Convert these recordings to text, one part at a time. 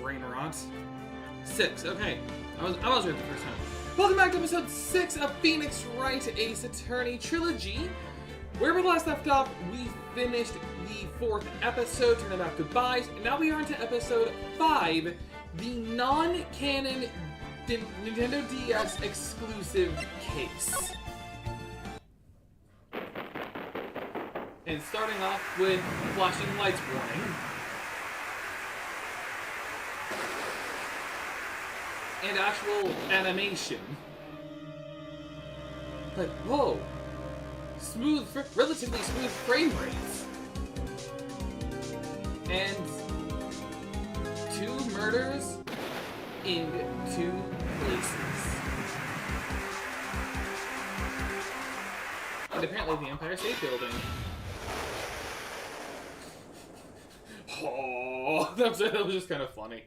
brain rot. 6, okay. I was right the first time. Welcome back to episode 6 of Phoenix Wright Ace Attorney Trilogy. Where we last left off, we finished the 4th episode, turning back goodbyes, and now we are into episode 5, the non-canon Nintendo DS exclusive case. And starting off with flashing lights warning. And actual animation. Like, whoa. Relatively smooth frame rates. And 2 murders in 2 places. And apparently the Empire State Building. Oh, that was just kind of funny.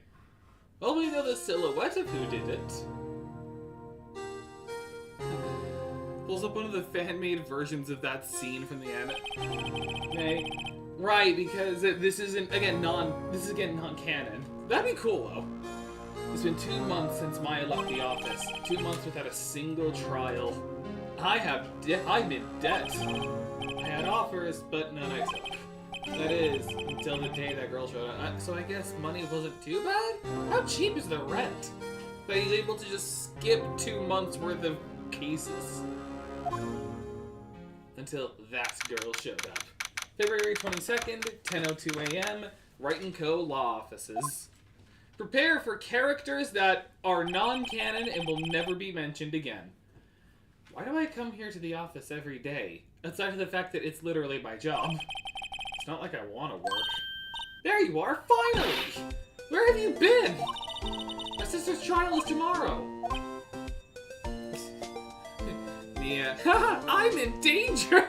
Well, we know the silhouette of who did it. Pulls up one of the fan-made versions of that scene from the anime. Right, because this is again non-canon. That'd be cool though. It's been 2 months since Maya left the office. 2 months without a single trial. I'm in debt. I had offers, but none I took. That is, until the day that girl showed up. So I guess money wasn't too bad? How cheap is the rent? That he's able to just skip 2 months worth of cases. Until that girl showed up. February 22nd, 10:02 a.m., Wright & Co. Law Offices. Prepare for characters that are non-canon and will never be mentioned again. Why do I come here to the office every day? Aside from the fact that it's literally my job. It's not like I want to work. There you are, finally! Where have you been? My sister's trial is tomorrow. Mia, haha, I'm in danger!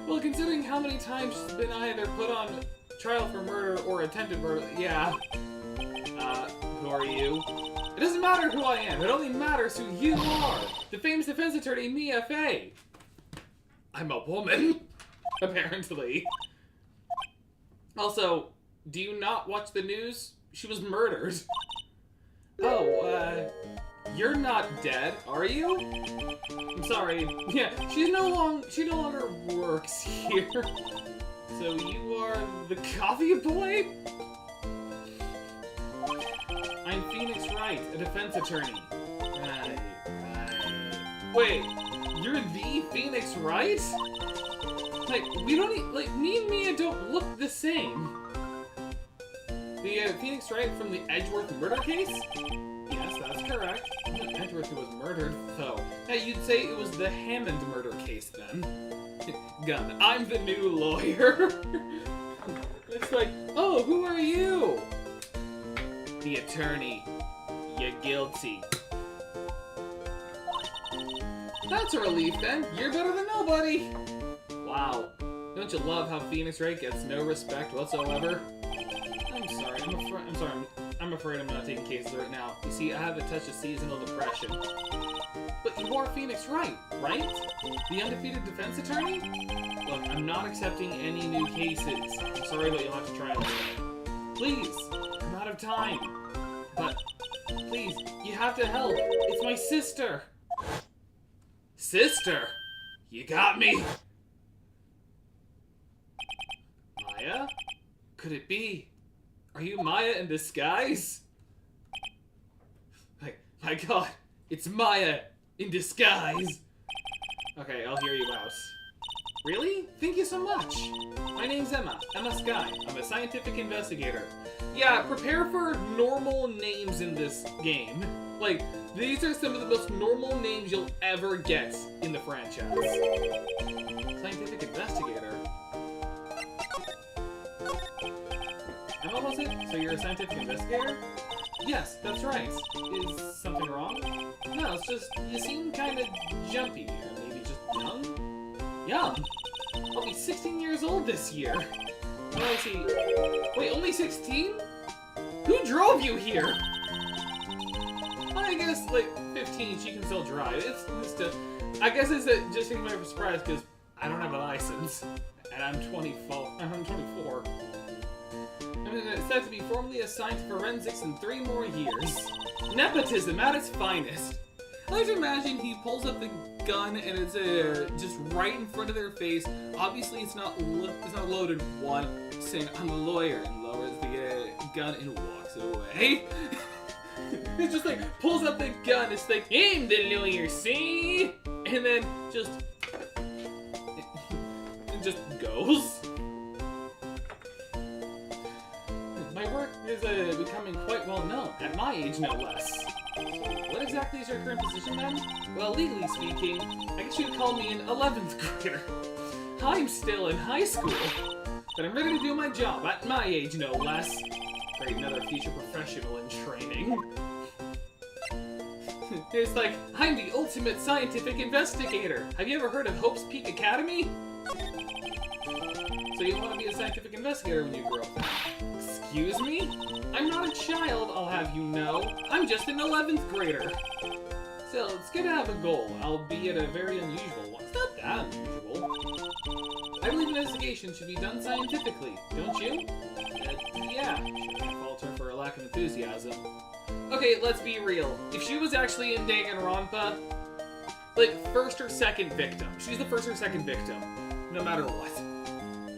Well, considering how many times she's been either put on trial for murder or attempted murder, yeah. Who are you? It doesn't matter who I am, it only matters who you are! The famous defense attorney, Mia Fey. I'm a woman. Apparently. Also, do you not watch the news? She was murdered. Oh, you're not dead, are you? I'm sorry. Yeah, she no longer works here. So you are the coffee boy? I'm Phoenix Wright, a defense attorney. Right. Wait, you're the Phoenix Wright? Like, we don't me and Mia don't look the same. The Phoenix Wright from the Edgeworth murder case? Yes, that's correct. It wasn't Edgeworth who was murdered, though. Now, you'd say it was the Hammond murder case, then. Gun, I'm the new lawyer. It's like, oh, who are you? The attorney. You're guilty. That's a relief, then. You're better than nobody. Wow. Don't you love how Phoenix Wright gets no respect whatsoever? I'm sorry. I'm afraid I'm not taking cases right now. You see, I have a touch of seasonal depression. But you are Phoenix Wright, right? The undefeated defense attorney? Look, I'm not accepting any new cases. I'm sorry, but you'll have to try it. Please, I'm out of time. But, please, you have to help. It's my sister. Sister? You got me. Maya? Could it be? Are you Maya in disguise? My god, it's Maya in disguise. Okay, I'll hear you out. Really? Thank you so much. My name's Emma Sky. I'm a scientific investigator. Yeah, prepare for normal names in this game. Like, these are some of the most normal names you'll ever get in the franchise. Scientific investigator? Emma, was it? So you're a scientific investigator? Yes, that's right. Is something wrong? No, it's just, you seem kind of jumpy, or maybe just young? Young? I'll be 16 years old this year. Well, I see. Wait, only 16? Who drove you here? I guess, like, 15, she can still drive. It's just I guess it's just taking me by surprise, because I don't have a license. And I'm 24. and said to be formally assigned to forensics in 3 more years. Nepotism at its finest. I like to imagine he pulls up the gun and it's just right in front of their face. Obviously, it's not loaded. One saying, "I'm a lawyer," and lowers the gun and walks away. It's just like pulls up the gun. It's like, "I'm the lawyer, see?" And then just goes. My work is becoming quite well known at my age, no less. What exactly is your current position then? Well, legally speaking, I guess you could call me an 11th grader. I'm still in high school, but I'm ready to do my job at my age, no less. Great, another future professional in training. It's like, I'm the ultimate scientific investigator. Have you ever heard of Hope's Peak Academy? So you want to be a scientific investigator when you grow up? Excuse me? I'm not a child, I'll have you know. I'm just an 11th grader. Still, it's good to have a goal, albeit a very unusual one. It's not that unusual. I believe investigation should be done scientifically, don't you? Yeah. Shouldn't falter for a lack of enthusiasm. Okay, let's be real. If she was actually in Danganronpa, like, first or second victim. She's the first or second victim, no matter what.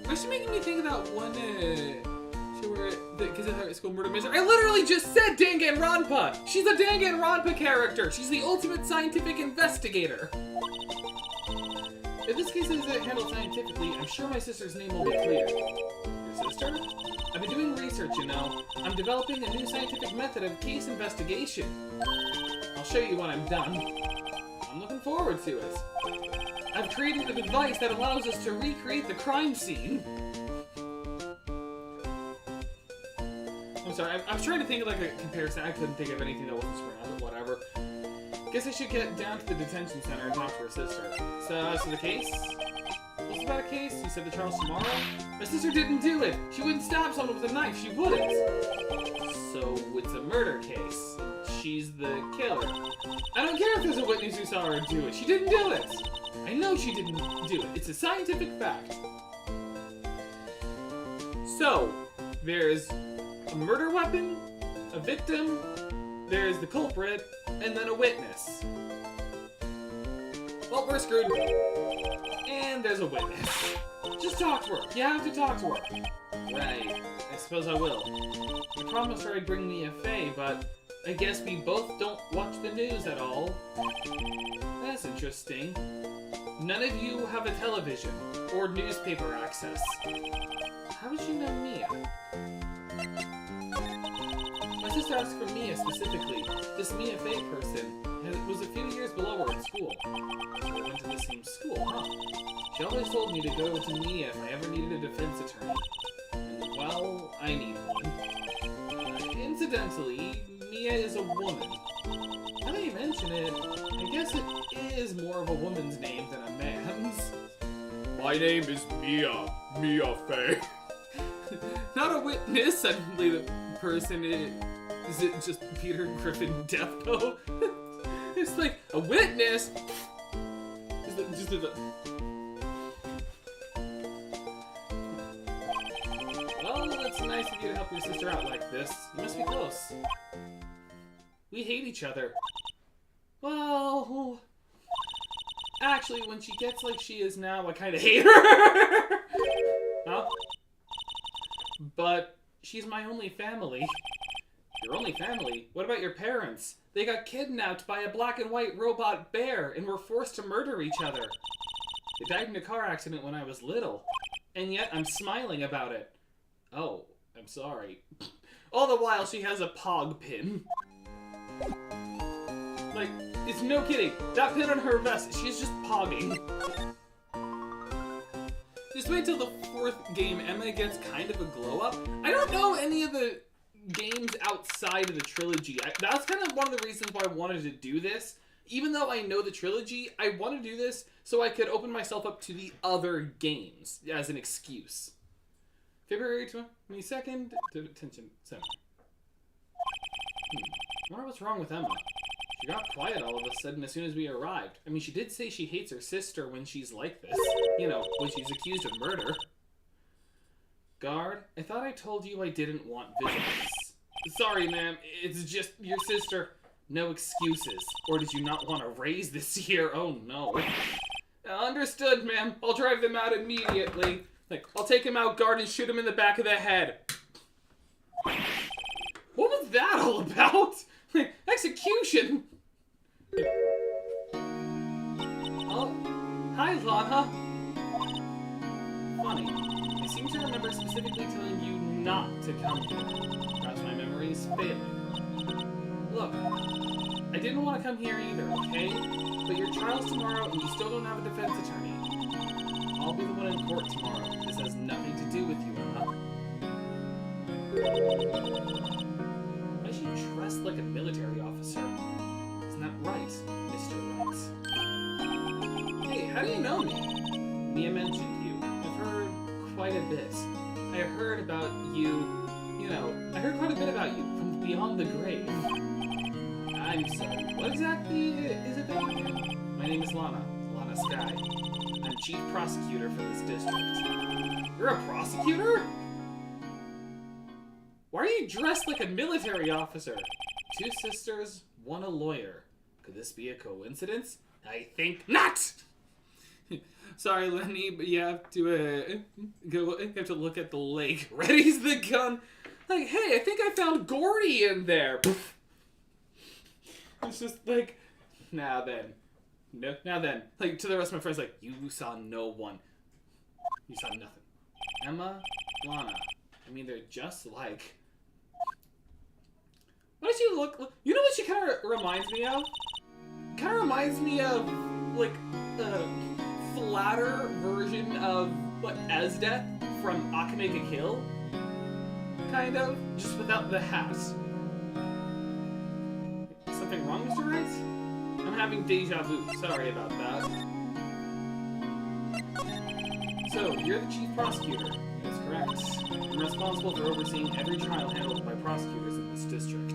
Actually making me think of that one, because of her school murder mystery. I literally just said Danganronpa! She's a Danganronpa character! She's the ultimate scientific investigator! If this case is handled scientifically, I'm sure my sister's name will be clear. Your sister? I've been doing research, you know. I'm developing a new scientific method of case investigation. I'll show you when I'm done. I'm looking forward to it. I've created a device that allows us to recreate the crime scene. I'm sorry, I was trying to think of like a comparison. I couldn't think of anything that wasn't around, but whatever. Guess I should get down to the detention center and talk to her sister. So, as for the case? What's about a case? You said the trial's tomorrow? My sister didn't do it! She wouldn't stab someone with a knife, she wouldn't! So, it's a murder case. She's the killer. I don't care if there's a witness who saw her do it. She didn't do it! I know she didn't do it. It's a scientific fact. So, there's a murder weapon, a victim, there's the culprit, and then a witness. Well, we're screwed. And there's a witness. Just talk to her. You have to talk to her. Right. I suppose I will. You promised her I'd bring me a Faye, but I guess we both don't watch the news at all. That's interesting. None of you have a television or newspaper access. How did you know Mia? My sister asked for Mia specifically. This Mia Faye person was a few years below her in school. So we went to the same school, huh? She always told me to go to Mia if I ever needed a defense attorney. And, well, I need one. Incidentally, Mia is a woman. Now that you mention it, I guess it is more of a woman's name than a man's. My name is Mia Faye. Not a witness, suddenly the person is it just Peter Griffin Defo? It's like, a witness? Well, it's nice of you to help your sister out like this. You must be close. We hate each other. Well, actually, when she gets like she is now, I kind of hate her. Huh? But she's my only family. Your only family? What about your parents? They got kidnapped by a black and white robot bear and were forced to murder each other. They died in a car accident when I was little. And yet I'm smiling about it. Oh, I'm sorry. All the while she has a pog pin. Like, it's no kidding. That pin on her vest, she's just pogging. Just wait till the 4th game Emma gets kind of a glow up. I don't know any of the games outside of the trilogy. That's kind of one of the reasons why I wanted to do this. Even though I know the trilogy, I want to do this so I could open myself up to the other games as an excuse. February 22nd, detention center. I wonder what's wrong with Emma. She got quiet all of a sudden as soon as we arrived. I mean, she did say she hates her sister when she's like this. You know, when she's accused of murder. Guard, I thought I told you I didn't want visitors. Sorry, ma'am. It's just your sister. No excuses. Or did you not want to raise this year? Oh, no. Understood, ma'am. I'll drive them out immediately. Like, I'll take him out, guard, and shoot him in the back of the head. What was that all about? Like, execution. Oh, hi, Lana. Funny. I seem to remember specifically telling you not to come here. Perhaps my memory is failing. Look, I didn't want to come here either, okay? But your trial's tomorrow and you still don't have a defense attorney. I'll be the one in court tomorrow. This has nothing to do with you, Emma. Why is she dressed like a military officer? Isn't that right, Mr. Wright? Hey, how do you know me? Mia mentioned you. I've heard quite a bit. I heard about you, I heard quite a bit about you from beyond the grave. I'm sorry, what exactly is it that you do? My name is Lana Sky. I'm chief prosecutor for this district. You're a prosecutor? Why are you dressed like a military officer? 2 sisters, 1 a lawyer. Could this be a coincidence? I think not! Sorry, Lenny, but you have to look at the lake. Ready's the gun. Like, hey, I think I found Gordy in there. It's just like, now then. Like, to the rest of my friends, like, you saw no one. You saw nothing. Emma, Lana. I mean, they're just like... Why does she look... You know what she kind of reminds me of? Kind of reminds me of, like, flatter version of, what, Esdeath from Akame ga Kill? Kind of. Just without the hat. Something wrong, Mr. Wright? I'm having deja vu. Sorry about that. So, you're the chief prosecutor. That's correct. I'm responsible for overseeing every trial handled by prosecutors in this district.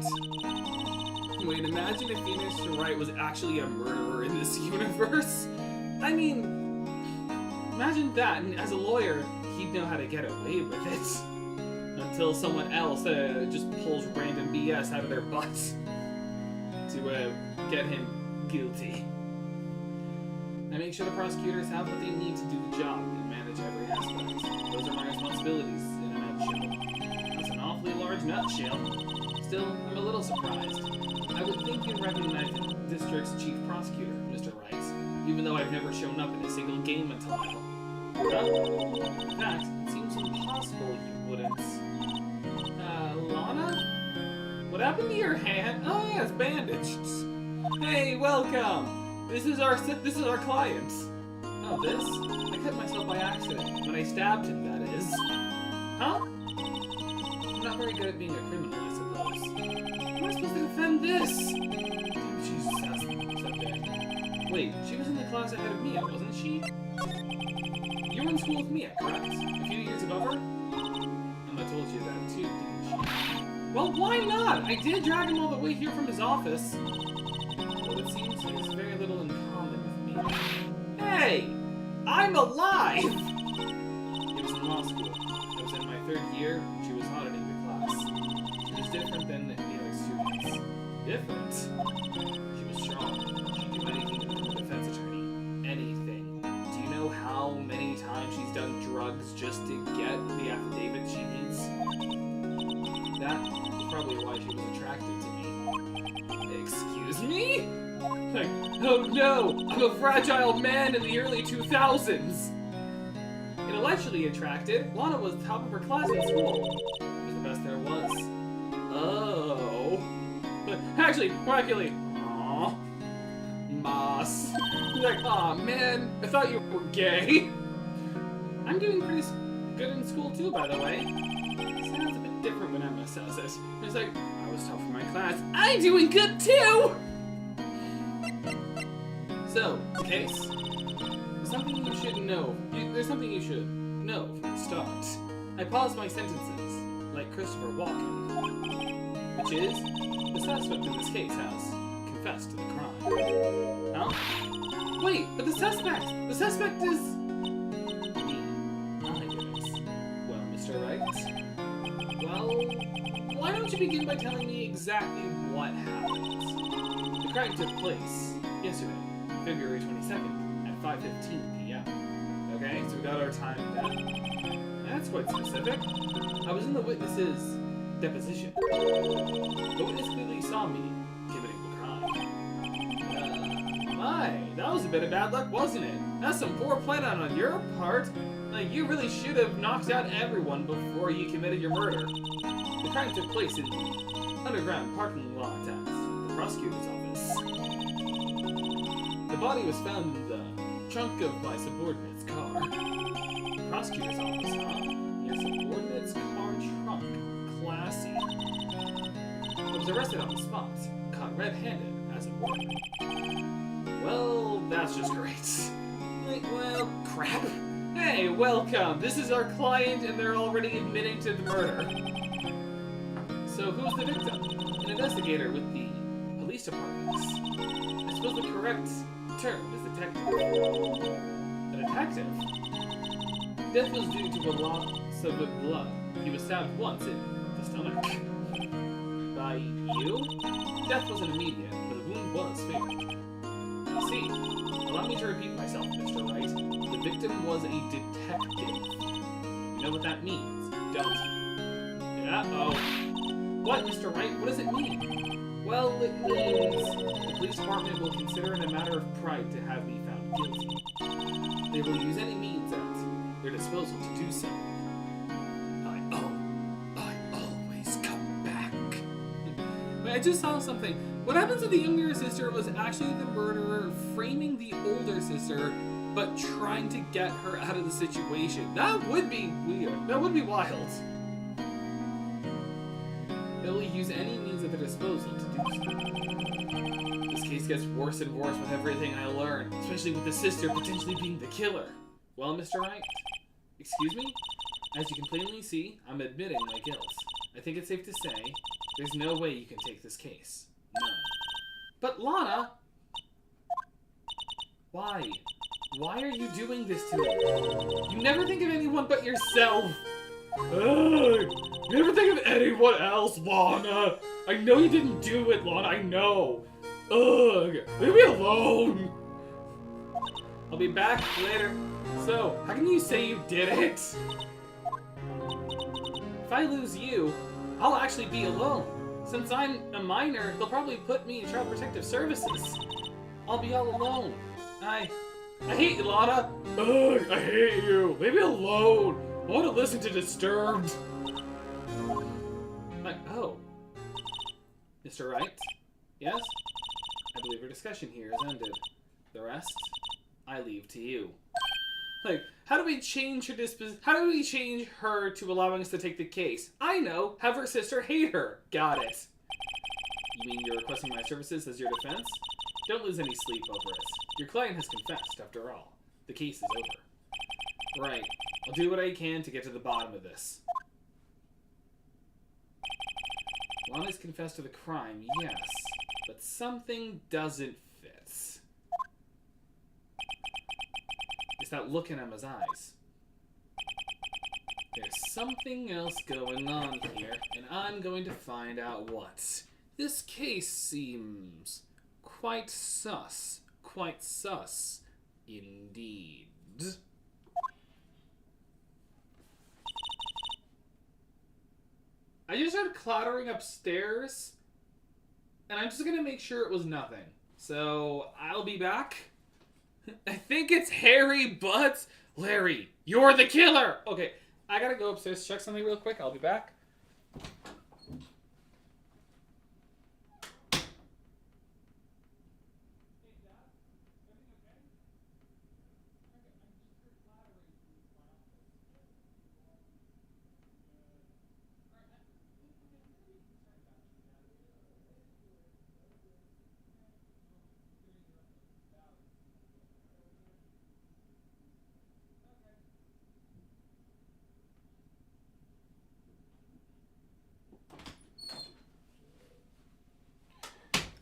Wait, imagine if Phoenix Wright was actually a murderer in this universe. I mean, imagine that, and as a lawyer, he'd know how to get away with it. Until someone else just pulls random BS out of their butts to get him guilty. I make sure the prosecutors have what they need to do the job and manage every aspect. Those are my responsibilities in a nutshell. That's an awfully large nutshell. Still, I'm a little surprised. I would think you'd recognize the district's chief prosecutor, Mr. Wright, even though I've never shown up in a single game until now. In fact, it seems impossible you wouldn't. Lana? What happened to your hand? Oh yeah, it's bandaged. Hey, welcome! This is our client. Oh, this? I cut myself by accident. When I stabbed him, that is. Huh? I'm not very good at being a criminal, I suppose. How am I supposed to defend this? Dude, Jesus, that's okay. Wait, she was in the class ahead of Mia, wasn't she? You were in school with Mia, correct? A few years above her? Emma told you that too, didn't she? Well, why not? I did drag him all the way here from his office. Well, it seems he has very little in common with me. Hey! I'm alive! It was in law school. I was in my 3rd year, and she was auditing the class. She was different than the other students. Different? She was strong. She'd do anything to become a defense attorney. Anything. Do you know how many times she's done drugs just to get the affidavit she needs? That is probably why she was attracted to me. Excuse me? Like, oh no! I'm a fragile man in the early 2000s! Intellectually attracted, Lana was top of her class in school. She was the best there was. Oh. But actually, practically, aww. Moss. He's like, aw man, I thought you were gay. I'm doing pretty good in school too, by the way. Sounds a bit different when Emma says it. It's like, I was top of my class. I'm doing good too! So, the case. There's something you should know. There's something you should know from the start. I paused my sentences, like Christopher Walken. Which is, the suspect in this case has confessed to the crime. Huh? Wait, but the suspect is... me. My goodness. Well, Mr. Wright, you begin by telling me exactly what happened? The crime took place yesterday, February 22nd, at 5:15 p.m. Okay, so we got our time down. That's quite specific. I was in the witness's deposition. The witness clearly saw me committing the crime. My, that was a bit of bad luck, wasn't it? That's some poor planning on your part. Like, you really should have knocked out everyone before you committed your murder. The crime took place in the underground parking lot at the prosecutor's office. The body was found in the trunk of my subordinate's car. Prosecutor's office, huh? Your subordinate's car trunk. Classy. I was arrested on the spot, caught red-handed, as it were. Well, that's just great. Like, well, crap. Hey, welcome. This is our client, and they're already admitting to the murder. So, who's the victim? An investigator with the police department. I suppose the correct term is detective. A detective? Death was due to a loss of blood. He was stabbed once in the stomach. By you? Death wasn't immediate, but the wound was fatal. I see. Allow me to repeat myself, Mr. Wright. The victim was a detective. You know what that means, don't you? Uh-oh. What, Mr. Wright? What does it mean? Well, it means the police department will consider it a matter of pride to have me found guilty. They will use any means at their disposal to do so. I always come back. Wait, I just saw something. What happens if the younger sister was actually the murderer, framing the older sister, but trying to get her out of the situation? That would be weird. That would be wild. They will use any means at their disposal to do so. This case gets worse and worse with everything I learn, especially with the sister potentially being the killer. Well, Mr. Wright? Excuse me? As you can plainly see, I'm admitting my guilt. I think it's safe to say, there's no way you can take this case. None. But Lana! Why? Why are you doing this to me? You never think of anyone but yourself! Ugh! You never think of anyone else, Lana! I know you didn't do it, Lana, I know! Ugh! Leave me alone! I'll be back later. So, how can you say you did it? If I lose you, I'll actually be alone. Since I'm a minor, they'll probably put me in Child Protective Services. I'll be all alone. I hate you, Lana. Ugh, I hate you. Leave me alone. I want to listen to Disturbed. Oh. Mr. Wright? Yes? I believe our discussion here is ended. The rest, I leave to you. Like, how do we change her how do we change her to allowing us to take the case? I know! Have her sister hate her! Got it. You mean you're requesting my services as your defense? Don't lose any sleep over it. Your client has confessed, after all. The case is over. Right. I'll do what I can to get to the bottom of this. Lana's confessed to the crime, yes. But something doesn't fit. It's that look in Emma's eyes. There's something else going on here, and I'm going to find out what. This case seems quite sus. Quite sus, indeed. I just heard clattering upstairs, and I'm just gonna make sure it was nothing. So, I'll be back. I think it's Harry, but Larry, you're the killer! Okay, I gotta go upstairs to check something real quick. I'll be back.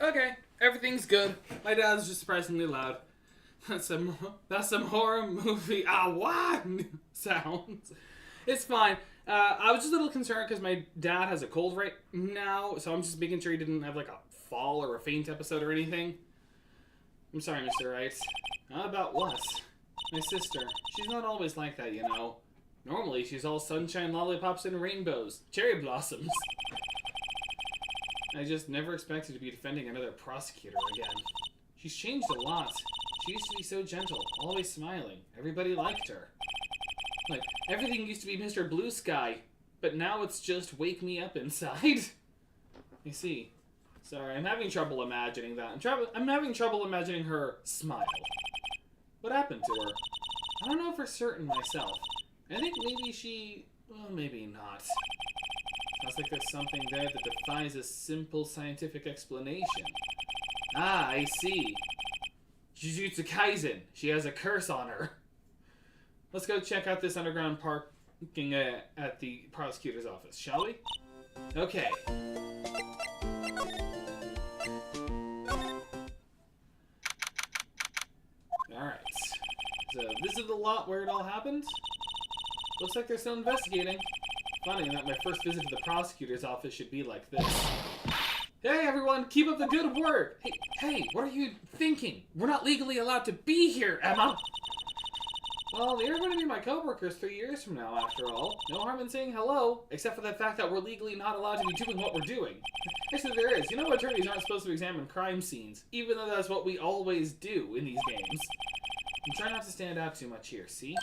Okay, everything's good. My dad's just surprisingly loud. That's some horror movie what sounds. It's fine. I was just a little concerned because my dad has a cold right now, so I'm just making sure he didn't have like a fall or a faint episode or anything. I'm sorry, Mr. Wright. About what? My sister. She's not always like that, you know. Normally, she's all sunshine, lollipops, and rainbows. Cherry blossoms. I just never expected to be defending another prosecutor again. She's changed a lot. She used to be so gentle, always smiling. Everybody liked her. Like, everything used to be Mr. Blue Sky, but now it's just wake me up inside. I see. Sorry, I'm having trouble imagining that. I'm having trouble imagining her smile. What happened to her? I don't know for certain myself. I think maybe she... well, maybe not. Sounds like there's something there that defies a simple scientific explanation. Ah, I see. Jujutsu Kaisen. She has a curse on her. Let's go check out this underground parking at the prosecutor's office, shall we? Okay. Alright. So, this is the lot where it all happened? Looks like they're still investigating. Funny that my first visit to the prosecutor's office should be like this. Hey everyone, keep up the good work! Hey, what are you thinking? We're not legally allowed to be here, Emma! Well, they're going to be my co-workers 3 years from now, after all. No harm in saying hello, except for the fact that we're legally not allowed to be doing what we're doing. Actually, there is. You know, attorneys aren't supposed to examine crime scenes, even though that's what we always do in these games. And try not to stand out too much here, see?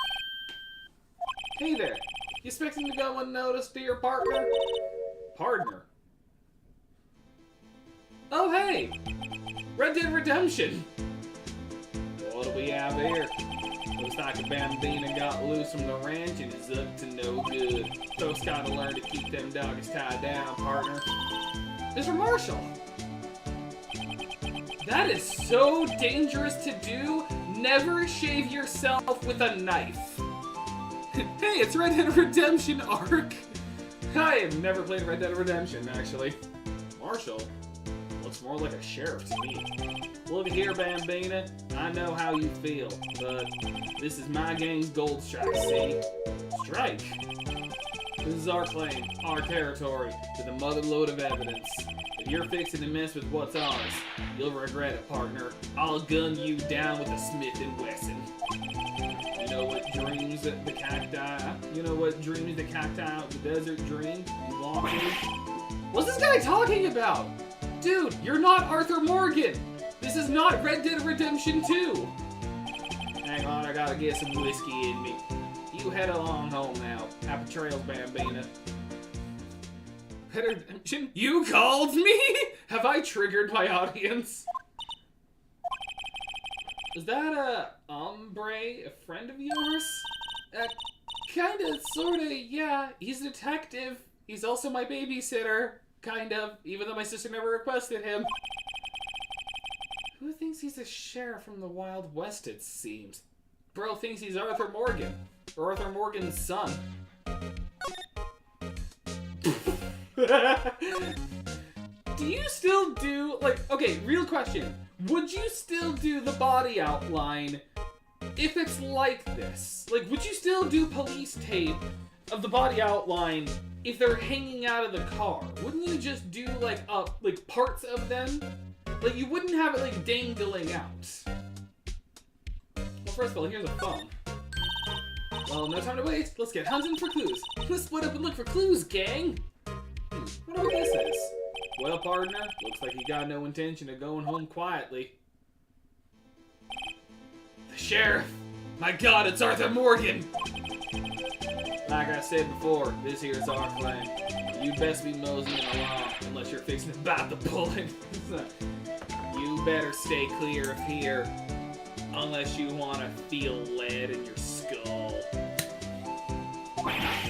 Hey there. You expecting to go unnoticed to your partner? Partner? Oh, hey! Red Dead Redemption! What do we have here? Looks like a bambina got loose from the ranch and is up to no good. Folks gotta learn to keep them doggies tied down, partner. Mr. Marshall! That is so dangerous to do. Never shave yourself with a knife. Hey, it's Red Dead Redemption Ark. I have never played Red Dead Redemption, actually. Marshall? Looks more like a sheriff to me. Look here, Bambina. I know how you feel, but this is my gang's gold strike, see? Strike? This is our claim, our territory, with a mother load of evidence. If you're fixing to mess with what's ours, you'll regret it, partner. I'll gun you down with a Smith & Wesson. You know what dreams the cacti? You know what dreams the cacti out the desert dream? You walk in? What's this guy talking about? Dude, you're not Arthur Morgan! This is not Red Dead Redemption 2! Hang on, I gotta get some whiskey in me. You head along home now. Happy trails, Bambina. Red Dead Redemption? You called me? Have I triggered my audience? Is that a hombre, a friend of yours? Kinda, sorta, yeah. He's a detective. He's also my babysitter. Kind of, even though my sister never requested him. Who thinks he's a sheriff from the Wild West, it seems? Bro thinks he's Arthur Morgan. Or Arthur Morgan's son. Do you still do, like, okay, real question. Would you still do the body outline if it's like this? Like, would you still do police tape of the body outline if they're hanging out of the car? Wouldn't you just do, like parts of them? Like, you wouldn't have it, like, dangling out. Well, first of all, here's a phone. Well, no time to waste. Let's get hunting for clues. Let's split up and look for clues, gang. Wonder what this is. Well, partner, looks like you got no intention of going home quietly. The sheriff! My god, it's Arthur Morgan! Like I said before, this here's our claim. You'd best be moseying along unless you're fixing to bite the bullet. You better stay clear of here unless you want to feel lead in your skull.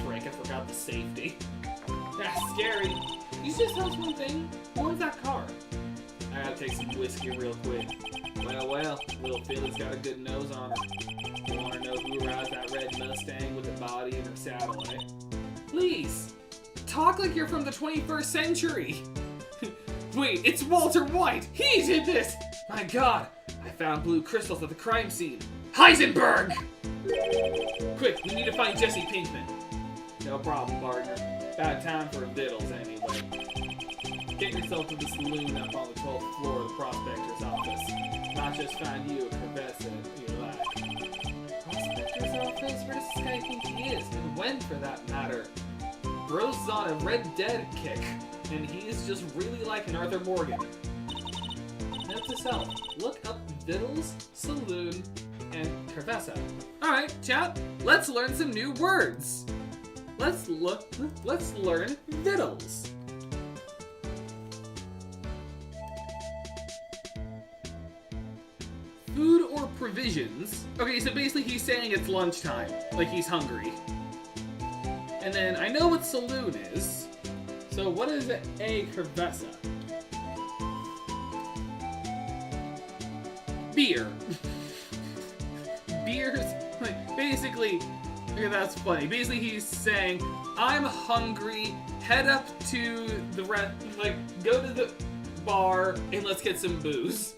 Frick, I forgot the safety. That's scary. You just tell us one thing. Who owns that car? I gotta take some whiskey real quick. Well, little Philly's got a good nose on her. You wanna know who rides that red Mustang with the body in her saddle, eh? Please, talk like you're from the 21st century. Wait, it's Walter White. He did this. My god, I found blue crystals at the crime scene. Heisenberg! Quick, we need to find Jesse Pinkman. No problem, partner. Bad time for vittles, anyway. Get yourself to the saloon up on the 12th floor of the prospector's office. Not just find you a Corvessa you like. Prospector's office? Where does this guy think he is? And when, for that matter? Rose is on a Red Dead kick, and he's just really like an Arthur Morgan. Note to self, look up Vittles, Saloon, and Corvessa. Alright, chat, let's learn some new words. Let's learn Vittles. Food or provisions. Okay, so basically he's saying it's lunchtime, like he's hungry. And then I know what saloon is. So what is a Corvessa? Beer. Beer's like basically. Okay, that's funny. Basically, he's saying, "I'm hungry. Head up to the go to the bar and let's get some booze."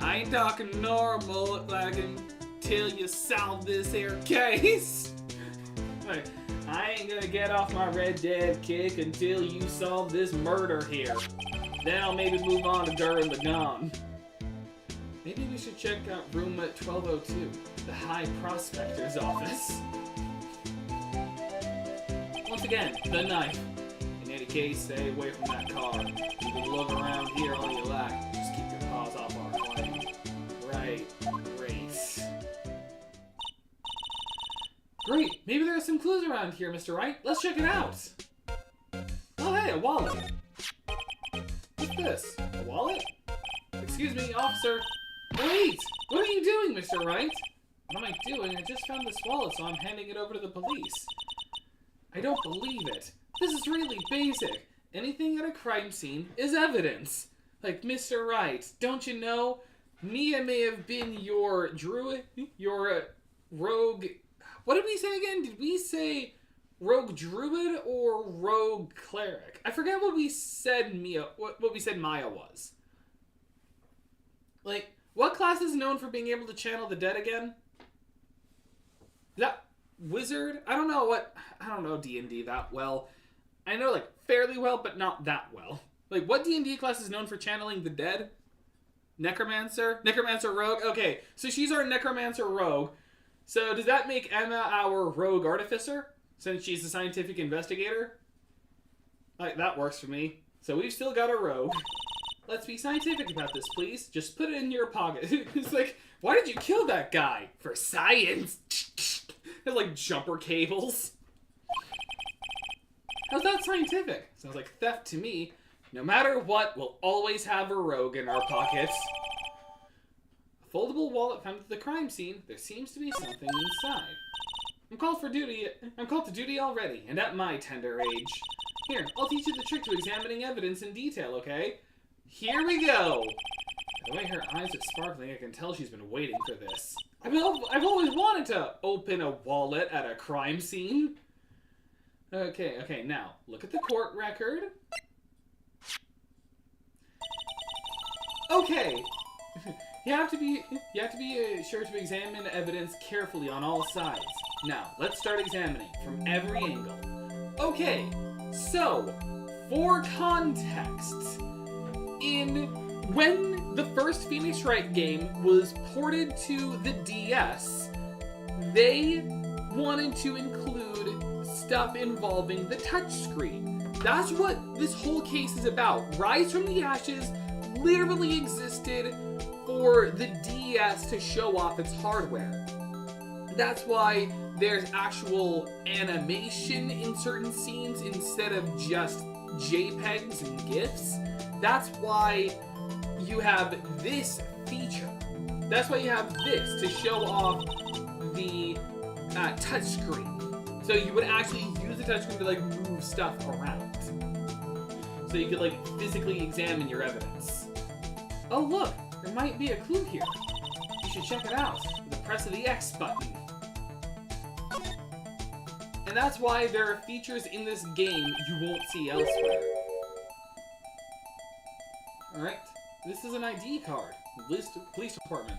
I ain't talking normal, like until you solve this here case. Like, I ain't gonna get off my Red Dead kick until you solve this murder here. Then I'll maybe move on to Durham the Gone. Maybe we should check out room at 1202, the High Prospector's office. Once again, the knife. In any case, stay away from that car. You can look around here all you like. Just keep your paws off our claim. Right, great. Great, maybe there are some clues around here, Mr. Wright. Let's check it out. Oh, hey, a wallet. What's this? A wallet? Excuse me, officer. Wait! What are you doing, Mr. Wright? What am I doing? I just found this wallet, so I'm handing it over to the police. I don't believe it. This is really basic. Anything at a crime scene is evidence. Like, Mr. Wright, don't you know? Mia may have been your druid, your rogue... What did we say again? Did we say rogue druid or rogue cleric? I forget what we said what we said Maya was. Like, what class is known for being able to channel the dead again? Is that wizard? I don't know D&D that well. I know, like, fairly well, but not that well. Like, what D&D class is known for channeling the dead? Necromancer? Necromancer rogue? Okay, so she's our necromancer rogue. So does that make Emma our rogue artificer, since she's a scientific investigator? Like, that works for me. So we've still got a rogue. Let's be scientific about this, please. Just put it in your pocket. It's like, why did you kill that guy? For science. There's like jumper cables. How's that scientific? Sounds like theft to me. No matter what, we'll always have a rogue in our pockets. A foldable wallet found at the crime scene. There seems to be something inside. I'm called to duty already, and at my tender age. Here, I'll teach you the trick to examining evidence in detail, okay? Here we go! By the way her eyes are sparkling, I can tell she's been waiting for this. I've always wanted to open a wallet at a crime scene. Okay, now, look at the court record. Okay! You have to be sure to examine evidence carefully on all sides. Now, let's start examining from every angle. Okay, so, for context, when the first Phoenix Wright game was ported to the DS, they wanted to include stuff involving the touchscreen. That's what this whole case is about. Rise from the Ashes literally existed for the DS to show off its hardware. That's why there's actual animation in certain scenes instead of just JPEGs and GIFs. That's why you have this feature. That's why you have this to show off the touchscreen. So you would actually use the touchscreen to like move stuff around. So you could like physically examine your evidence. Oh look, there might be a clue here. You should check it out with the press of the X button. And that's why there are features in this game you won't see elsewhere. Alright, this is an ID card. List of police department.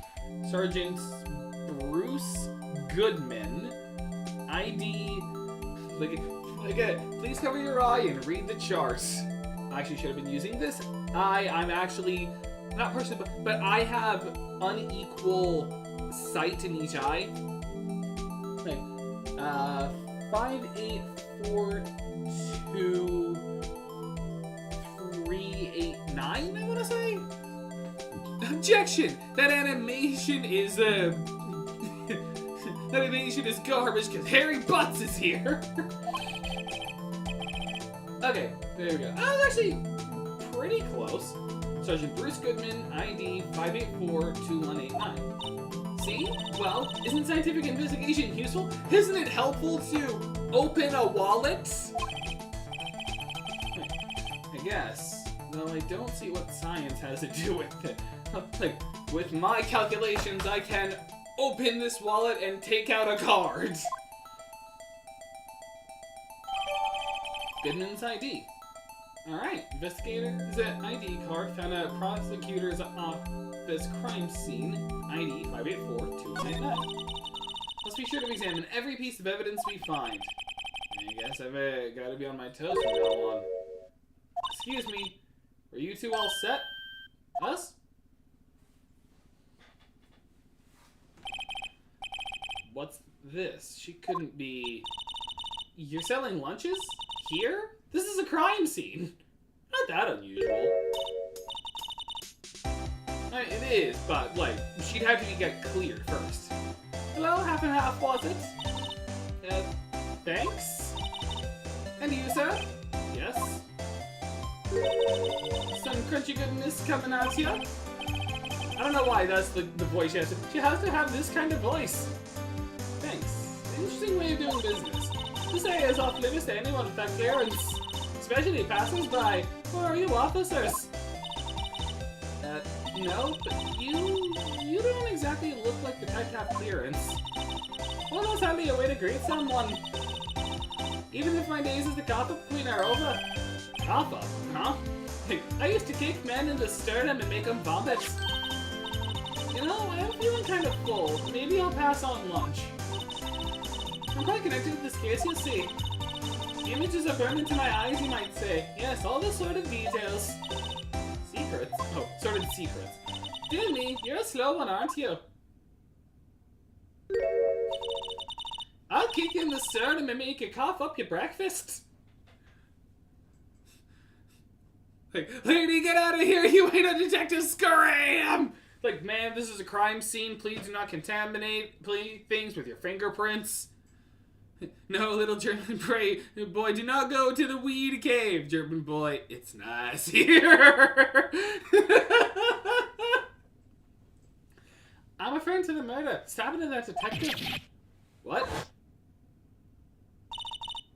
Sergeant Bruce Goodman. ID, like, Again, please cover your eye and read the charts. I actually should have been using this. I'm actually, not personally, but I have unequal sight in each eye. Like, 5, 8, 4, 2, 3, 8, 9, I want to say? Objection! That animation is, that animation is garbage because Harry Butts is here! Okay, there we go. I was actually pretty close. Sergeant Bruce Goodman, ID 584-2189. See? Well, isn't scientific investigation useful? Isn't it helpful to open a wallet? I guess. Though I don't see what science has to do with it. Like, with my calculations, I can open this wallet and take out a card. Goodman's ID. Alright, investigator's ID card found at prosecutor's office crime scene, ID 584-2189. Let's be sure to examine every piece of evidence we find. I guess I've got to be on my toes from now on. Excuse me, are you two all set? Us? What's this? She couldn't be... You're selling lunches? Here? This is a crime scene. Not that unusual. It is, but, like, she'd have to get cleared first. Hello, half and half, was it? Thanks? And you, sir? Yes? Some crunchy goodness coming out here? I don't know why that's the voice she has to... She has to have this kind of voice. Thanks. Interesting way of doing business. This area is off limits to anyone without clearance, especially passers-by. Who are you, officers? No, but you don't exactly look like the type to have clearance. Well, that's hardly a way to greet someone. Even if my days as the cop-up queen are over. Cop-up, huh? I used to kick men in the sternum and make them vomit. You know, I'm feeling kind of full. Maybe I'll pass on lunch. I'm quite connected to this case, you'll see. The images are burned into my eyes, you might say. Yes, all the sordid details. Secrets? Oh, sordid secrets. Dear me, you're a slow one, aren't you? I'll kick you in the sternum and make you cough up your breakfast. Like, lady, get out of here, you ain't a detective, scram! Like, man, this is a crime scene, please do not contaminate things with your fingerprints. No, little German boy, do not go to the weed cave. German boy, it's nice here. I'm a friend to the murder. Stabbing at that detective. What?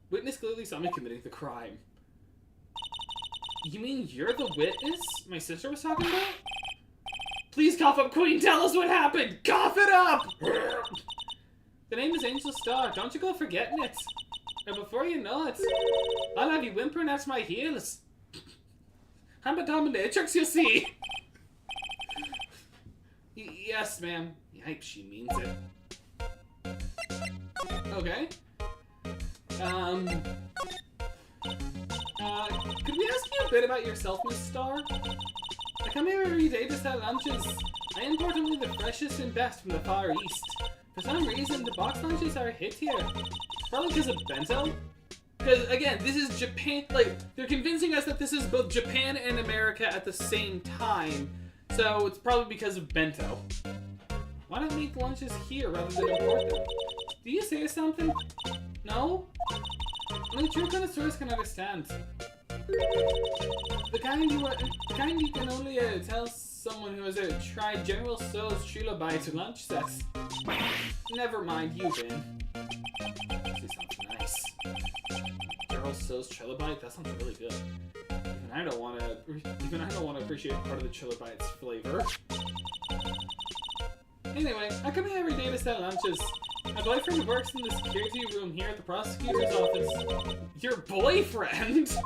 Witness clearly saw me committing the crime. You mean you're the witness my sister was talking about? Please cough up, Queen. Tell us what happened. Cough it up. The name is Angel Star. Don't you go forgetting it. And before you know it, I'll have you whimpering at my heels. I'm a dominatrix, you see. Yes, ma'am. Yipes, she means it. Okay. Could we ask you a bit about yourself, Miss Star? I come here every day to sell lunches. I import only the freshest and best from the Far East. For some reason, the box lunches are a hit here. Probably because of bento? Because, again, this is Japan, like, they're convincing us that this is both Japan and America at the same time. So, it's probably because of bento. Why not make lunches here rather than import them? Do you say something? No? Only true connoisseurs can understand. The kind you can only tell someone who has tried General Tso's Trilogy to lunch sets. Never mind, you win. Actually sounds nice. General Tso's Trilogy? That sounds really good. Even I don't want to appreciate part of the Trilogy's flavor. Anyway, I come here every day to sell lunches. My boyfriend works in the security room here at the prosecutor's office. Your boyfriend?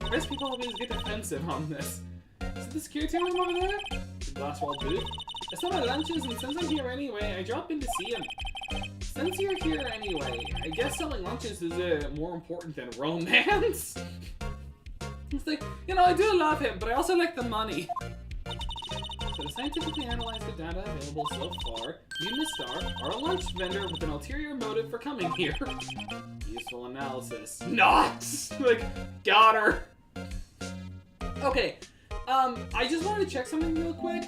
First, people always get defensive on this. Is it the security room over there? The glass wall booth? I sell my lunches, and since I'm here anyway, I drop in to see him. So, since you're here anyway, I guess selling lunches is more important than romance. It's like, you know, I do love him, but I also like the money. So to scientifically analyze the data available so far, you and Star are a lunch vendor with an ulterior motive for coming here. Useful analysis. Not! Like, got her. Okay, I just wanted to check something real quick.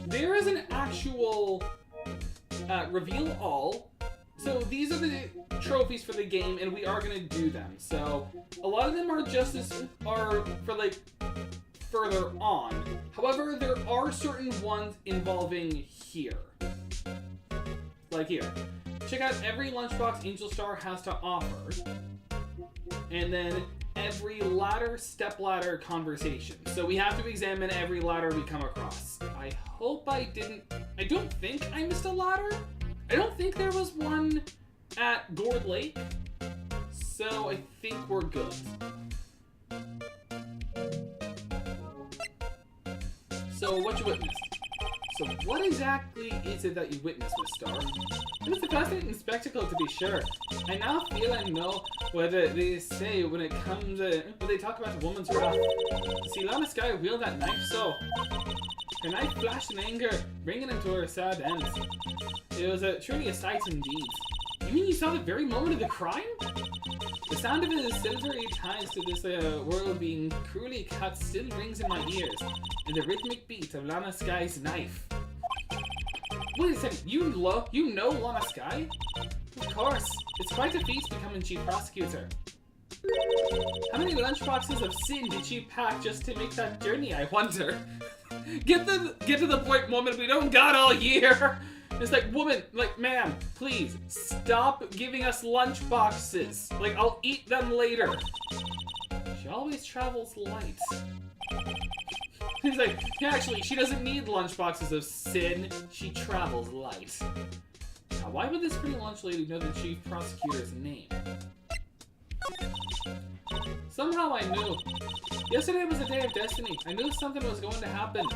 There is an actual reveal all. So these are the trophies for the game, and we are gonna do them. So a lot of them are for like further on. However, there are certain ones involving here. Like here. Check out every lunchbox Angel Star has to offer. And then every stepladder conversation. So we have to examine every ladder we come across. I hope I don't think I missed a ladder. I don't think there was one at Gourd Lake. So I think we're good. So what you witnessed? So what exactly is it that you witnessed, Miss Star? It was a fascinating spectacle, to be sure. I now feel I know what they say when it comes when they talk about a woman's wrath. See Lana Sky wield that knife so. Her knife flashed in anger, bringing him to her sad end. It was truly a sight indeed. You mean you saw the very moment of the crime? The sound of his silvery ties to this world being cruelly cut still rings in my ears, and the rhythmic beat of Lana Sky's knife. Wait a second, you know Lana Sky? Of course, it's quite a feat becoming chief prosecutor. How many lunchboxes of sin did she pack just to make that journey, I wonder? Get to the point, woman, we don't got all year! It's like, woman, like, ma'am, please, stop giving us lunch boxes. Like, I'll eat them later. She always travels light. He's like, yeah, actually, she doesn't need lunch boxes of sin. She travels light. Now, why would this pretty lunch lady know the chief prosecutor's name? Somehow I knew. Yesterday was a day of destiny. I knew something was going to happen.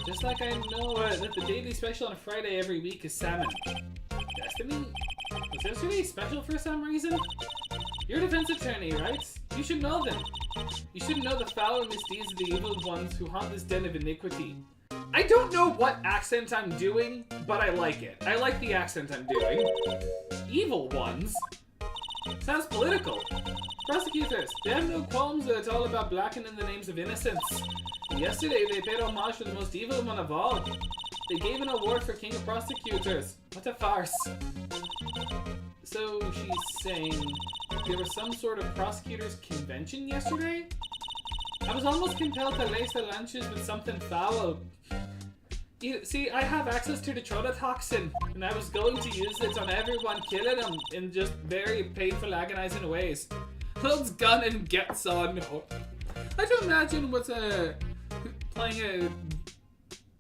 Just like I know that the daily special on a Friday every week is salmon. Destiny? Was yesterday special for some reason? You're a defense attorney, right? You should know them. You should know the foul misdeeds of the evil ones who haunt this den of iniquity. I don't know what accent I'm doing, but I like it. I like the accent I'm doing. Evil ones? Sounds political. Prosecutors, they have no qualms at all about blackening the names of innocents. And yesterday, they paid homage to the most evil one of all. They gave an award for King of Prosecutors. What a farce. So she's saying there was some sort of prosecutors' convention yesterday? I was almost compelled to lace the lunches with something foul. See, I have access to the Trototoxin, and I was going to use it on everyone, killing them in just very painful, agonizing ways. Loads gun and gets on. I can imagine what's playing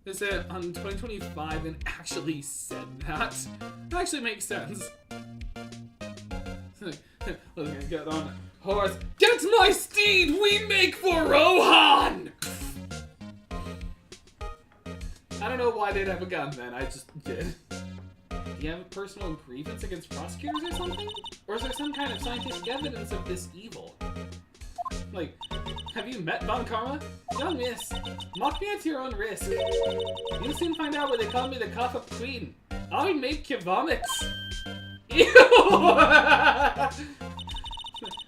this on 2025 and actually said that. It actually makes sense. Let's get on a horse. Get my steed! We make for Rohan! I don't know why they'd have a gun then, I just did. Do you have a personal grievance against prosecutors or something? Or is there some kind of scientific evidence of this evil? Like, have you met Von Karma? Young miss, mock me at your own risk. You'll soon find out why they call me the cough up queen. I'll make you vomit. Ew!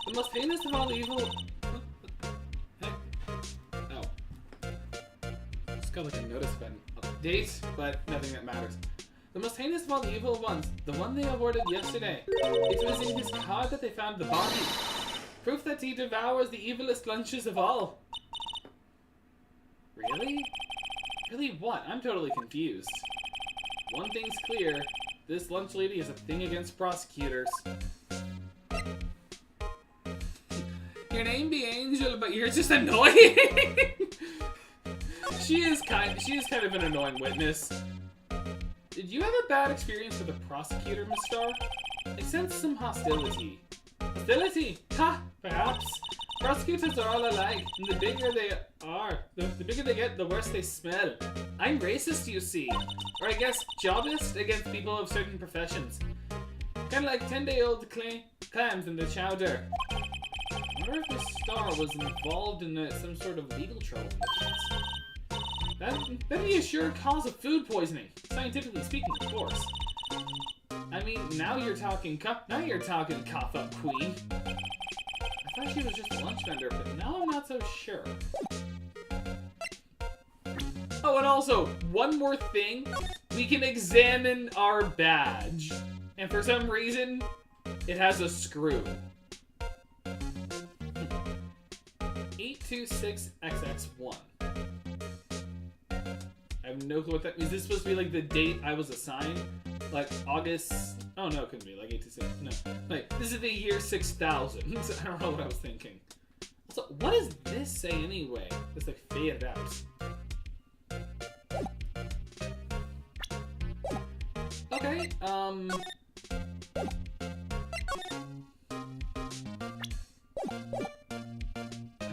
The most heinous of all evil... Oh. Just got like a notice button update, but nothing that matters. The most heinous of all the evil ones, the one they awarded yesterday. It was in his car that they found the body. Proof that he devours the evilest lunches of all. Really? Really what? I'm totally confused. One thing's clear. This lunch lady is a thing against prosecutors. Your name be Angel, but you're just annoying. She is kind of an annoying witness. Did you have a bad experience with a prosecutor, Miss Star? I sense some hostility. Hostility? Ha! Perhaps. Prosecutors are all alike, and the bigger they are, the bigger they get, the worse they smell. I'm racist, you see. Or I guess, jobist against people of certain professions. Kind of like 10-day-old clams in the chowder. I wonder if this star was involved in some sort of legal trouble in the past. That'd be a sure cause of food poisoning, scientifically speaking, of course. I mean, now you're talking cough up, queen. I thought she was just a lunch vendor, but now I'm not so sure. Oh, and also, one more thing. We can examine our badge. And for some reason, it has a screw. 826XX1. I have no clue what that means. Is this supposed to be like the date I was assigned? Like August? Oh no, it couldn't be. Like 826. No. Like, this is the year 6000. I don't know what I was thinking. Also, what does this say anyway? It's like faded out. Okay, I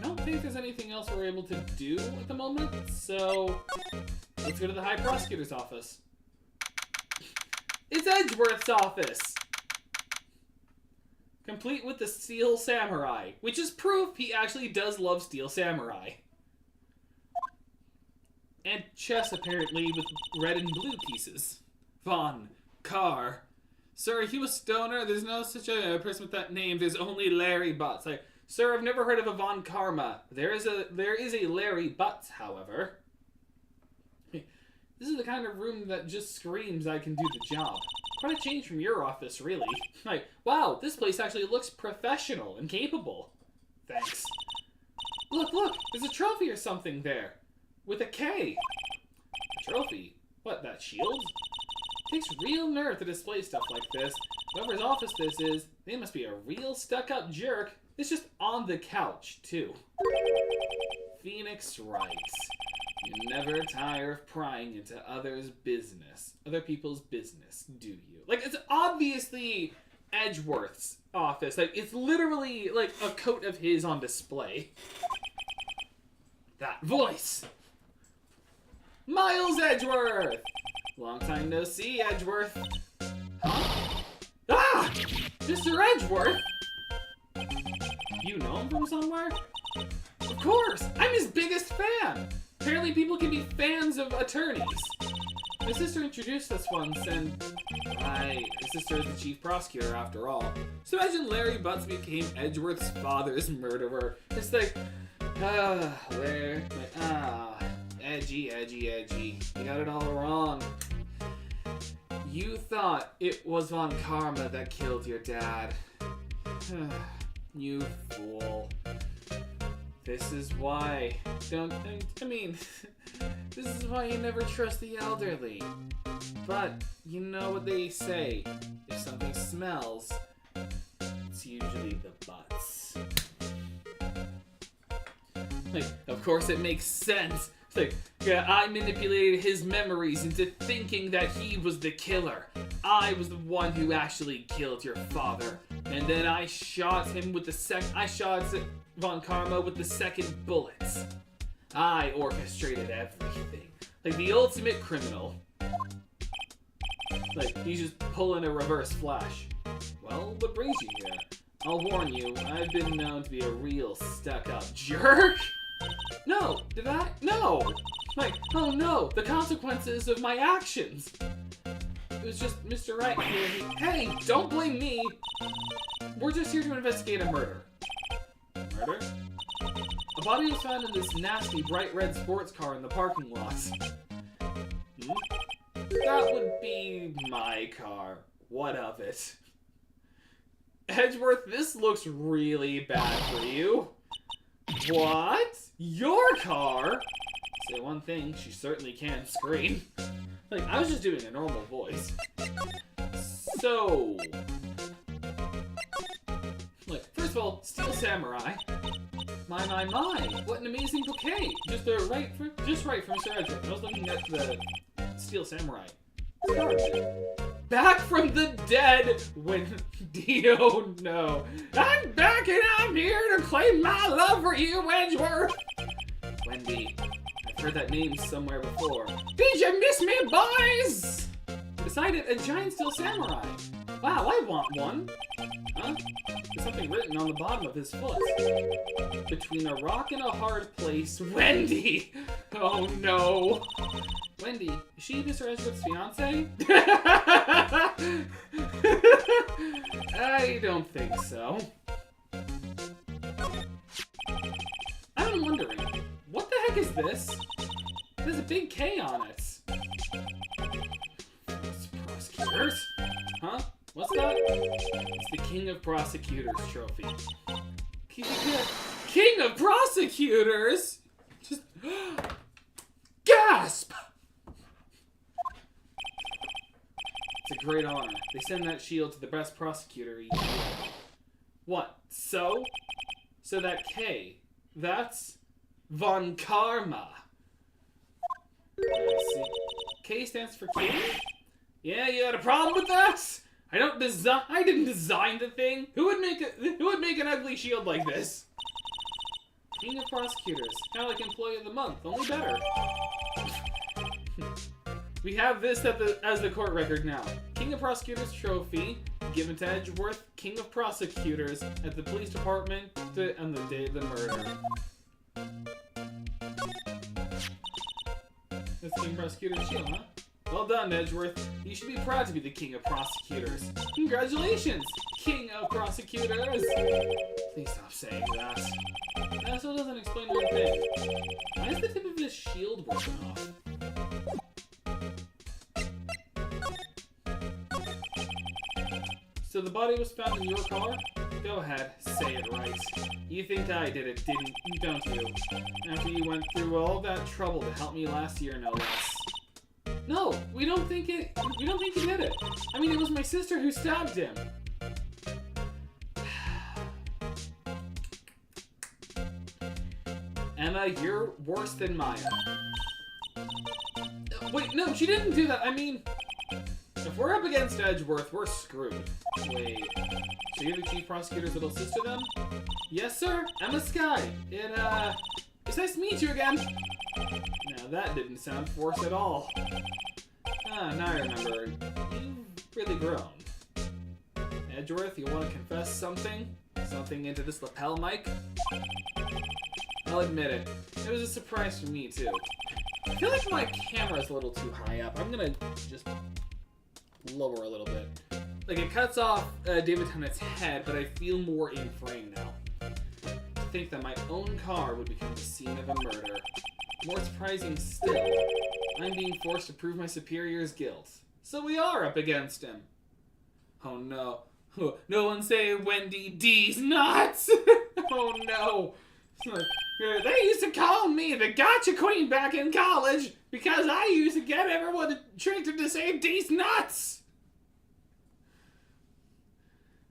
don't think there's anything else we're able to do at the moment, so let's go to the High Prosecutor's office. It's Edgeworth's office! Complete with the Steel Samurai, which is proof he actually does love Steel Samurai. And chess, apparently, with red and blue pieces. Von Carr. Sir, are you a stoner? There's no such a person with that name. There's only Larry Butts. Like, sir, I've never heard of a Von Karma. There is a Larry Butts, however. This is the kind of room that just screams I can do the job. Quite a change from your office, really. Like, wow, this place actually looks professional and capable. Thanks. Look, there's a trophy or something there. With a K. A trophy? What, that shield? It takes real nerve to display stuff like this. Whoever's office this is, they must be a real stuck-up jerk. It's just on the couch, too. Phoenix Wright. You never tire of prying into other people's business, do you? Like, it's obviously Edgeworth's office. Like, it's literally, like, a coat of his on display. That voice! Miles Edgeworth! Long time no see, Edgeworth. Huh? Ah! Mr. Edgeworth! You know him from somewhere? Of course! I'm his biggest fan! Apparently people can be fans of attorneys. My sister introduced us once, and my sister is the chief prosecutor after all. So imagine Larry Butts became Edgeworth's father's murderer. It's like, Larry, edgy. You got it all wrong. You thought it was Von Karma that killed your dad. You fool. This is why. This is why you never trust the elderly. But, you know what they say. If something smells, it's usually the butts. Like, of course it makes sense. It's like, yeah, I manipulated his memories into thinking that he was the killer. I was the one who actually killed your father. And then I shot him with I shot Von Karma with the second bullets. I orchestrated everything. Like the ultimate criminal. Like, he's just pulling a reverse flash. Well, what brings you here? I'll warn you, I've been known to be a real stuck-up jerk. No, did I? No! Like, oh no, the consequences of my actions. It was just Mr. Wright here. Hey, don't blame me. We're just here to investigate a murder. Murder? A body was found in this nasty bright red sports car in the parking lot. That would be my car. What of it? Edgeworth, this looks really bad for you. What? Your car? Say one thing, she certainly can scream. Like, I was just doing a normal voice. So... Look, first of all, Steel Samurai. My. What an amazing bouquet. Just right for Mr. Edgeworth. I was looking at the Steel Samurai. Back from the dead when Dio no. I'm back and I'm here to claim my love for you, Edgeworth. Wendy, I've heard that name somewhere before. Did you miss me, boys? Beside it, a giant Steel Samurai. Wow, I want one. Huh? There's something written on the bottom of his foot. Between a rock and a hard place, Wendy! Oh no! Wendy, is she Mr. Edgewood's fiance? I don't think so. I'm wondering, what the heck is this? There's a big K on it. Prosecutors? Huh? What's that? It's the King of Prosecutors trophy. King of Prosecutors? Just... gasp! It's a great honor. They send that shield to the best prosecutor each year. What? So? So that K, that's Von Karma. I see. K stands for King? Yeah, you had a problem with that? I didn't design the thing. Who would make an ugly shield like this? King of Prosecutors. Kind of like Employee of the Month, only better. We have this as the court record now. King of Prosecutors trophy given to Edgeworth, King of Prosecutors at the police department on the day of the murder. That's King of Prosecutors shield, huh? Well done, Edgeworth. You should be proud to be the King of Prosecutors. Congratulations, King of Prosecutors! Please stop saying that. That still doesn't explain one thing. Why is the tip of his shield broken off? So the body was found in your car? Go ahead, say it right. You think I did it, don't you? After you went through all that trouble to help me last year, no less. No, we don't think you did it. I mean, it was my sister who stabbed him. Emma, you're worse than Maya. Wait, no, she didn't do that. I mean, if we're up against Edgeworth, we're screwed. Wait, so you're the chief prosecutor's little sister then? Yes, sir. Emma Sky. It's nice to meet you again. Now that didn't sound forced at all. Ah, now I remember. You've really grown. Edgeworth, you want to confess something? Something into this lapel mic? I'll admit it. It was a surprise for me, too. I feel like my camera's a little too high up. I'm gonna just lower a little bit. Like, it cuts off David Tennant's head, but I feel more in frame now. To think that my own car would become the scene of a murder. More surprising still, I'm being forced to prove my superior's guilt. So we are up against him. Oh no. No one say Wendy D's nuts! Oh no. They used to call me the gotcha queen back in college because I used to get everyone tricked into saying D's nuts!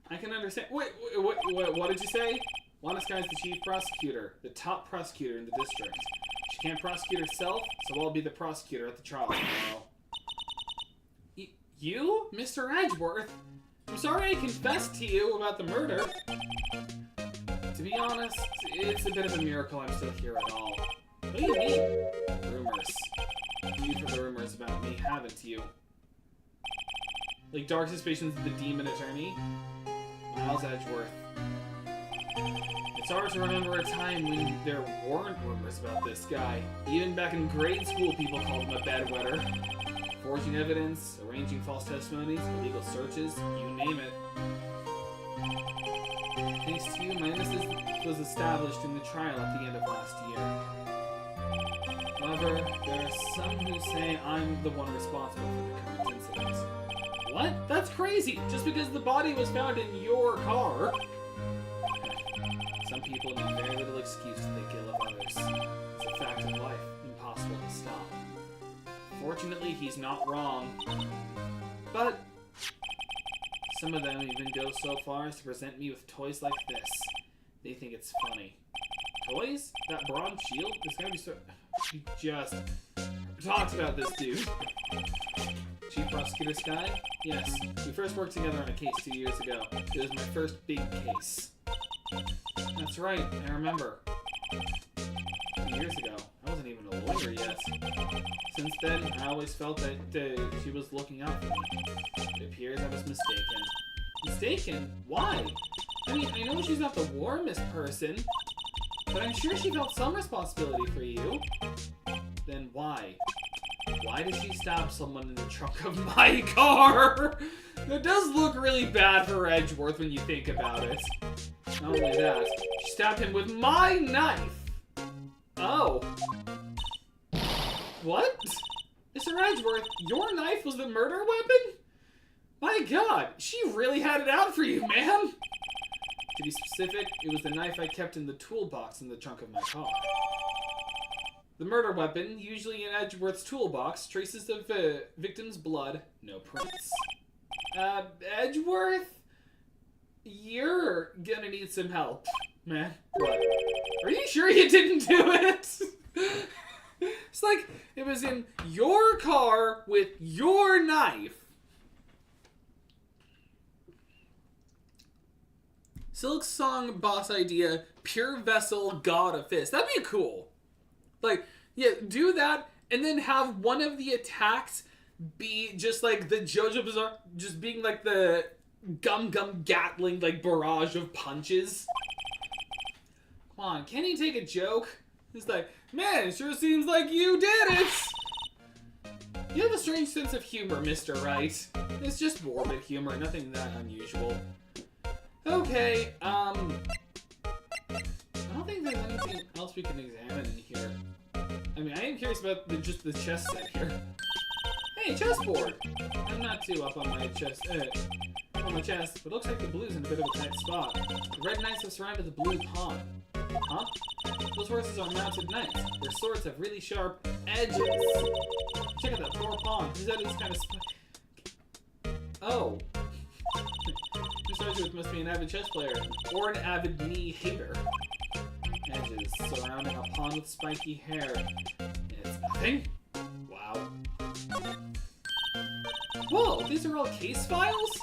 I can understand. Wait, what did you say? Wanda Sky's the chief prosecutor, the top prosecutor in the district. She can't prosecute herself, so I'll be the prosecutor at the trial tomorrow. You? Mr. Edgeworth? I'm sorry I confessed to you about the murder. To be honest, it's a bit of a miracle I'm still here at all. What do you mean? Rumors. You've heard the rumors about me, haven't you? Like dark suspicions of the demon attorney? Miles Edgeworth. It's hard to remember a time when there weren't rumors about this guy. Even back in grade school, people called him a bedwetter. Forging evidence, arranging false testimonies, illegal searches, you name it. Thanks to you, my innocence was established in the trial at the end of last year. However, there are some who say I'm the one responsible for the current incident. What? That's crazy! Just because the body was found in your car. Some people need very little excuse to think ill of others. It's a fact of life, impossible to stop. Fortunately, he's not wrong. But some of them even go so far as to present me with toys like this. They think it's funny. Toys? That bronze shield? There's gotta be so... She just talks about this dude. Chief Prosecutor Sky? Yes. We first worked together on a case 2 years ago. It was my first big case. That's right, I remember. 2 years ago, I wasn't even a joined her yet. Since then, I always felt that she was looking out for me. It appears I was mistaken. Mistaken? Why? I mean, I know she's not the warmest person, but I'm sure she felt some responsibility for you. Then why? Why did she stab someone in the trunk of my car? That does look really bad for Edgeworth when you think about it. Not only that, she stabbed him with my knife! Oh. What? Mr. Edgeworth, your knife was the murder weapon? My god, she really had it out for you, man! To be specific, it was the knife I kept in the toolbox in the trunk of my car. The murder weapon, usually in Edgeworth's toolbox, traces the victim's blood, no prints. Edgeworth? You're gonna need some help, man. What? Are you sure you didn't do it? It's like it was in your car with your knife. Silk Song boss idea, pure vessel, god of fist. That'd be cool. Like, yeah, do that, and then have one of the attacks be just like the JoJo Bizarre, just being like the Gum Gatling, like, barrage of punches. Come on, can he take a joke? He's like, man, it sure seems like you did it! You have a strange sense of humor, Mr. Wright. It's just morbid humor, nothing that unusual. Okay, I don't think there's anything else we can examine in here. I mean, I am curious about just the chess set here. Hey, chessboard! I'm not too up on my chest, but it looks like the blue's in a bit of a tight spot. The red knights have surrounded the blue pawn. Huh? Those horses are mounted knights. Their swords have really sharp edges. Check out that poor pawn. His head is kind of Oh. Mr. Edgeworth must be an avid chess player, or an avid knee hater. Edges surrounding a pawn with spiky hair. It's nothing? Wow. Whoa, these are all case files?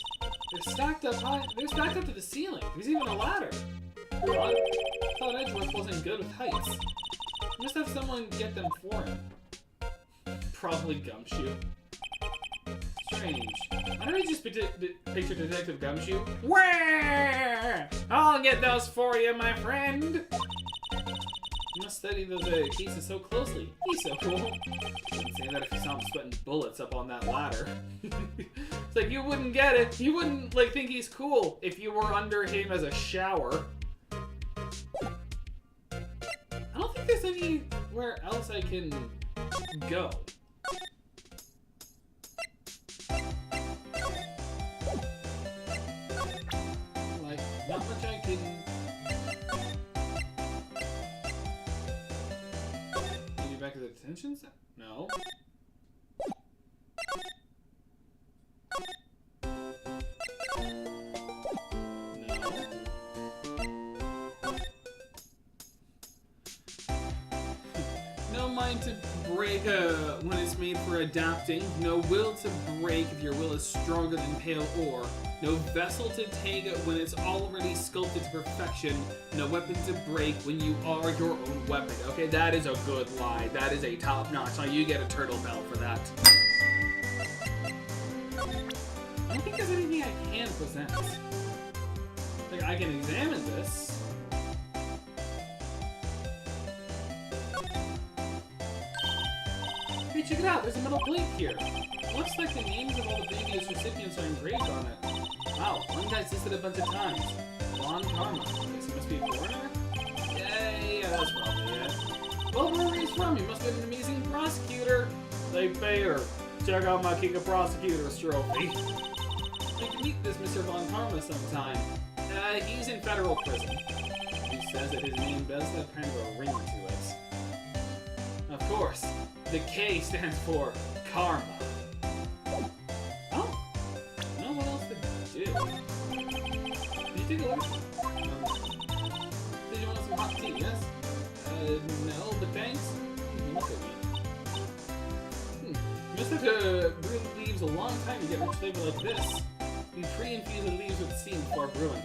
They're stacked up high. They're stacked up to the ceiling. There's even a ladder. What? I thought Edgeworth wasn't good with heights. He must have someone get them for him. Probably Gumshoe. Strange. I don't just picture Detective Gumshoe. Where? I'll get those for you, my friend. You must study those cases so closely. He's so cool. You wouldn't say that if you saw him sweating bullets up on that ladder. It's like you wouldn't get it. You wouldn't like think he's cool if you were under him as a shower. I don't think there's anywhere else I can go. Like, not much I can... Maybe back to the detention center? No. No mind to break when it's made for adapting. No will to break if your will is stronger than pale ore. No vessel to take when it's already sculpted to perfection. No weapon to break when you are your own weapon. Okay, that is a good lie. That is a top notch. Now you get a turtle bell for that. I don't think there's anything I can present. Like, I can examine this. Hey, check it out. There's a metal plate here. Looks like the names of all the previous recipients are engraved on it. Wow, one guy's listed a bunch of times. Von Karma. Guess he must be a foreigner? Yeah, that's probably it. Well, where he's from, he must have been an amazing prosecutor. They pay her. Check out my King of Prosecutors trophy. You can meet this Mr. Von Karma sometime. He's in federal prison. He says that his name does have kind of a ring to it. Of course, the K stands for Karma. Oh? I don't know what else to do. Did you take a look? Did you want some hot tea, yes? No, but thanks. Look at me. You must have to brew leaves a long time to get rich flavor like this. You pre-infuse the leaves with steam before brewing.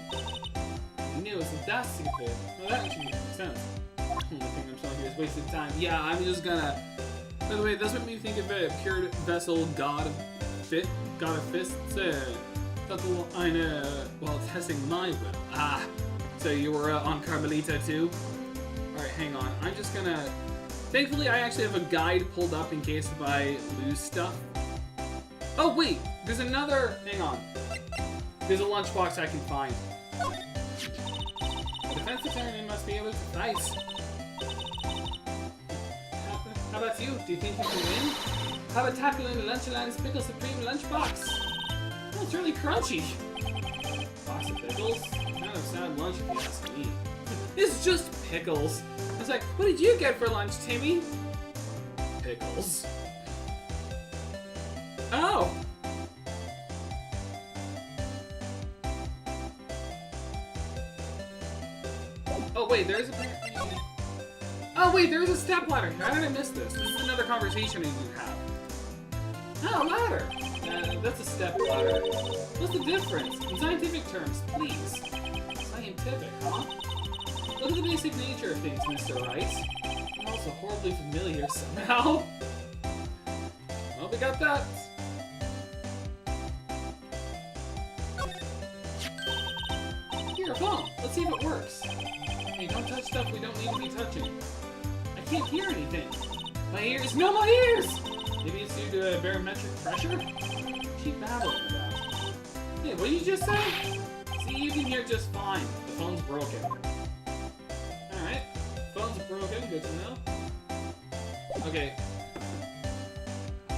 I knew it was fantastic. Well, that should make sense. The thing I'm showing here is wasted time. Yeah, I'm just gonna By the way, that's what made me think of a pure vessel god of fists. While testing my will. Ah, so you were on Carmelita too? Alright, hang on. I'm just gonna... Thankfully, I actually have a guide pulled up in case if I lose stuff. Oh, wait! There's another... Hang on. There's a lunchbox I can find. The defense attorney must be able to dice. How about you? Do you think you can win? How about tackling the Lunchaland's Pickle Supreme lunchbox? Oh, it's really crunchy. Box of pickles? Kind of sad lunch if you ask me. It's just pickles. It's like, what did you get for lunch, Timmy? Pickles. Oh! Oh wait, there's a... Oh wait, there's a stepladder. How did I miss this? This is another conversation I need to have. Oh, ladder! That's a step ladder. What's the difference? In scientific terms, please. Scientific, huh? Look at the basic nature of things, Mr. Wright. I'm also horribly familiar somehow. Well, we got that. Here, a phone. Let's see if it works. Hey, don't touch stuff we don't need to be touching. I can't hear anything. My ears. No, my ears! Maybe it's due to barometric pressure? What's she babbling about? Hey, what did you just say? See, you can hear just fine. The phone's broken. Alright. Phone's broken. Good to know. Okay.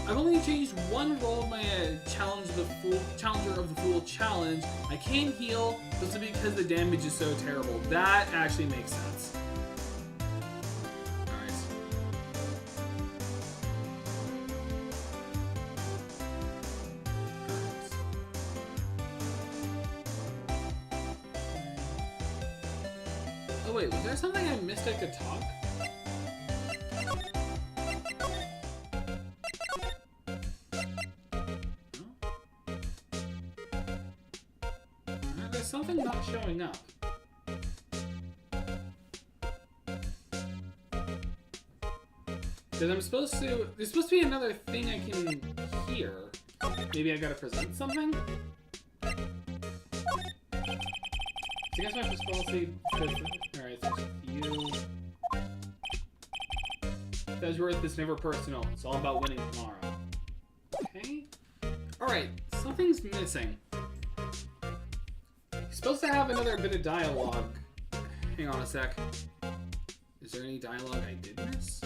I've only changed one role of my Challenger of the Fool challenge. I can heal, this is because the damage is so terrible. That actually makes sense. Alright. Oh wait, was there something I missed I could talk? Something not showing up. Because I'm supposed to... There's supposed to be another thing I can hear. Maybe I gotta present something? So I guess my responsibility... Alright, so you... That's worth it's never personal. It's all about winning tomorrow. Okay? Alright, something's missing. Supposed to have another bit of dialogue. Hang on a sec. Is there any dialogue I did miss?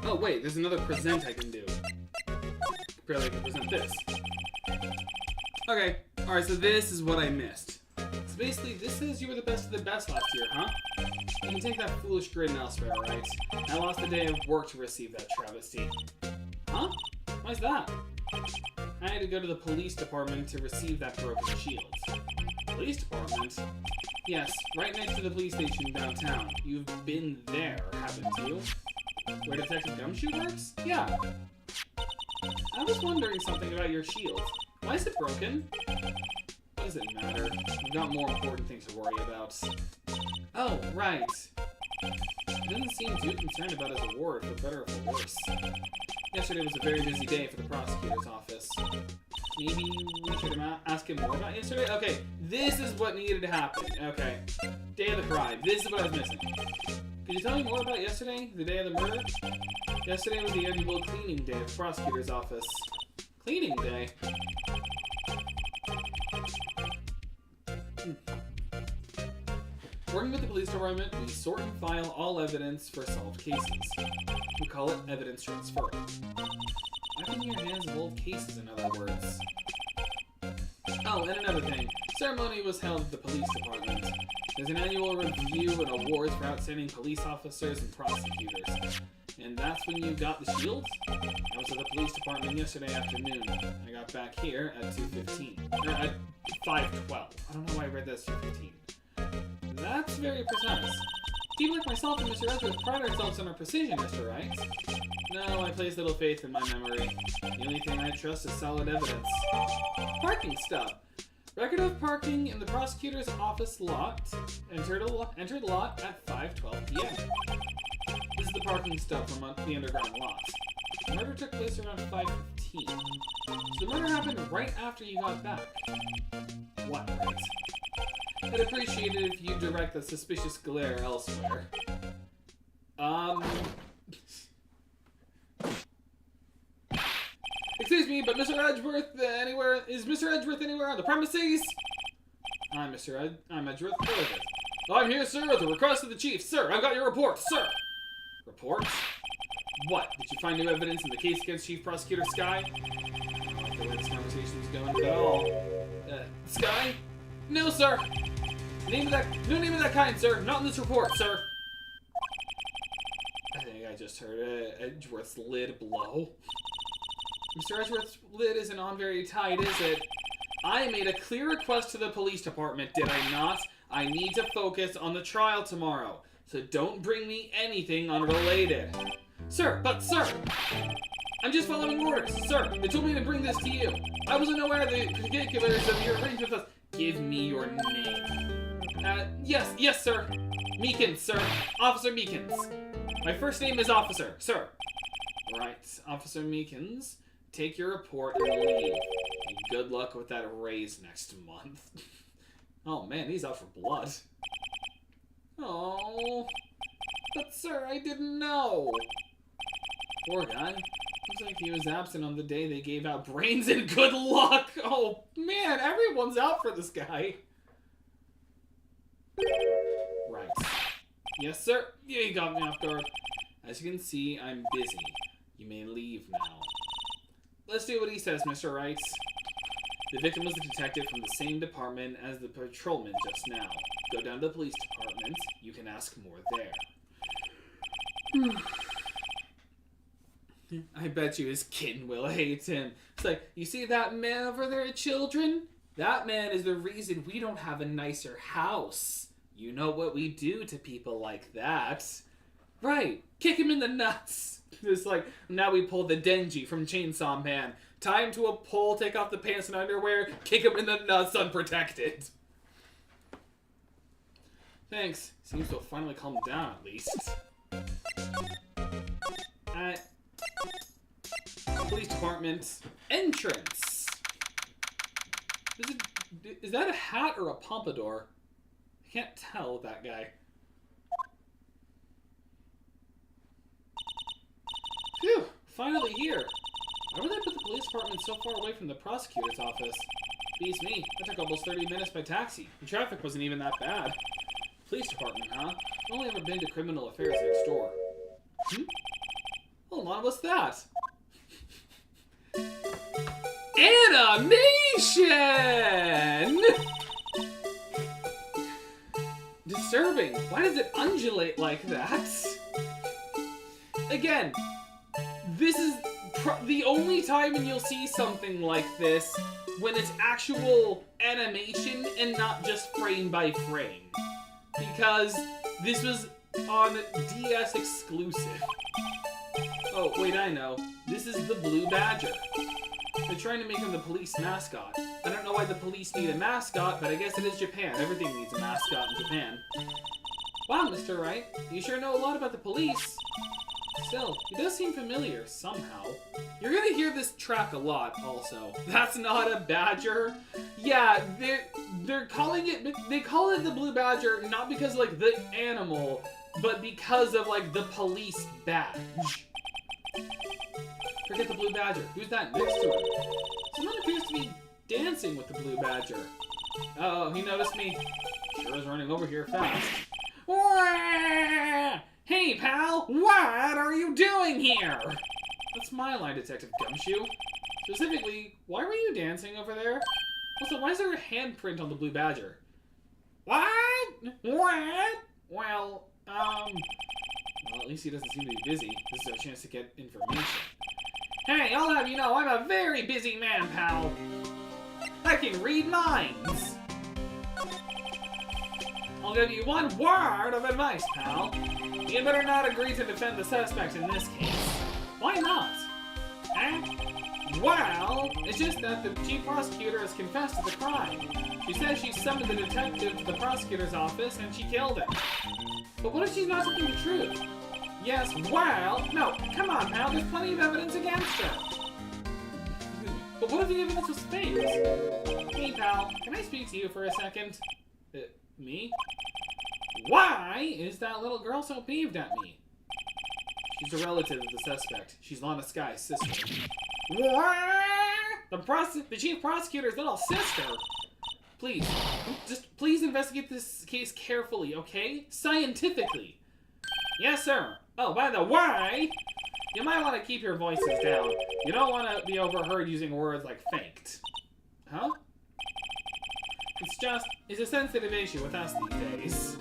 Oh wait, there's another present I can do. Barely can present this. Okay, alright, so this is what I missed. So basically, this says you were the best of the best last year, huh? You can take that foolish grin elsewhere, right? I lost a day of work to receive that travesty. Huh? Why's that? I had to go to the police department to receive that broken shield. Police department? Yes, right next to the police station downtown. You've been there, haven't you? Where Detective Gumshoe works? Yeah. I was wondering something about your shield. Why is it broken? What does it matter? We've got more important things to worry about. Oh, right. He doesn't seem too concerned about his award, for better or for worse. Yesterday was a very busy day for the prosecutor's office. Maybe we should ask him more about yesterday? Okay, this is what needed to happen. Okay. Day of the Pride. This is what I was missing. Could you tell me more about yesterday? The day of the murder? Yesterday was the annual cleaning day at the prosecutor's office. Cleaning day? Working with the police department, we sort and file all evidence for solved cases. We call it evidence transfer. I've been in your hands of old cases, in other words. Oh, and another thing. Ceremony was held at the police department. There's an annual review and awards for outstanding police officers and prosecutors. And that's when you got the shield? I was at the police department yesterday afternoon. I got back here at 2:15. Or at 5:12. I don't know why I read that as 2:15. very precise. People like myself and Mr. Edgeworth pride ourselves on our precision, Mr. Wright. No, I place little faith in my memory. The only thing I trust is solid evidence. Parking stop. Record of parking in the prosecutor's office lot. Entered lot at 5:12 p.m. This is the parking stop from the underground lot. The murder took place around 5:15. So the murder happened right after you got back. What, right? I'd appreciate it if you direct the suspicious glare elsewhere. Excuse me, but Mr. Edgeworth, is Mr. Edgeworth anywhere on the premises? I'm Edgeworth. Oh, I'm here, sir, at the request of the chief. Sir, I've got your report, sir. Report? What? Did you find new evidence in the case against Chief Prosecutor Sky? I don't like the way this conversation is going at all. Sky? No, sir. No name of that kind, sir. Not in this report, sir. I think I just heard Edgeworth's lid blow. Mr. Edgeworth's lid isn't on very tight, is it? I made a clear request to the police department, did I not? I need to focus on the trial tomorrow, so don't bring me anything unrelated. Sir, I'm just following orders, sir. They told me to bring this to you. I wasn't aware of the particulars of your arrangement with us. Give me your name. Yes, sir. Meekins, sir. Officer Meekins. My first name is Officer, sir. Right, Officer Meekins. Take your report and leave. And good luck with that raise next month. Oh man, he's out for blood. Oh, but sir, I didn't know. Poor guy. Looks like he was absent on the day they gave out brains and good luck. Oh man, everyone's out for this guy. Right. Yes, sir. Yeah, you got me off guard. As you can see, I'm busy. You may leave now. Let's do what he says, Mr. Wright. The victim was a detective from the same department as the patrolman just now. Go down to the police department. You can ask more there. I bet you his kitten will hate him. It's like, you see that man over there, children? That man is the reason we don't have a nicer house. You know what we do to people like that. Right, kick him in the nuts. It's like, now we pull the Denji from Chainsaw Man. Tie him to a pole, take off the pants and underwear, kick him in the nuts unprotected. Thanks. Seems to have finally calmed down, at least. Police department entrance. Is that a hat or a pompadour? I can't tell with that guy. Phew, finally here. Why would they put the police department so far away from the prosecutor's office? Beats me. That took almost 30 minutes by taxi. The traffic wasn't even that bad. Police department, huh? I've only ever been to criminal affairs next door. Hold on, what's that? Animation! Disturbing. Why does it undulate like that? Again, this is the only time when you'll see something like this when it's actual animation and not just frame by frame. Because this was on DS exclusive. Oh, wait, I know. This is the Blue Badger. They're trying to make him the police mascot. I don't know why the police need a mascot, but I guess it is Japan. Everything needs a mascot in Japan. Wow, Mr. Wright. You sure know a lot about the police. Still, he does seem familiar, somehow. You're gonna hear this track a lot, also. That's not a badger. Yeah, they're calling it, they call it the Blue Badger, not because, like, the animal, but because of, like, the police badge. Forget the Blue Badger. Who's that next to him? Someone appears to be dancing with the Blue Badger. Uh-oh, he noticed me. Sure is running over here fast. Wah! Hey, pal! What are you doing here? That's my line, Detective Gumshoe. Specifically, why were you dancing over there? Also, why is there a handprint on the Blue Badger? What? What? Well, at least he doesn't seem to be busy. This is our chance to get information. Hey, I'll have you know, I'm a very busy man, pal. I can read minds. I'll give you one word of advice, pal. You better not agree to defend the suspect in this case. Why not? Eh? Well, it's just that the chief prosecutor has confessed to the crime. She says she summoned the detective to the prosecutor's office and she killed him. But what if she's not telling the truth? Yes, well, no, come on, pal, there's plenty of evidence against her. But what if the evidence was fake? Hey, pal, can I speak to you for a second? Me? Why is that little girl so peeved at me? She's a relative of the suspect. She's Lana Sky's sister. What? The chief prosecutor's little sister? Please, please investigate this case carefully, okay? Scientifically. Yes, sir. Oh, by the way, you might want to keep your voices down. You don't want to be overheard using words like faked. Huh? It's a sensitive issue with us these days.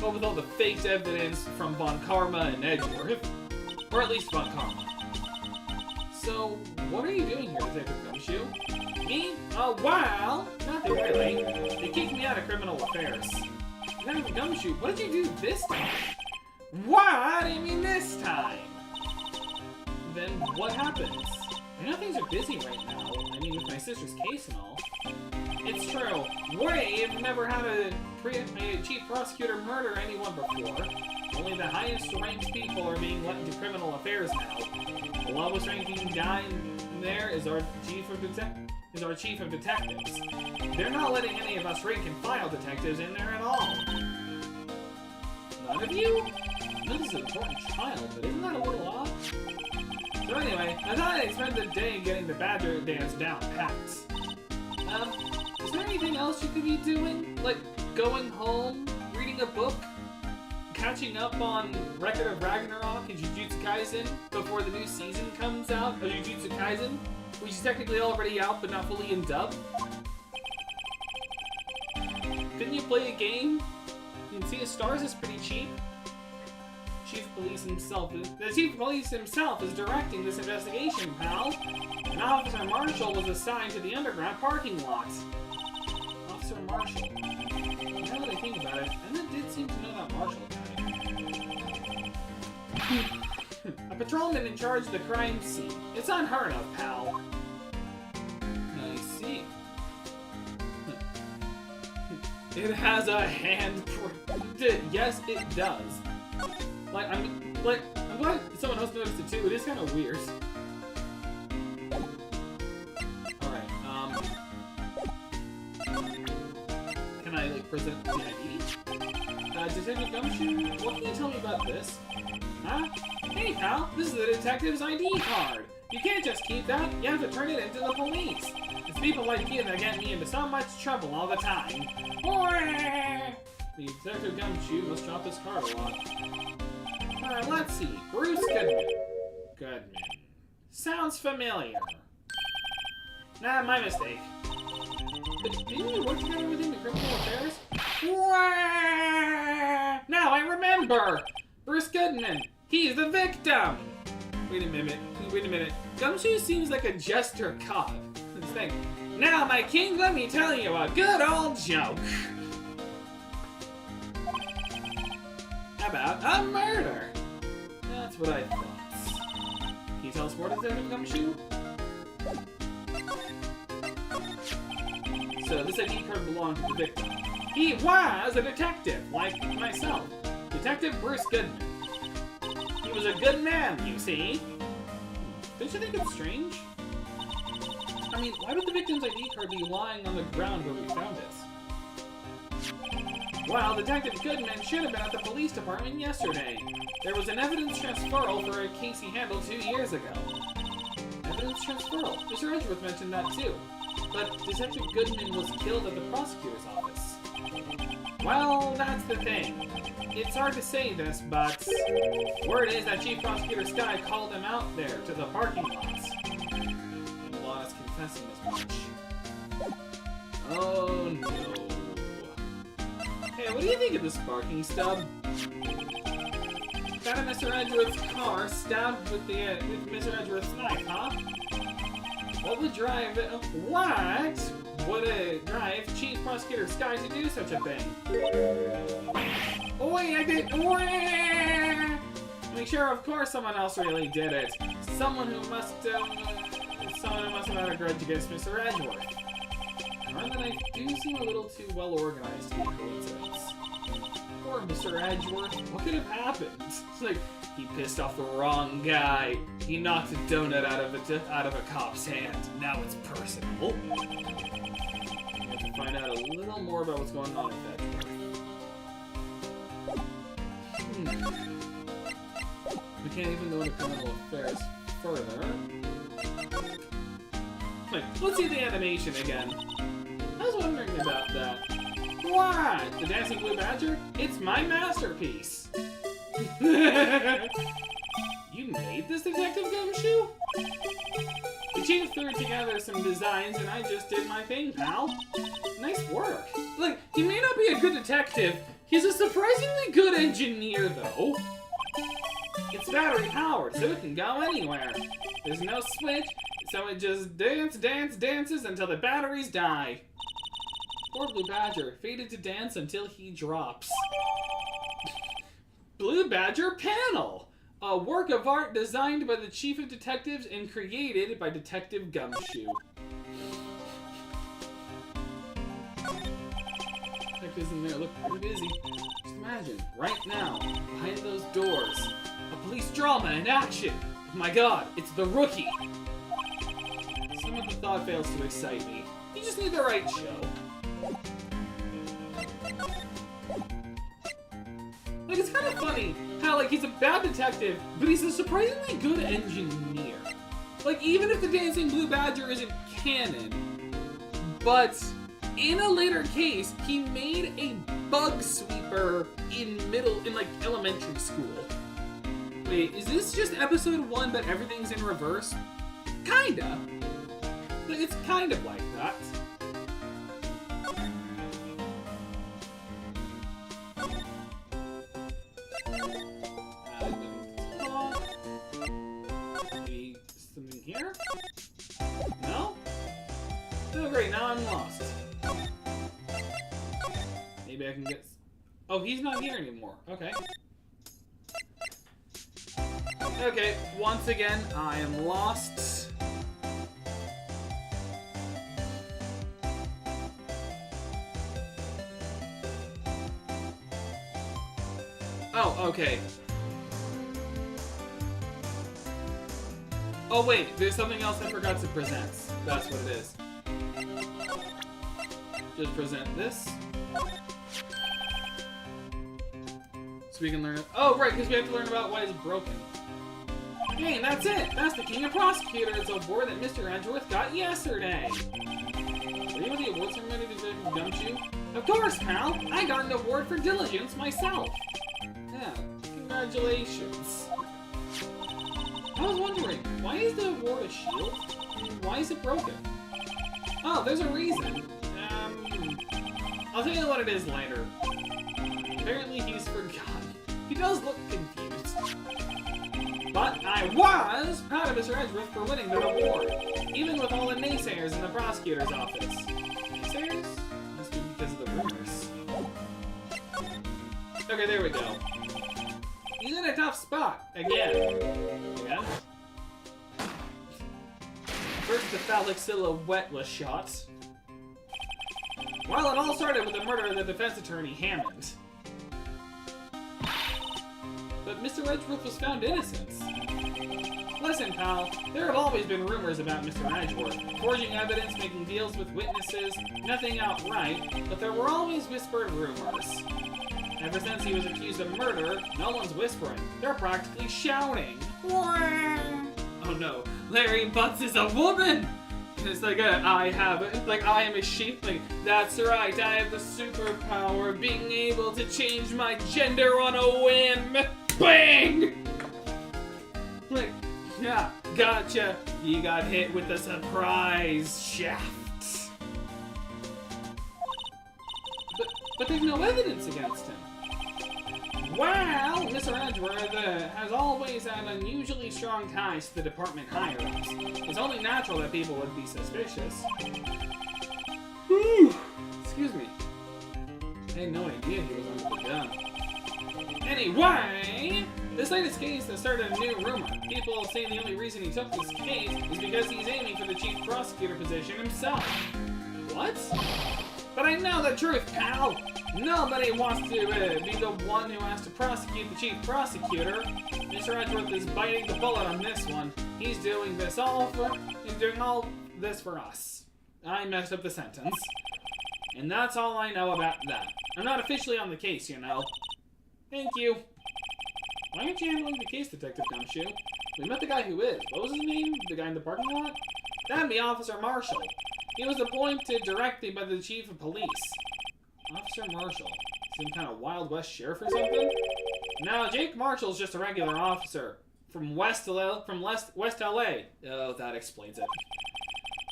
But with all the faked evidence from Von Karma and Edgeworth. Or at least Von Karma. So, what are you doing here, Detective Gumshoe? Me? Oh, well, nothing really. They kicked me out of criminal affairs. Detective Gumshoe, what did you do this time? What do you mean this time? Then what happens? I know things are busy right now. I mean, with my sister's case and all. It's true. We've never had a chief prosecutor murder anyone before. Only the highest ranked people are being let into criminal affairs now. The lowest ranking guy in there is our chief of detectives. They're not letting any of us rank and file detectives in there at all. None of you? I know this is an important child, but isn't that a little off? So anyway, I thought I'd spend the day getting the Badger dance down pat. Is there anything else you could be doing? Like, going home, reading a book, catching up on Record of Ragnarok and Jujutsu Kaisen before the new season comes out of Jujutsu Kaisen, which is technically already out but not fully in dub? Couldn't you play a game? You can see the stars is pretty cheap. The Chief of Police himself is directing this investigation, pal. And Officer Marshall was assigned to the underground parking lot. Officer Marshall. Now that I think about it, Emma did seem to know that Marshall guy. A patrolman in charge of the crime scene. It's unheard of, pal. I see. It has a handprint. Yes, it does. I'm glad someone else noticed it too. It is kind of weird. Alright, can I, present the ID? Detective Gumshoe, what can you tell me about this? Huh? Hey, pal, this is the detective's ID card. You can't just keep that, you have to turn it into the police. It's people like you that get me into so much trouble all the time. The Detective Gumshoe must drop his card a lot. Let's see. Bruce Goodman. Sounds familiar. Nah, my mistake. But didn't you work together with him in criminal affairs? Now I remember! Bruce Goodman. He's the victim! Wait a minute. Gumshoe seems like a jester cop. Let's think. Now, my king, let me tell you a good old joke. How about a murder? That's what I thought. Can you tell us more, Detective Gumshoe? So, this ID card belonged to the victim. He was a detective, like myself. Detective Bruce Goodman. He was a good man, you see. Don't you think it's strange? I mean, why would the victim's ID card be lying on the ground where we found it? Well, Detective Goodman should have been at the police department yesterday. There was an evidence transferal for a case he handled 2 years ago. Evidence transferal? Mr. Edgeworth mentioned that too. But Detective Goodman was killed at the prosecutor's office. Well, that's the thing. It's hard to say this, but word is that Chief Prosecutor Sky called him out there to the parking lot. And Lana's confessing as much. Oh no. Hey, what do you think of this parking stub? Found in Mr. Edgeworth's car, stabbed with Mr. Edgeworth's knife, huh? What would drive it? What would it drive Chief Prosecutor Sky to do such a thing? Oi, I did. Oi! Make sure, of course, someone else really did it. Someone who must have had a grudge against Mr. Edgeworth. However, I do seem a little too well organized to be a coincidence. Poor Mr. Edgeworth. What could have happened? It's like he pissed off the wrong guy. He knocked a donut out of a cop's hand. Now it's personal. We have to find out a little more about what's going on with Edgeworth. We can't even go into criminal affairs further. Wait, let's see the animation again. I was wondering about that. What? The Dancing Blue Badger? It's my masterpiece. You made this, Detective Gumshoe? The chief threw together some designs and I just did my thing, pal. Nice work. Like, he may not be a good detective. He's a surprisingly good engineer, though. It's battery powered, so it can go anywhere. There's no switch, so it just dances until the batteries die. Poor Blue Badger, fated to dance until he drops. Blue Badger Panel! A work of art designed by the Chief of Detectives and created by Detective Gumshoe. Detectives in there look pretty busy. Just imagine, right now, behind those doors, a police drama in action! My god, it's the Rookie! Some of the thought fails to excite me. You just need the right show. Like, it's kind of funny how, like, he's a bad detective, but he's a surprisingly good engineer. Like, even if the Dancing Blue Badger isn't canon, but in a later case, he made a bug sweeper in elementary school. Wait, is this just episode 1 but everything's in reverse? Kinda. Like, it's kind of like that. Maybe something here? No? Oh great, now I'm lost. Maybe I can get... Oh, he's not here anymore. Okay. Okay, once again, I am lost. Oh, okay. Oh wait, there's something else I forgot to present. That's what it is. Just present this. So we can learn... Oh, right, because we have to learn about why it's broken. Hey, that's it! That's the King of Prosecutors award that Mr. Edgeworth got yesterday! Are you with the award ceremony to Gumshoe? Of course, pal! I got an award for diligence myself! Yeah, congratulations. I was wondering, why is the award a shield? Why is it broken? Oh, there's a reason. I'll tell you what it is later. Apparently he's forgotten. He does look confused. But I was proud of Mr. Edgeworth for winning that award, even with all the naysayers in the prosecutor's office. Naysayers? Must be because of the rumors. Okay, there we go. He's in a tough spot, again. Yeah. First the phallic silhouette was shot. Well, it all started with the murder of the defense attorney, Hammond. But Mr. Edgeworth was found innocent. Listen, pal, there have always been rumors about Mr. Edgeworth. Forging evidence, making deals with witnesses, nothing outright, but there were always whispered rumors. Ever since he was accused of murder, no one's whispering. They're practically shouting. Oh no, Larry Butts is a woman! It's like, I am a sheep. Like, that's right, I have the superpower of being able to change my gender on a whim. Bang! Like, yeah, gotcha. You got hit with a surprise shaft. But there's no evidence against him. Well, Mr. Edgeworth has always had unusually strong ties to the department higher-ups. It's only natural that people would be suspicious. Whew. Excuse me. I had no idea he was under the gun. Anyway, this latest case has started a new rumor. People say the only reason he took this case is because he's aiming for the chief prosecutor position himself. What? But I know the truth, pal! Nobody wants to be the one who has to prosecute the chief prosecutor. Mr. Edgeworth is biting the bullet on this one. He's doing all this for us. I messed up the sentence. And that's all I know about that. I'm not officially on the case, you know. Thank you. Why aren't you handling the case, Detective Gumshoe? We met the guy who is. What was his name? The guy in the parking lot? That'd be Officer Marshall. He was appointed directly by the chief of police. Officer Marshall? Some kind of Wild West sheriff or something? No, Jake Marshall's just a regular officer. From West LA. Oh, that explains it.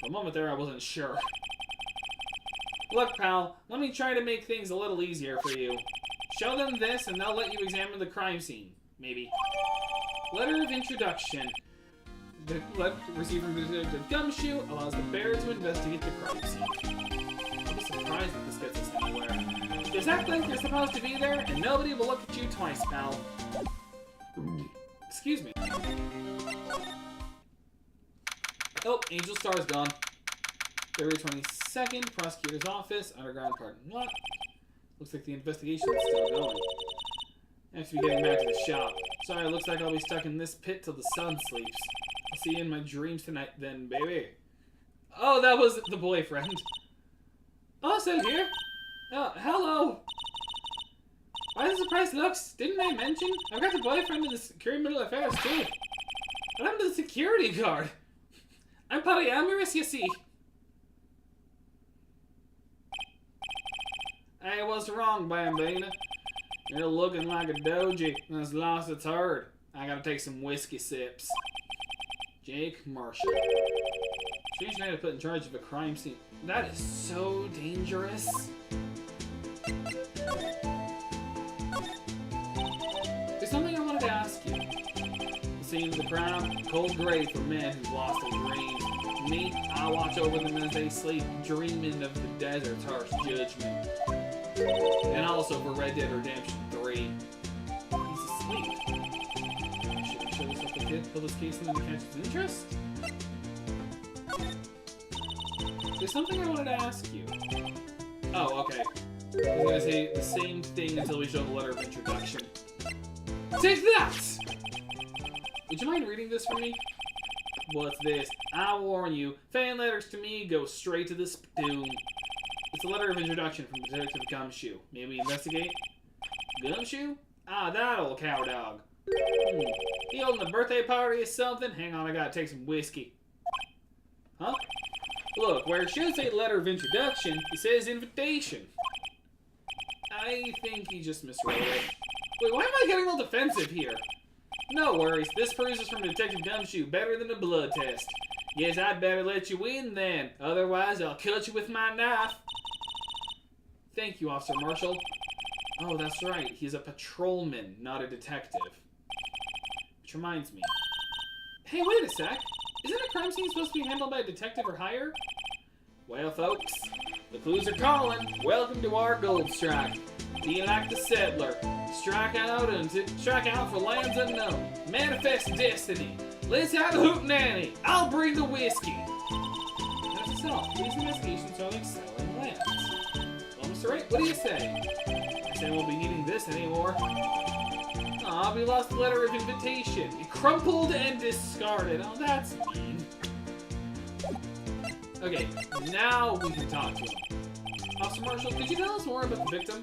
For a moment there, I wasn't sure. Look, pal, let me try to make things a little easier for you. Show them this, and they'll let you examine the crime scene. Maybe. Letter of introduction. The letter received from Detective Gumshoe allows the bearer to investigate the crime scene. I'll be surprised if this gets us anywhere. Just act like you're supposed to be there, and nobody will look at you twice, pal. Excuse me. Oh, Angel Star's gone. February 22nd, prosecutor's office, underground parking lot. Looks like the investigation is still going. I have to be getting back to the shop. Sorry, it looks like I'll be stuck in this pit till the sun sleeps. I'll see you in my dreams tonight then, baby. Oh, that was the boyfriend. Oh, still here? Oh, hello. Why the surprised looks? Didn't I mention? I've got the boyfriend in the criminal affairs too. What happened to the security guard? I'm polyamorous, you see. I was wrong, Bambina. You're looking like a doji that's lost its herd. I gotta take some whiskey sips. Jake Marshall. Strange man to put in charge of a crime scene. That is so dangerous. There's something I wanted to ask you. The scene of the crime, cold grave for men who've lost their dreams. Me, I watch over them as they sleep, dreaming of the desert's harsh judgment. And also for Red Dead Redemption 3. He's asleep. Should I show this up the kid, pull this case in and catch his interest? There's something I wanted to ask you. Oh, okay. I'm gonna say the same thing until we show the letter of introduction. Take that! Would you mind reading this for me? What's this? I warn you, fan letters to me go straight to the spoon. It's a letter of introduction from Detective Gumshoe. May we investigate? Gumshoe? Ah, that old cow dog. He holding a birthday party or something? Hang on, I gotta take some whiskey. Huh? Look, where it should say letter of introduction, it says invitation. I think he just misread it. Wait, why am I getting all defensive here? No worries, this bruise is from Detective Gumshoe, better than a blood test. Guess I'd better let you in then, otherwise I'll cut you with my knife. Thank you, Officer Marshall. Oh, that's right, he's a patrolman, not a detective. Which reminds me. Hey, wait a sec. Isn't a crime scene supposed to be handled by a detective or higher? Well, folks, the clues are calling. Welcome to our gold strike. Be like the settler. Strike out for lands unknown. Manifest destiny. Let's have a hootenanny. I'll bring the whiskey. That's itself. These investigations are like selling lands. Well, Mr. Wright, what do you say? I say I won't be needing this anymore. Aw, we lost the letter of invitation. It crumpled and discarded. Oh, that's mean. Okay, now we can talk to him. Officer Marshall, could you tell us more about the victim?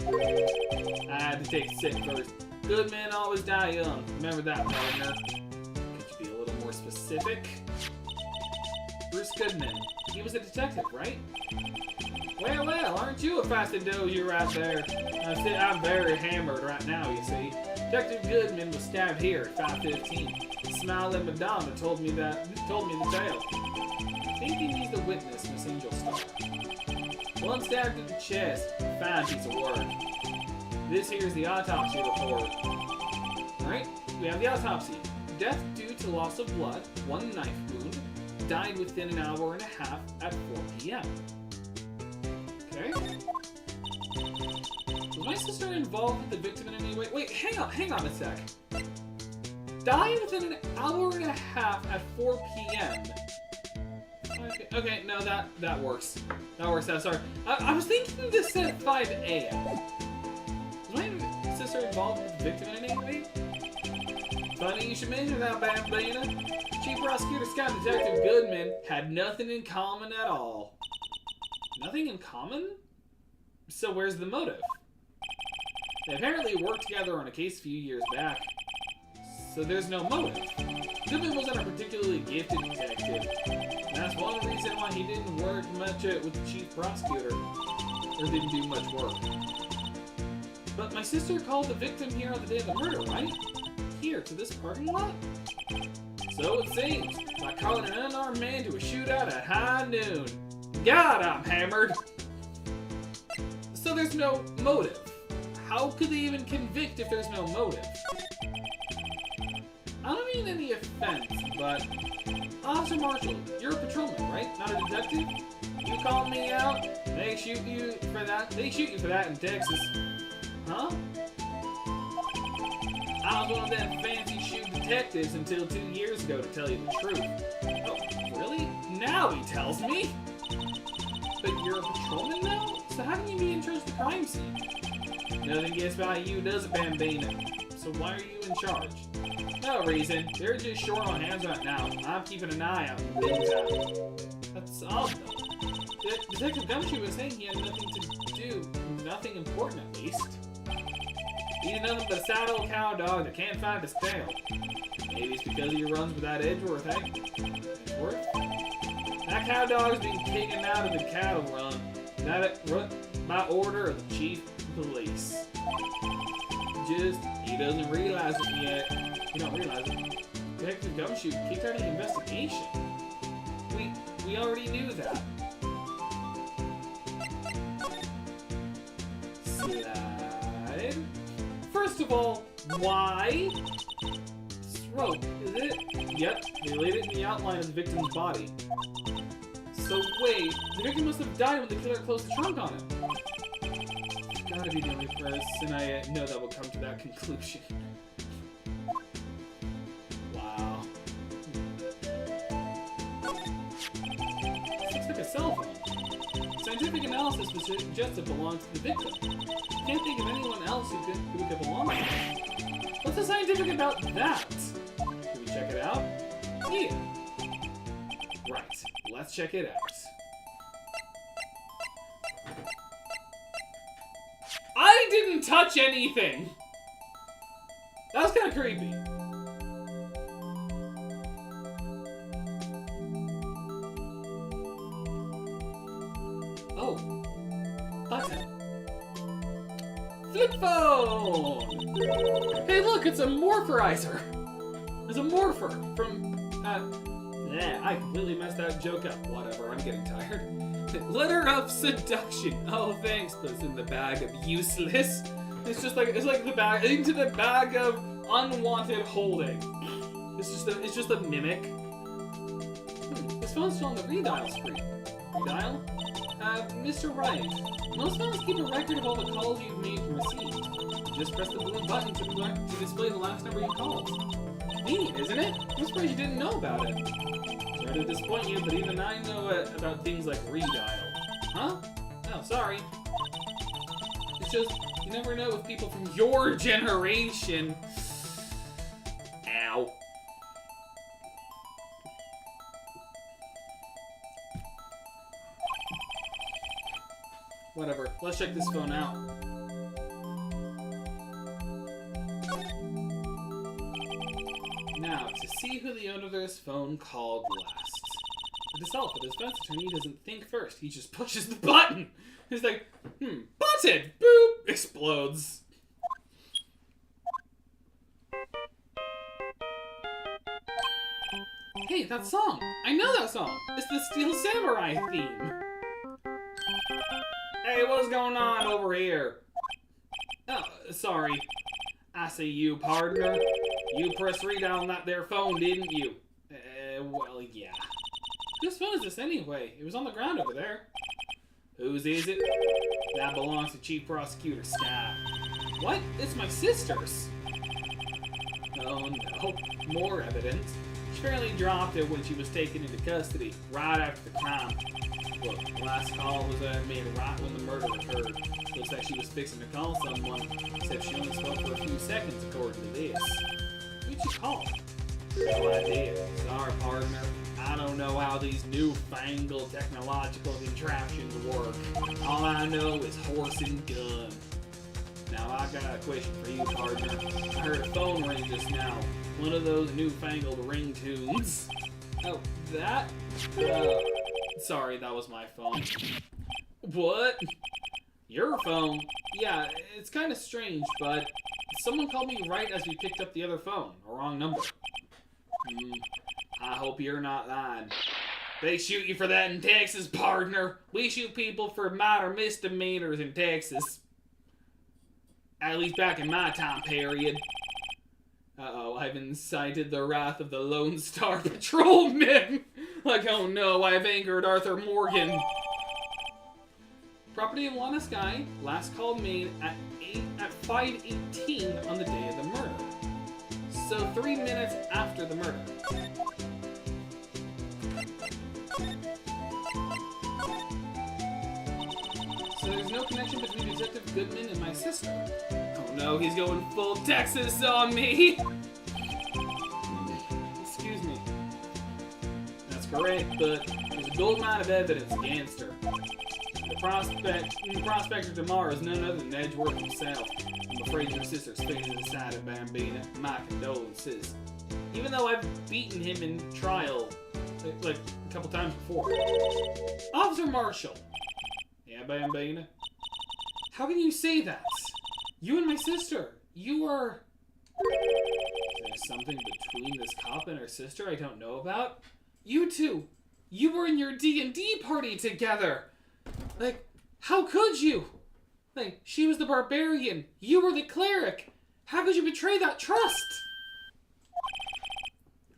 I had to take a sip first. Good men always die young. Remember that, partner. Could you be a little more specific? Bruce Goodman. He was a detective, right? Well, aren't you a fast and dozier right there? I'm very hammered right now, you see. Detective Goodman was stabbed here at 5:15. Smiling Madonna told me the tale. Thinking he's the witness, Miss Angel Star. One stab to the chest, fine piece of work. This here's the autopsy report. Alright, we have the autopsy. Death due to loss of blood, one knife wound, died within an hour and a half at 4 p.m. Okay. Was my sister involved with the victim in any way? Wait, hang on a sec. Die within an hour and a half at 4 p.m. Okay, no, that works. That works out, sorry. I was thinking this said 5 a.m. Was my sister involved with the victim in any way? Funny you should mention that, Bambina. Chief Prosecutor Scott Detective Goodman had nothing in common at all. Nothing in common? So where's the motive? They apparently worked together on a case a few years back. So there's no motive. Goodman wasn't a particularly gifted detective. And that's one reason why he didn't work much with the chief prosecutor. Or didn't do much work. But my sister called the victim here on the day of the murder, right? Here, to this parking lot? So it seems. By calling an unarmed man to a shootout at high noon. God, I'm hammered! So there's no motive. How could they even convict if there's no motive? I don't mean any offense, but Officer Marshall, you're a patrolman, right? Not a detective? You called me out, they shoot you for that. They shoot you for that in Texas. Huh? I was one of them fancy shoot detectives until 2 years ago, to tell you the truth. Oh, really? Now he tells me? But you're a patrolman now? So how can you be in charge of the crime scene? Nothing gets by you, does it, Bambina? So why are you in charge? No reason. They're just short on hands right now. I'm keeping an eye out for things out. That's odd, though. Detective Gumshoe was saying he had nothing to do. Nothing important, at least. He's nothing but a sad old cow dog that can't find his tail. Maybe it's because he runs with that Edgeworth, eh? Edgeworth? That cow dog's been kicking out of the cattle run. By order of the chief of police. Just, he doesn't realize it yet. You don't realize it. Detective Gumshoe kicked out of the investigation. We already knew that. Slide. First of all, why? Stroke, is it? Yep, they laid it in the outline of the victim's body. So wait, the victim must have died when the killer closed the trunk on him. Gotta be the only person I know that will come to that conclusion. Wow. This looks like a cell phone. Scientific analysis would suggest it belongs to the victim. Can't think of anyone else who could belong to it. What's so scientific about that? Should we check it out? Yeah. Right. Let's check it out. I didn't touch anything! That was kind of creepy. Oh. Button. Flip phone! Hey look, it's a morpherizer! It's a morpher from, I completely messed that joke up. Whatever, I'm getting tired. Letter of seduction. Oh, thanks, but it's in the bag of useless. It's like the bag, into the bag of unwanted holding. It's just a mimic. This phone's still on the redial screen. Redial? Mr. Wright, most phones keep a record of all the calls you've made and received. Just press the blue button to display the last number you called. Neat, isn't it? I'm surprised you didn't know about it. Sorry to disappoint you, but even I know about things like redial. Huh? Oh, sorry. It's just, you never know with people from your generation. Ow. Whatever, let's check this phone out. Now, to see who the owner of this phone called last. The defense attorney doesn't think first, he just pushes the button! He's like, button! Boop! Explodes. Hey, that song! I know that song! It's the Steel Samurai theme! Hey, what's going on over here? Oh, sorry. I see you, partner. You pressed redial on that there phone, didn't you? Well, yeah. Whose phone is this anyway? It was on the ground over there. Whose is it? That belongs to Chief Prosecutor Sky. What? It's my sister's. Oh no, more evidence. She apparently dropped it when she was taken into custody, right after the crime. Look, the last call was made right when the murder occurred. Looks like she was fixing to call someone, except she only spoke for a few seconds according to this. Who'd you call? No idea. Sorry, partner. I don't know how these newfangled technological contraptions work. All I know is horse and gun. Now I got a question for you, partner. I heard a phone ring just now. One of those newfangled ringtones. Oh, that? Sorry, that was my phone. What? Your phone? Yeah, it's kind of strange, but someone called me right as we picked up the other phone. A wrong number. I hope you're not lying. They shoot you for that in Texas, partner. We shoot people for minor misdemeanors in Texas. At least back in my time period. Uh-oh, I've incited the wrath of the Lone Star Patrolman. Like, oh no, I've angered Arthur Morgan. Property of Lana Sky, last call made at 5:18 on the day of the murder. So 3 minutes after the murder. So there's no connection between Detective Goodman and my sister. Oh no, he's going full Texas on me! Excuse me. That's correct, but there's a gold mine of evidence against her. The prospector tomorrow is none other than Edgeworth himself. I'm afraid your sister's fate is decided, Bambina. My condolences. Even though I've beaten him in trial, like, a couple times before. Officer Marshall. Yeah, Bambina? How can you say that? You and my sister, you are... Is there something between this cop and her sister I don't know about? You two, you were in your D&D party together! Like, how could you? Like, she was the barbarian, you were the cleric! How could you betray that trust?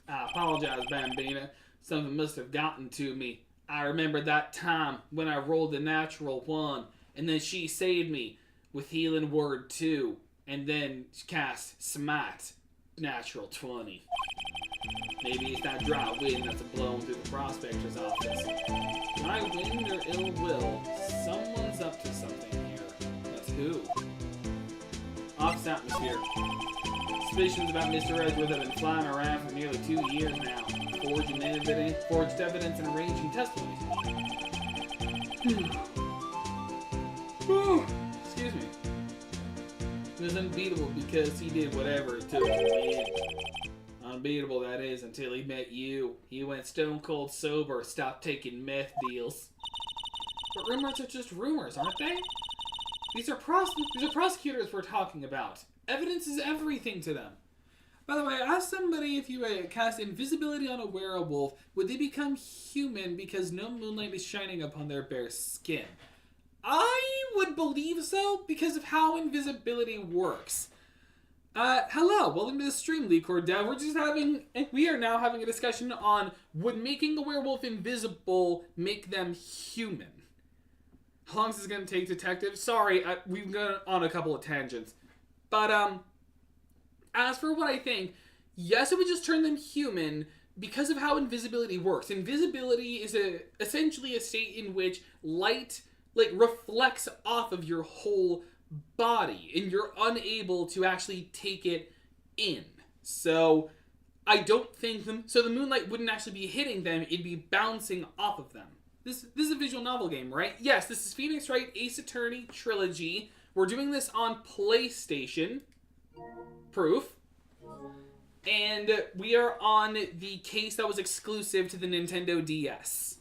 I apologize, Bambina. Something must have gotten to me. I remember that time when I rolled the natural 1, and then she saved me with Healing Word 2, and then cast Smite, natural 20. Maybe it's that dry wind that's blowing through the prospector's office. Dry wind or ill will, someone's up to something here. But who? Office atmosphere. Suspicions about Mr. Edgeworth have been flying around for nearly 2 years now. Forged evidence and arranging testimony. Excuse me. He was unbeatable because he did whatever it took to win. Unbeatable, that is, until he met you. He went stone cold sober, stopped taking meth deals. But rumors are just rumors, aren't they? These are prosecutors we're talking about. Evidence is everything to them. By the way, ask somebody if you cast invisibility on a werewolf, would they become human because no moonlight is shining upon their bare skin? I would believe so because of how invisibility works. Hello, welcome to the stream, Lee Cordell. We are now having a discussion on would making a werewolf invisible make them human? How long is this going to take, Detective? Sorry, we've gone on a couple of tangents. But, as for what I think, yes, it would just turn them human because of how invisibility works. Invisibility is essentially a state in which light, reflects off of your whole body, and you're unable to actually take it in. So, I don't think so the moonlight wouldn't actually be hitting them, it'd be bouncing off of them. This is a visual novel game, right? Yes, this is Phoenix Wright Ace Attorney Trilogy. We're doing this on PlayStation. Proof. And we are on the case that was exclusive to the Nintendo DS.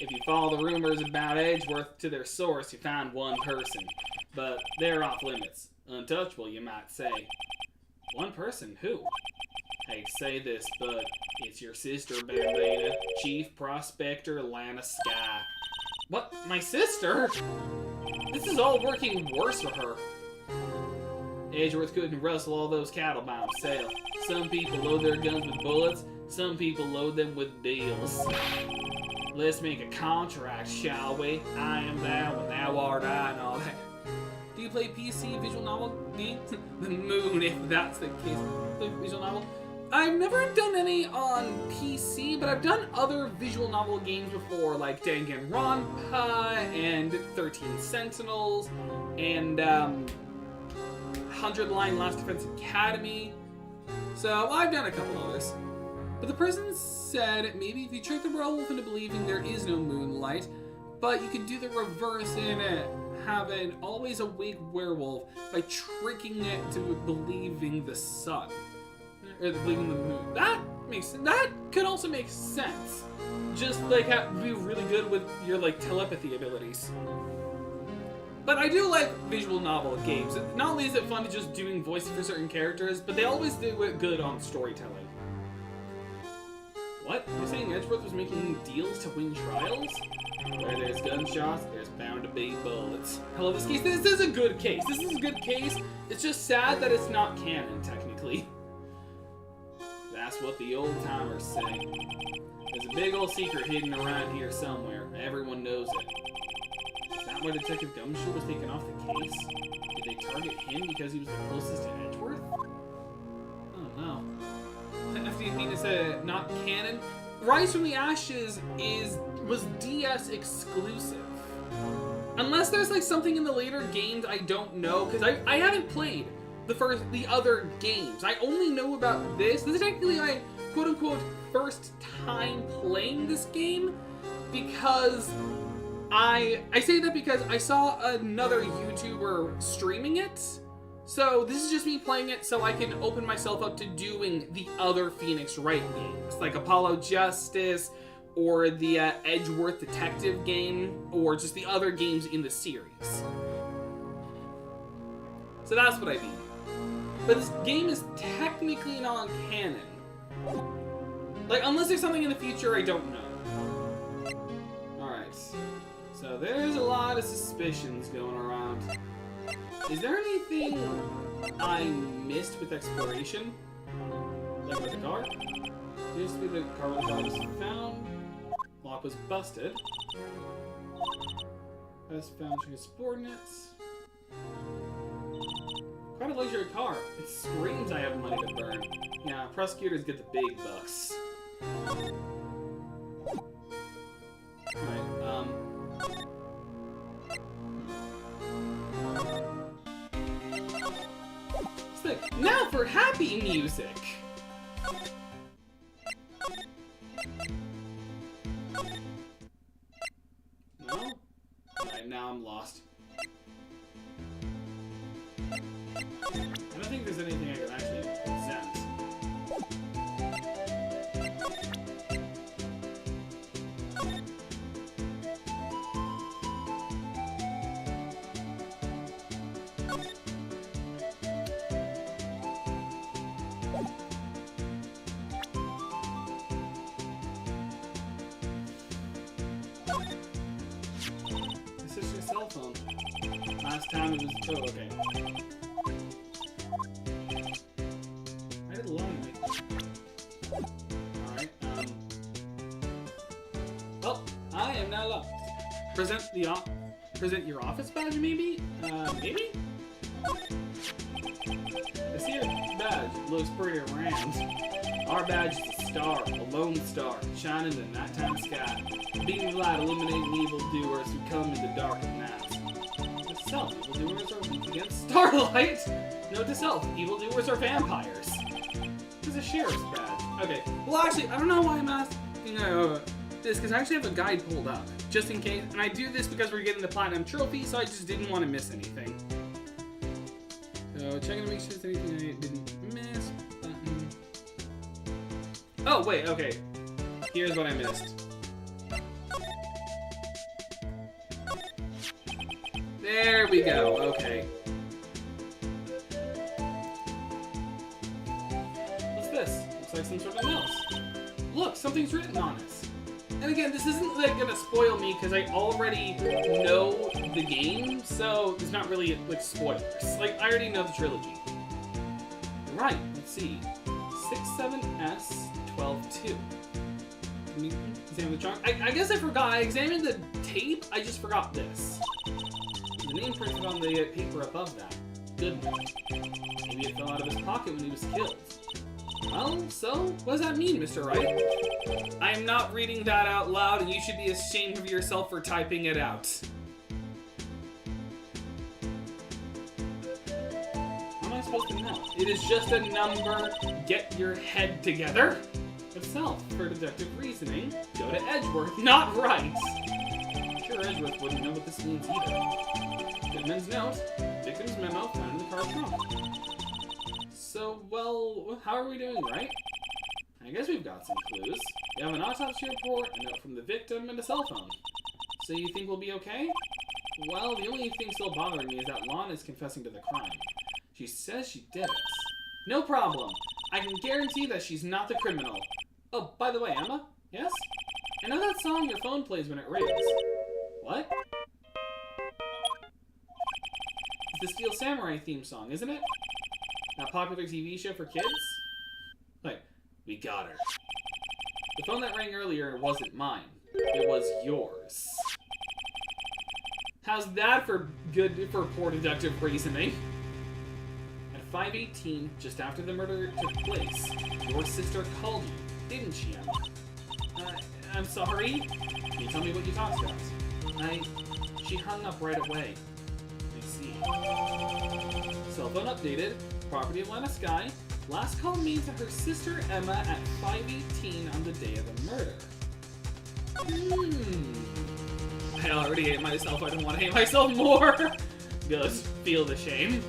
If you follow the rumors about Edgeworth to their source, you find one person. But they're off limits. Untouchable, you might say. One person? Who? I hate to say this, but it's your sister, Bambina. Chief Prospector Lana Sky. What? My sister? This is all working worse for her. Edgeworth couldn't rustle all those cattle by himself. Some people load their guns with bullets, some people load them with deals. Let's make a contract, shall we? I am thou and thou art I and all that. Do you play PC visual novel games? The moon, if that's the case. Play visual novel? I've never done any on PC, but I've done other visual novel games before, like Danganronpa and 13 Sentinels and 100 Line Last Defense Academy. So I've done a couple others. But the person said maybe if you trick the werewolf into believing there is no moonlight, but you could do the reverse and have an always awake werewolf by tricking it to believing the sun. Or believing the moon. That could also make sense. Just like be really good with your like telepathy abilities. But I do like visual novel games. Not only is it fun to just doing voices for certain characters, but they always do it good on storytelling. What? You're saying Edgeworth was making deals to win trials? Where there's gunshots, there's bound to be bullets. I love this case. This is a good case. This is a good case. It's just sad that it's not canon, technically. That's what the old timers say. There's a big old secret hidden around here somewhere. Everyone knows it. Is that why Detective Gumshoe was taken off the case? Did they target him because he was the closest to Edgeworth? Oh no. FDP is not canon. Rise from the Ashes was DS exclusive. Unless there's like something in the later games I don't know, because I haven't played the other games. I only know about this. This is technically my quote-unquote first time playing this game, because I say that because I saw another YouTuber streaming it. So this is just me playing it so I can open myself up to doing the other Phoenix Wright games, like Apollo Justice, or the Edgeworth Detective game, or just the other games in the series. So that's what I mean. But this game is technically non-canon. Like, unless there's something in the future I don't know. Alright. So there's a lot of suspicions going around. Is there anything I missed with exploration? Like with the car? Seems to be the car where the dog was found. Lock was busted. Best found to subordinates. Quite a luxury car. It screams I have money to burn. Yeah, prosecutors get the big bucks. Alright, it's like, now for happy music! No? Alright, now I'm lost. I don't think there's anything I can actually present. This is your cell phone. Last time it was... Oh, okay. Well, I am now locked. Present your office badge, maybe? Maybe? I see your badge. Looks pretty grand. Our badge is a star, a lone star, shining in the nighttime sky. A beam of light illuminating evildoers who come in the dark of night. Note to self, evildoers are weak against starlight. Note to self, evildoers are vampires. This is a sheriff's badge. Okay, well actually, I don't know why I'm asking this, because I actually have a guide pulled up, just in case. And I do this because we're getting the Platinum Trophy, so I just didn't want to miss anything. So, checking to make sure there's anything I didn't miss. Button. Oh, wait, okay. Here's what I missed. There we go, okay. What's this? Looks like some sort of notes. Look, something's written on it. And again, this isn't like gonna spoil me because I already know the game, so there's not really like spoilers. Like I already know the trilogy. Right, let's see. 67S122. Examine the trunk. I guess I forgot. I examined the tape. I just forgot this. The name printed on the paper above that. Good one. Maybe it fell out of his pocket when he was killed. Well, so, what does that mean, Mr. Wright? I am not reading that out loud, and you should be ashamed of yourself for typing it out. How am I supposed to know? It is just a number. Get your head together. Itself, for deductive reasoning, go to Edgeworth, not Wright. I'm sure Edgeworth wouldn't know what this means either. Goodman's note, victim's memo found in the car trunk. So, well, how are we doing, right? I guess we've got some clues. We have an autopsy report, a note from the victim, and a cell phone. So you think we'll be okay? Well, the only thing still bothering me is that Lon is confessing to the crime. She says she did it. No problem. I can guarantee that she's not the criminal. Oh, by the way, Emma? Yes? I know that song your phone plays when it rings. What? It's the Steel Samurai theme song, isn't it? That popular TV show for kids? Like, we got her. The phone that rang earlier wasn't mine. It was yours. How's that for poor deductive reasoning? At 5:18, just after the murder took place, your sister called you, didn't she, Emma? I'm sorry? Can you tell me what you talked about? She hung up right away. I see. Cell phone updated. Property Atlanta Sky. Last call made to her sister Emma at 5:18 on the day of the murder. I already hate myself. I don't want to hate myself more. Good. Feel the shame.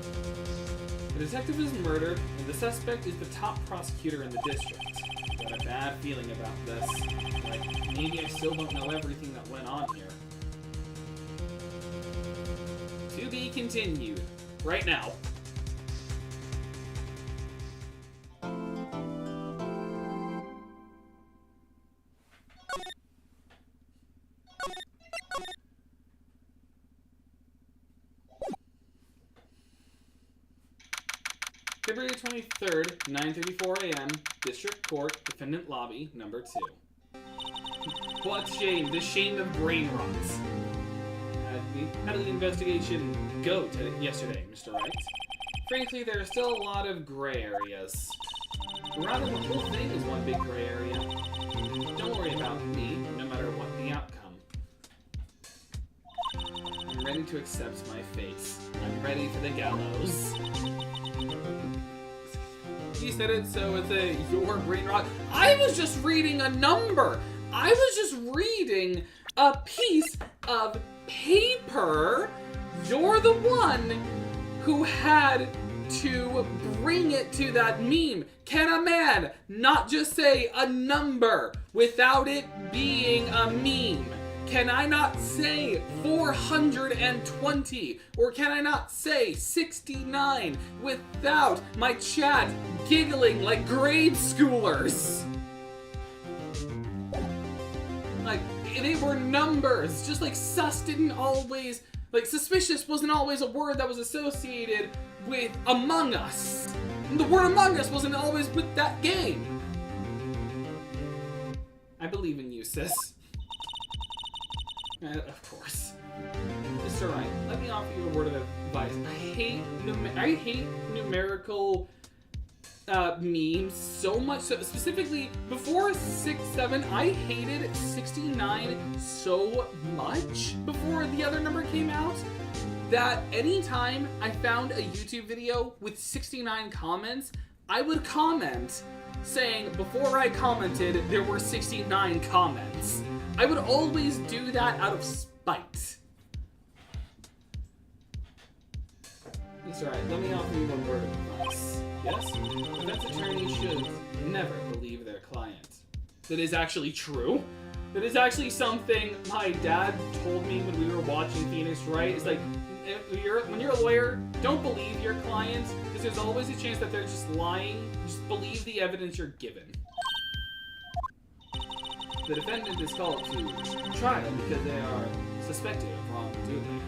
The detective is murdered, and the suspect is the top prosecutor in the district. Got a bad feeling about this. Like, maybe I still don't know everything that went on here. To be continued. Right now. February 23rd, 9:34 a.m., District Court, Defendant Lobby, number 2. What shame, the shame of brain rot. How did the investigation go yesterday, Mr. Wright? Frankly, there are still a lot of gray areas. Rather, the whole thing is one big gray area. Don't worry about me, no matter what the outcome. I'm ready to accept my fate. I'm ready for the gallows. He said it, so it's your brain rot. I was just reading a number. I was just reading a piece of paper. You're the one who had to bring it to that meme. Can a man not just say a number without it being a meme? Can I not say 420? Or can I not say 69 without my chat giggling like grade schoolers? Like, they were numbers. Just like sus didn't always, like suspicious wasn't always a word that was associated with Among Us. And the word Among Us wasn't always with that game. I believe in you, sis. Of course. Mr. Wright, let me offer you a word of advice. I hate numerical memes so much. So specifically, before 6-7, I hated 69 so much before the other number came out that anytime I found a YouTube video with 69 comments, I would comment saying, before I commented, there were 69 comments. I would always do that out of spite. It's alright, let me offer you one word of advice. Yes? A defense attorney should never believe their client. That is actually true. That is actually something my dad told me when we were watching Phoenix Wright. It's like, when you're a lawyer, don't believe your client, because there's always a chance that they're just lying. Just believe the evidence you're given. The defendant is called to trial because they are suspected of wrongdoing.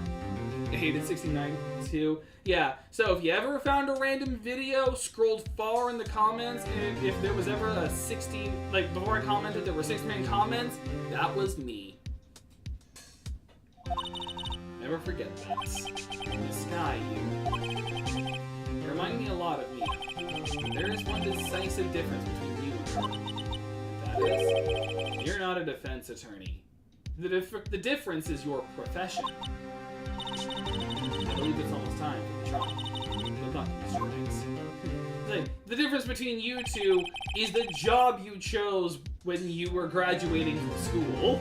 hated 69 too. Yeah, so if you ever found a random video, scrolled far in the comments, and if there was ever a 16, like before I commented there were 16 comments, that was me. Never forget that. In the sky, you remind me a lot of me. There is one decisive difference between you and her. That is, you're not a defense attorney. The difference is your profession. I believe it's almost time for the trial. Good luck, Mr. Wright. The difference between you two is the job you chose when you were graduating from school.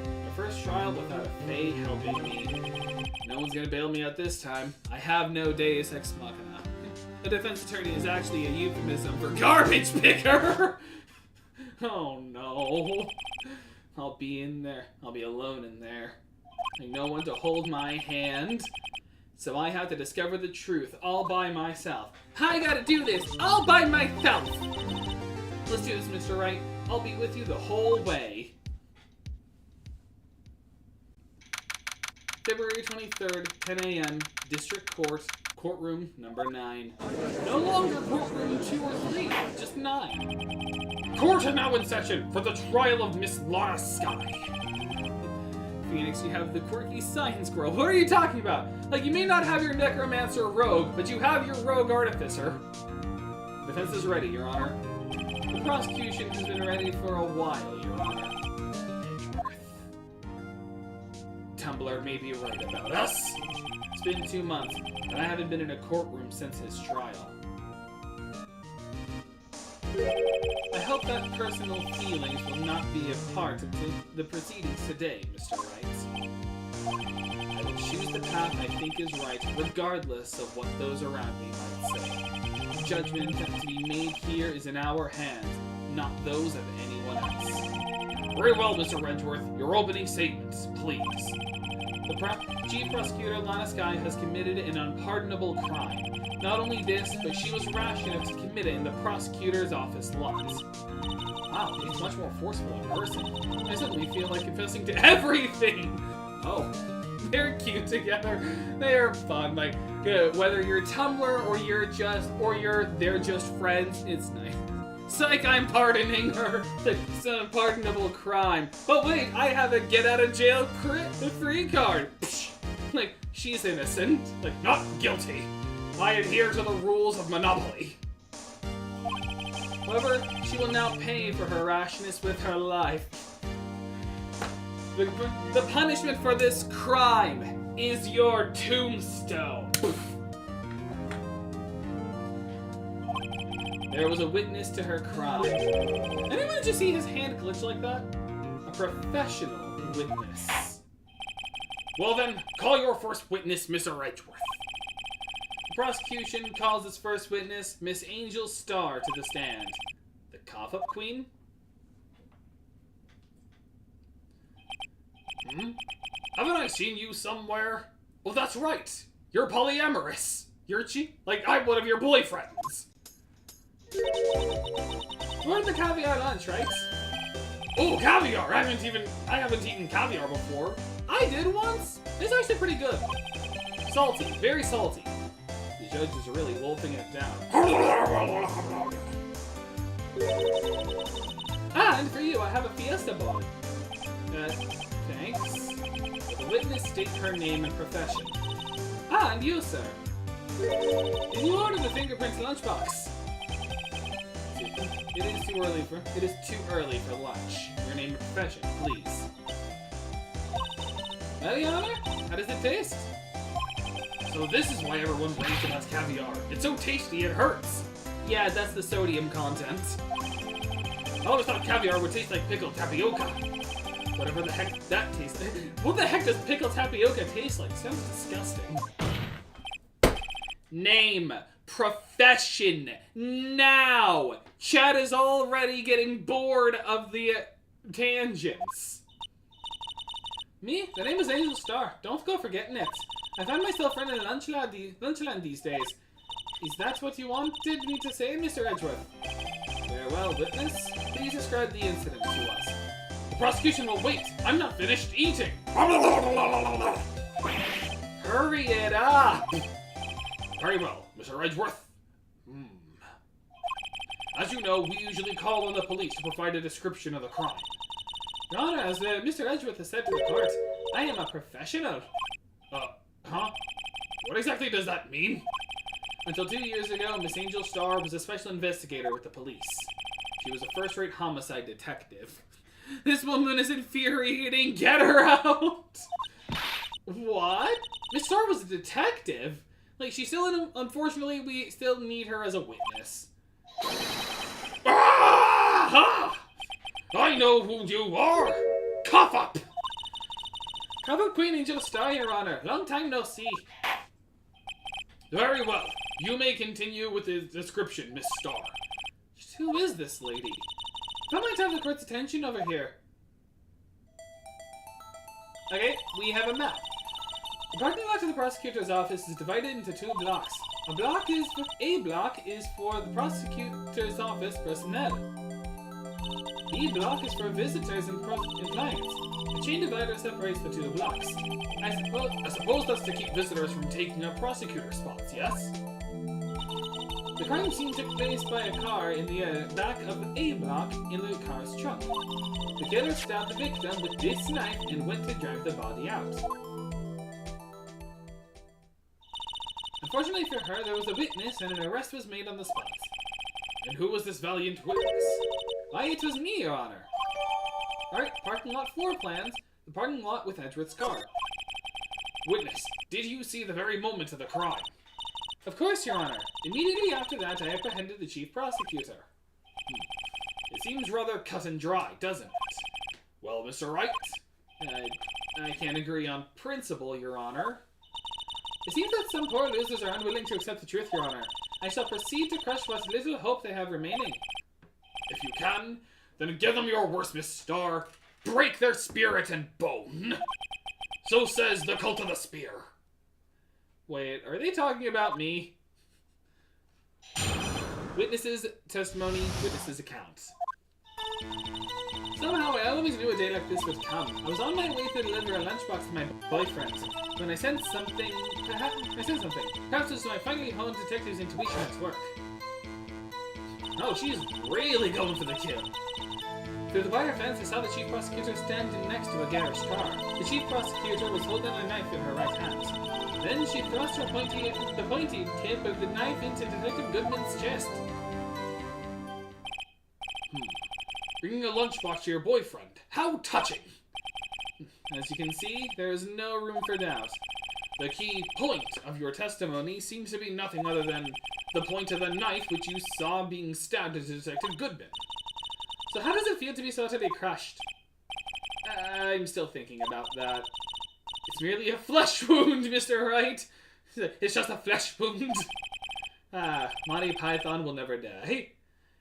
My first trial without a Fae helping me. No one's gonna bail me out this time. I have no deus ex machina. A defense attorney is actually a euphemism for garbage picker! Oh no. I'll be in there. I'll be alone in there. Like no one to hold my hand. So I have to discover the truth all by myself. I gotta do this all by myself! Let's do this, Mr. Wright. I'll be with you the whole way. February 23rd, 10 a.m., District Court, Courtroom number 9. No longer Courtroom 2 or 3, just 9. Court is now in session for the trial of Miss Lana Sky. Phoenix, you have the quirky science girl. What are you talking about? Like, you may not have your necromancer rogue, but you have your rogue artificer. Defense is ready, Your Honor. The prosecution has been ready for a while, Your Honor. Tumblr may be right about us. It's been 2 months, and I haven't been in a courtroom since his trial. I hope that personal feelings will not be a part of the proceedings today, Mr. Wright. I will choose the path I think is right, regardless of what those around me might say. The judgment to be made here is in our hands, not those of anyone else. Very well, Mr. Redgeworth. Your opening statements, please. The Chief Prosecutor Lana Sky has committed an unpardonable crime. Not only this, but she was rash enough to commit it in the prosecutor's office lots. Wow, he's much more forceful in person. I suddenly feel like confessing to everything! Oh, they're cute together. They're fun. Like, whether you're Tumblr or they're just friends, it's nice. Psych, I'm pardoning her. It's an unpardonable crime. But wait, I have a get out of jail free card. Psh, like, she's innocent. Like, not guilty. I adhere to the rules of Monopoly. However, she will now pay for her rashness with her life. The punishment for this crime is your tombstone. There was a witness to her crime. Anyone just see his hand glitch like that? A professional witness. Well then, call your first witness, Mr. Redgeworth. The prosecution calls its first witness, Miss Angel Star, to the stand. The cough-up queen? Haven't I seen you somewhere? Well, that's right. You're polyamorous. You're like, I'm one of your boyfriends. You wanted the caviar lunch, right? Oh, caviar! I haven't eaten caviar before. I did once. It's actually pretty good. Salty, very salty. The judge is really wolfing it down. And for you, I have a fiesta bun. Thanks. The witness state her name and profession. And you, sir. Did you order the fingerprints lunchbox? It is too early for lunch. Your name and profession, please. Well, Your Honor, how does it taste? So this is why everyone raves about caviar. It's so tasty it hurts. Yeah, that's the sodium content. I always thought caviar would taste like pickled tapioca. Whatever the heck that tastes like. What the heck does pickled tapioca taste like? Sounds disgusting. Name. Profession. Now. Chad is already getting bored of the tangents. Me? The name is Angel Star. Don't go forgetting it. I find myself running a lunchland these days. Is that what you wanted me to say, Mr. Edgeworth? Very well, witness. Please describe the incident to us. The prosecution will wait. I'm not finished eating. Hurry it up! Very well, Mr. Edgeworth. As you know, we usually call on the police to provide a description of the crime. Your Honor, as Mr. Edgeworth has said to the court, I am a professional. Huh? What exactly does that mean? Until 2 years ago, Miss Angel Starr was a special investigator with the police. She was a first-rate homicide detective. This woman is infuriating. Get her out! What? Miss Starr was a detective? Like, she's still unfortunately, we still need her as a witness. Ah! I know who you are! Cough up! Cough up, Queen Angel Starr, Your Honor. Long time no see. Very well. You may continue with the description, Miss Starr. Who is this lady? How might have the court's attention over here? Okay, we have a map. The parking lot of the prosecutor's office is divided into 2 blocks. A block is for the prosecutor's office personnel. B block is for visitors and clients. A chain divider separates the 2 blocks. I suppose that's to keep visitors from taking up prosecutor spots, yes? The crime scene took place by a car in the back of A block in the car's trunk. The killer stabbed the victim with this knife and went to drive the body out. Unfortunately for her, there was a witness and an arrest was made on the spot. And who was this valiant witness? Why, it was me, Your Honor. Alright, parking lot floor plans. The parking lot with Edgeworth's car. Witness, did you see the very moment of the crime? Of course, Your Honor. Immediately after that, I apprehended the chief prosecutor. It seems rather cut and dry, doesn't it? Well, Mr. Wright, I can't agree on principle, Your Honor. It seems that some poor losers are unwilling to accept the truth, Your Honor. I shall proceed to crush what little hope they have remaining. If you can, then give them your worst, Miss Starr. Break their spirit and bone. So says the cult of the spear. Wait, are they talking about me? Witnesses' testimony, witnesses' accounts. Somehow I always knew a day like this would come. I was on my way to deliver a lunchbox to my boyfriend when I sensed something. Perhaps it was my finely honed detective's intuition at work. Oh, she's really going for the kill. Through the wire fence, I saw the chief prosecutor standing next to a garish car. The chief prosecutor was holding a knife in her right hand. Then she thrust the pointy tip of the knife into Detective Goodman's chest. Bringing a lunchbox to your boyfriend. How touching! As you can see, there is no room for doubt. The key point of your testimony seems to be nothing other than the point of the knife which you saw being stabbed into Detective Goodman. So how does it feel to be so utterly crushed? I'm still thinking about that. It's merely a flesh wound, Mr. Wright. It's just a flesh wound. Monty Python will never die.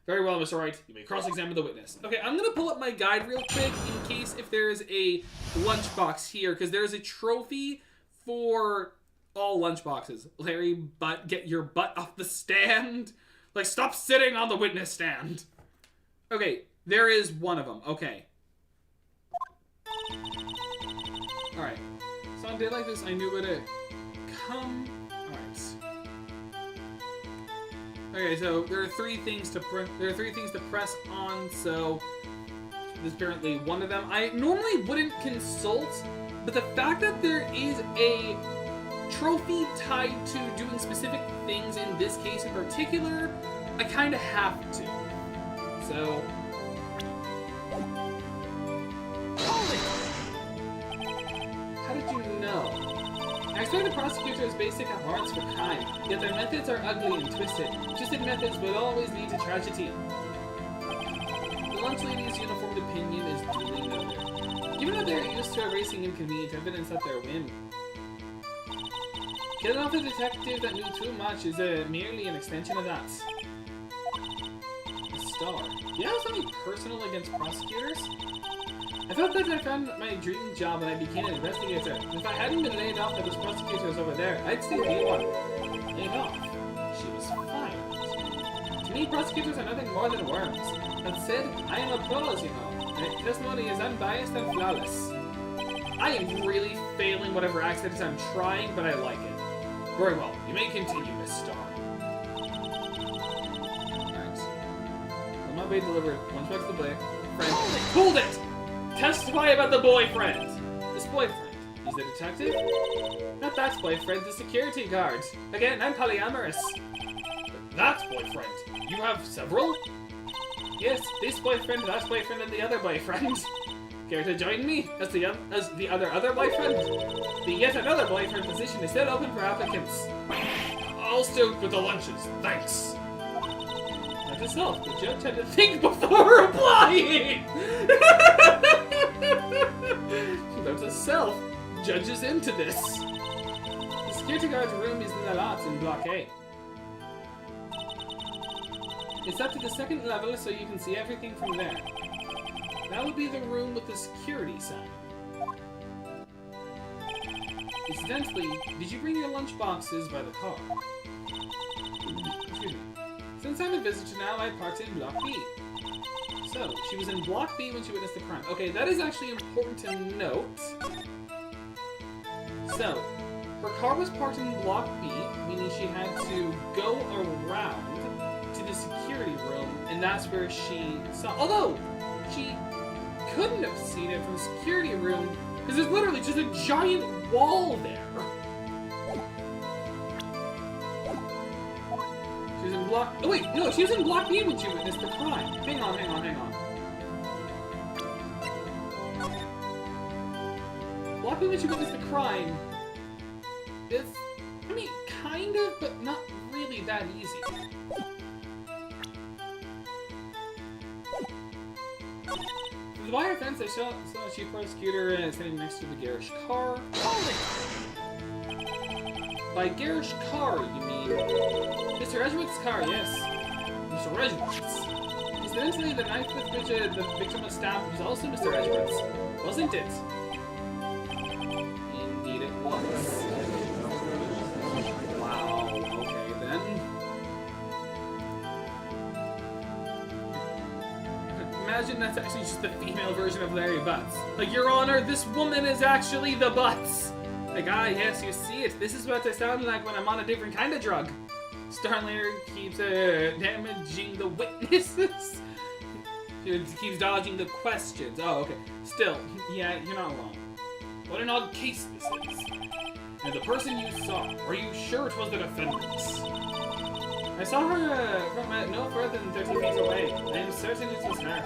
Very well, Mr. Wright. You may cross-examine the witness. Okay, I'm going to pull up my guide real quick in case if there's a lunchbox here, because there's a trophy for all lunchboxes. Larry, get your butt off the stand. Like, stop sitting on the witness stand. Okay, there is one of them. Okay. Alright. So on a day like this, I knew where to come. Alright. Okay, so there are 3 things to press on, so there's apparently one of them. I normally wouldn't consult, but the fact that there is a trophy tied to doing specific things in this case in particular, I kind of have to. So, how did you know? I expect the prosecutor's basic abhorrence for crime, yet their methods are ugly and twisted. Twisted methods will always lead to tragedy. The lunch lady's uniformed opinion is duly noted. Given that they are used to erasing inconvenient evidence at their whim, killing off a detective that knew too much is merely an extension of that. A star. Do you have something personal against prosecutors? I felt that I found my dream job when I became an investigator. If I hadn't been laid off by those prosecutors over there, I'd still be one. Laid off. She was fired. To me, prosecutors are nothing more than worms. That said, I am a pros, you know. My testimony is unbiased and flawless. I am really failing whatever accent I'm trying, but I like it. Very well. You may continue, Miss Star. Alright. On my way delivered. Once back to the boyfriend. Hold it! Testify about the boyfriend! This boyfriend. He's the detective? Not that boyfriend, the security guard. Again, I'm polyamorous. But that boyfriend. You have several? Yes, this boyfriend, that boyfriend, and the other boyfriend. Care to join me as the other boyfriend? The yet another boyfriend position is still open for applicants. I'll stay with the lunches, thanks. Not yourself, the judge had to think before applying! Note to self, judges into this. The security guard's room is in the lot in Block A. It's up to the second level so you can see everything from there. That would be the room with the security sign. Incidentally, did you bring your lunch boxes by the car? Excuse me. Since I'm a visitor now, I parked in Block B. So, she was in Block B when she witnessed the crime. Okay, that is actually important to note. So, her car was parked in Block B, meaning she had to go around to the security room, and that's where she saw. Although she couldn't have seen it from the security room because there's literally just a giant wall there. She was in Block. Oh wait, no, she was in Block B when she witnessed the crime. Hang on. Block B when she witnessed the crime. It's, I mean, kind of, but not really that easy. The wire fence I saw a chief prosecutor standing next to the garish car. By garish car, you mean Mr. Edgeworth's car, yes. Mr. Edgeworth's. Incidentally, the knife with which the victim was stabbed was also Mr. Edgeworth's, wasn't it? Indeed it was. Wow, okay then. Imagine that's actually just the female version of Larry Butts. Like, Your Honor, this woman is actually the Butts. Like, ah, yes, you see it. This is what I sound like when I'm on a different kind of drug. Starlinger keeps damaging the witnesses. He keeps dodging the questions. Oh, okay. Still, yeah, you're not wrong. What an odd case this is. And the person you saw, are you sure it was the defendant? I saw her from no further than 30 feet away. I am certain it was her.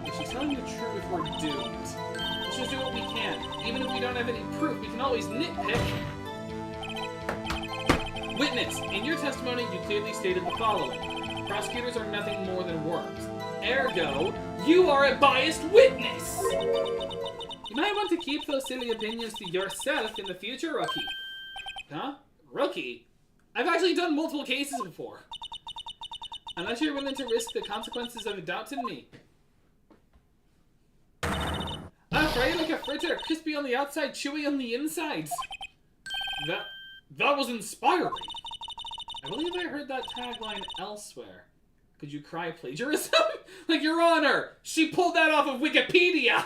If she's telling the truth, we're doomed. Let's just do what we can. Even if we don't have any proof, we can always nitpick. Witness, in your testimony, you clearly stated the following. Prosecutors are nothing more than worms. Ergo, you are a biased witness! You might want to keep those silly opinions to yourself in the future, Rookie. Huh? Rookie? I've actually done multiple cases before. Unless you're willing to risk the consequences of doubting me. I'm fried like a fritter, crispy on the outside, chewy on the inside. That was inspiring. I believe I heard that tagline elsewhere. Could you cry plagiarism? Like, Your Honor, she pulled that off of Wikipedia!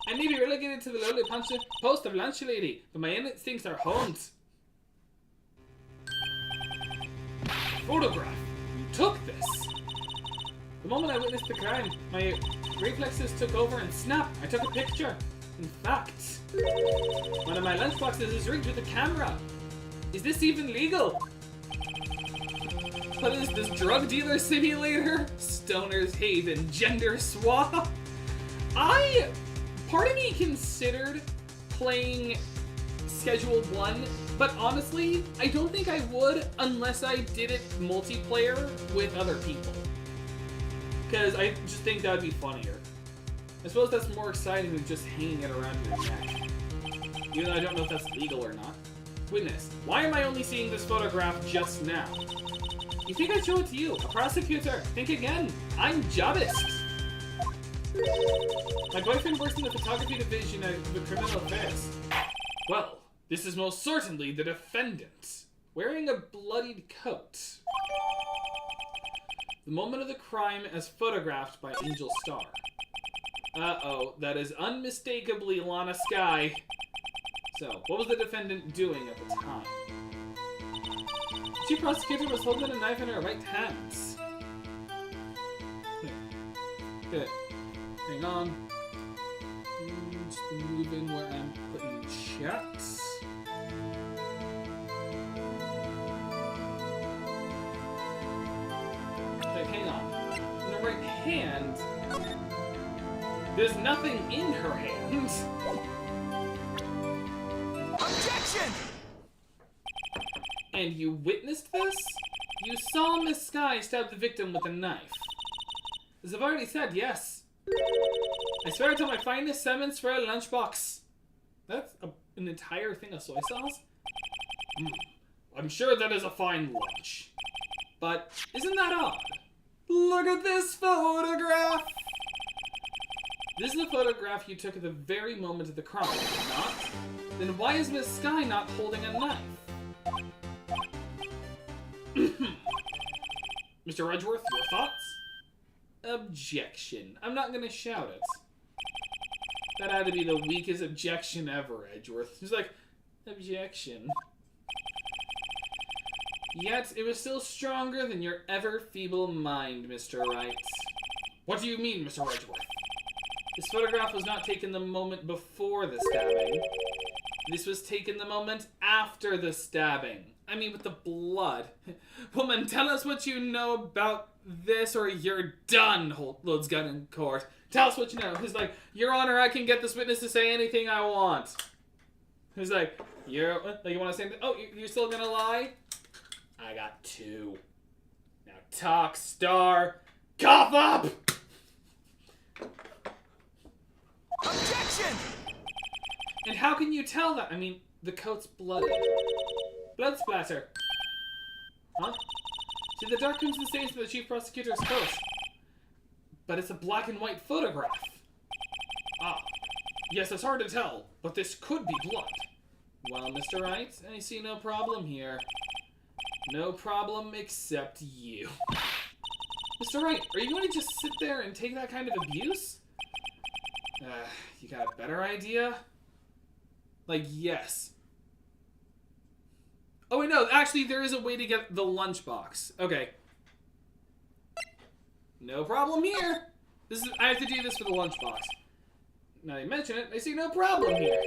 I may be relegated to the lowly post of lunch lady, but my instincts are honed. Photograph. You took this. The moment I witnessed the crime, my reflexes took over and snap, I took a picture. In fact, one of my lunchboxes is rigged with a camera. Is this even legal? What is this, drug dealer simulator? Stoner's Haven, gender swap? Part of me considered playing Schedule 1, but honestly, I don't think I would unless I did it multiplayer with other people. Because I just think that would be funnier. I suppose that's more exciting than just hanging it around your neck. Even though I don't know if that's legal or not. Witness, why am I only seeing this photograph just now? You think I'd show it to you? A prosecutor? Think again. I'm jobbist. My boyfriend works in the photography division of the criminal affairs. Well, this is most certainly the defendant, wearing a bloodied coat. The moment of the crime as photographed by Angel Star. Uh-oh, that is unmistakably Lana Sky. So, what was the defendant doing at the time? The chief prosecutor was holding a knife in her right hand. Good. Hang on. Just moving where I'm putting checks. Okay, hang on. In the right hand, there's nothing in her hand. Objection! And you witnessed this? You saw Miss Sky stab the victim with a knife. As I've already said, yes. I swear it's on my finest salmon spread lunchbox. That's an entire thing of soy sauce? I'm sure that is a fine lunch. But isn't that odd? Look at this photograph! This is a photograph you took at the very moment of the crime, not? Then why is Miss Sky not holding a knife? Mr. Edgeworth, your thoughts? Objection. I'm not gonna shout it. That had to be the weakest objection ever, Edgeworth. He's like, objection. Yet, it was still stronger than your ever-feeble mind, Mr. Wright. What do you mean, Mr. Edgeworth? This photograph was not taken the moment before the stabbing. This was taken the moment after the stabbing. I mean, with the blood. Woman, tell us what you know about this or you're done, loads gun in court. Tell us what you know. He's like, Your Honor, I can get this witness to say anything I want. He's like, you want to say anything? Oh, you're still gonna lie? I got two. Now talk, star. Cough up! Objection! And how can you tell that? I mean, the coat's bloody. Blood splatter. Huh? See, the dark crimson stains of the chief prosecutor's coat. But it's a black and white photograph. Ah. Yes, it's hard to tell, but this could be blood. Well, Mr. Wright, I see no problem here. No problem except you. Mr. Wright, are you going to just sit there and take that kind of abuse? You got a better idea? Like, yes. Oh, wait, no. Actually, there is a way to get the lunchbox. Okay. No problem here. I have to do this for the lunchbox. Now you mention it, I see no problem here.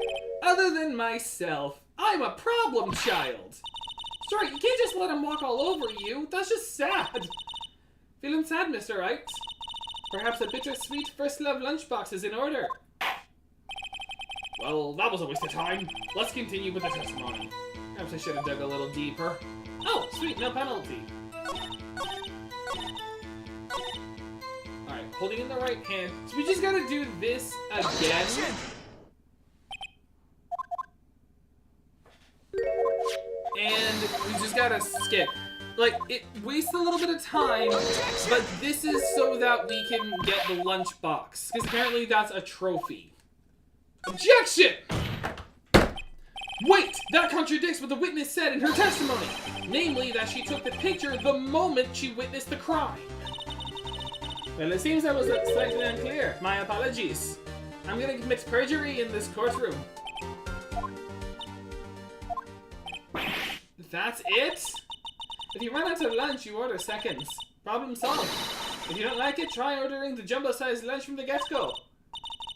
Other than myself, I'm a problem child. Sorry, you can't just let him walk all over you. That's just sad. Feeling sad, Mr. Wright? Perhaps a bittersweet first love lunchbox is in order. Well, that was a waste of time. Let's continue with the testimony. Perhaps I should have dug a little deeper. Oh, sweet, no penalty. Alright, holding in the right hand. So we just gotta do this again. And we just gotta skip. Like, it wastes a little bit of time, but this is so that we can get the lunchbox. Because apparently that's a trophy. Objection! Wait! That contradicts what the witness said in her testimony. Namely, that she took the picture the moment she witnessed the crime. Well, it seems I was slightly unclear. My apologies. I'm gonna commit perjury in this courtroom. That's it? If you run out of lunch, you order seconds. Problem solved. If you don't like it, try ordering the jumbo-sized lunch from the get-go.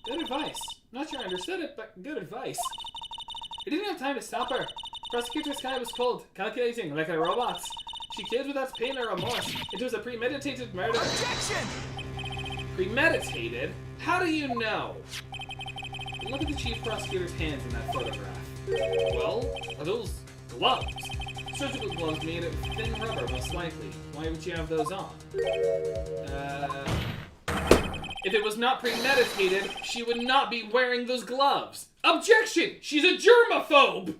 Good advice. Not sure I understood it, but good advice. He didn't have time to stop her. Prosecutor Sky was cold, calculating, like a robot. She killed without pain or remorse. It was a premeditated murder. Objection! Premeditated? How do you know? Look at the chief prosecutor's hands in that photograph. Well, are those gloves? Surgical gloves made of thin rubber, most likely. Why would you have those on? If it was not premeditated, she would not be wearing those gloves. Objection! She's a germaphobe!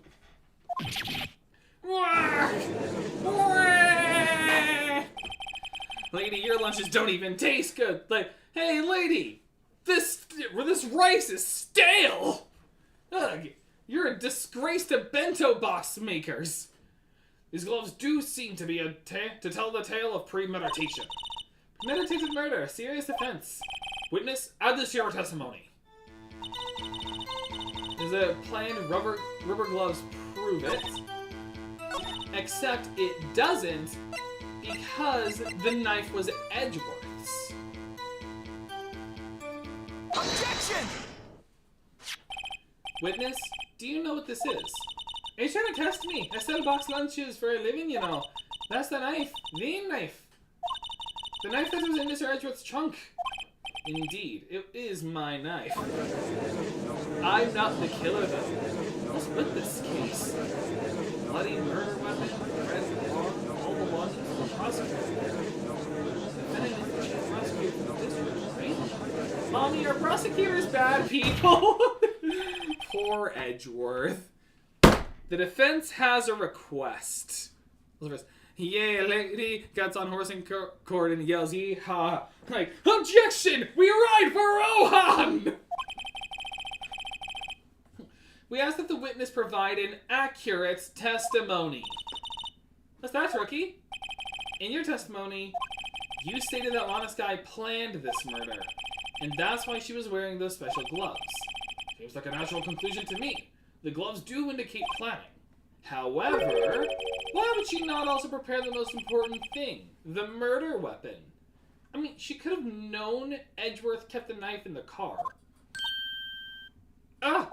Lady, your lunches don't even taste good. Like, hey, lady, this rice is stale. Ugh, you're a disgrace to bento box makers. These gloves do seem to be to tell the tale of premeditation. Meditated murder, serious offense. Witness, add this to your testimony. There's a plain rubber gloves prove it. Except it doesn't because the knife was Edgeworth's. Objection! Witness, do you know what this is? Are you trying to test me? I sell box lunches for a living, you know. That's the knife. The knife. The knife that was in Mr. Edgeworth's trunk. Indeed, it is my knife. I'm not the killer, though. What's with this case? Bloody murder weapon, red log, all the ones for the prosecutor. Defending is the chief prosecutor for the district, right? Mommy, are prosecutors bad people? Poor Edgeworth. The defense has a request. Yeah, lady gets on horse and court and yells, "Yeehaw!" Like, objection! We ride for Rohan! We ask that the witness provide an accurate testimony. What's that, rookie? In your testimony, you stated that Lana Skye planned this murder, and that's why she was wearing those special gloves. Seems like a natural conclusion to me. The gloves do indicate planning. However, why would she not also prepare the most important thing, the murder weapon? I mean, she could have known Edgeworth kept the knife in the car. Ah!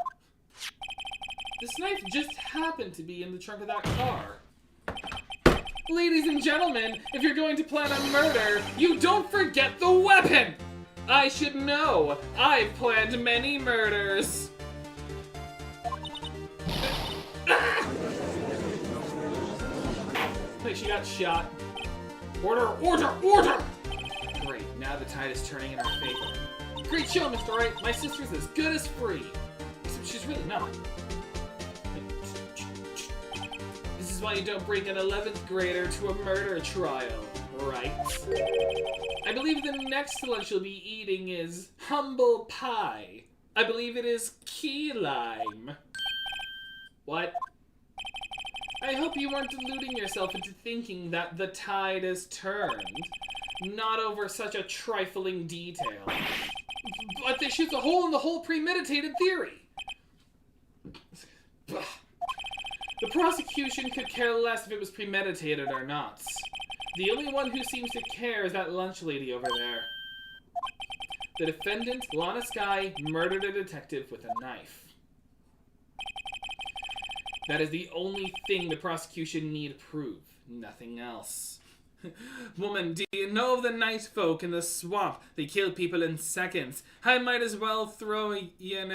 This knife just happened to be in the trunk of that car. Ladies and gentlemen, if you're going to plan a murder, you don't forget the weapon! I should know. I've planned many murders. Like she got shot. Order, order, order! Great, now the tide is turning in our favor. Great show, Mr. Wright. My sister's as good as free. Except she's really not. This is why you don't bring an 11th grader to a murder trial, right? I believe the next lunch you'll be eating is humble pie. I believe it is key lime. What? I hope you weren't deluding yourself into thinking that the tide has turned. Not over such a trifling detail. But this shoots a hole in the whole premeditated theory. The prosecution could care less if it was premeditated or not. The only one who seems to care is that lunch lady over there. The defendant, Lana Skye, murdered a detective with a knife. That is the only thing the prosecution need prove. Nothing else. Woman, do you know of the night folk in the swamp? They kill people in seconds. I might as well throw you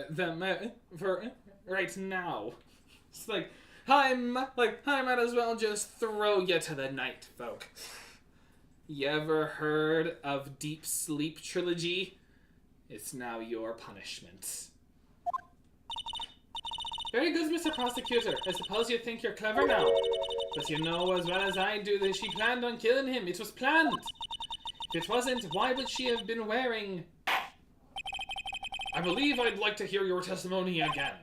them for right now. It's like I might as well just throw you to the night folk. You ever heard of Deep Sleep Trilogy? It's now your punishment. Very good, Mr. Prosecutor. I suppose you think you're clever now. But you know as well as I do that she planned on killing him. It was planned. If it wasn't, why would she have been wearing... I believe I'd like to hear your testimony again.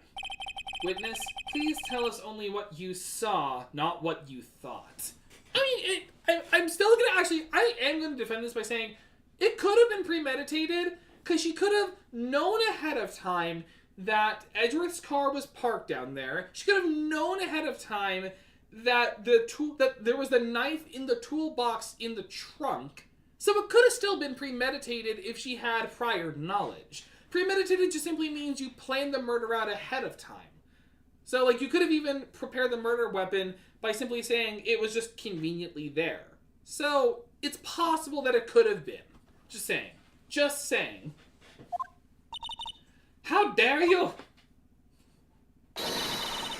Witness, please tell us only what you saw, not what you thought. I mean, I'm still gonna actually... I am gonna defend this by saying it could have been premeditated, because she could have known ahead of time that Edgeworth's car was parked down there. She could have known ahead of time that there was the knife in the toolbox in the trunk. So it could have still been premeditated if she had prior knowledge. Premeditated just simply means you planned the murder out ahead of time. So like you could have even prepared the murder weapon by simply saying it was just conveniently there. So it's possible that it could have been. Just saying. Just saying. How dare you!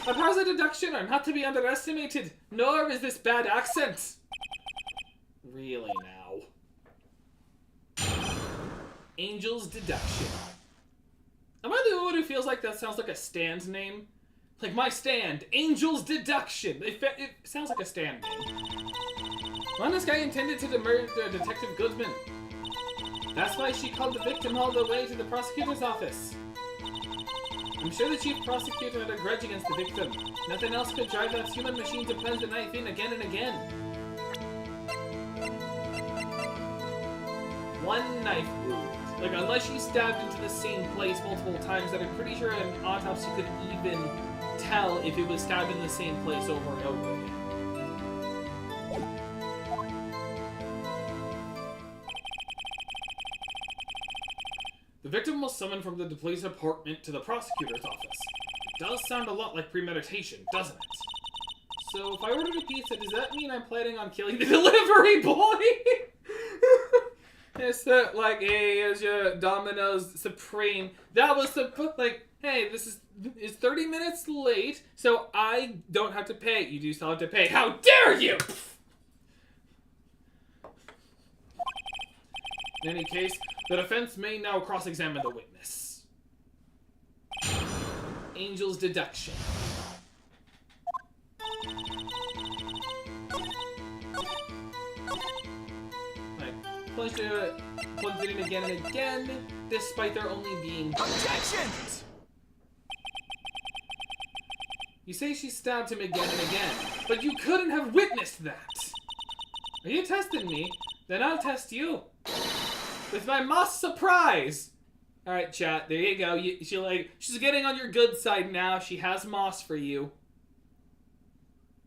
My powers of deduction are not to be underestimated, nor is this bad accent. Really now. Angel's Deduction. Am I the only one who feels like that sounds like a stand name? Like my stand, Angel's Deduction. It sounds like a stand name. Lana Skye intended to murder Detective Goodman. That's why she called the victim all the way to the prosecutor's office. I'm sure the chief prosecutor had a grudge against the victim. Nothing else could drive that human machine to plunge the knife in again and again. one knife wound. Like, unless she stabbed into the same place multiple times, that I'm pretty sure an autopsy could even tell if it was stabbed in the same place over and over again. The victim was summoned from the police department to the prosecutor's office. It does sound a lot like premeditation, doesn't it? So, if I ordered a pizza, does that mean I'm planning on killing the delivery boy? It's like, hey, here's your Domino's Supreme. That was like, hey, this is 30 minutes late, so I don't have to pay. You do still have to pay. How dare you! In any case, the defense may now cross-examine the witness. Angel's deduction. Plunged it in again and again, despite there only being... Objection! You say she stabbed him again and again, but you couldn't have witnessed that! Are you testing me? Then I'll test you. With my moss surprise! Alright, chat, there you go. She's getting on your good side now. She has moss for you.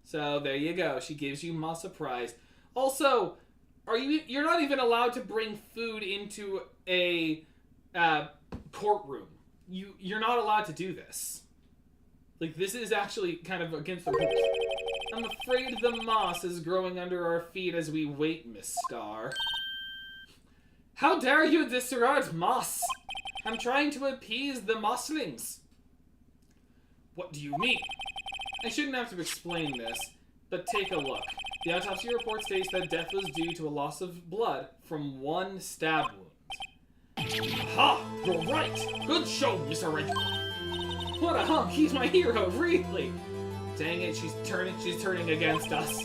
So, there you go. She gives you moss surprise. Also... You're not even allowed to bring food into a courtroom. You're not allowed to do this. Like, this is actually kind of against the rules. I'm afraid the moss is growing under our feet as we wait, Miss Star. How dare you disregard moss? I'm trying to appease the mosslings. What do you mean? I shouldn't have to explain this, but take a look. The autopsy report states that death was due to a loss of blood from one stab wound. Ha! You're right! Good show, Mr. Wright. What a hunk! He's my hero, really! Dang it, she's turning against us.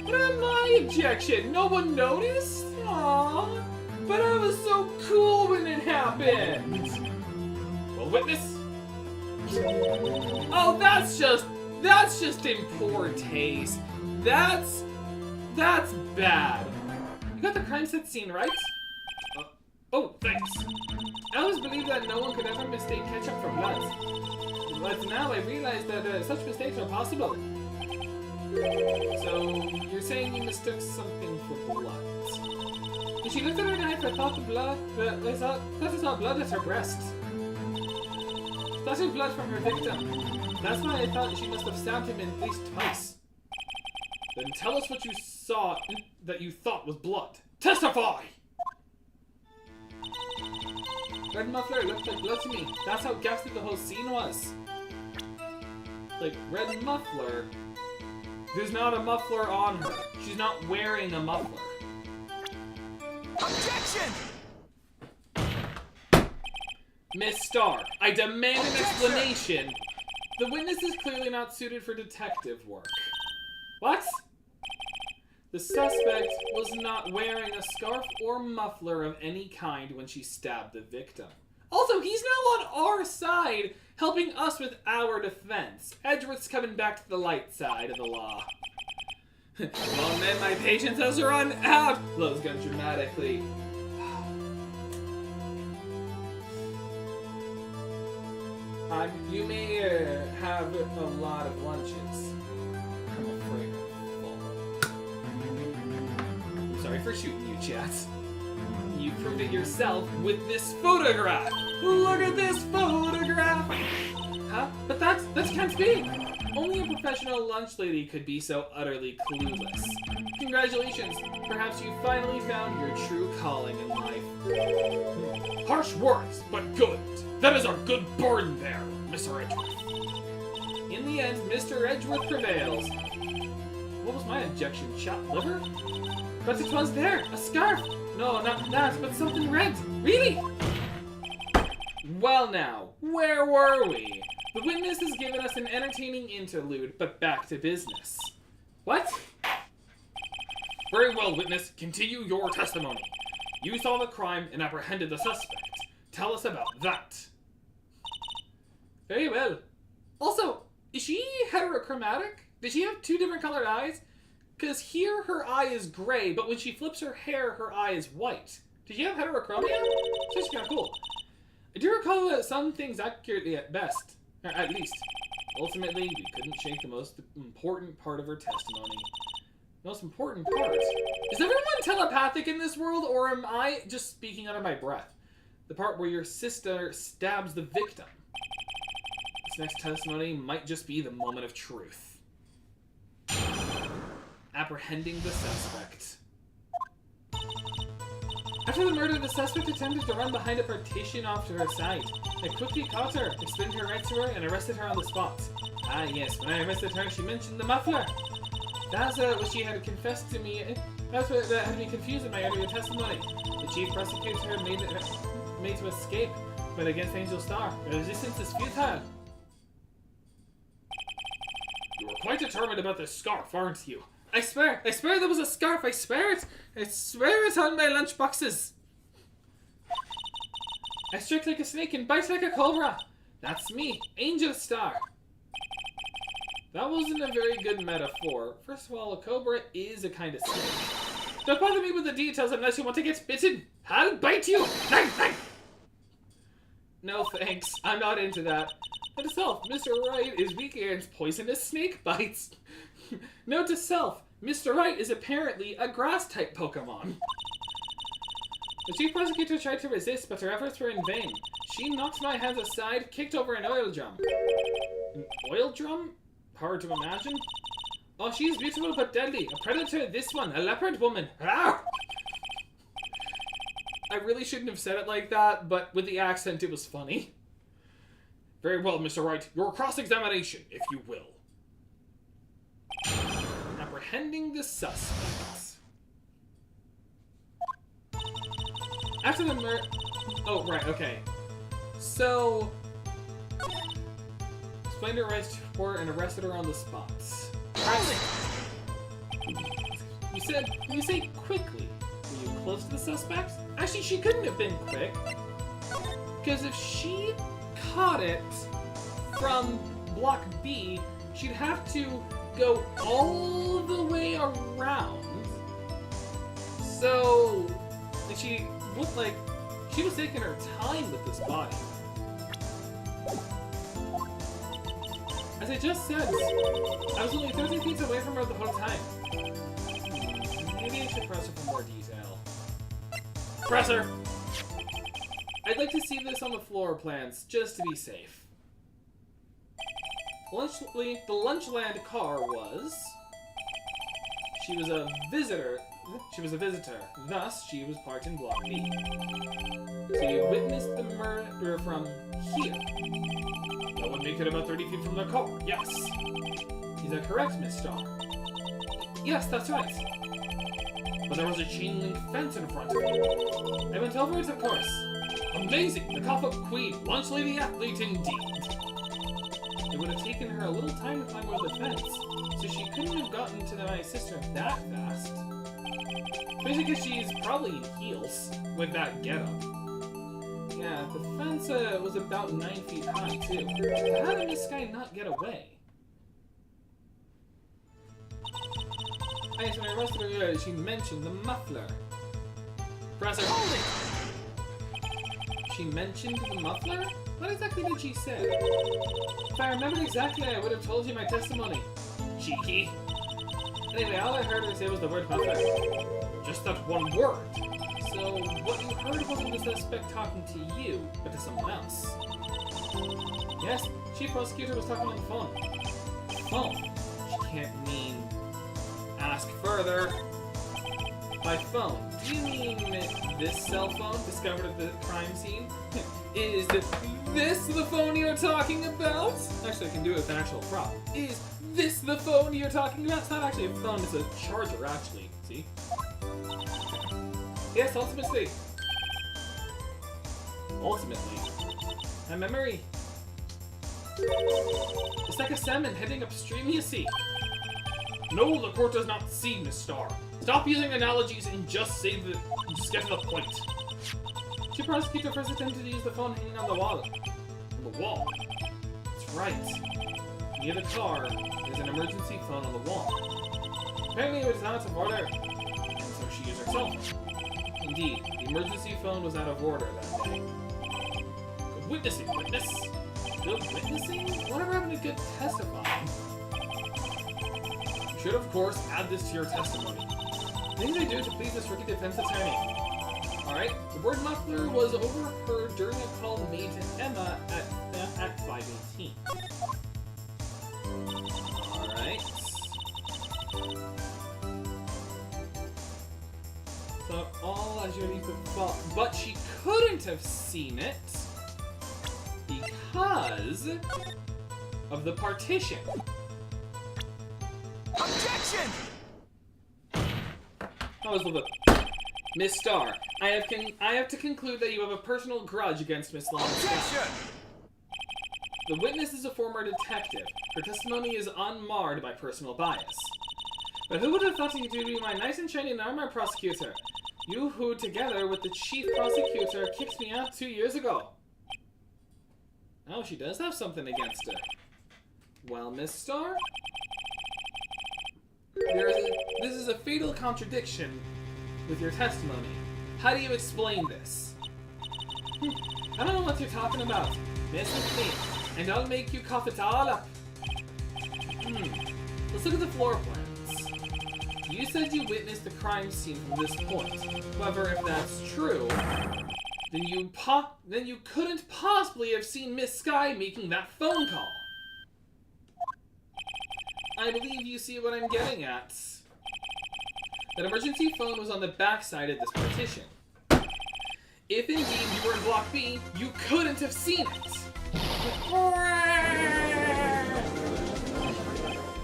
But my objection! No one noticed? Aww! But I was so cool when it happened! Well, witness? Oh, that's just in poor taste. That's bad. You got the crime scene, right? Oh, thanks. I always believed that no one could ever mistake ketchup for blood. But now I realize that such mistakes are possible. So, you're saying you mistook something for blood. When she lifted her knife, I thought I saw blood at her breast. That was blood from her victim. That's why I thought she must have stabbed him at least twice. Then tell us what you saw that you thought was blood. Testify! Red muffler looked like blood to me. That's how ghastly the whole scene was. Like, red muffler? There's not a muffler on her. She's not wearing a muffler. Objection! Miss Starr, I demand an explanation. The witness is clearly not suited for detective work. What? The suspect was not wearing a scarf or muffler of any kind when she stabbed the victim. Also, he's now on our side, helping us with our defense. Edgeworth's coming back to the light side of the law. Well, then my patience has run out. Blows gun dramatically. You may have a lot of lunches. I'm afraid I'm full. I'm sorry for shooting you, chat. You proved it yourself with this photograph. Look at this photograph. Huh? But that can't be. Only a professional lunch lady could be so utterly clueless. Congratulations. Perhaps you finally found your true calling in life. Harsh words, but good. That is our good burn there, Mr. Edgeworth. In the end, Mr. Edgeworth prevails. What was my objection? Chopped liver? But it was there! A scarf! No, not that, but something red! Really? Well now, where were we? The witness has given us an entertaining interlude, but back to business. What? Very well, witness. Continue your testimony. You saw the crime and apprehended the suspect. Tell us about that. Very well. Also, is she heterochromatic? Does she have two different colored eyes? Because here her eye is gray, but when she flips her hair, her eye is white. Did you have heterochromia? It's kind of cool. I do recall some things accurately at best. Or at least. Ultimately, we couldn't shake the most important part of her testimony. Most important part? Is everyone telepathic in this world, or am I just speaking under my breath? The part where your sister stabs the victim. This next testimony might just be the moment of truth. Apprehending the suspect. After the murder, the suspect attempted to run behind a partition off to her side. I quickly caught her, explained her rights to her, and arrested her on the spot. Ah yes, when I arrested her, she mentioned the muffler. That's what she had confessed to me. That's what had me confused in my earlier testimony. The chief prosecutor made to escape, but against Angel Star. The resistance is futile. You were quite determined about this scarf, aren't you? I swear there was a scarf, I swear it's on my lunch boxes. I strike like a snake and bite like a cobra. That's me, Angel Star. That wasn't a very good metaphor. First of all, a cobra is a kind of snake. Don't bother me with the details unless you want to get bitten. I'll bite you. No thanks, I'm not into that. Note to self, Mr. Wright is weak against poisonous snake bites. Note to self, Mr. Wright is apparently a grass-type Pokemon. The chief prosecutor tried to resist, but her efforts were in vain. She knocked my hands aside, kicked over an oil drum. An oil drum? Hard to imagine. Oh, she is beautiful but deadly. A predator, this one, a leopard woman. Rawr! I really shouldn't have said it like that, but with the accent, it was funny. Very well, Mr. Wright. Your cross-examination, if you will. Apprehending the suspects. After the murder... Oh, right, okay. So... explained her rights to her and arrested her on the spot. When you say quickly, were you close to the suspects? Actually, she couldn't have been quick. Because if she caught it from Block B, she'd have to go all the way around. So, she looked like she was taking her time with this body. As I just said, I was only 30 feet away from her the whole time. Maybe I should press her for more detail. Press her! I'd like to see this on the floor plans, just to be safe. The Lunchland car was... She was a visitor. Thus, she was parked in Block B. So you witnessed the murder from here. That would make it about 30 feet from the car. Yes. Is that correct, Miss Star? Yes, that's right. But there was a chain link fence in front of me. I went over it, of course. Amazing! The Cough-Up Queen, lunch lady athlete indeed. It would have taken her a little time to climb over the fence, so she couldn't have gotten to my sister that fast. Especially because she's probably in heels with that getup. Yeah, the fence was about 9 feet high, too. How did this guy not get away? Hey, so I arrested her, she mentioned the muffler. Professor, hold it! She mentioned the muffler? What exactly did she say? If I remembered exactly, I would have told you my testimony. Cheeky. Anyway, all I heard her say was the word muffler. Just that one word. So, what you heard wasn't the suspect talking to you, but to someone else. Yes, Chief Prosecutor was talking on the phone. Phone? She can't mean... ask further. By phone, do you mean this cell phone discovered at the crime scene? Is this the phone you're talking about? Actually, I can do it with an actual prop. Is this the phone you're talking about? It's not actually a phone, it's a charger, actually. See? Yes, ultimately. My memory. It's like a salmon heading upstream, you see. No, the court does not see, Miss Star. Stop using analogies and just get to the point. Chief Prosecutor first attempted to use the phone hanging on the wall. On the wall? That's right. Near the car, there's an emergency phone on the wall. Apparently it was not in order, and so she used her cell phone. Indeed, the emergency phone was out of order that day. Good witnessing, witness. Good witnessing? Whatever happened to good testifying? You should, of course, add this to your testimony. Things I do to please this rookie defense attorney. Alright, the word muffler was overheard during a call made to Emma at 5:18. Alright. So all as you need to fall, but she couldn't have seen it because of the partition. Objection! That was the Miss Starr. I have to conclude that you have a personal grudge against Miss Longstaff. Objection! The witness is a former detective. Her testimony is unmarred by personal bias. But who would have thought you to be my nice and shiny armor prosecutor? You who, together with the chief prosecutor, kicked me out 2 years ago. Oh, she does have something against her. Well, Miss Starr? This is a fatal contradiction with your testimony. How do you explain this? I don't know what you're talking about. Mess with me, and I'll make you cough it all up. Let's look at the floor plans. You said you witnessed the crime scene from this point. However, if that's true, then you couldn't possibly have seen Miss Sky making that phone call. I believe you see what I'm getting at. That emergency phone was on the back side of this partition. If indeed you were in Block B, you couldn't have seen it.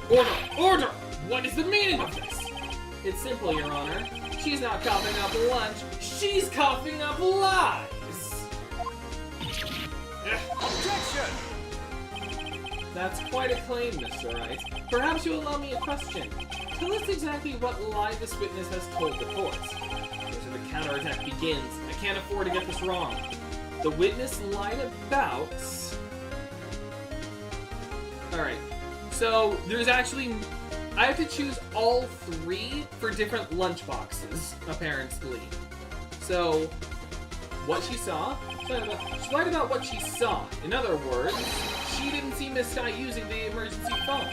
Order! Order! What is the meaning of this? It's simple, Your Honor. She's not coughing up lunch. She's coughing up lies! Objection! That's quite a claim, Mr. Wright. Perhaps you'll allow me a question. Tell us exactly what lie this witness has told the court. So the counterattack begins. I can't afford to get this wrong. The witness lied about... Alright, so there's actually... I have to choose all 3 for different lunch boxes, apparently. So, what she saw? She lied about what she saw. In other words, she didn't see Miss Sky using the emergency phone.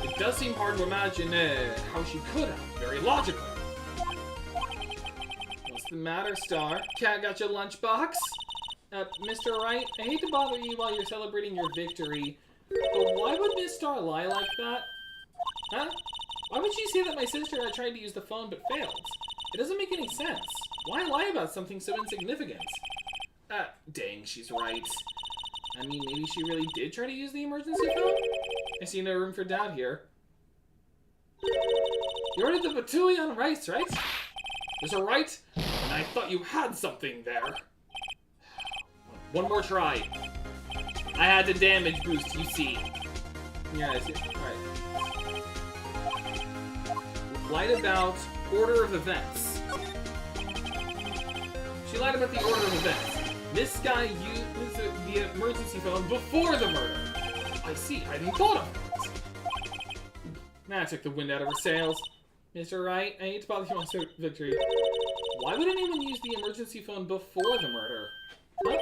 It does seem hard to imagine how she could have, very logically. What's the matter, Star? Cat got your lunchbox? Mr. Wright, I hate to bother you while you're celebrating your victory, but why would Miss Star lie like that? Huh? Why would she say that my sister had tried to use the phone but failed? It doesn't make any sense. Why lie about something so insignificant? Dang, she's right. I mean, maybe she really did try to use the emergency phone? I see no room for doubt here. You ordered the Batulian rice, right? Mr. Wright? And I thought you had something there. One more try. I had the damage boost, you see. Yeah, I see. Alright. Lied about order of events. She lied about the order of events. This guy used the emergency phone before the murder. I see, I hadn't thought of it. That took the wind out of her sails. Mr. Wright, I hate to bother you on victory. Why would anyone use the emergency phone before the murder? Huh?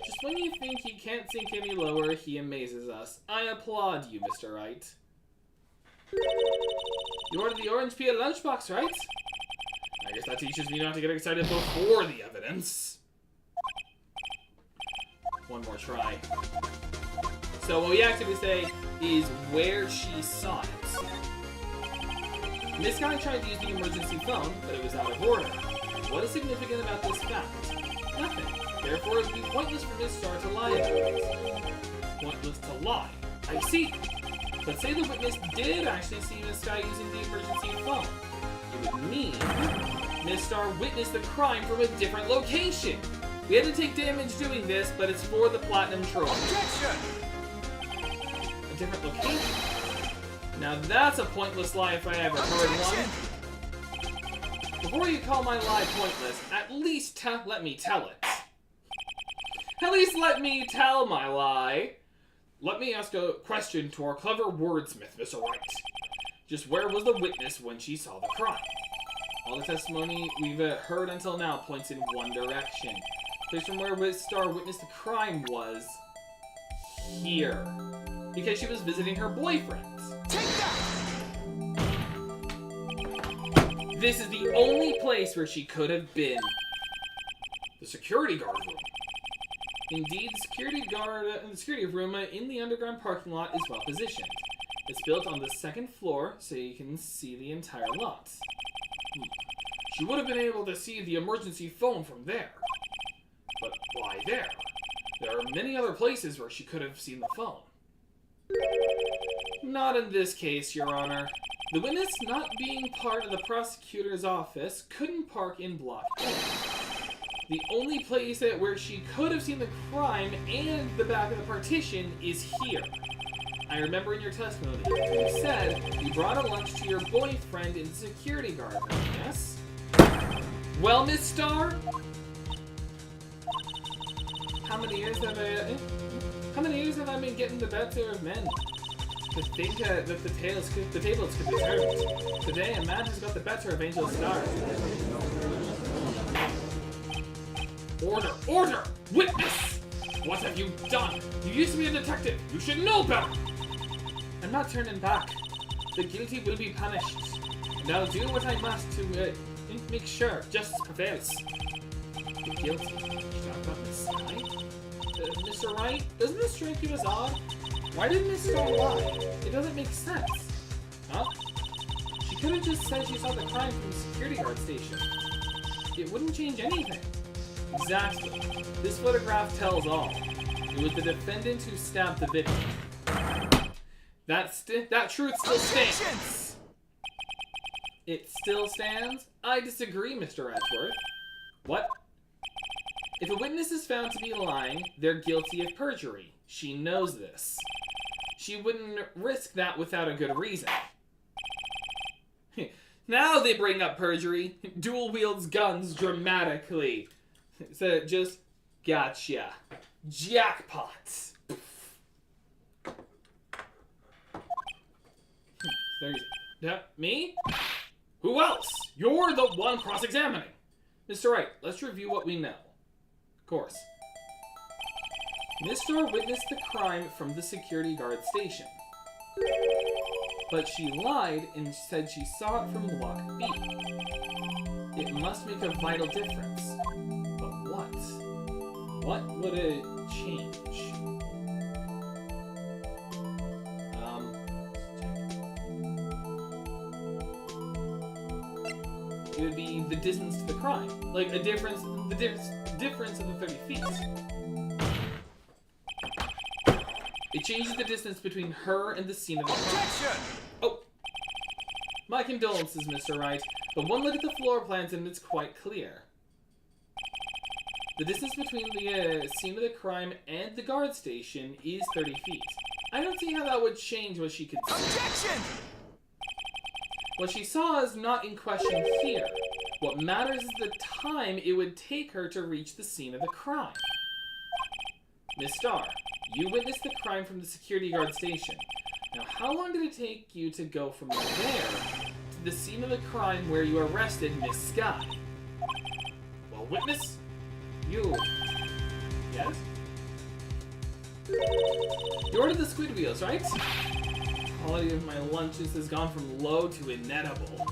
Just when you think he can't sink any lower, he amazes us. I applaud you, Mr. Wright. You ordered the orange peel lunchbox, right? I guess that teaches me not to get excited before the evidence. One more try. So what we actually say is where she saw it. Miss Guy tried to use the emergency phone, but it was out of order. What is significant about this fact? Nothing. Therefore, it would be pointless for Miss Starr to lie about it. Pointless to lie. I see. But say the witness did actually see Miss Sky using the emergency phone. It would mean Miss Starr witnessed the crime from a different location. We had to take damage doing this, but it's for the Platinum Trophy. Objection! A different location? Now that's a pointless lie if I ever heard one. Before you call my lie pointless, at least let me tell it. At least let me tell my lie. Let me ask a question to our clever wordsmith, Mr. Wright. Just where was the witness when she saw the crime? All the testimony we've heard until now points in one direction. The place from where Star witnessed the crime was here. Because she was visiting her boyfriend. Take that! This is the only place where she could have been. The security guard room. Indeed, the security room in the underground parking lot is well positioned. It's built on the second floor, so you can see the entire lot. She would have been able to see the emergency phone from there. But why there? There are many other places where she could have seen the phone. Not in this case, Your Honor. The witness, not being part of the prosecutor's office, couldn't park in Block A. The only place where she could have seen the crime and the back of the partition is here. I remember in your testimony, you said you brought a lunch to your boyfriend in the security guard room, yes? Well, Miss Starr? How many years have I been getting the better of men? To think that the tables could be turned. Today, a man has got the better of Angel Star. Order! Order! Witness! What have you done? You used to be a detective. You should know better! I'm not turning back. The guilty will be punished. And I'll do what I must to make sure justice prevails. The guilty? Shut up, Miss Sky. Mr. Wright, doesn't this strike you as odd? Why didn't Miss Starr lie? It doesn't make sense. Huh? She could have just said she saw the crime from the security guard station. It wouldn't change anything. Exactly. This photograph tells all. It was the defendant who stabbed the victim. That truth still stands. It still stands? I disagree, Mr. Edgeworth. What? If a witness is found to be lying, they're guilty of perjury. She knows this. She wouldn't risk that without a good reason. Now they bring up perjury. Dual wields guns dramatically. So just gotcha. Jackpot. Me? Who else? You're the one cross-examining. Mr. Wright, let's review what we know. Of course. Miss Starr witnessed the crime from the security guard station. But she lied and said she saw it from Block B. It must make a vital difference. But what? What would it change? It would be the distance to the crime. Like the difference of the 30 feet. It changes the distance between her and the scene of the crime. Objection! Oh. My condolences, Mr. Wright. But one look at the floor plans and it's quite clear. The distance between the scene of the crime and the guard station is 30 feet. I don't see how that would change what she could see. Objection! What she saw is not in question here. What matters is the time it would take her to reach the scene of the crime. Miss Starr, you witnessed the crime from the security guard station. Now, how long did it take you to go from there to the scene of the crime where you arrested Miss Sky? Well, witness, you... Yes? You ordered the squid wheels, right? Quality of my lunches has gone from low to inedible.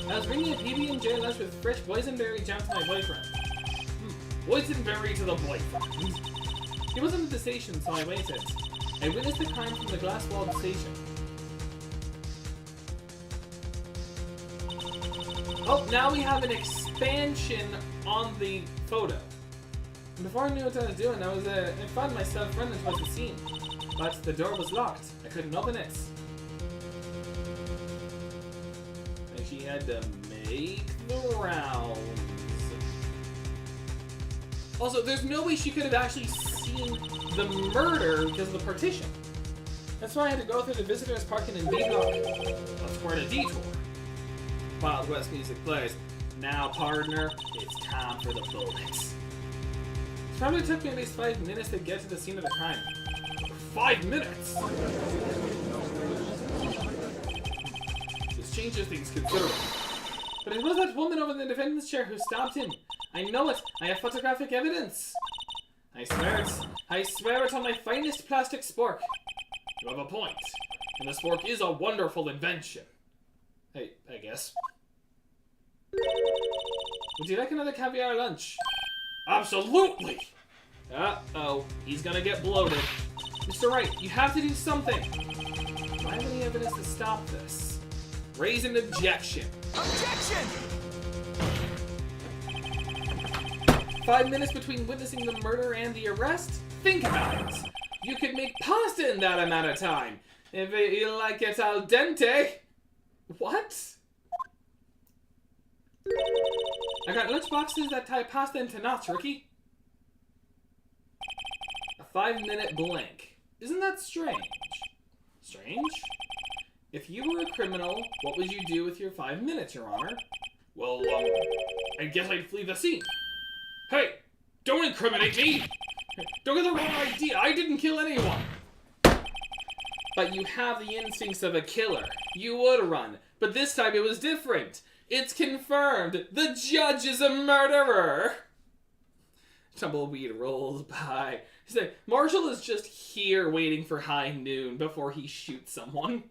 I was bringing a PB&J lunch with fresh boysenberry jam to my boyfriend. Boysenberry to the boyfriend. He wasn't at the station, so I waited. I witnessed the crime from the glass-walled station. Oh, now we have an expansion on the photo. And before I knew what I was doing, I found myself running towards the scene. But the door was locked. I couldn't open it. And she had to make the rounds. Also, there's no way she could have actually seen the murder because of the partition. That's why I had to go through the visitors parking in B-Block. Let's square a detour. Wild West music plays. Now, partner, it's time for the bullets. It probably took me at least 5 minutes to get to the scene of the crime. 5 minutes! This changes things considerably. But it was that woman over in the defendant's chair who stabbed him. I know it. I have photographic evidence. I swear it on my finest plastic spork. You have a point. And the spork is a wonderful invention. Hey, I guess. Would you like another caviar lunch? Absolutely! Uh-oh, he's gonna get bloated. Mr. Wright, you have to do something. Do I have any evidence to stop this? Raise an objection. Objection! 5 minutes between witnessing the murder and the arrest? Think about it. You could make pasta in that amount of time. If you like it al dente. What? I got lunchboxes that tie pasta into knots, Ricky. A 5-minute blank. Isn't that strange? Strange? If you were a criminal, what would you do with your 5 minutes, Your Honor? Well, I guess I'd flee the scene. Hey, don't incriminate me! Don't get the wrong idea, I didn't kill anyone! But you have the instincts of a killer. You would run, but this time it was different. It's confirmed. The judge is a murderer. Tumbleweed rolls by. He's like, Marshall is just here waiting for high noon before he shoots someone.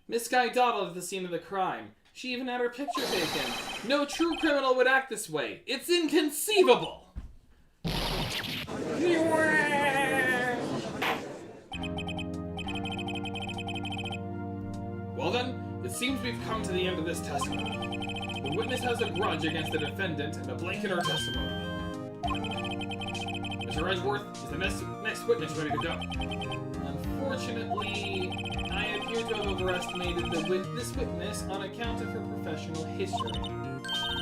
Miss Guy dawdled at the scene of the crime. She even had her picture taken. No true criminal would act this way. It's inconceivable. Well then, it seems we've come to the end of this testimony. The witness has a grudge against the defendant and a blank in her testimony. Mr. Edgeworth is the next witness ready to go. Unfortunately, I appear to have overestimated this witness on account of her professional history.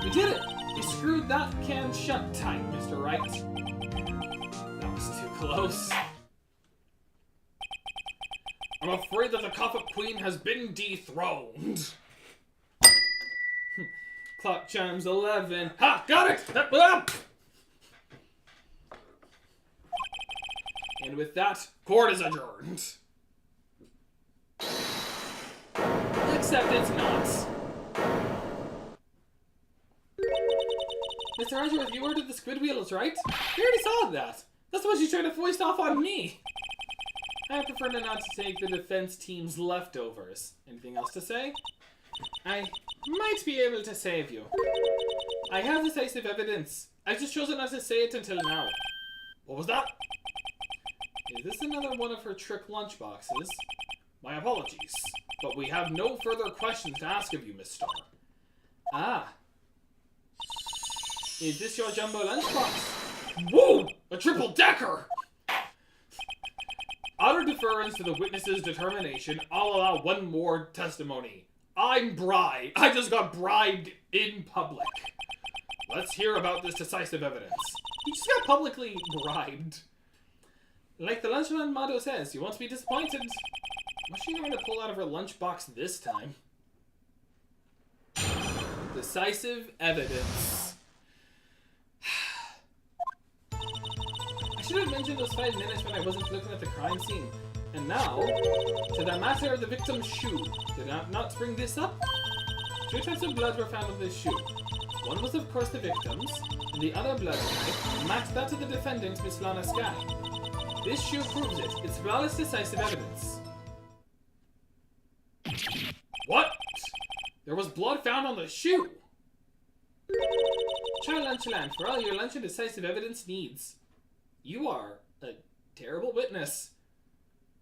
We did it! We screwed that can shut tight, Mr. Wright. That was too close. I'm afraid that the Copper Queen has been dethroned. Clock chimes 11. Ha! Got it! And with that, court is adjourned. Except it's not. Mr. Edgeworth, you ordered the squid wheels, right? We already saw that. That's what you tried to foist off on me. I prefer not to take the defense team's leftovers. Anything else to say? I might be able to save you. I have decisive evidence. I've just chosen not to say it until now. What was that? Is this another one of her trick lunchboxes? My apologies, but we have no further questions to ask of you, Miss Starr. Ah. Is this your jumbo lunchbox? Whoa! A triple-decker! Out of deference to the witness's determination, I'll allow one more testimony. I'm bribed. I just got bribed in public. Let's hear about this decisive evidence. You just got publicly bribed. Like the lunchman motto says, you won't be disappointed. What's she going to pull out of her lunchbox this time? Decisive evidence. I should have mentioned those 5 minutes when I wasn't looking at the crime scene. And now, to the matter of the victim's shoe. Did I not bring this up? 2 types of blood were found on this shoe. One was of course the victim's, and the other blood type matched that of the defendant, Miss Lana Sky. This shoe proves it. It's flawless decisive evidence. What? There was blood found on the shoe! Try Lunchland for all your lunch and decisive evidence needs. You are a terrible witness.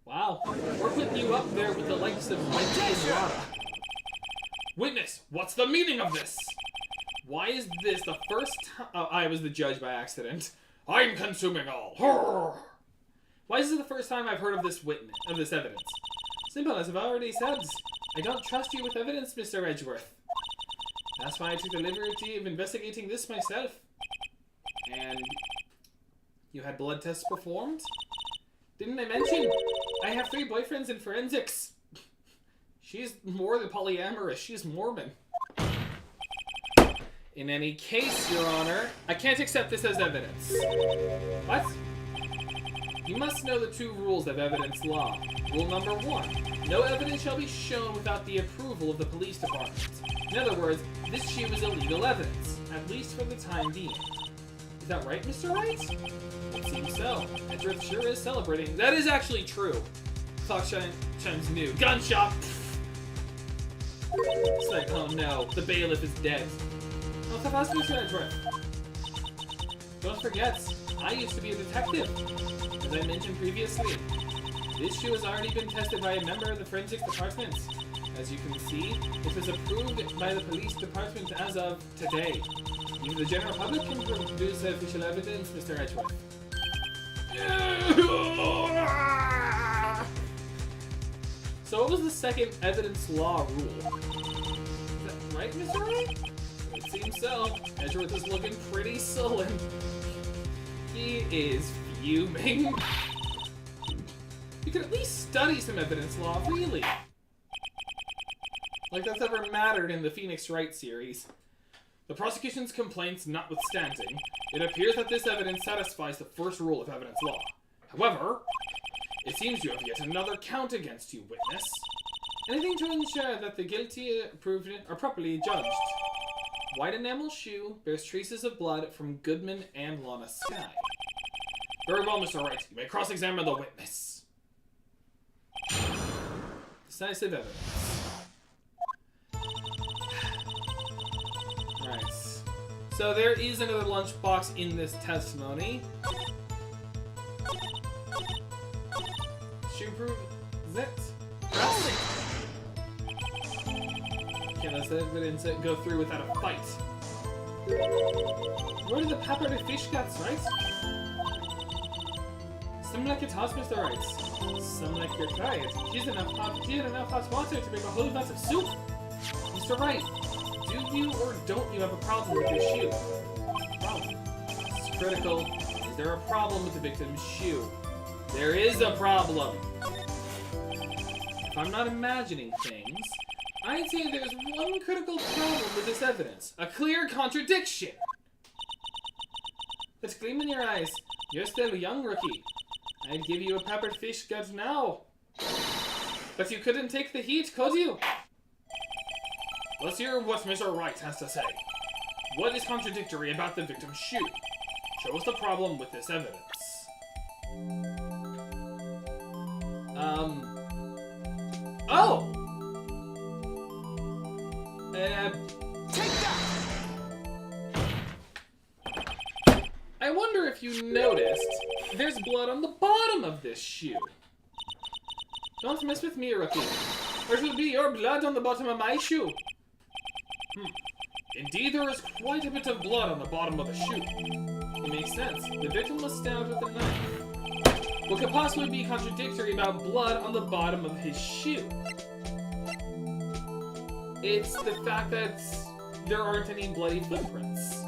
Wow, we're putting you up there with the likes of Wright and Rada. Witness, what's the meaning of this? Why is this the first time? Oh, I was the judge by accident. I'm consuming all. Why is this the first time I've heard of this evidence? Simple, as I've already said. I don't trust you with evidence, Mr. Edgeworth. That's why I took the liberty of investigating this myself. And you had blood tests performed? Didn't I mention? I have 3 boyfriends in forensics. She's more than polyamorous. She's Mormon. In any case, Your Honor, I can't accept this as evidence. What? You must know the 2 rules of evidence law. Rule number 1. No evidence shall be shown without the approval of the police department. In other words, this shoe is illegal evidence, at least for the time being. Is that right, Mr. Wright? It seems so. Edgeworth sure is celebrating. That is actually true. Clock chimes new. Gunshot! It's like, oh no, the bailiff is dead. Oh, fast, Mr. Edgeworth. Don't forget, I used to be a detective. As I mentioned previously, this shoe has already been tested by a member of the forensics department. As you can see, it was approved by the police department as of today. Even the general public can produce official evidence, Mr. Edgeworth. So what was the second evidence law rule? Is that right, Mr. Wright? It seems so. Edgeworth is looking pretty sullen. He is fuming. You could at least study some evidence law, really. Like that's ever mattered in the Phoenix Wright series. The prosecution's complaints notwithstanding, it appears that this evidence satisfies the first rule of evidence law. However, it seems you have yet another count against you, witness. Anything to ensure that the guilty are properly judged. White enamel shoe bears traces of blood from Goodman and Lana Skye. Very well, Mr. Wright. You may cross-examine the witness. Decisive evidence. Alright. So there is another lunchbox in this testimony. Shoe proof. Is it? Wrestling. Okay, let's evidence it go through without a fight. Where did the pepper the fish guts, right? Some like your toss, Mr. Wright. Some like your pride. Here's enough hot water to make a whole vat of soup. Mr. Wright, do you or don't you have a problem with this shoe? Problem. It's critical. Is there a problem with the victim's shoe? There is a problem. If I'm not imagining things, I'd say there's one critical problem with this evidence. A clear contradiction. Let's gleam in your eyes. You're still a young rookie. I'd give you a peppered fish gut now. But you couldn't take the heat, could you? Let's hear what Mr. Wright has to say. What is contradictory about the victim's shoe? Show us the problem with this evidence. Oh! Take that! I wonder if you noticed, there's blood on the bottom of this shoe. Don't mess with me, rookie. There should be your blood on the bottom of my shoe. Indeed, there is quite a bit of blood on the bottom of the shoe. It makes sense. The victim was stabbed with a knife. What could possibly be contradictory about blood on the bottom of his shoe? It's the fact that there aren't any bloody footprints.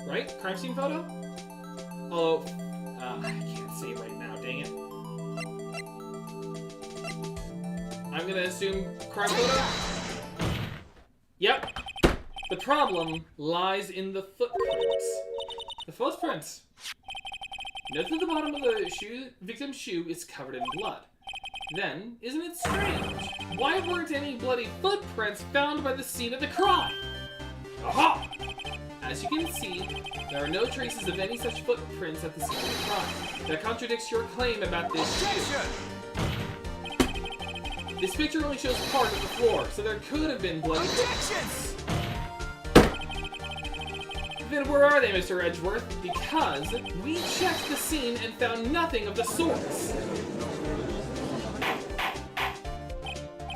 Right? Crime scene photo? Oh, I can't say right now, dang it. I'm gonna assume crime photo? Yep. The problem lies in the footprints. The footprints. Note that the bottom of the victim's shoe is covered in blood. Then, isn't it strange? Why weren't any bloody footprints found by the scene of the crime? Aha! As you can see, there are no traces of any such footprints at the scene of the crime. That contradicts your claim about this shoe. This picture only shows part of the floor, so there could have been bloody footprints. Then where are they, Mr. Edgeworth? Because we checked the scene and found nothing of the sorts.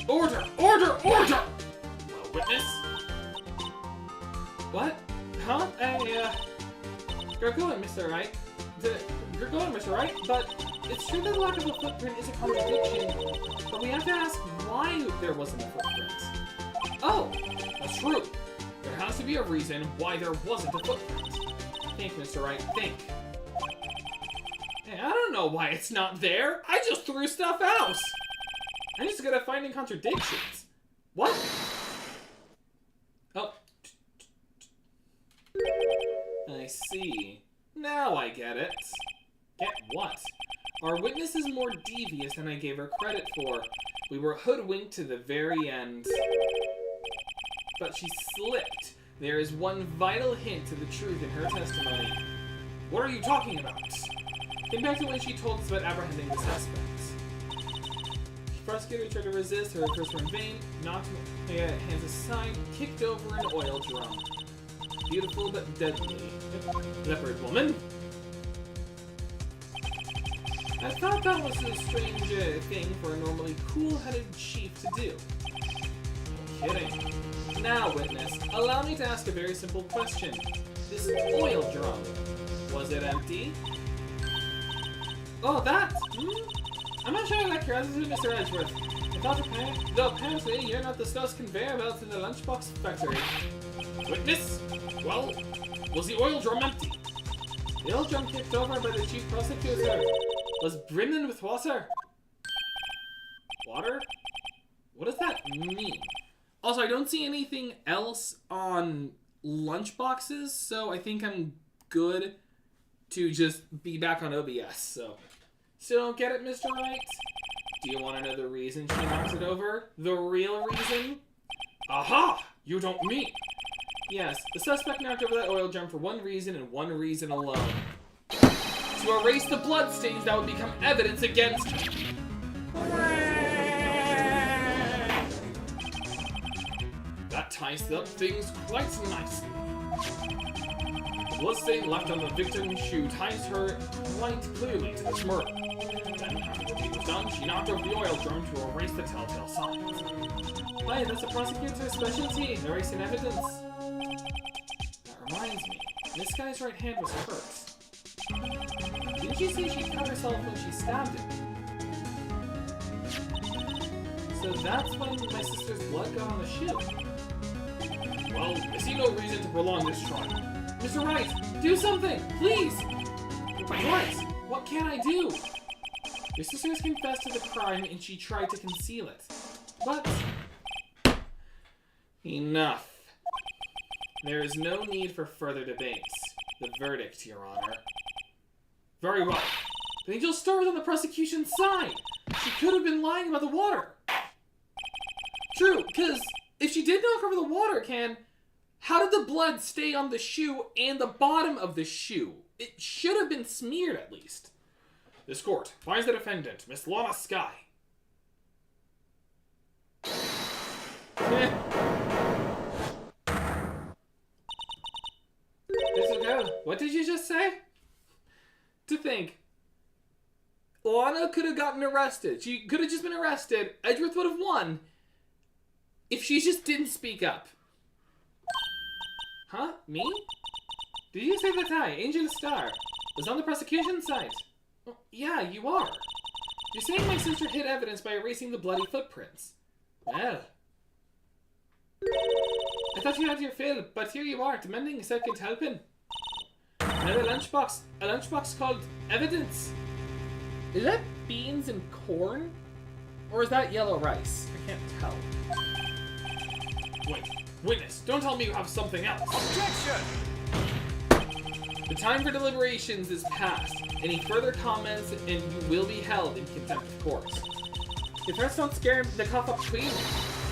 Order! Order! Order! Well, witness? What? Huh? You're going, Mr. Wright. You're going, Mr. Wright, but it's true that the lack of a footprint is a contradiction, but we have to ask why there wasn't a footprint. Oh, that's true. There has to be a reason why there wasn't a footprint. Think, Mr. Wright, think. Hey, I don't know why it's not there. I just threw stuff out. I'm just good at finding contradictions. What? Oh. I see. Now I get it. Get what? Our witness is more devious than I gave her credit for. We were hoodwinked to the very end. But she slipped. There is one vital hint to the truth in her testimony. What are you talking about? Think back to when she told us about apprehending the suspects. The prosecutor tried to resist, her efforts were in vain, knocked Maya hands aside, kicked over an oil drum. Beautiful but deadly. Leopard woman. I thought that was a strange thing for a normally cool-headed chief to do. No kidding. Now, witness, allow me to ask a very simple question. This oil drum, was it empty? Oh, that? I'm not sure I like your answer, Mr. Edgeworth. I thought apparently you're not the stuff's conveyor belt in the lunchbox factory. Witness? Well, was the oil drum empty? The oil drum kicked over by the chief prosecutor was brimming with water. Water? What does that mean? Also, I don't see anything else on lunchboxes, so I think I'm good to just be back on OBS, so. Still don't get it, Mr. Wright? Do you want to know the reason she knocked it over? The real reason? Aha! You don't mean. Yes, the suspect knocked over that oil drum for one reason and one reason alone. To erase the bloodstains that would become evidence against her. That ties up things quite nicely. The bloodstain left on the victim's shoe ties her quite clearly to this murder. Then, after the deed was done, she knocked over the oil drum to erase the telltale signs. Why, that's the prosecutor's specialty, erasing evidence. That reminds me, this guy's right hand was hurt. Didn't you say she cut herself when she stabbed him? So that's when my sister's blood got on the shoe. Well, I see no reason to prolong this trial. Mr. Wright, do something, please! What? What can I do? Your sister has confessed to the crime and she tried to conceal it. But... enough. There is no need for further debates. The verdict, Your Honor. Very well. The Angel Star was on the prosecution's side. She could have been lying about the water. True, because if she did knock over the water can, how did the blood stay on the shoe and the bottom of the shoe? It should have been smeared at least. This court finds the defendant, Miss Lana Sky. Mr. Go, what did you just say? To think. Lana could have gotten arrested. She could have just been arrested. Edgeworth would have won if she just didn't speak up. Huh? Me? Did you say that I, Angel Star, was on the prosecution's side? Well, yeah, you are. You're saying my sister hid evidence by erasing the bloody footprints. Well. I thought you had your fill, but here you are, demanding a second helping. Another lunchbox. A lunchbox called evidence. Is that beans and corn? Or is that yellow rice? I can't tell. Wait, witness, don't tell me you have something else. Objection! The time for deliberations is past. Any further comments and you will be held in contempt of court. Your threats don't scare the cough up queen.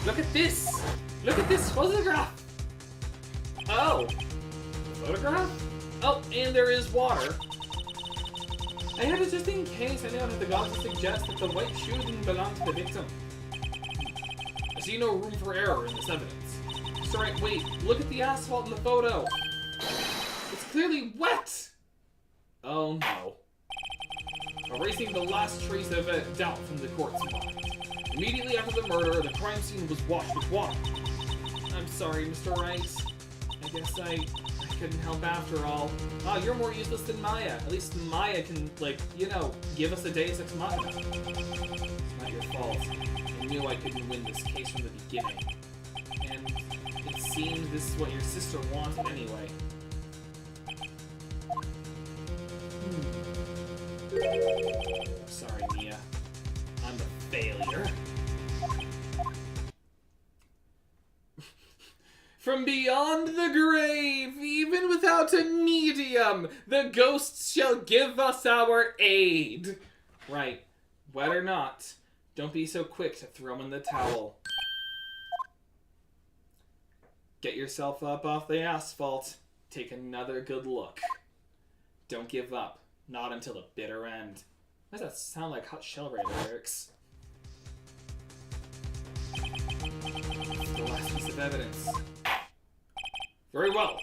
Look at this! Look at this photograph! Oh. Photograph? Oh, and there is water. I have it just in case. I know that the gods suggest that the white shoe didn't belong to the victim. I see no room for error in this evidence. Sorry, wait, look at the asphalt in the photo. It's clearly wet! Oh no. Erasing the last trace of doubt from the court's mind. Immediately after the murder, the crime scene was washed with water. I'm sorry, Mr. Wright. I guess I couldn't help after all. Ah, you're more useless than Maya. At least Maya can, like, you know, give us a Deus Ex Machina. It's not your fault. I knew I couldn't win this case from the beginning. And it seems this is what your sister wanted anyway. Sorry, Mia. I'm a failure. From beyond the grave, even without a medium, the ghosts shall give us our aid. Right. Wet or not, Don't be so quick to throw in the towel. Get yourself up off the asphalt. Take another good look. Don't give up. Not until the bitter end. Why does that sound like Hot Shell Raider lyrics? The last piece of evidence. Very well.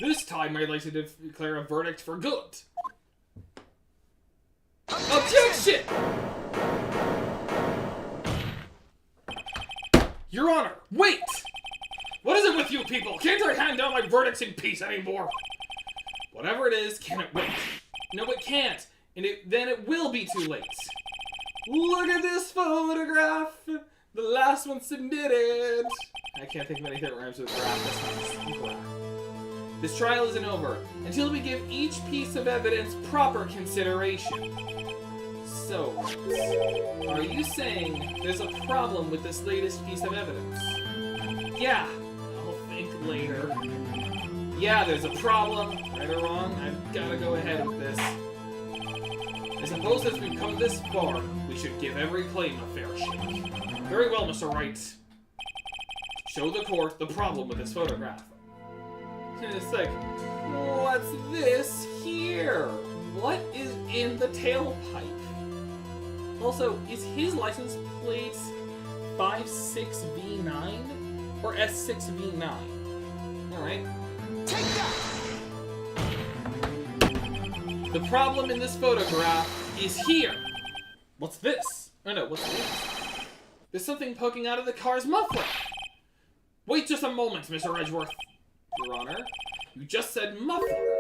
This time I'd like to declare a verdict for good. Objection! Your Honor, wait! What is it with you people? Can't I hand down my verdicts in peace anymore? Whatever it is, can it wait? No, it can't. And then it will be too late. Look at this photograph. The last one submitted. I can't think of anything that rhymes with graph. This trial isn't over until we give each piece of evidence proper consideration. So, are you saying there's a problem with this latest piece of evidence? Yeah, I'll think later. Yeah, there's a problem. Right or wrong, I've got to go ahead with this. I suppose as we've come this far, we should give every claim a fair shake. Very well, Mr. Wright. Show the court the problem with this photograph. And it's like, what's this here? What is in the tailpipe? Also, is his license plate 56V9 or S6V9? Alright. Take that! The problem in this photograph is here. What's this? Oh no, what's this? There's something poking out of the car's muffler. Wait just a moment, Mr. Edgeworth. Your Honor, you just said muffler.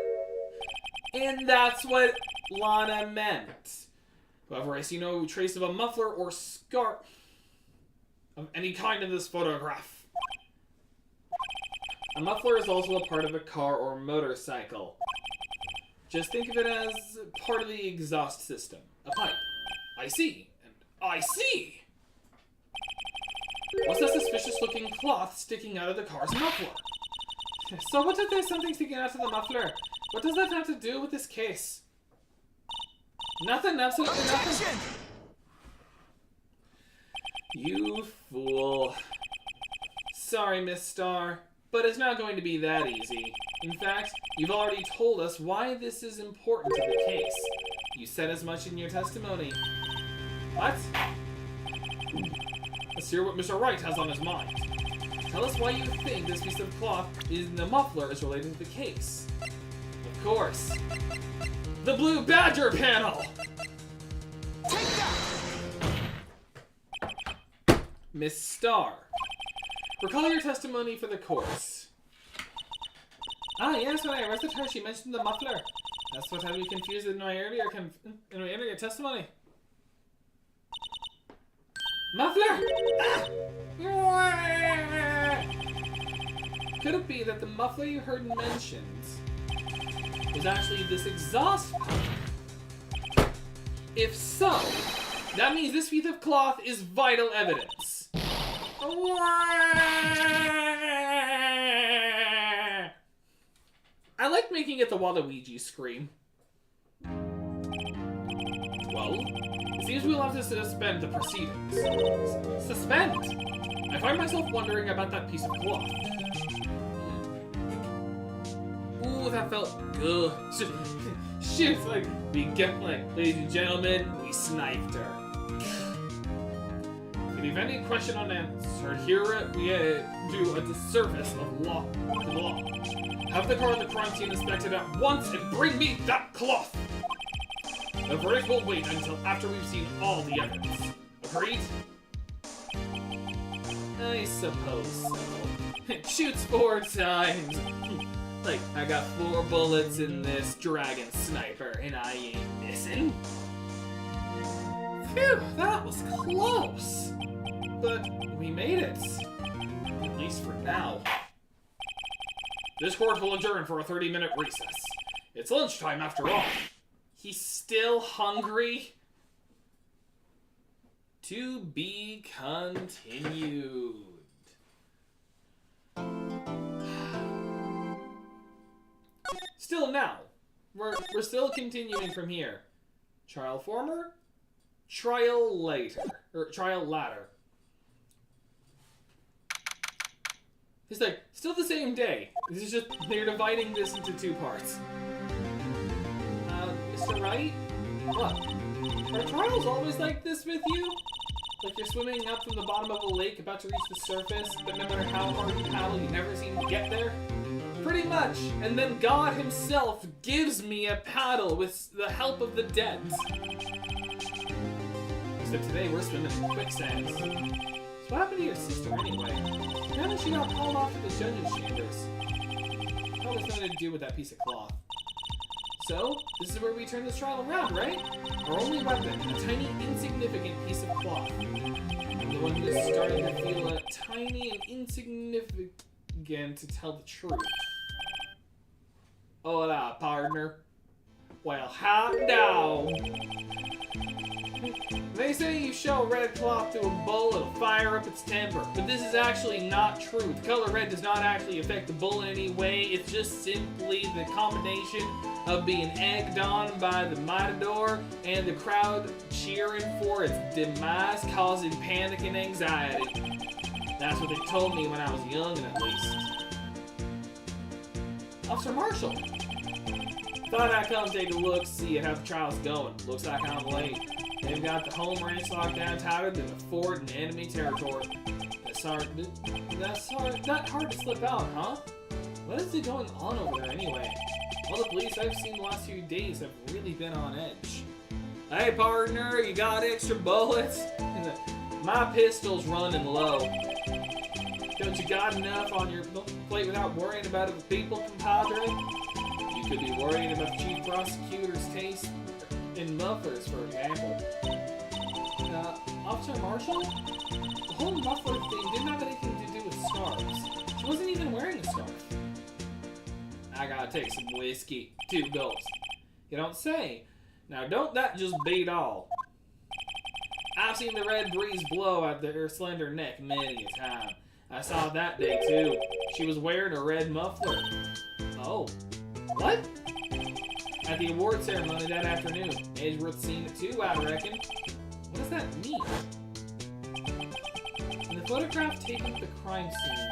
And that's what Lana meant. However, I see no trace of a muffler or scarf of any kind in this photograph. A muffler is also a part of a car or motorcycle. Just think of it as part of the exhaust system. A pipe. I see. And I see! What's that suspicious-looking cloth sticking out of the car's muffler? So what if there's something sticking out of the muffler? What does that have to do with this case? Nothing, absolutely nothing. You fool. Sorry, Miss Starr, but it's not going to be that easy. In fact, you've already told us why this is important to the case. You said as much in your testimony. What? Let's hear what Mr. Wright has on his mind. Tell us why you think this piece of cloth in the muffler is related to the case. Of course. The Blue Badger panel! Take that! Miss Starr, recall your testimony for the course. Ah, yes, when I arrested her, she mentioned the muffler. That's what had me confused in my earlier testimony. Muffler! Ah! Could it be that the muffler you heard mentioned was actually this exhaust pipe? If so, that means this piece of cloth is vital evidence. I like making it the Waluigi scream. Well, it seems we'll have to suspend the proceedings. Suspend? I find myself wondering about that piece of cloth. Ooh, that felt good. Shit, like, ladies and gentlemen, we sniped her. If you have any question unanswered, here we do a disservice of the law. Have the car of the crime scene inspected at once and bring me that cloth! The verdict will wait until after we've seen all the evidence. Agreed? I suppose so. It shoots 4 times. Like, I got 4 bullets in this dragon sniper, and I ain't missing. Phew, that was close. But we made it. At least for now. This court will adjourn for a 30-minute recess. It's lunchtime after all. He's still hungry? To be continued. Still now. We're still continuing from here. Trial former? trial later. Or trial ladder. It's like, still the same day. This is just, they're dividing this into 2 parts. Mr. Wright? What? Are trials always like this with you? Like you're swimming up from the bottom of a lake about to reach the surface, but no matter how hard you paddle, you never seem to get there? Pretty much. And then God himself gives me a paddle with the help of the dead. Except today we're swimming in quicksands. So what happened to your sister anyway? Now that she got hauled off to the judge's chambers. Probably something to do with that piece of cloth. So, this is where we turn this trial around, right? Our only weapon, a tiny, insignificant piece of cloth. I'm the one who is starting to feel tiny and insignificant to tell the truth. Hola, partner. Well, hot dog. They say you show red cloth to a bull, it'll fire up its temper. But this is actually not true. The color red does not actually affect the bull in any way. It's just simply the combination of being egged on by the matador and the crowd cheering for its demise, causing panic and anxiety. That's what they told me when I was young, at least. Officer Marshall. Thought I'd come take a look, see how the trial's going. Looks like I'm late. They've got the home ranch locked down tighter than a fort in enemy territory. That's hard to slip out, huh? What is going on over there anyway? All the police I've seen the last few days have really been on edge. Hey partner, you got extra bullets? My pistol's running low. Don't you got enough on your plate without worrying about other people, compadre? You could be worrying about the chief prosecutor's taste in mufflers, for example. Officer Marshall? The whole muffler thing didn't have anything to do with scarves. She wasn't even wearing a scarf. I gotta take some whiskey. 2 gulps. You don't say. Now don't that just beat all? I've seen the red breeze blow at her slender neck many a time. I saw it that day too. She was wearing a red muffler. Oh. What? At the award ceremony that afternoon. Edgeworth seen it too, I reckon. What does that mean? In the photograph taken at the crime scene,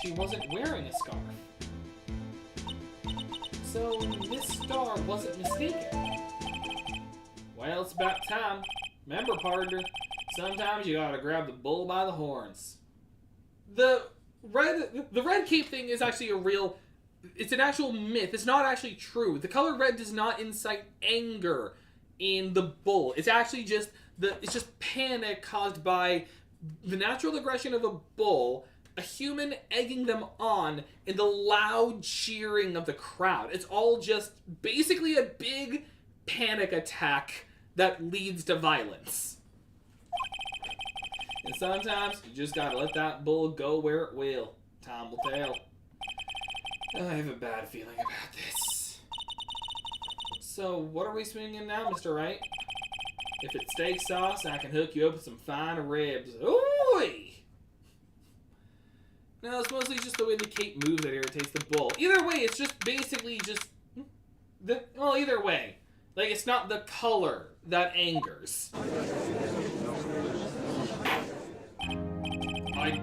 she wasn't wearing a scarf. So this star wasn't mistaken. Well, it's about time. Remember, partner, sometimes you gotta grab the bull by the horns. The red cape thing is actually it's an actual myth. It's not actually true. The color red does not incite anger in the bull. It's actually just panic caused by the natural aggression of a bull, a human egging them on, and the loud cheering of the crowd. It's all just basically a big panic attack that leads to violence. And sometimes you just gotta let that bull go where it will. Time will tell. I have a bad feeling about this. So, what are we swinging now, Mr. Wright? If it's steak sauce, I can hook you up with some fine ribs. Ooh-wee! No, it's mostly just the way the cape moves that irritates the bull. Either way, it's just basically just... well, either way. Like, it's not the color that angers. I'd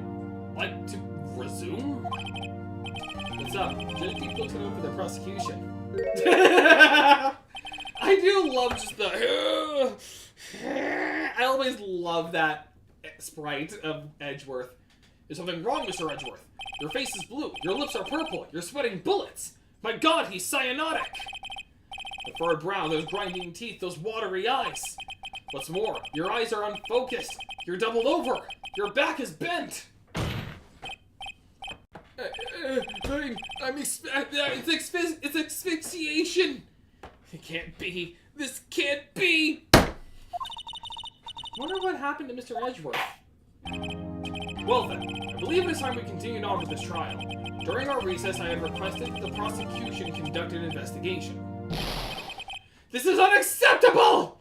like to resume? What's up? Judge keep looking over the prosecution. I do love just the... I always love that sprite of Edgeworth. There's something wrong, Mr. Edgeworth. Your face is blue. Your lips are purple. You're sweating bullets. My God, he's cyanotic. The furrowed brow, those grinding teeth, those watery eyes. What's more, your eyes are unfocused. You're doubled over. Your back is bent. It's asphyxiation. It can't be. This can't be. Wonder what happened to Mr. Edgeworth. Well then, I believe it is time we continued on with this trial. During our recess, I had requested that the prosecution conduct an investigation. This is unacceptable!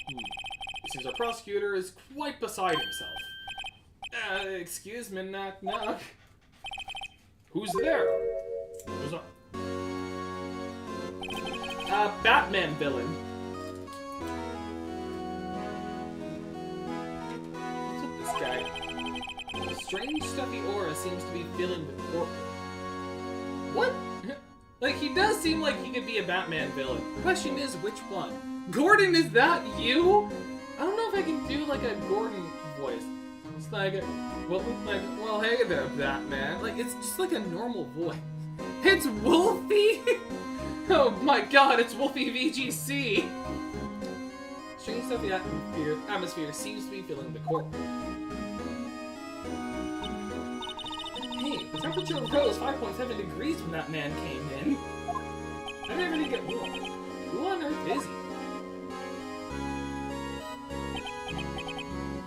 It seems our prosecutor is quite beside himself. Excuse me, knock knock. Who's there? Who's a Batman villain. guy. A strange stuffy aura seems to be filling the corporal. What? Like, he does seem like he could be a Batman villain. The question is, which one? Gordon, is that you? I don't know if I can do, like, a Gordon voice. It's like, well, hey there, Batman. Like, it's just like a normal voice. It's Wolfie? Oh my god, it's Wolfie VGC! Strange stuffy atmosphere seems to be filling the courtroom. Hey, the temperature rose 5.7 degrees when that man came in. I never did get warm. Who on earth is he?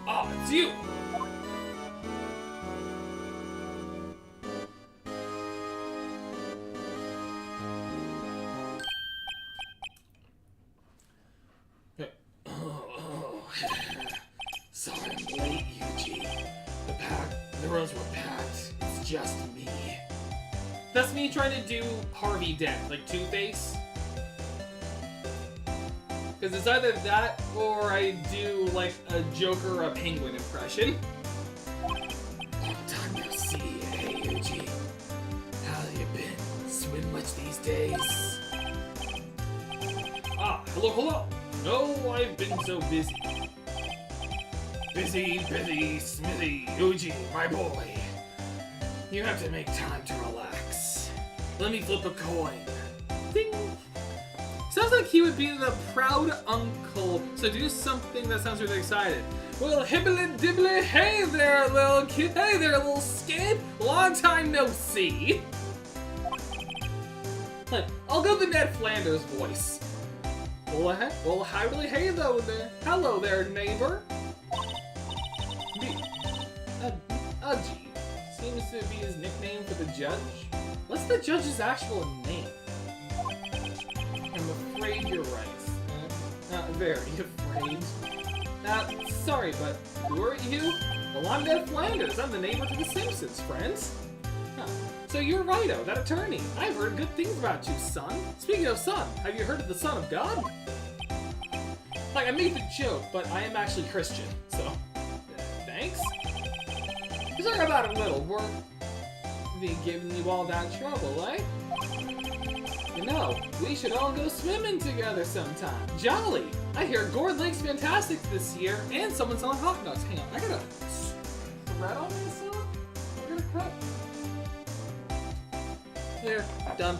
Ah, it's you! Sorry I'm late, Yuji. The rooms were packed. It's just me. That's me trying to do Harvey Dent, like Two-Face. Because it's either that or I do like a Joker or a Penguin impression. Long time no see, hey Yuji. How you been? Swim much these days? Ah, hello. No, I've been so busy. Busy, Smithy, Yuji, my boy. You have to make time to relax. Let me flip a coin. Ding! Sounds like he would be the proud uncle, so do something that sounds really excited. Well, hibbly dibbly, hey there, little kid. Hey there, little scamp. Long time no see. I'll go the Ned Flanders voice. Well, hi, really, hey there. Hello there, neighbor. Udgy seems to be his nickname for the judge. What's the judge's actual name? I'm afraid you're right. Very afraid. Sorry, but who are you? Well, I'm Ned Flanders. I'm the neighbor to the Simpsons, friends. Huh. So you're Righto, that attorney. I've heard good things about you, son. Speaking of son, have you heard of the Son of God? Like, I made the joke, but I am actually Christian, so thanks. Sorry about a little work. Be giving you all that trouble, eh? You know, we should all go swimming together sometime. Jolly! I hear Gourd Lake's fantastic this year, and someone's selling hot dogs. Hang on, I gotta thread on myself? I'm gonna cut. There, done.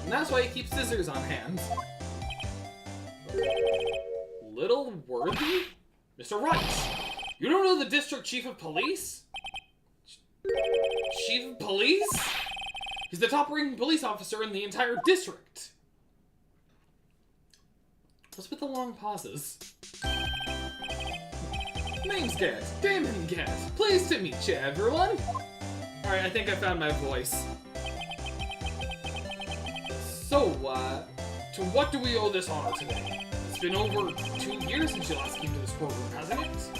And that's why he keeps scissors on hand. Little Worthy? Mr. Wright! You don't know the district chief of police? Chief of police? He's the top-ranking police officer in the entire district. What's with the long pauses? Name's Gant. Damon Gant. Pleased to meet you, everyone. Alright, I think I found my voice. So, to what do we owe this honor today? It's been over 2 years since you last came to this courtroom, hasn't it?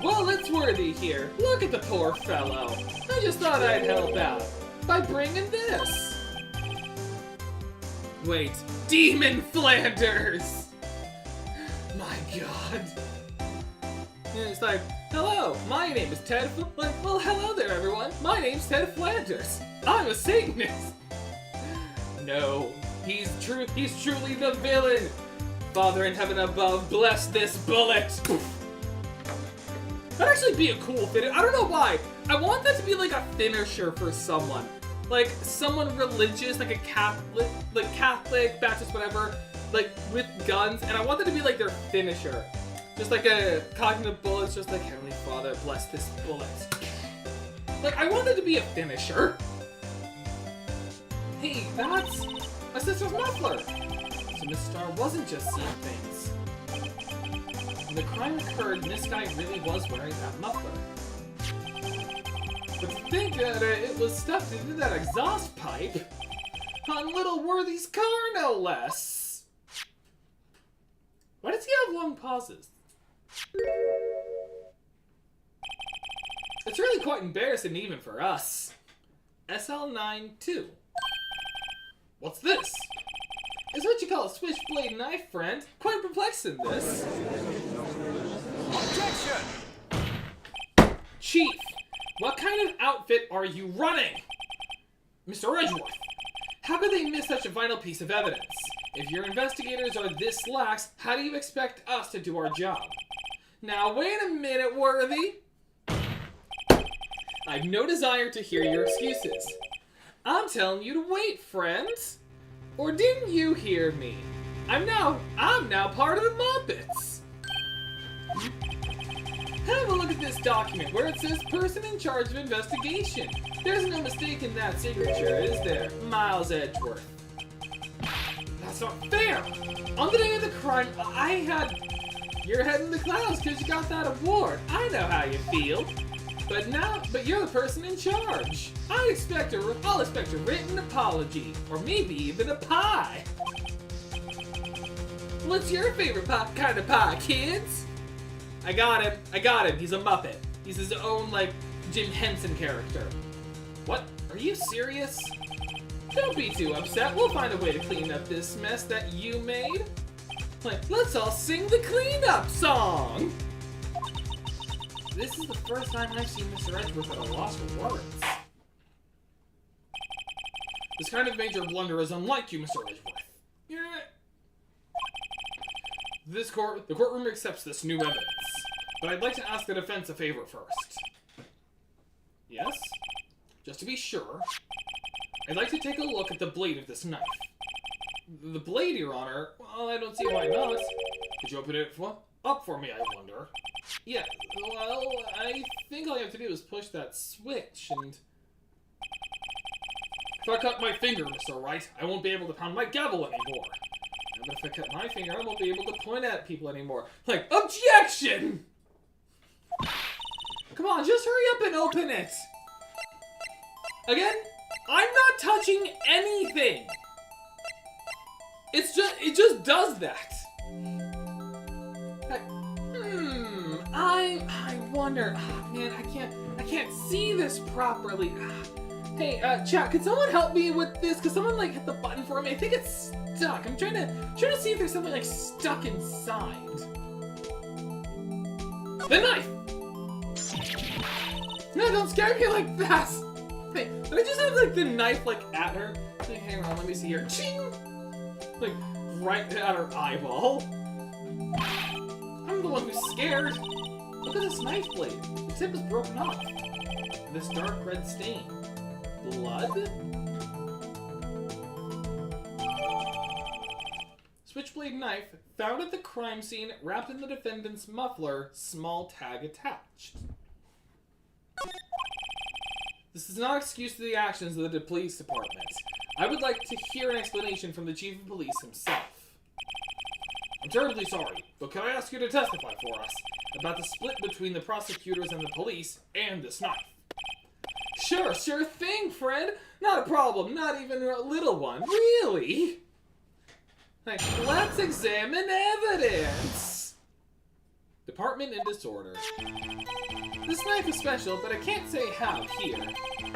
Well, it's Worthy here. Look at the poor fellow. I just thought I'd help out by bringing this. Wait, Demon Flanders! My god. And it's like, hello, my name is Ted well, hello there, everyone. My name's Ted Flanders. I'm a Satanist. No, he's truly the villain. Father in heaven above, bless this bullet. That'd actually be a cool finish. I don't know why. I want that to be like a finisher for someone. Like someone religious, like a Catholic, Baptist, whatever, like with guns, and I want that to be like their finisher. Just like a cocking the bullets, just like Heavenly Father, bless this bullet. Like I want that to be a finisher. Hey, that's my sister's muffler. So Miss Star wasn't just seeing things. When the crime occurred, this guy really was wearing that muffler. But to think that it was stuffed into that exhaust pipe on Little Worthy's car, no less. Why does he have long pauses? It's really quite embarrassing even for us. SL92. What's this? It's what you call a switchblade knife, friend. Quite perplexing, this. Objection! Chief, what kind of outfit are you running? Mr. Edgeworth, how could they miss such a vital piece of evidence? If your investigators are this lax, how do you expect us to do our job? Now, wait a minute, Worthy. I've no desire to hear your excuses. I'm telling you to wait, friends. Or didn't you hear me? I'm now part of the Muppets. Have a look at this document where it says person in charge of investigation. There's no mistake in that signature, is there, Miles Edgeworth? That's not fair. On the day of the crime, I had your head in the clouds because you got that award. I know how you feel. But you're the person in charge. I'll expect a written apology, or maybe even a pie. What's your favorite kind of pie, kids? I got him. He's a Muppet. He's his own, like, Jim Henson character. What? Are you serious? Don't be too upset. We'll find a way to clean up this mess that you made. Let's all sing the cleanup song! This is the first time I've seen Mr. Edgeworth at a loss for words. This kind of major blunder is unlike you, Mr. Edgeworth. Yeah. The courtroom accepts this new evidence, but I'd like to ask the defense a favor first. Yes? Just to be sure, I'd like to take a look at the blade of this knife. The blade, Your Honor? Well, I don't see why not. Could you open it up for me, I wonder? Yeah, well, I think all you have to do is push that switch, and... If I cut my finger, Mr. Wright, I won't be able to pound my gavel anymore. But if I cut my finger, I won't be able to point at people anymore. Like, objection! Come on, just hurry up and open it! Again, I'm not touching anything! It just does that. I wonder. Oh, man, I can't see this properly. Hey, chat, could someone help me with this? Could someone like hit the button for me? I think it's stuck. I'm trying to see if there's something like stuck inside. The knife. No, don't scare me like that. Hey, did I just have like the knife like at her? Hey, hang on, let me see here. Ching! Like right at her eyeball. I'm the one who's scared. Look at this knife blade. The tip is broken off. This dark red stain. Blood? Switchblade knife found at the crime scene, wrapped in the defendant's muffler, small tag attached. This is not an excuse to the actions of the police department. I would like to hear an explanation from the chief of police himself. I'm terribly sorry, but can I ask you to testify for us about the split between the prosecutors and the police and this knife? Sure thing, friend. Not a problem, not even a little one. Really? Like, let's examine evidence. Department in disorder. This knife is special, but I can't say how here.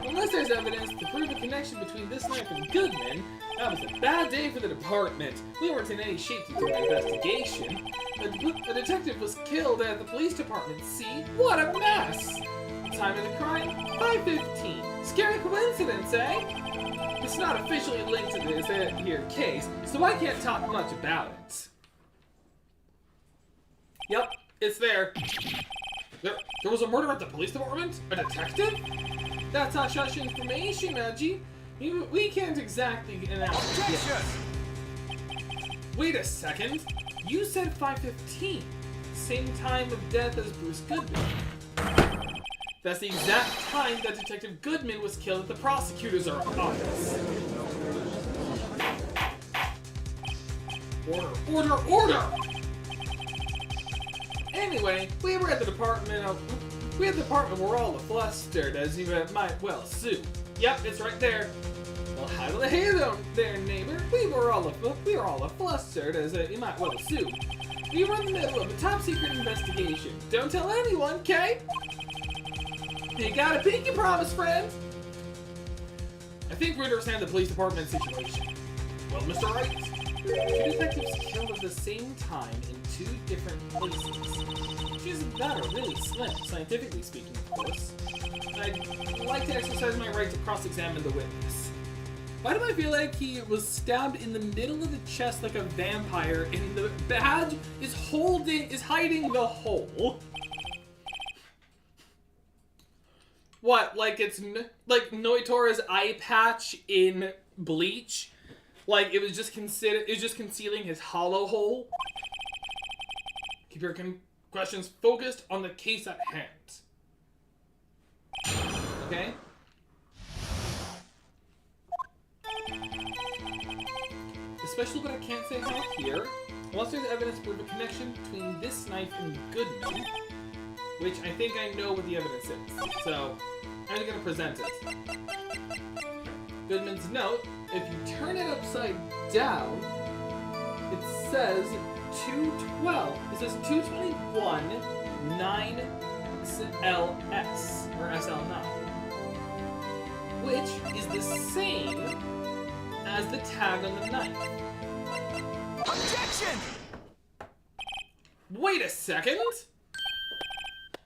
Unless there's evidence to prove a connection between this knife and Goodman, that was a bad day for the department. We weren't in any shape to do an investigation. A detective was killed at the police department. See? What a mess! The time of the crime? 5:15. Scary coincidence, eh? It's not officially linked to this here case, so I can't talk much about it. Yep, it's there. There was a murder at the police department? A detective? That's hush-hush information, Nudgy. We can't exactly announce it yet. Wait a second. You said 5:15. Same time of death as Bruce Goodman. That's the exact time that Detective Goodman was killed at the prosecutor's office. Order! Anyway, we were at the department where all the flustered, as you might well sue. Yep, it's right there. Well, how do they there, neighbor? We were all flustered, as you might well assume. We were in the middle of a top-secret investigation. Don't tell anyone, okay? You got a pinky promise, friend? I think we understand the police department situation. Well, Mr. Wright, 2 detectives killed at the same time in 2 different places. she's that or really slim, scientifically speaking, of course. I'd like to exercise my right to cross-examine the witness. Why do I feel like he was stabbed in the middle of the chest like a vampire and the badge is hiding the hole? What, like it's like Noitora's eye patch in Bleach? Like it was just concealing his hollow hole? Keep your questions focused on the case at hand. Okay? Especially but I can't say how here, unless there's evidence to prove a connection between this knife and Goodman, which I think I know what the evidence is. So, I'm going to present it. Goodman's note, if you turn it upside down, it says 212. It says 221 9LS, or SL9, which is the same as the tag on the knife. Objection! Wait a second!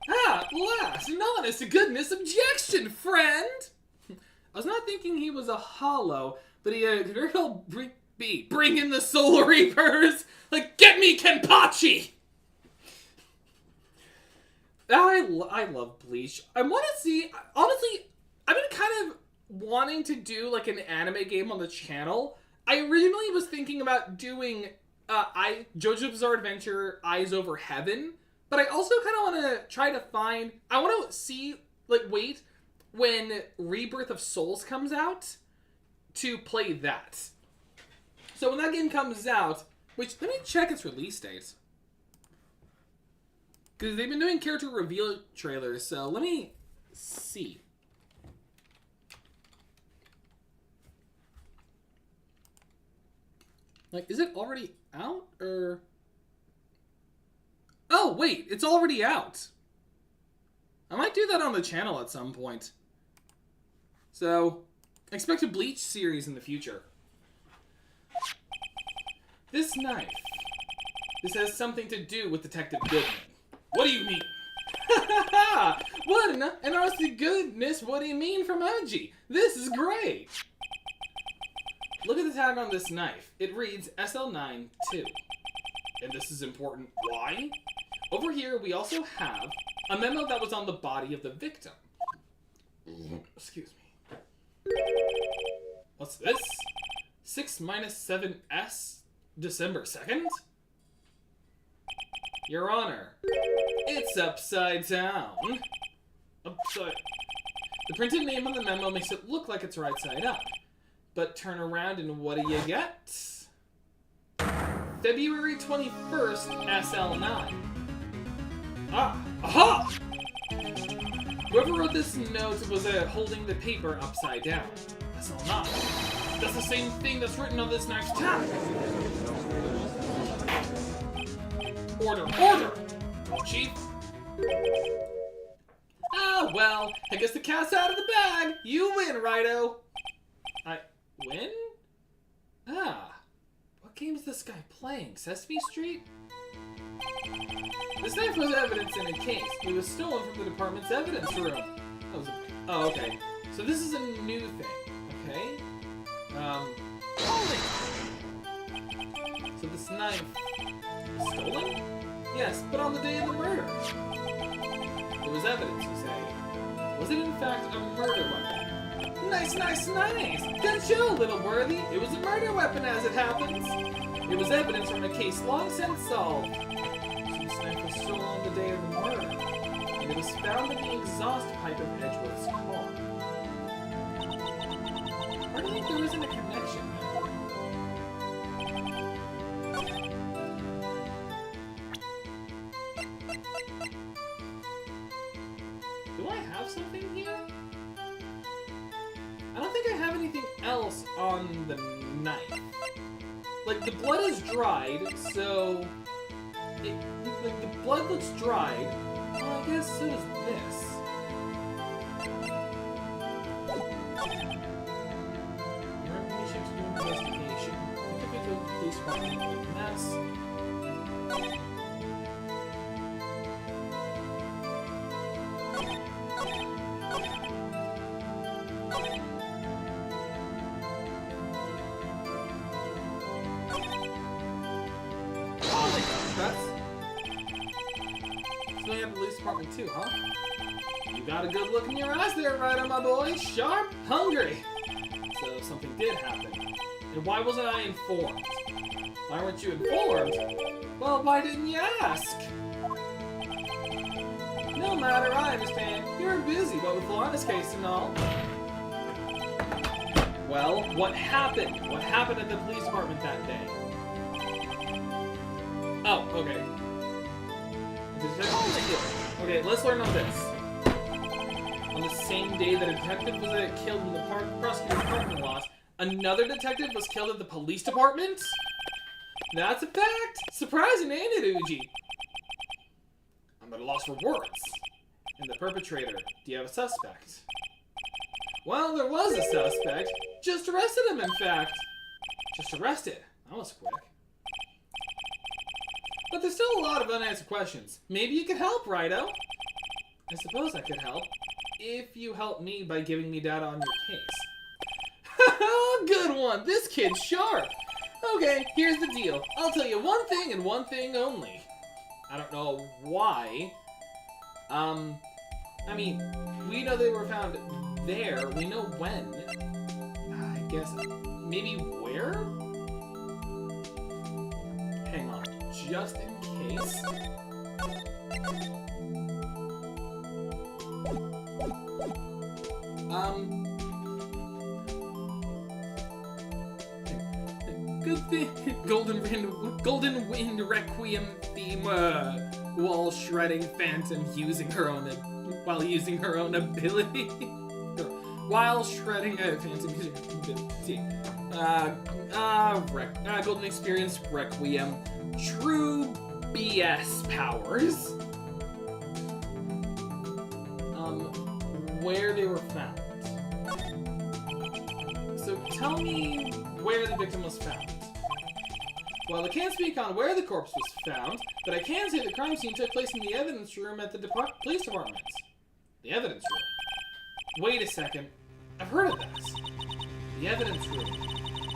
Ah, at last, an honest to goodness objection, friend! I was not thinking he was a hollow, but he could very well bring in the Soul Reapers! Like, get me Kenpachi! I love Bleach. I want to see, honestly, I've been kind of wanting to do like an anime game on the channel. I originally was thinking about doing JoJo's Bizarre Adventure Eyes Over Heaven, but I also kind of want to try to find, I want to see, like, wait when Rebirth of Souls comes out to play that. So when that game comes out, which, let me check its release date. Because they've been doing character reveal trailers, so let me see. Like, is it already out, or... Oh, wait, it's already out. I might do that on the channel at some point. So, expect a Bleach series in the future. This knife. This has something to do with Detective Goodman. What do you mean? What an honest to goodness, what do you mean from Edgy? This is great. Look at the tag on this knife. It reads SL9-2. And this is important. Why? Over here, we also have a memo that was on the body of the victim. Excuse me. What's this? 6-7S, December 2nd? Your Honor, it's upside down. Upside. The printed name on the memo makes it look like it's right side up. But turn around and what do you get? February 21st, SL9. Ah, aha! Whoever wrote this note was holding the paper upside down. SL9. That's the same thing that's written on this knife's tag. Order, order! Chief. Ah, well, I guess the cat's out of the bag. You win, Righto. I win? Ah. What game is this guy playing? Sesame Street? This knife was evidence in a case. It was stolen from the department's evidence room. Oh, okay. So this is a new thing. Okay. So this knife was stolen? Yes, but on the day of the murder. There was evidence, you say. Was it in fact a murder weapon? Nice, nice, nice! Good show, little worthy! It was a murder weapon as it happens! It was evidence from a case long since solved. This knife was stolen on the day of the murder, and it was found in the exhaust pipe of Edgeworth's car. I don't think there isn't a connection there. Do I have something here? I don't think I have anything else on the knife. Like, the blood is dried, so... like, the blood looks dried. Well, I guess so does this. Recommendation to do investigation. Typical police department mess. doing at the police department too, huh? You got a good look in your eyes there, Ryder, my boy. Sharp, hungry. So something did happen. And why wasn't I informed? Why weren't you informed? Well, why didn't you ask? No matter, I understand. You're busy, but with Lana's case and all. Well, what happened? What happened at the police department that day? Oh, okay. Okay, let's learn on this. On the same day that a detective was killed in the prosecutor's parking lot, another detective was killed at the police department? That's a fact! Surprising, ain't it, Uji? I'm at a loss for words. And the perpetrator, do you have a suspect? Well, there was a suspect. Just arrested him, in fact. Just arrested. That was quick. But there's still a lot of unanswered questions. Maybe you could help, Righto? I suppose I could help. If you help me by giving me data on your case. Haha, good one! This kid's sharp! Okay, here's the deal. I'll tell you one thing and one thing only. I don't know why. I mean, we know they were found there. We know when. I guess, maybe where? Hang on, just in case. Good thing, Golden Wind Requiem theme, wall shredding phantom while using her own ability. While shredding a phantom using Golden Experience Requiem. True BS powers. Where they were found. So tell me where the victim was found. Well, I can't speak on where the corpse was found, but I can say the crime scene took place in the evidence room at the police department. The evidence room. Wait a second. I've heard of this. The evidence room.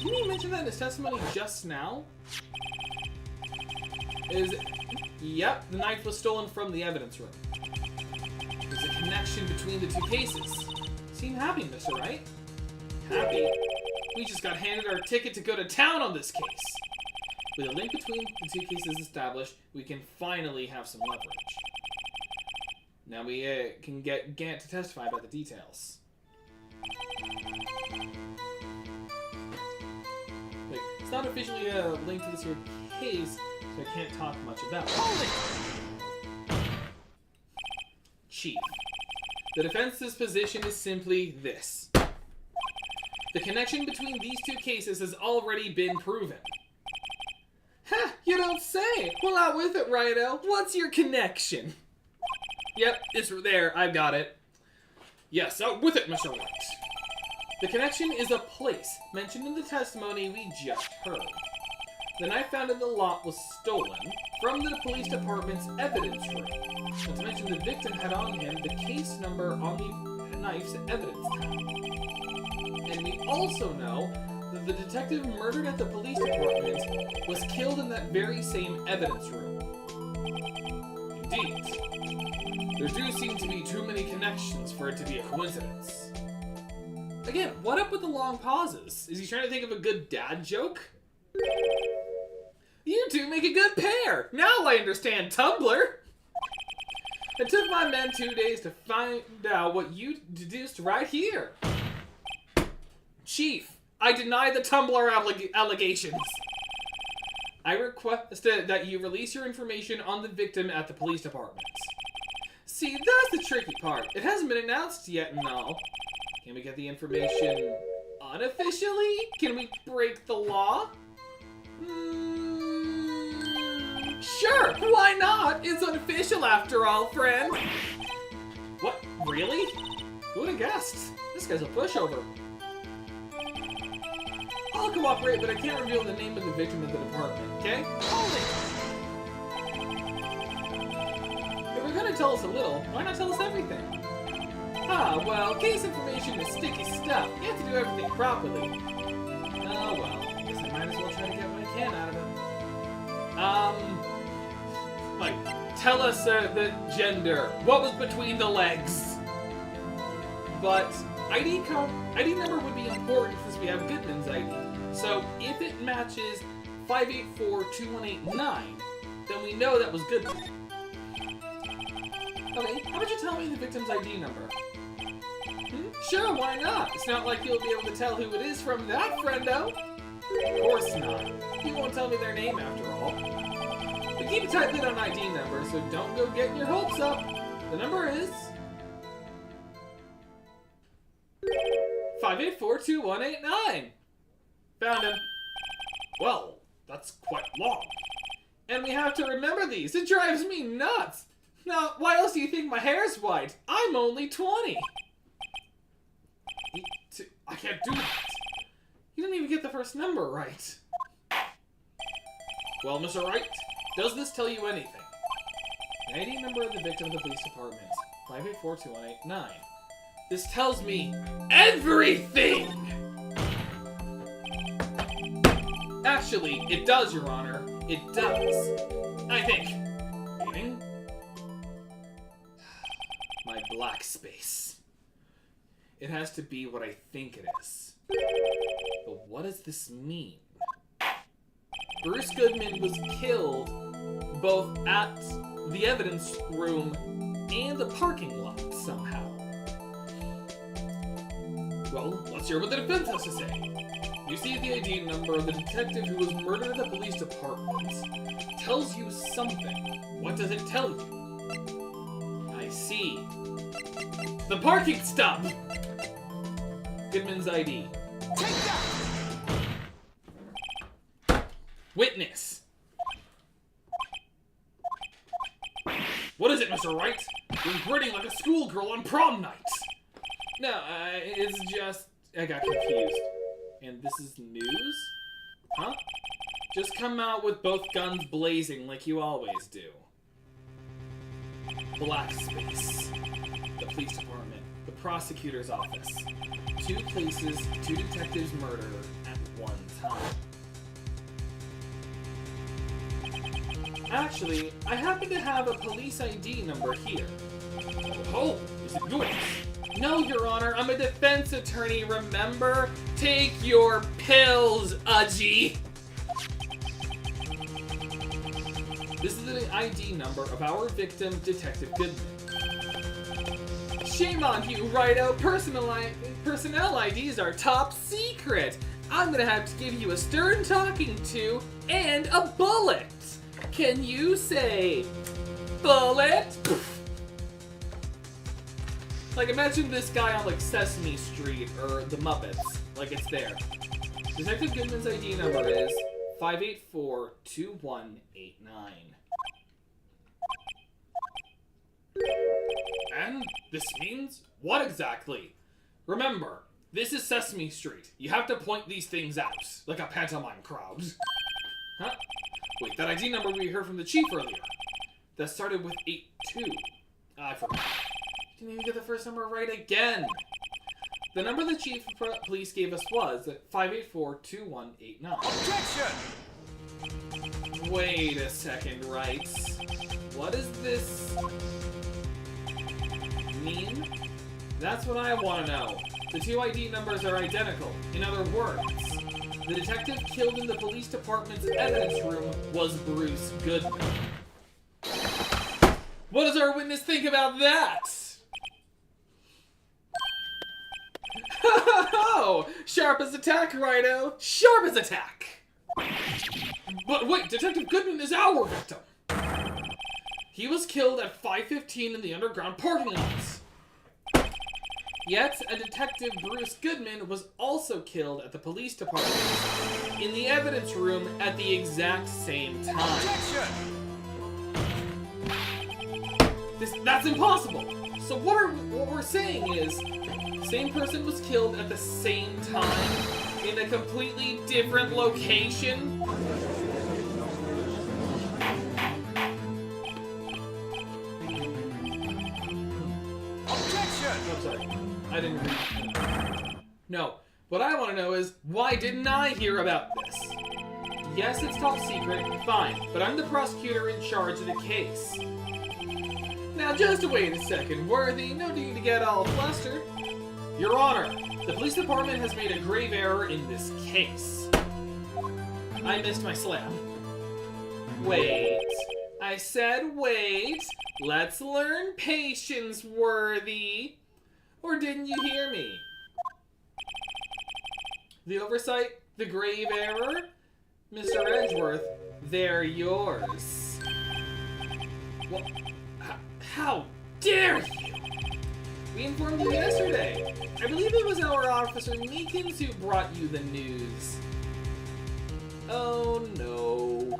Didn't he mention that in his testimony just now? Yep, the knife was stolen from the evidence room. There's a connection between the two cases. Seem happy, Mr. Wright? Happy? We just got handed our ticket to go to town on this case. With a link between the two cases established, we can finally have some leverage. Now we can get Gant to testify about the details. Like, it's not officially a link to this here case, so I can't talk much about it. Chief. The defense's position is simply this. The connection between these two cases has already been proven. Ha! You don't say! Well, out with it, Righto. What's your connection? Yep, it's there. I've got it. Yes, out with it, Mr. Wright. The connection is a place mentioned in the testimony we just heard. The knife found in the lot was stolen from the police department's evidence room. Not to mention the victim had on him the case number on the knife's evidence tab. And we also know that the detective murdered at the police department was killed in that very same evidence room. Indeed. There do seem to be too many connections for it to be a coincidence. Again, what up with the long pauses? Is he trying to think of a good dad joke? You two make a good pair! Now I understand Tumblr! It took my men 2 days to find out what you deduced right here. Chief, I deny the Tumblr allegations. I requested that you release your information on the victim at the police department. See, that's the tricky part. It hasn't been announced yet and all. Can we get the information unofficially? Can we break the law? Sure, why not? It's unofficial after all, friend. What, really? Who would have guessed? This guy's a pushover. I'll cooperate, but I can't reveal the name of the victim in the department, okay? Hold it! If we're gonna tell us a little, why not tell us everything? Ah, well, case information is sticky stuff. You have to do everything properly. Oh, well, I guess I might as well try to get what I can out of him. Like, tell us the gender. What was between the legs? But ID number would be important since we have Goodman's ID. So if it matches 5842189, then we know that was Goodman. Okay, how about you tell me the victim's ID number? Sure, why not? It's not like you'll be able to tell who it is from that, friendo. Of course not. You won't tell me their name after all. But keep a tight lid on ID numbers, so don't go getting your hopes up. The number is 5842189. Found him. Well, that's quite long. And we have to remember these. It drives me nuts. Now, why else do you think my hair's white? I'm only 20. I can't do that. You didn't even get the first number right. Well, Mr. Wright, does this tell you anything? The ID number of the victim of the police department, 5842189. This tells me everything! Actually, it does, Your Honor. It does. I think. Meaning? My black space. It has to be what I think it is. But what does this mean? Bruce Goodman was killed both at the evidence room and the parking lot somehow. Well, let's hear what the defense has to say. You see the ID number of the detective who was murdered at the police department. Tells you something. What does it tell you? I see. The parking stop! Goodman's ID. Take that! Witness. What is it, Mr. Wright? You're grinning like a schoolgirl on prom night. No, it's just... I got confused. And this is news? Huh? Just come out with both guns blazing like you always do. Black space. The police department. The prosecutor's office. 2 places, 2 detectives murder at one time. Actually, I happen to have a police ID number here. Oh, is it yours? No, Your Honor, I'm a defense attorney, remember? Take your pills, Udgy! This is the ID number of our victim, Detective Goodman. Shame on you, Wrighto. Personnel IDs are top secret. I'm gonna have to give you a stern talking to and a bullet. Can you say bullet? Like, imagine this guy on, like, Sesame Street or The Muppets. Like, it's there. Detective Goodman's ID number is 5842189. And this means what exactly? Remember, this is Sesame Street. You have to point these things out, like a pantomime crowd. Huh? Wait, that ID number we heard from the chief earlier. That started with 82. I forgot. Didn't even get the first number right again. The number the chief of police gave us was 5842189. Objection! Wait a second, Wright. What does this mean? That's what I want to know. The 2 ID numbers are identical. In other words, the detective killed in the police department's evidence room was Bruce Goodman. What does our witness think about that? Oh, sharp as attack, Wrighto. Sharp as attack. But wait, Detective Goodman is our victim. He was killed at 5:15 in the underground parking lot. Yet, a Detective Bruce Goodman was also killed at the police department in the evidence room at the exact same time. That's impossible. So what we're saying is, same person was killed at the same time in a completely different location. Objection! I'm sorry. I didn't read. No. What I want to know is, why didn't I hear about this? Yes, it's top secret, fine, but I'm the prosecutor in charge of the case. Now just wait a second, Worthy, no need to get all flustered. Your Honor, the police department has made a grave error in this case. I missed my slam. Wait. I said wait. Let's learn patience, Worthy. Or didn't you hear me? The oversight, the grave error? Mr. Edgeworth, they're yours. What? How dare you? We informed you yesterday. I believe it was our Officer Meekins who brought you the news. Oh no.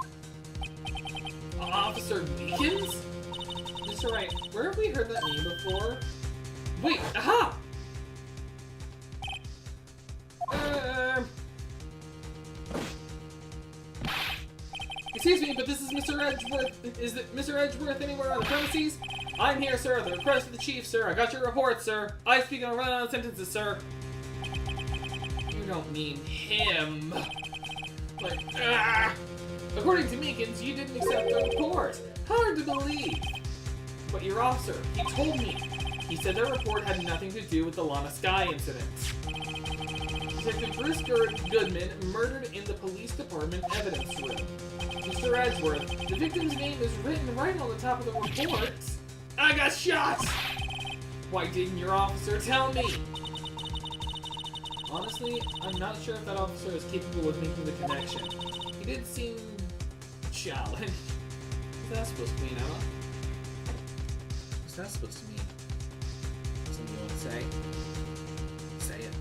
Officer Meekins? Mr. Wright, where have we heard that name before? Wait, aha! Excuse me, but this is Mr. Edgeworth. Is it Mr. Edgeworth anywhere on the premises? I'm here, sir. The request of the chief, sir. I got your report, sir. I speak on a run-on sentences, sir. You don't mean him. Like, according to Meekins, you didn't accept the report. Hard to believe. But your officer, he told me. He said the report had nothing to do with the Lana Sky incident. Detective Bruce Goodman murdered in the police department evidence room. Mr. Edgeworth, the victim's name is written right on the top of the report. I got shot! Why didn't your officer tell me? Honestly, I'm not sure if that officer is capable of making the connection. He did seem challenged. What's that supposed to mean, Emma? What's that supposed to mean? Something you want to say? Say it.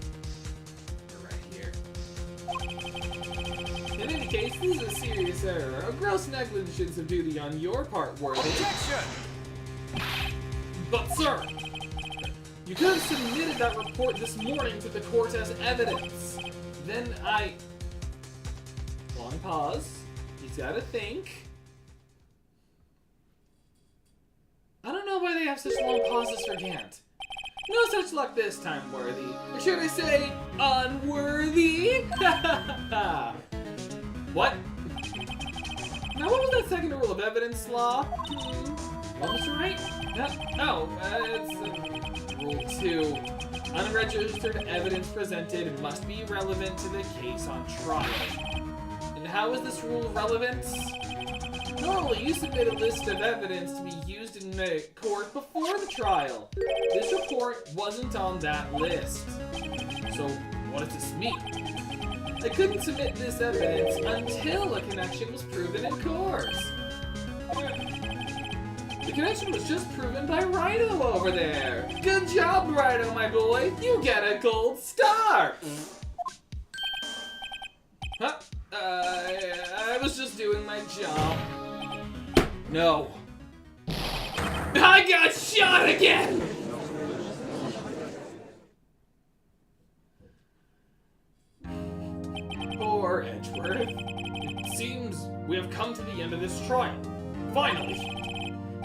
In any case, this is a serious error, a gross negligence of duty on your part, Worthy. Objection! But sir, you could have submitted that report this morning to the court as evidence. Then long pause. He's gotta think. I don't know why they have such long pauses for Gant. No such luck this time, Worthy. Or should I say, unworthy? What? Now, what was that second rule of evidence law? What was right? It's Rule 2. Unregistered evidence presented must be relevant to the case on trial. And how is this rule relevant? Normally, you submit a list of evidence to be used in the court before the trial. This report wasn't on that list. So, what does this mean? I couldn't submit this evidence until a connection was proven in court. The connection was just proven by Rhino over there. Good job, Rhino, my boy. You get a gold star. Huh? I was just doing my job. No. I got shot again! Poor Edgeworth. It seems we have come to the end of this trial. Finally!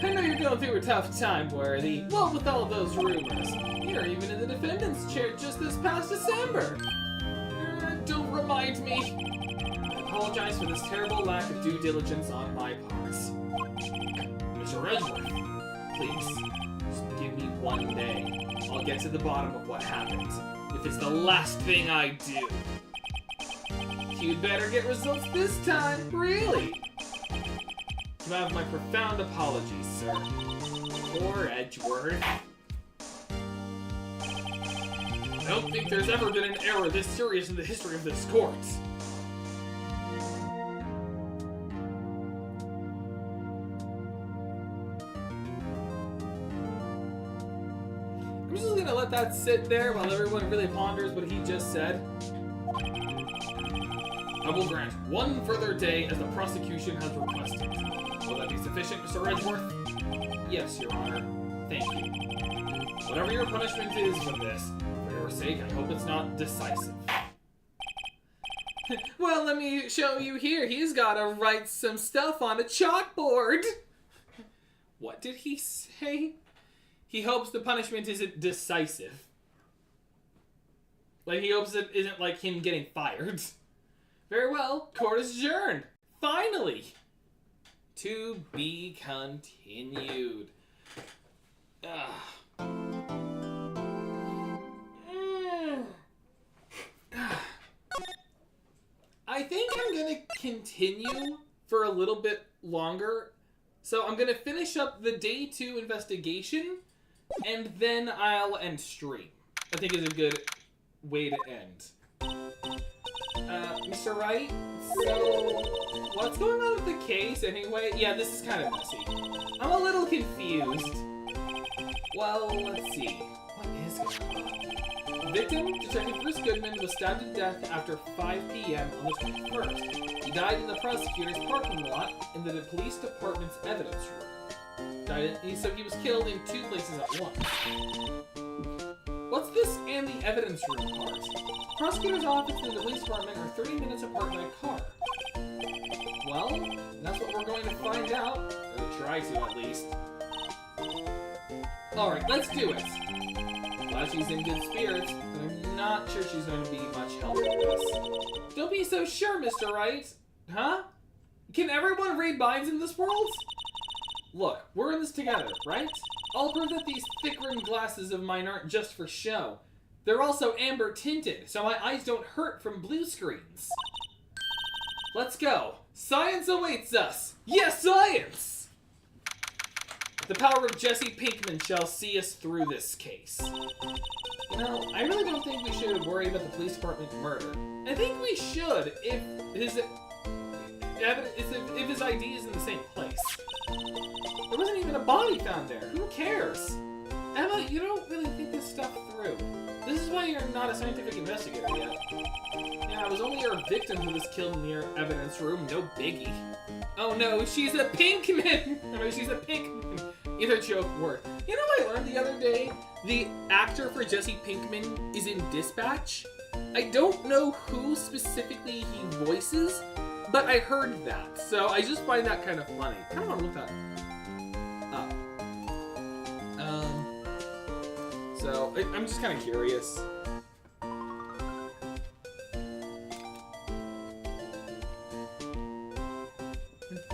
I know you're going through a tough time, Worthy. What with all those rumors? You're even in the defendant's chair just this past December. Don't remind me. I apologize for this terrible lack of due diligence on my part. Mr. Edgeworth, please, just give me one day. I'll get to the bottom of what happened. If it's the last thing I do. You'd better get results this time, really. You have my profound apologies, sir. Poor Edgeworth. I don't think there's ever been an error this serious in the history of this court. I'm just gonna let that sit there while everyone really ponders what he just said. I will grant one further day as the prosecution has requested. Will that be sufficient, Mr. Edgeworth? Yes, Your Honor. Thank you. Whatever your punishment is for this, for your sake, I hope it's not decisive. Well, let me show you here. He's gotta write some stuff on a chalkboard. What did he say? He hopes the punishment isn't decisive. Like, he hopes it isn't like him getting fired. Very well, court is adjourned. Finally! To be continued. I think I'm gonna continue for a little bit longer. So I'm gonna finish up the day 2 investigation, and then I'll end stream. I think is a good way to end. Mr. Wright, so what's going on with the case anyway? Yeah, this is kind of messy. I'm a little confused. Well, let's see. What is going on? Victim, Detective Bruce Goodman, was stabbed to death after 5 p.m. on the 21st. He died in the prosecutor's parking lot in the police department's evidence room. So he was killed in 2 places at once. What's this and the evidence room part? Prosecutor's office and the police department are 30 minutes apart by car. Well, that's what we're going to find out. Or try to, at least. Alright, let's do it. Glad she's in good spirits, but I'm not sure she's going to be much help with this. Don't be so sure, Mr. Wright. Huh? Can everyone read minds in this world? Look, we're in this together, right? I'll prove that these thick-rimmed glasses of mine aren't just for show. They're also amber-tinted, so my eyes don't hurt from blue screens. Let's go. Science awaits us. Yes, science! The power of Jesse Pinkman shall see us through this case. You know, I really don't think we should worry about the police department murder. I think we should if his ID is in the same place. There wasn't even a body found there. Who cares? Emma, you don't really think this stuff through. This is why you're not a scientific investigator yet. Yeah, it was only our victim who was killed in the evidence room. No biggie. Oh no, she's a Pinkman! I mean, she's a Pinkman. Either joke worked. You know what I learned the other day? The actor for Jesse Pinkman is in Dispatch. I don't know who specifically he voices, but I heard that. So I just find that kind of funny. I kind of want to look that up. So I'm just kind of curious.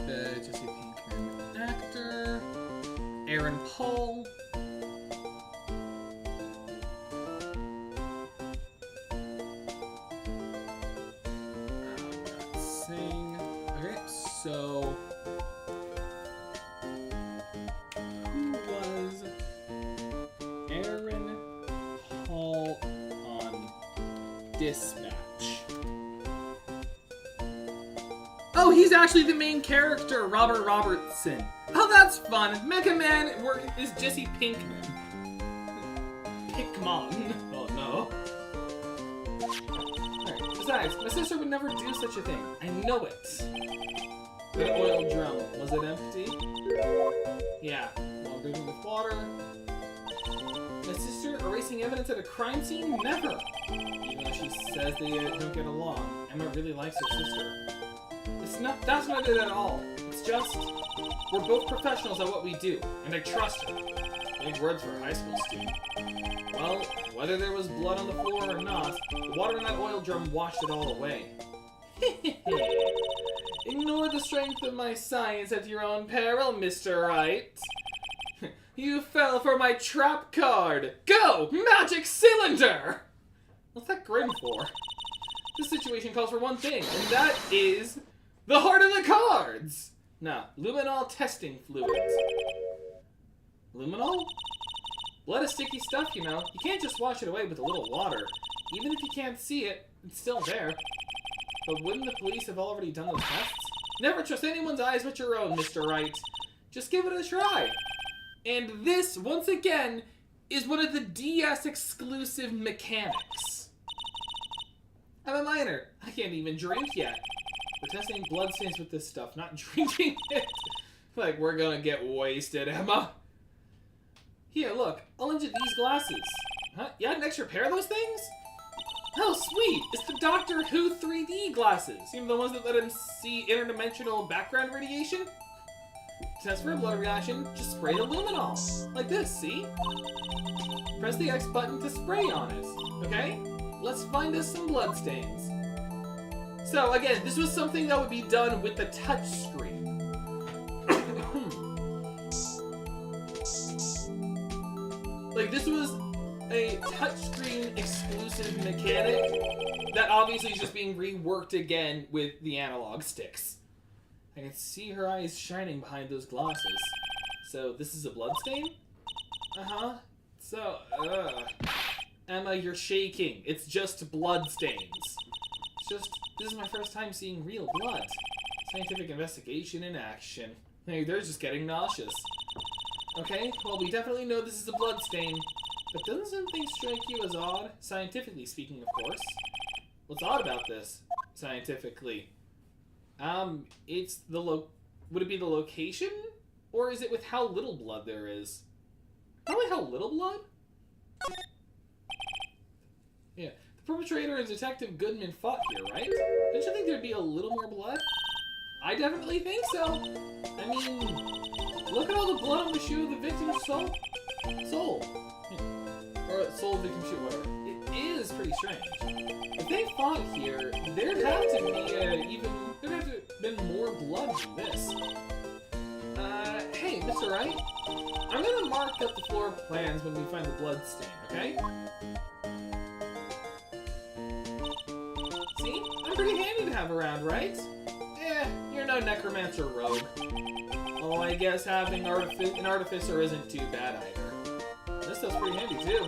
The Jesse Pinkman actor, Aaron Paul. Sing. Okay, so who was Aaron Paul on Dispatch? Oh, he's actually the main character, Robert Robertson. Oh, that's fun. Mega Man is Jesse Pinkman. Pinkman. Oh, no. Alright, besides, my sister would never do such a thing. I know it. The oil drum, was it empty? Yeah, while breathing with water. My sister erasing evidence at a crime scene? Never! Even though she says they don't get along, Emma really likes her sister. That's not it at all. It's just, we're both professionals at what we do, and I trust her. Big words for a high school student. Well, whether there was blood on the floor or not, the water in that oil drum washed it all away. Ignore the strength of my science at your own peril, Mr. Wright. You fell for my trap card. Go, magic cylinder! What's that grin for? This situation calls for one thing, and that is the heart of the cards! Now, luminol testing fluid. Luminol? Blood is sticky stuff, you know. You can't just wash it away with a little water. Even if you can't see it, it's still there. But wouldn't the police have already done those tests? Never trust anyone's eyes but your own, Mr. Wright. Just give it a try. And this, once again, is one of the DS exclusive mechanics. I'm a minor. I can't even drink yet. We're testing bloodstains with this stuff, not drinking it. Like, we're gonna get wasted, Emma. Here, look. I'll lend you these glasses. Huh? You had an extra pair of those things? Oh, sweet! It's the Doctor Who 3D glasses. Even the ones that let him see interdimensional background radiation? To test for a blood reaction, just spray the luminol. Like this, see? Press the X button to spray on it. Okay? Let's find us some bloodstains. So again, this was something that would be done with the touch screen. Like, this was a touchscreen exclusive mechanic that obviously is just being reworked again with the analog sticks. I can see her eyes shining behind those glasses. So, this is a bloodstain? Uh-huh. So, Emma, you're shaking. It's just bloodstains. It's just, this is my first time seeing real blood. Scientific investigation in action. Hey, they're just getting nauseous. Okay, well, we definitely know this is a bloodstain, but doesn't something strike you as odd? Scientifically speaking, of course. What's odd about this, scientifically? It's the would it be the location? Or is it with how little blood there is? Probably how little blood? Yeah, the perpetrator and Detective Goodman fought here, right? Don't you think there'd be a little more blood? I definitely think so. I mean, look at all the blood on the shoe of the victim's soul. Or soul victim's shoe, whatever. It is pretty strange. If they fought here, there'd have to be there'd have to have been more blood than this. Hey, Mr. Wright, I'm gonna mark up the floor plans when we find the blood stain, okay? See? I'm pretty handy to have around, right? You're no necromancer rogue. Oh, I guess having an artificer isn't too bad either. This stuff's pretty handy too.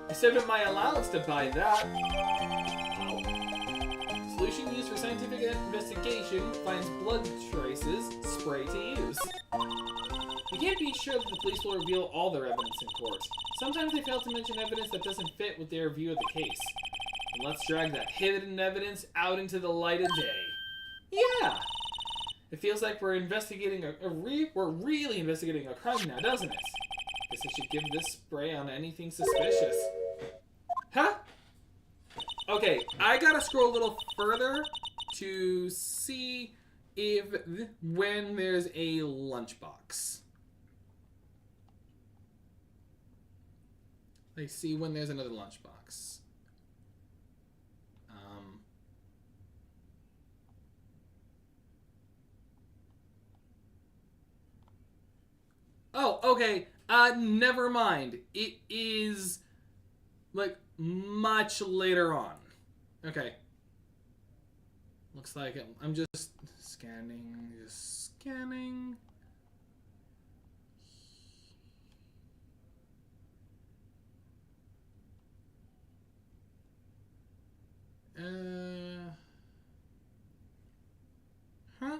I saved up my allowance to buy that. Ow. Solution used for scientific investigation finds blood traces. Spray to use. We can't be sure that the police will reveal all their evidence in court. Sometimes they fail to mention evidence that doesn't fit with their view of the case. And let's drag that hidden evidence out into the light of day. Yeah! It feels like we're investigating we're really investigating a crime now, doesn't it? Guess I should give this spray on anything suspicious. Huh? Okay, I gotta scroll a little further to see when there's a lunchbox. Let's see when there's another lunchbox. Oh, okay. Never mind. It is, like, much later on. Okay. Looks like I'm just scanning, Huh?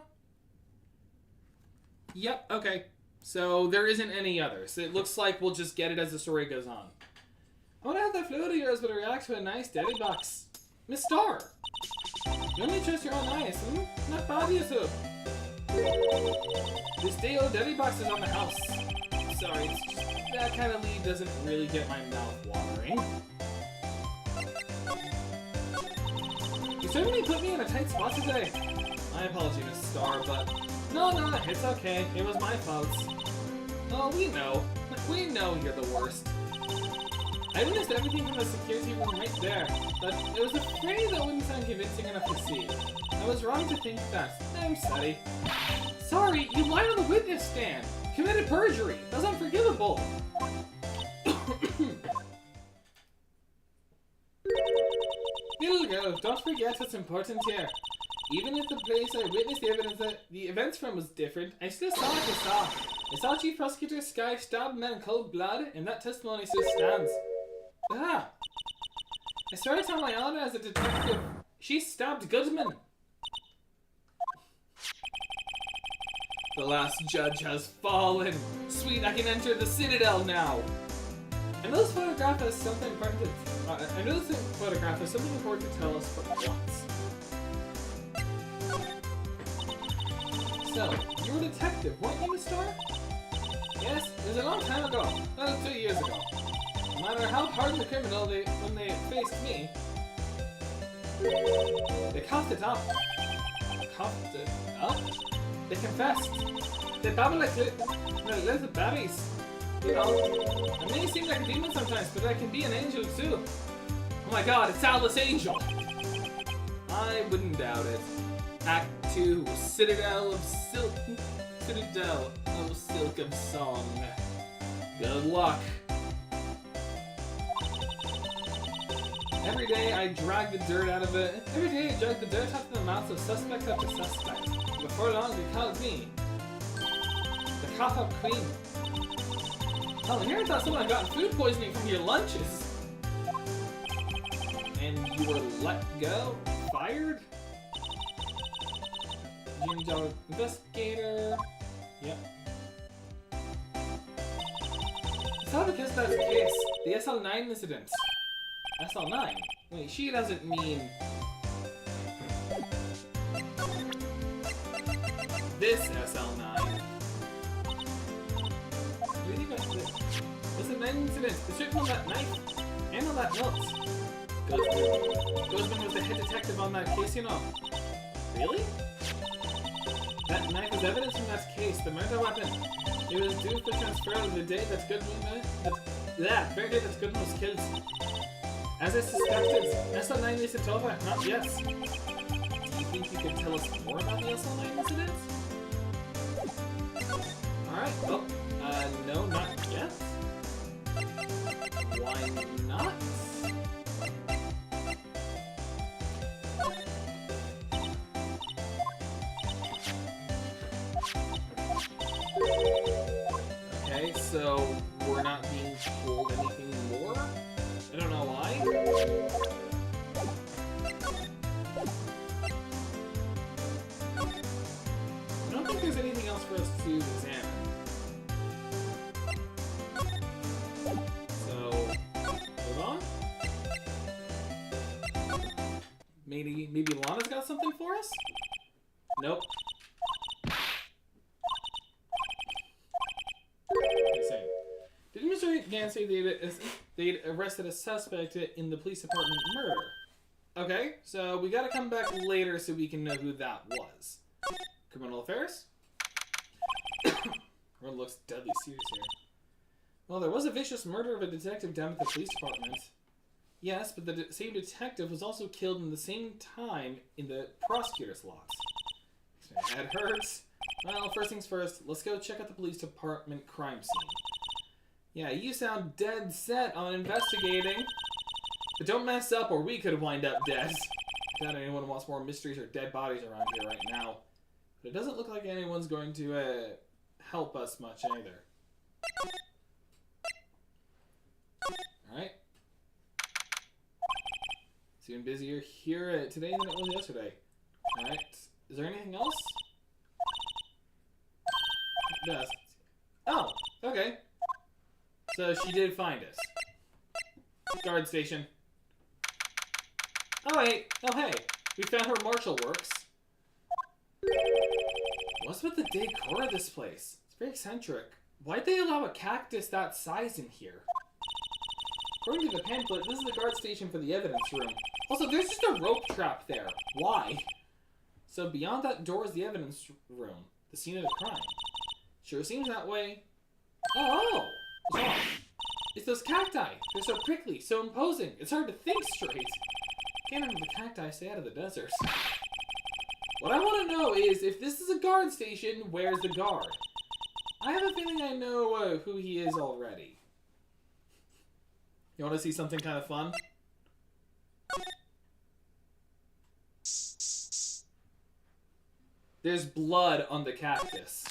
Yep, okay. So there isn't any others. It looks like we'll just get it as the story goes on. I wonder how that fluid of yours would react to a nice deli box. Miss Star! You only trust your own eyes, hmm? Not bad yourself. This day old deli box is on the house. Sorry, it's just that kind of lead doesn't really get my mouth watering. You certainly put me in a tight spot today. My apologies, Miss Star, but no, it's okay. It was my fault. Oh, we know. We know you're the worst. I witnessed everything from the security room right there, but I was afraid that wouldn't sound convincing enough to see. I was wrong to think that. I'm sorry. Sorry, you lied on the witness stand. Committed perjury. That's unforgivable. Little girl, don't forget what's important here. Even if the place I witnessed the events from was different, I still saw what I saw. I saw Chief Prosecutor Sky stab a man in cold blood, and that testimony still stands. Ah! I swear it's on my honor as a detective. She stabbed Goodman. The last judge has fallen. Sweet, I can enter the Citadel now. I know this photograph has something important to tell us, but what? So, you were a detective, weren't you, Miss Star? Yes, it was a long time ago. Well, 2 years ago. No matter how hard the criminal when they faced me, they coughed it up. Coughed it up? They confessed. They babble like little babies. You know, I may seem like a demon sometimes, but I can be an angel too. Oh my god, it's Alice Angel! I wouldn't doubt it. Act 2, Citadel of Silk of Song. Good luck. Every day I drag the dirt out of it. Every day I drag the dirt out of the mouths of suspect after suspect. Before long they called me the cop-up queen. Oh, here I thought someone had gotten food poisoning from your lunches. And you were let go? Fired? Jim Joe investigator. Yep. It's not because that's the case. The SL9 incident. SL9? Wait, she doesn't mean this SL9. What's the 9 incident? It's written on that knife and on that note. Ghostman was the head detective on that case, you know. Really? That knife is evidence from that case. The murder weapon. It was due for transfer on the day that Goodman very day that Goodman was killed. As I suspected, SL9 isn't over. Not yet. Do you think you can tell us more about the SL9 incident? Alright, well, no, not yet. Why not? Okay, so we're not being told anything more? I don't know why. I don't think there's anything else for us to examine. So, hold on. Maybe Lana's got something for us? Nope. Did Mr. Gann say they'd arrested a suspect in the police department murder? Okay, so we gotta come back later so we can know who that was. Criminal affairs? Everyone looks deadly serious here. Well, there was a vicious murder of a detective down at the police department. Yes, but the same detective was also killed in the same time in the prosecutor's lot. My head hurts. Well, first things first, let's go check out the police department crime scene. Yeah, you sound dead set on investigating. But don't mess up or we could wind up dead. I doubt anyone wants more mysteries or dead bodies around here right now. But it doesn't look like anyone's going to help us much either. Alright. Seem busier here today than it was yesterday. Alright. Is there anything else? Yes. Oh, okay. So she did find us. Guard station. Oh wait, oh hey, we found her marshal works. What's with the decor of this place? It's very eccentric. Why'd they allow a cactus that size in here? According to the pamphlet, this is the guard station for the evidence room. Also, there's just a rope trap there. Why? So beyond that door is the evidence room, the scene of the crime. Sure seems that way. Oh! What's wrong? It's those cacti. They're so prickly, so imposing. It's hard to think straight. Can't have the cacti stay out of the desert. What I want to know is, if this is a guard station, where's the guard? I have a feeling I know who he is already. You want to see something kind of fun? There's blood on the cactus.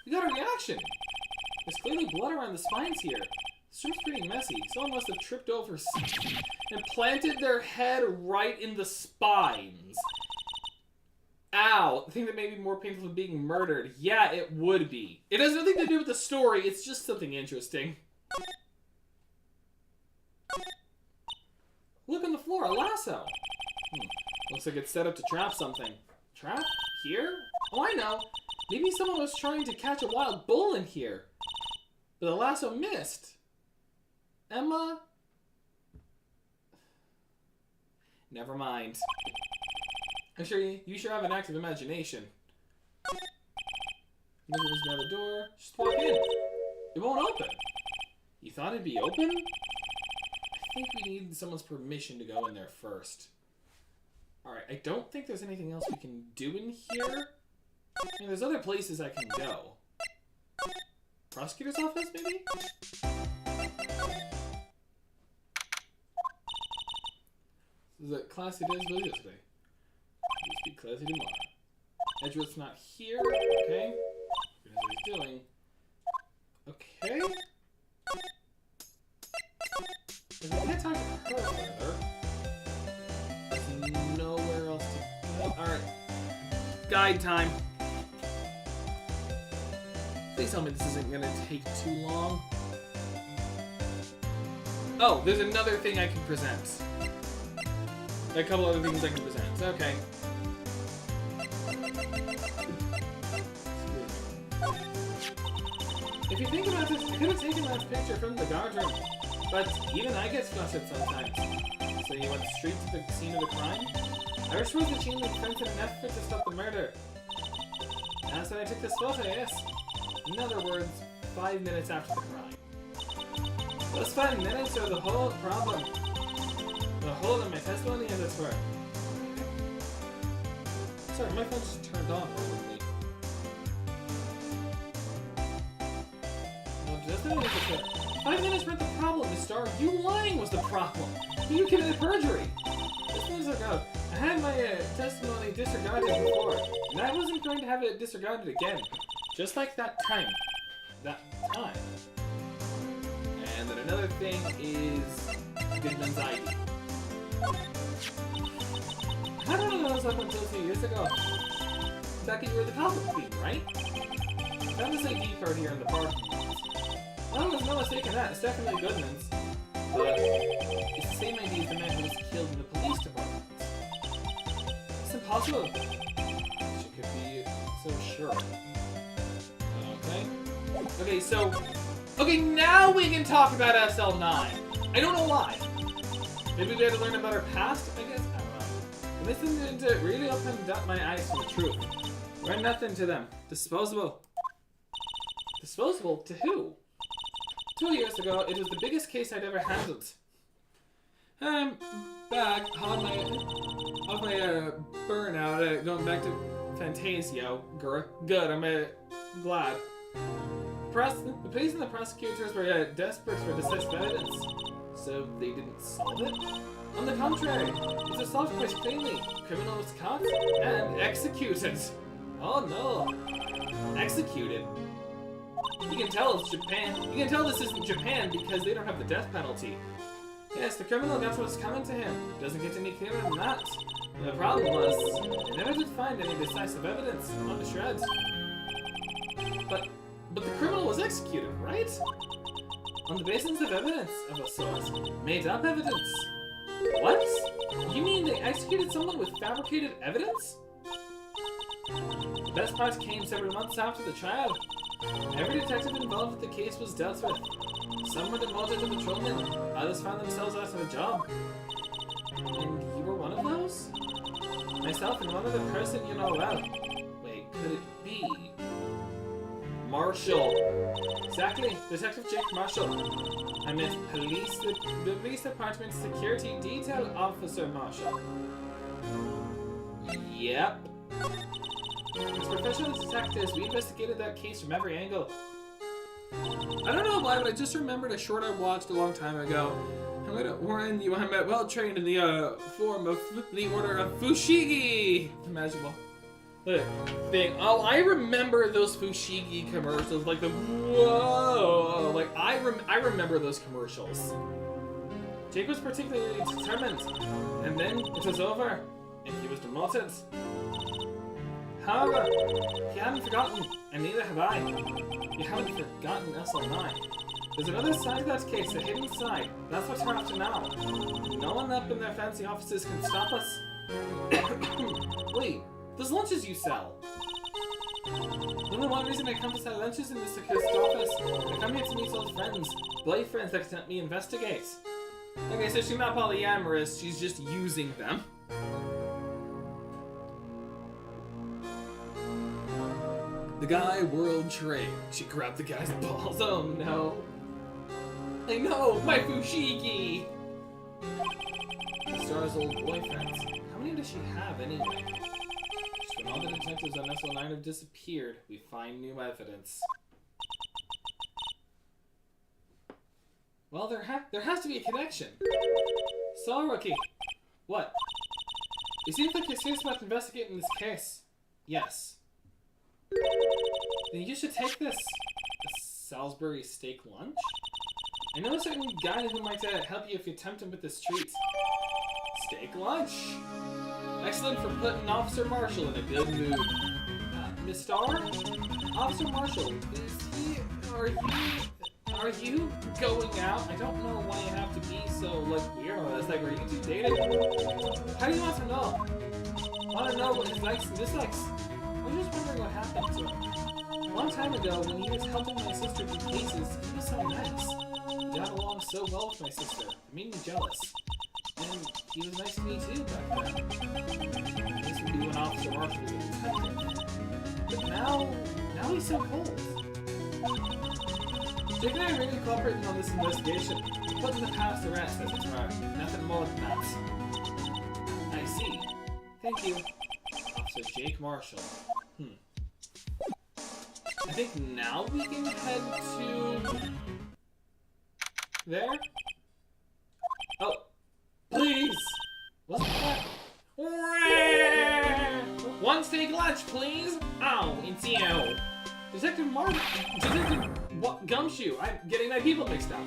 We got a reaction! There's clearly blood around the spines here. This room's pretty messy. Someone must have tripped over and planted their head right in the spines. Ow! The thing that may be more painful than being murdered. Yeah, it would be. It has nothing to do with the story, it's just something interesting. Look on the floor, a lasso. Looks like it's set up to trap something. Trap? Here? Oh, I know. Maybe someone was trying to catch a wild bull in here. But the lasso missed. Emma? Never mind. I'm sure you sure have an active imagination. Maybe it was near the door. Just walk in. It won't open. You thought it'd be open? I think we need someone's permission to go in there first. Alright, I don't think there's anything else we can do in here. I mean, there's other places I can go. Prosecutor's office, maybe? The classy days will yesterday. We'll speak classy tomorrow. Edgeworth's not here. Okay. Here's what he's doing. Okay. If we can't talk to her further, there's nowhere else to go. Alright. Guide time. Please tell me this isn't gonna take too long. Oh, there's another thing I can present. A couple other things I can present. Okay. If you think about this, I could have taken that picture from the guard room. But even I get flustered sometimes. So you went straight to the scene of the crime? I wish was the chain link fence in an effort to stop the murder. That's when I took this photo, yes. In other words, 5 minutes after the crime. Those 5 minutes are the whole problem. The whole of my testimony, as it were. Sorry, my phone just turned on randomly. No, just a minute. 5 minutes weren't the problem, Miss Starr. You lying was the problem. You committed perjury. Just minutes ago, I had my testimony disregarded before, and I wasn't going to have it disregarded again. Just like that time. That time. And then another thing is Goodman's ID. I don't know this up until 2 years ago. Becky, you were the Goblin Queen, right? I found this ID card here in the parking lot. Well, there's no mistake in that. It's definitely Goodman's. But it's the same ID as the man who was killed in the police department. It's impossible. She could be so sure. Okay. Okay, so... Okay, now we can talk about SL9. I don't know why. Maybe we had to learn about her past, I guess? I don't know. Listening to it really opened up my eyes to the truth. We're nothing to them. Disposable. Disposable? To who? 2 years ago, it was the biggest case I'd ever handled. I'm back on my burnout, going back to Fantasio. Good, I'm glad. The police and the prosecutors were desperate for decisive evidence, so they didn't solve it. On the contrary, it was solved quite cleanly. Criminal was caught and executed. Oh no, executed. You can tell it's Japan. You can tell this isn't Japan because they don't have the death penalty. Yes, the criminal got what's coming to him. Doesn't get any clearer than that. And the problem was, they never did find any decisive evidence on the shreds. But the criminal was executed, right? On the basis of evidence of a sort. Made up evidence. What? You mean they executed someone with fabricated evidence? The best part came several months after the trial. Every detective involved with the case was dealt with. Some were demoted to patrolmen, others found themselves out of a job. And you were one of those? Myself and one other person you know well. Wait, could it be? Marshall. Exactly, Detective Jake Marshall. I meant the police department security detail officer Marshall. Yep. As professional detectives, we investigated that case from every angle. I don't know why, but I just remembered a short I watched a long time ago. I'm gonna warn you, I'm well trained in the form of the order of Fushigi. Imaginable. The thing. Oh, I remember those Fushigi commercials. Like the whoa. Like I remember those commercials. Jake was particularly determined, and then it was over, and he was demoted. However, he hadn't forgotten, and neither have I. You haven't forgotten SL9. There's another side of that case, a hidden side. That's what we're after now. No one up in their fancy offices can stop us. Wait, those lunches you sell. Only one reason I come to sell lunches in this accursed office. I come here to meet old friends, boyfriends that can help me investigate. Okay, so she's not polyamorous, she's just using them. The guy world trade. She grabbed the guy's balls. Oh no. I know, my Fushigi! Star's old boyfriends. How many does she have anyway? Just when all the detectives on SL9 have disappeared, we find new evidence. Well, there has to be a connection. Rookie. What? It seems like you're serious about investigating this case. Yes. Then you should take this. A Salisbury steak lunch? I know a certain guy who might help you if you tempt him with this treat. Steak lunch. Excellent for putting Officer Marshall in a good mood. Miss Starr? Officer Marshall, are you going out? I don't know why you have to be so, like, weird on this. Like, are you two dating? How do you want to know? I want to know what his likes and dislikes. I was just wondering what happened to him. A long time ago, when he was helping my sister do cases, he was so nice. He got along so well with my sister. It made me jealous. And he was nice to me too back then. This would be when Officer Marshall was a detective. But now he's so cold. Jake and I are really cooperating on this investigation. Putting the past to rest, as it were. Nothing more than that. I see. Thank you. Officer Jake Marshall. I think now we can head to... there? Oh. Please! What's that? One steak lunch, please! Oh, it's you. Detective Gumshoe, I'm getting my people mixed up.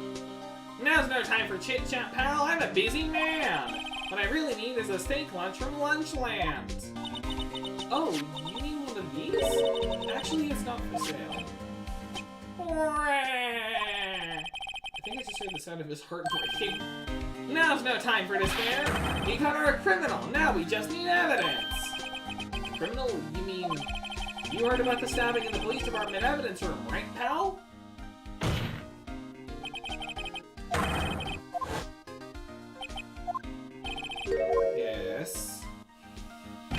Now's no time for chit-chat, pal. I'm a busy man. What I really need is a steak lunch from Lunchland. Oh, you mean one of these? Actually, it's not for sale. I think I just heard the sound of his heart breaking. Now's no time for despair. We caught our criminal. Now we just need evidence. Criminal? You mean... you heard about the stabbing in the police department evidence room, right, pal? Yes. I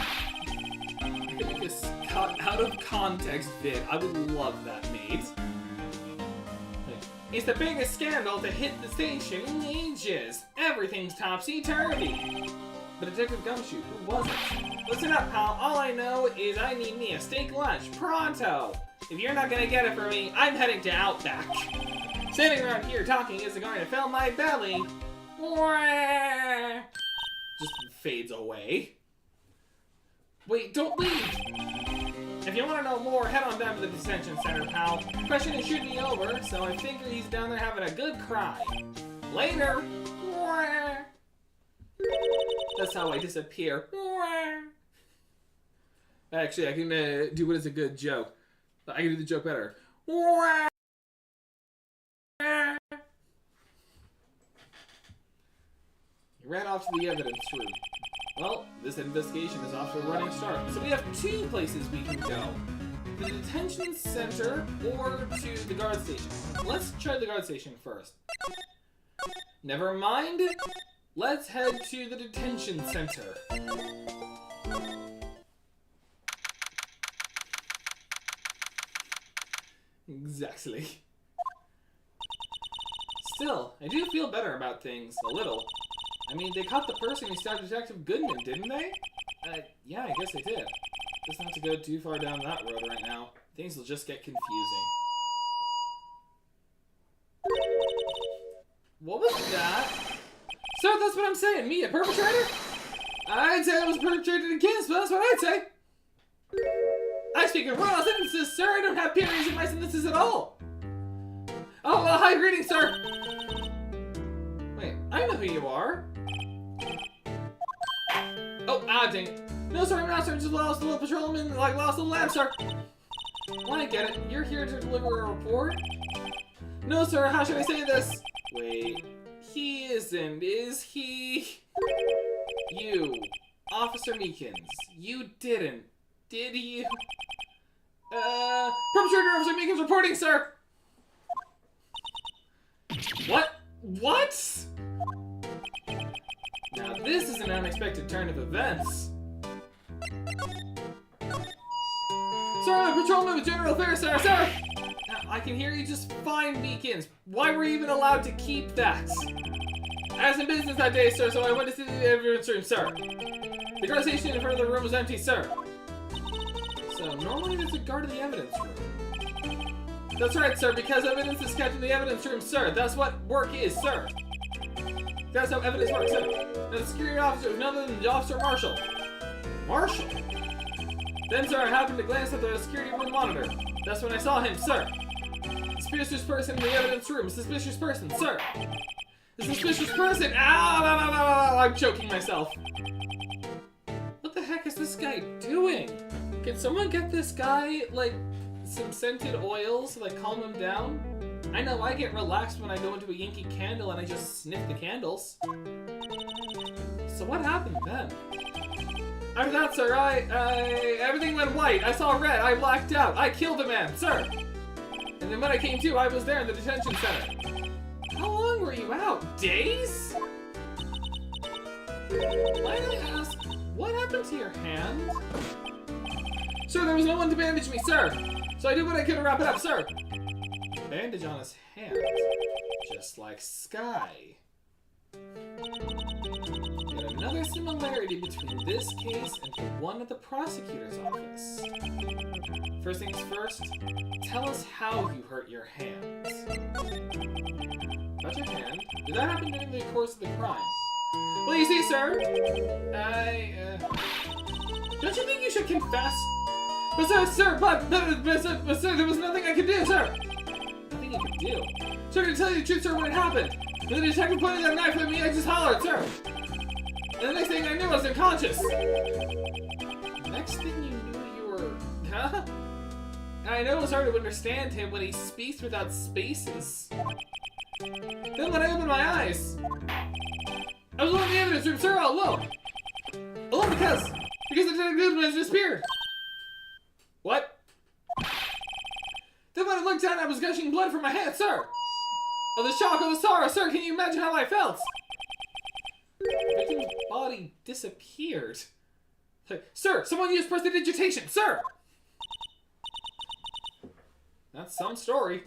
could make this cut out of context vid. I would love that, mate. It's the biggest scandal to hit the station in ages. Everything's topsy-turvy. But Detective Gumshoe, who was it? Listen up, pal. All I know is I need me a steak lunch, pronto. If you're not gonna get it for me, I'm heading to Outback. Sitting around here talking isn't going to fill my belly. Just fades away. Wait, don't leave! If you want to know more, head on down to the detention center, pal. Questioning should be over, so I figure he's down there having a good cry. Later! That's how I disappear. Actually, I can do what is a good joke. I can do the joke better. He ran off to the evidence room. Well, this investigation is off to a running start. So we have two places we can go. The detention center or to the guard station. Let's try the guard station first. Never mind. Let's head to the detention center. Exactly. Still, I do feel better about things, a little. I mean, they caught the person who stabbed Detective Goodman, didn't they? Yeah, I guess they did. Just not to go too far down that road right now. Things will just get confusing. What was that? Sir, that's what I'm saying. Me, a perpetrator? I'd say I was perpetrated against, but that's what I'd say. I speak in royal sentences, sir. I don't have periods in my sentences at all. Oh, well, hi, greetings, sir. Wait, I know who you are. Oh, dang it. No, sir, I'm not, sir. Just lost a little patrolman, like lost a little lamb, sir. Well, I get it. You're here to deliver a report? No, sir, how should I say this? Wait, he isn't, is he? You, Officer Meekins, you didn't, did you? Perpetrator Officer Meekins reporting, sir! What? What? Now this is an unexpected turn of events. Sir, I'm a patrolman with General Affairs, sir, sir! Now, I can hear you just fine, Meekins. Why were you even allowed to keep that? I had some business that day, sir, so I went to see the evidence room, sir. The guard station in front of the room was empty, sir. So, normally there's a guard in the evidence room. That's right, sir, because evidence is kept in the evidence room, sir. That's what work is, sir. That's how evidence works, sir. Now, the security officer was none other than the Officer Marshall. Marshall? Then, sir, I happened to glance at the security room monitor. That's when I saw him, sir. Suspicious person in the evidence room. Suspicious person, sir. The suspicious person. Ow, I'm choking myself. What the heck is this guy doing? Can someone get this guy, like, some scented oils to, like, calm him down? I know I get relaxed when I go into a Yankee Candle and I just sniff the candles. So what happened then? After that, sir, everything went white. I saw red. I blacked out. I killed a man, sir. And then when I came to, I was there in the detention center. How long were you out? Days? Why did I ask, what happened to your hand? Sir, there was no one to bandage me, sir. So I did what I could to wrap it up, sir. Bandage on his hand. Just like Sky. Yet another similarity between this case and the one at the prosecutor's office. First things first, tell us how you hurt your hands. About your hand? Did that happen during the course of the crime? Well, you see, sir, don't you think you should confess? But sir, there was nothing I could do, sir. Nothing you could do? Sir, to tell you the truth, sir, when it happened, when the detective pointed that knife at me, I just hollered, sir. And the next thing I knew, I was unconscious. Next thing you knew, you were... Huh? I know it's hard to understand him when he speaks without spaces. Then when I opened my eyes, I was alone in the evidence room, sir, all alone. Alone because the detective has disappeared. What? Then when I looked down, I was gushing blood from my hand, sir. Of the shock of the sorrow, sir, can you imagine how I felt? The victim's body disappeared. Sir, someone used prestidigitation, sir! That's some story.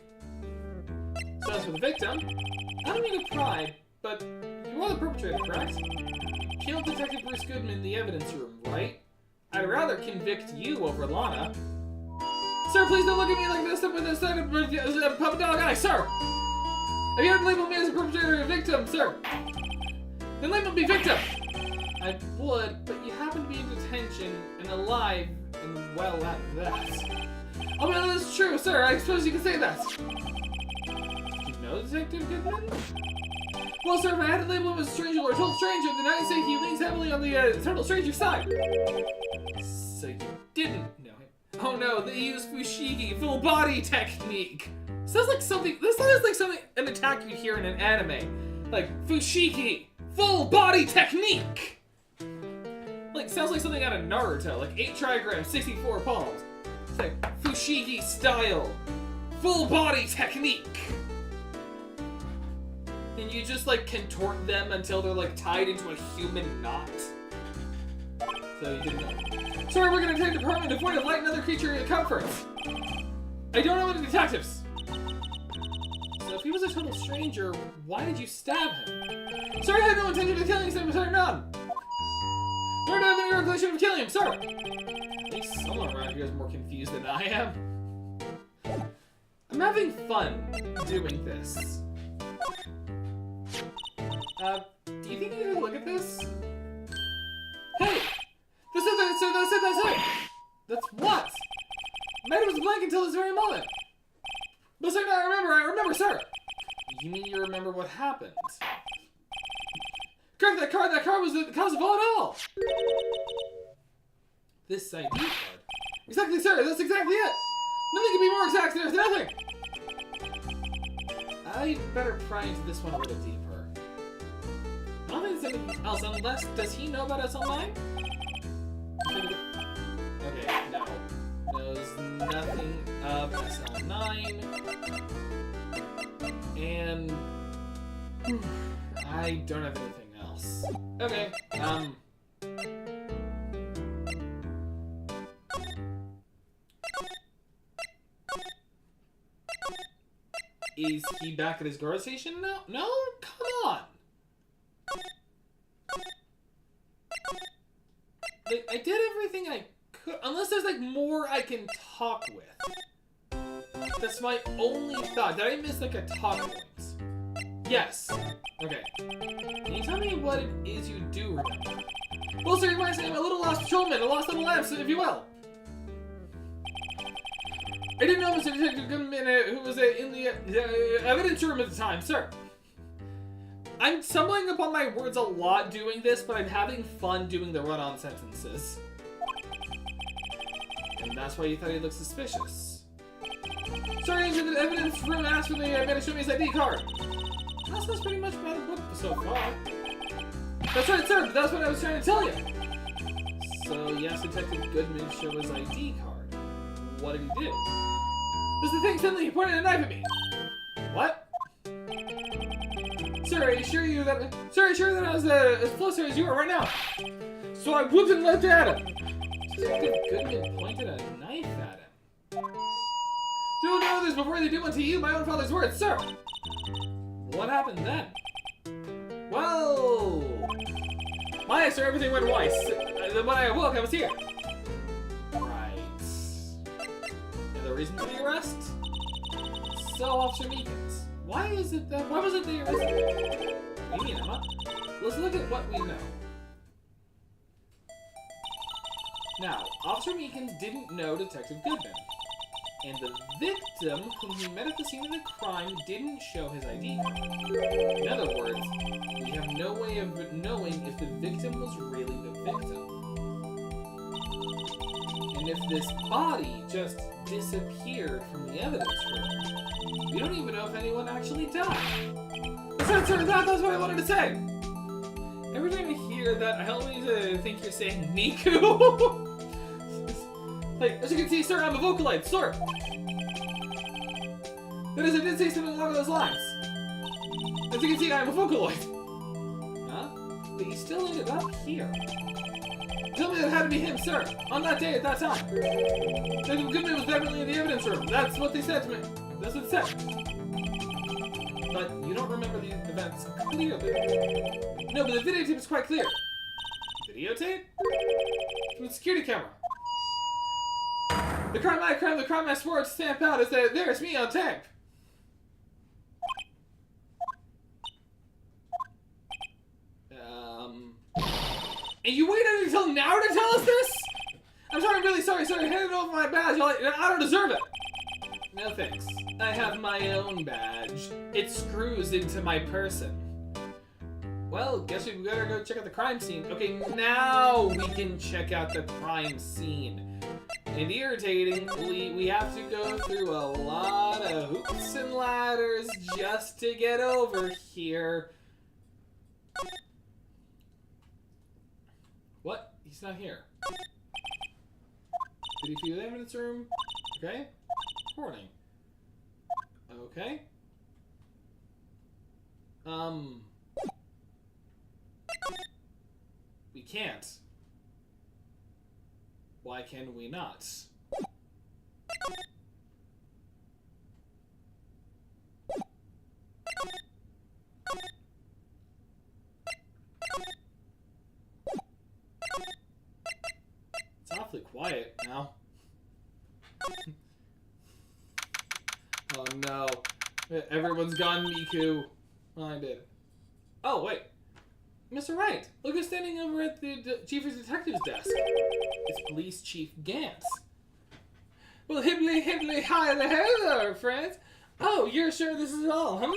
So as for the victim, I don't mean to pry, but you are the perpetrator, correct? You killed Detective Bruce Goodman in the evidence room, right? I'd rather convict you over Lana. Sir, please don't look at me like this with a set of puppet dog eye, sir! If you had to label me as a perpetrator or a victim, sir, then label me victim! I would, but you happen to be in detention and alive and well at that. Oh, well, that's true, sir. I suppose you can say that. Did you know Detective Goodman? Well, sir, if I had to label him as a stranger or a total stranger, then I'd say he leans heavily on the total stranger side. So you didn't know him. Oh no, they use Fushigi, full body technique. Sounds like something, this sounds like something, an attack you'd hear in an anime. Like, Fushigi, full body technique. Like, sounds like something out of Naruto, like 8 trigrams, 64 palms. It's like, Fushigi style, full body technique. And you just, like, contort them until they're, like, tied into a human knot. So you didn't know. Sorry, we're gonna take the department to avoid a light and other creature comforts. I don't know any detectives. So if he was a total stranger, why did you stab him? Sorry, I had no intention of killing him, sir, none. Nor do I have any recollection of killing him, sir. At least someone around here is more confused than I am. I'm having fun doing this. Do you think you can look at this? Hey! That's it! That's what? My head was blank until this very moment. But sir, I remember, sir! You mean you remember what happened? Correct, that card was the cause of all. This ID card. Exactly, sir, that's exactly it! Nothing can be more exact, there's nothing! I'd better pry into this one a little deeper. I don't think there's anything else, unless, does he know about SL9? Okay, no. Knows nothing of SL9. And I don't have anything else. Okay, is he back at his guard station now? No? Come on! Like, I did everything I could, unless there's like more I can talk with. That's my only thought. Did I miss like a talk point? Yes. Okay. Can you tell me what it is you do remember? Well, sir, you might say I'm a little lost patrolman, a lost little lamp, if you will. I didn't know Mr. Detective Goodman, who was in the evidence room at the time, sir. I'm stumbling upon my words a lot doing this, but I'm having fun doing the run-on sentences. And that's why you thought he looked suspicious. Sorry, into the evidence room, asked for the man to show me his ID card. That's pretty much about the book so far. That's right, sir, that's what I was trying to tell you. So, yes, Detective Goodman showed his ID card. What did he do? This is the thing, suddenly he pointed a knife at me. What? Sir, are you sure that I was as closer as you are right now? So I whooped and left at him. Detective Goodman pointed a knife at him. Don't know this before they do one to you, my own father's words, sir. What happened then? Well, my eyes, sir, everything went white. Then when I awoke, I was here. Right. And the reason for the arrest? So, Officer Meekins. Why was it the arrest? You mean, Emma? Let's look at what we know. Now, Officer Meekins didn't know Detective Goodman. And the victim, whom he met at the scene of the crime, didn't show his ID card. In other words, we have no way of knowing if the victim was really the victim. And if this body just disappeared from the evidence room, we don't even know if anyone actually died. That's what I wanted to say! Every time I hear that, I always think you're saying Niku. Like, as you can see, sir, I'm a Vocalite, sir! That is, I did say something along those lines. As you can see, I'm a Vocaloid. Huh? But you still ended up here. Tell me that had to be him, sir. On that day, at that time. Detective Goodman was definitely in the evidence room. That's what they said to me. That's what it said. But you don't remember the events clearly. No, but the videotape is quite clear. Videotape? From the security camera. The crime I swore to stamp out is that there's me on tape. And you waited until now to tell us this? I'm sorry, I'm really sorry, sir. Hand over my badge. I don't deserve it. No thanks. I have my own badge. It screws into my person. Well, guess we better go check out the crime scene. Okay, now we can check out the crime scene. And irritatingly, we have to go through a lot of hoops and ladders just to get over here. What? He's not here. Did he feel the evidence room? Okay. Recording. Okay. We can't. Why can we not? It's awfully quiet now. Oh no. Everyone's gone Miku. Well, I did. Oh, wait. Mr. Wright, look who's standing over at the Chief of Detective's desk. It's Police Chief Gantz. Well, hibbly, hi there, friends. Oh, you're sure this is all, huh?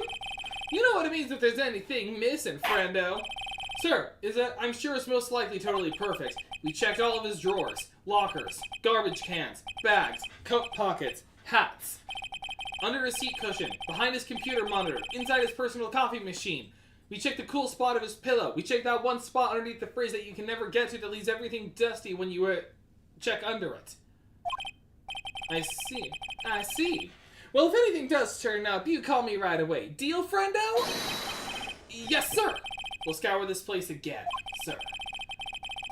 You know what it means if there's anything missing, friendo. Sir, I'm sure it's most likely totally perfect. We checked all of his drawers, lockers, garbage cans, bags, coat pockets, hats. Under his seat cushion, behind his computer monitor, inside his personal coffee machine. We checked the cool spot of his pillow. We checked that one spot underneath the fridge that you can never get to that leaves everything dusty when you check under it. I see. Well, if anything does turn up, you call me right away. Deal, friendo? Yes, sir. We'll scour this place again, sir.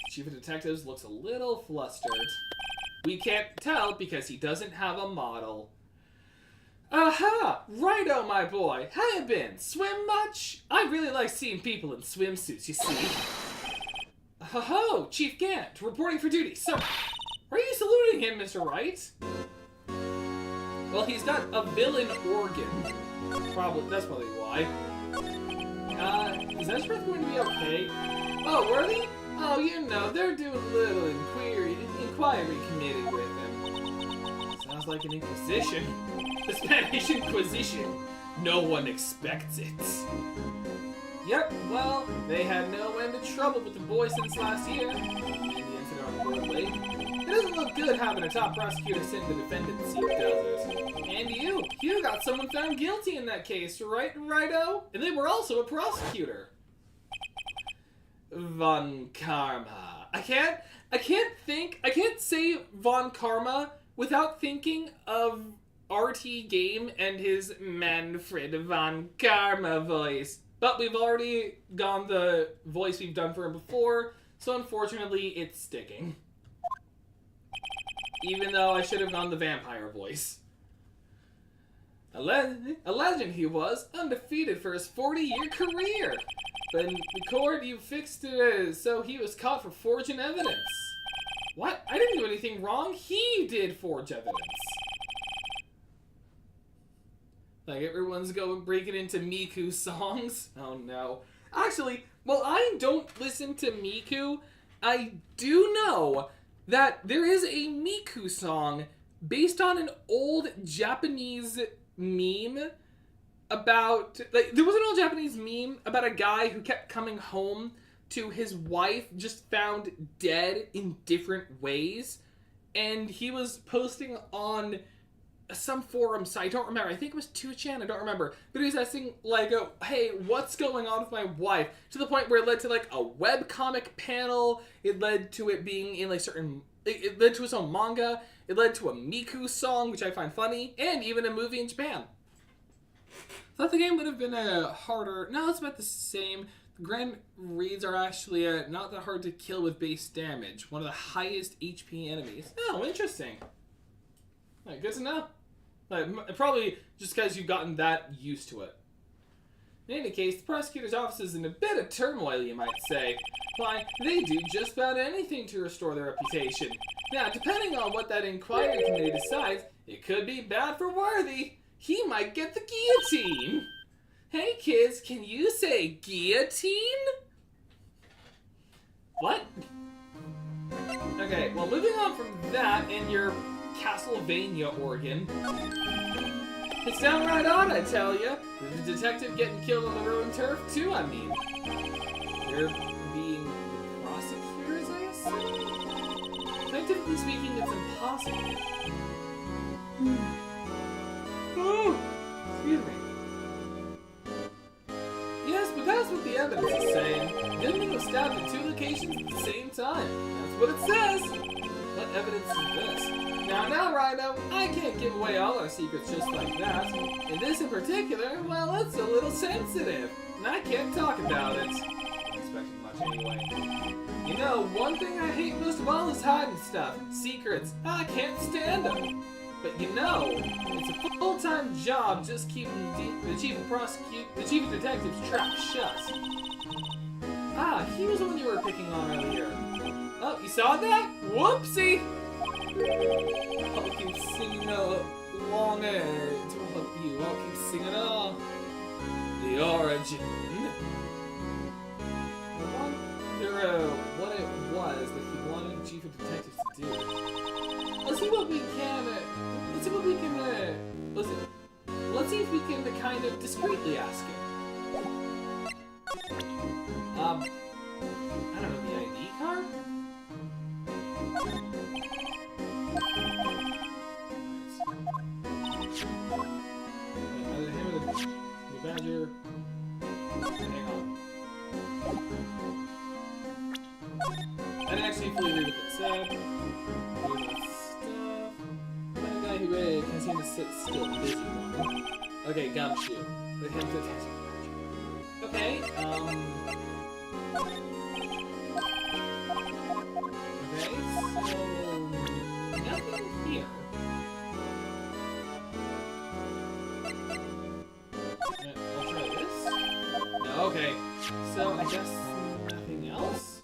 Chief of Detectives looks a little flustered. We can't tell because he doesn't have a model. Aha! Righto, my boy. How you been? Swim much? I really like seeing people in swimsuits, you see. Ho-ho! Chief Gant, reporting for duty. So, why are you saluting him, Mr. Wright? Well, he's got a villain organ. That's probably why. Is Ezra going to be okay? Oh, were they? Oh, you know, they're doing a little inquiry committee with him. Sounds like an inquisition. The Spanish Inquisition. No one expects it. Yep, well, they had no end of trouble with the boy since last year. And the incident on Board Lake. It doesn't look good having a top prosecutor send the defendant seat, does it? And you got someone found guilty in that case, right, Righto? And they were also a prosecutor. Von Karma. I can't say Von Karma without thinking of RT Game and his Manfred Von Karma voice. But we've already gone the voice we've done for him before, so unfortunately it's sticking. Even though I should have gone the vampire voice. A legend he was, undefeated for his 40-year career. But in the court, you fixed it so he was caught for forging evidence. What? I didn't do anything wrong. He did forge evidence. Like, everyone's breaking into Miku songs. Oh, no. Actually, while I don't listen to Miku, I do know that there is a Miku song based on an old Japanese meme about... Like, there was an old Japanese meme about a guy who kept coming home to his wife just found dead in different ways. And he was posting on some forum site, I don't remember, I think it was 2chan, I don't remember, but he was asking, like, hey, what's going on with my wife? To the point where it led to, like, a webcomic panel, it led to it being in, like, it led to its own manga, it led to a Miku song, which I find funny, and even a movie in Japan. I thought the game would have been harder, no, it's about the same. The Grand Reeds are actually not that hard to kill with base damage, one of the highest HP enemies. Oh, interesting. Right, good to know. Like, probably just because you've gotten that used to it. In any case, the prosecutor's office is in a bit of turmoil, you might say. Why, they do just about anything to restore their reputation. Now, depending on what that inquiry committee decides, it could be bad for Worthy. He might get the guillotine. Hey kids, can you say guillotine? What? Okay, well, moving on from that and your Castlevania organ. It's downright odd, I tell ya. The detective getting killed on the ruined turf, too, I mean. They're being prosecutors, I assume? Scientifically speaking, it's impossible. Oh, excuse me. Yes, but that's what the evidence is saying. The enemy was stabbed in 2 locations at the same time. That's what it says. What evidence is this? Now, Rhino, I can't give away all our secrets just like that. And this in particular, well, it's a little sensitive. And I can't talk about it. I'm expecting much anyway. You know, one thing I hate most of all is hiding stuff. Secrets. I can't stand them. But you know, it's a full-time job just keeping the chief of detective's trap shut. Ah, he was the one you were picking on earlier. Oh, you saw that? Whoopsie! I'll keep singing along to help you. I'll keep singing the origin. I wonder what it was that he wanted the chief of detectives to do. Let's see what we can. Let's see if we can kind of discreetly ask him. I don't know, the ID card? The badger. Hang on. I didn't actually fully read what it said. That guy who can seem to sit still, busy one. Okay, Gumshoe. With him to test. Okay, Okay, so nothing here. I'll try this. No, okay. So I guess nothing else?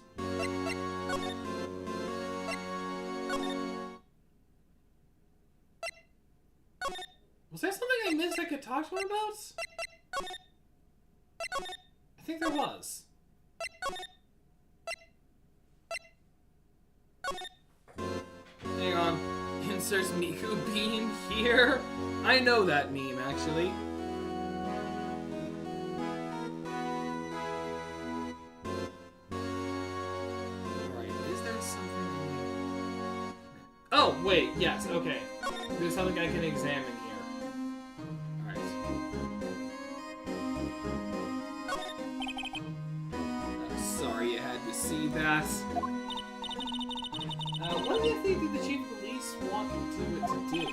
talk to him about? I think there was. Hang on. Inserts Miku beam here? I know that meme, actually. Alright, is there something... Oh, wait, yes, okay. There's something I can examine here. Alright. I'm sorry you had to see that. What do you think that the chief of police want it to do?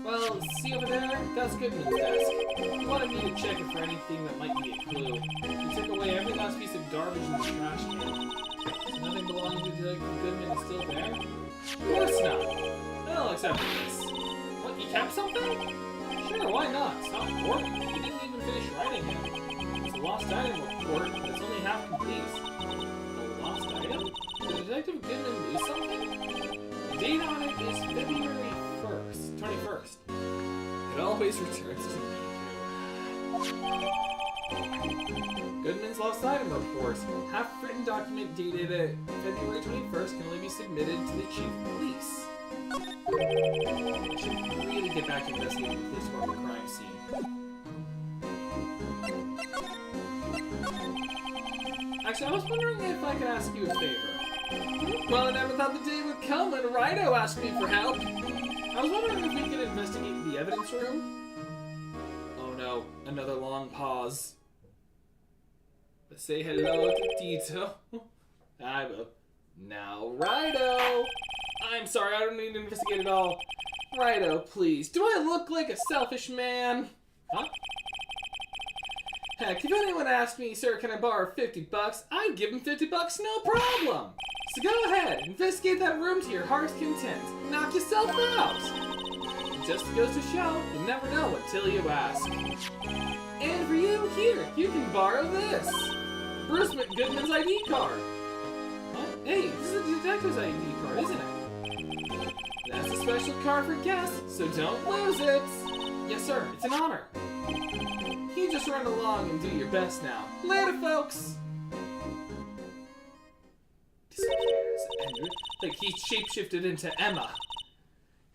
Well, see over there? That's Goodman's desk. He wanted me to check it for anything that might be a clue. He took away every last piece of garbage in the trash can. So nothing belonging to Detective Goodman is still there? Of course not. Well, except for this. What, you kept something? Sure, why not? It's not important. He didn't even finish writing it. It's a lost item report, but it's only half complete. A lost item? Did Detective Goodman lose something? The date on it is February 21st. It always returns to me. Goodman's lost item report. Half-written document dated February 21st can only be submitted to the chief of police. I should really get back to investigating the police department crime scene. Actually, I was wondering if I could ask you a favor. Well, I never thought the day would come when Wright asked me for help. I was wondering if we could investigate the evidence room. Oh no, another long pause. Let's say hello to Tito. I will. Now, Righto! I'm sorry, I don't need to investigate at all. Righto, please. Do I look like a selfish man? Huh? Heck, if anyone asked me, sir, can I borrow $50, I'd give him $50 no problem. So go ahead, investigate that room to your heart's content. Knock yourself out. It just goes to show, you never know until you ask. And for you, here, you can borrow this. Bruce Goodman's ID card. Huh? Hey, this is a detective's ID card, isn't it? That's a special card for guests, so don't lose it. Yes, sir, it's an honor. You just run along and do your best now. Later, folks! Disappears. Like he shapeshifted into Emma.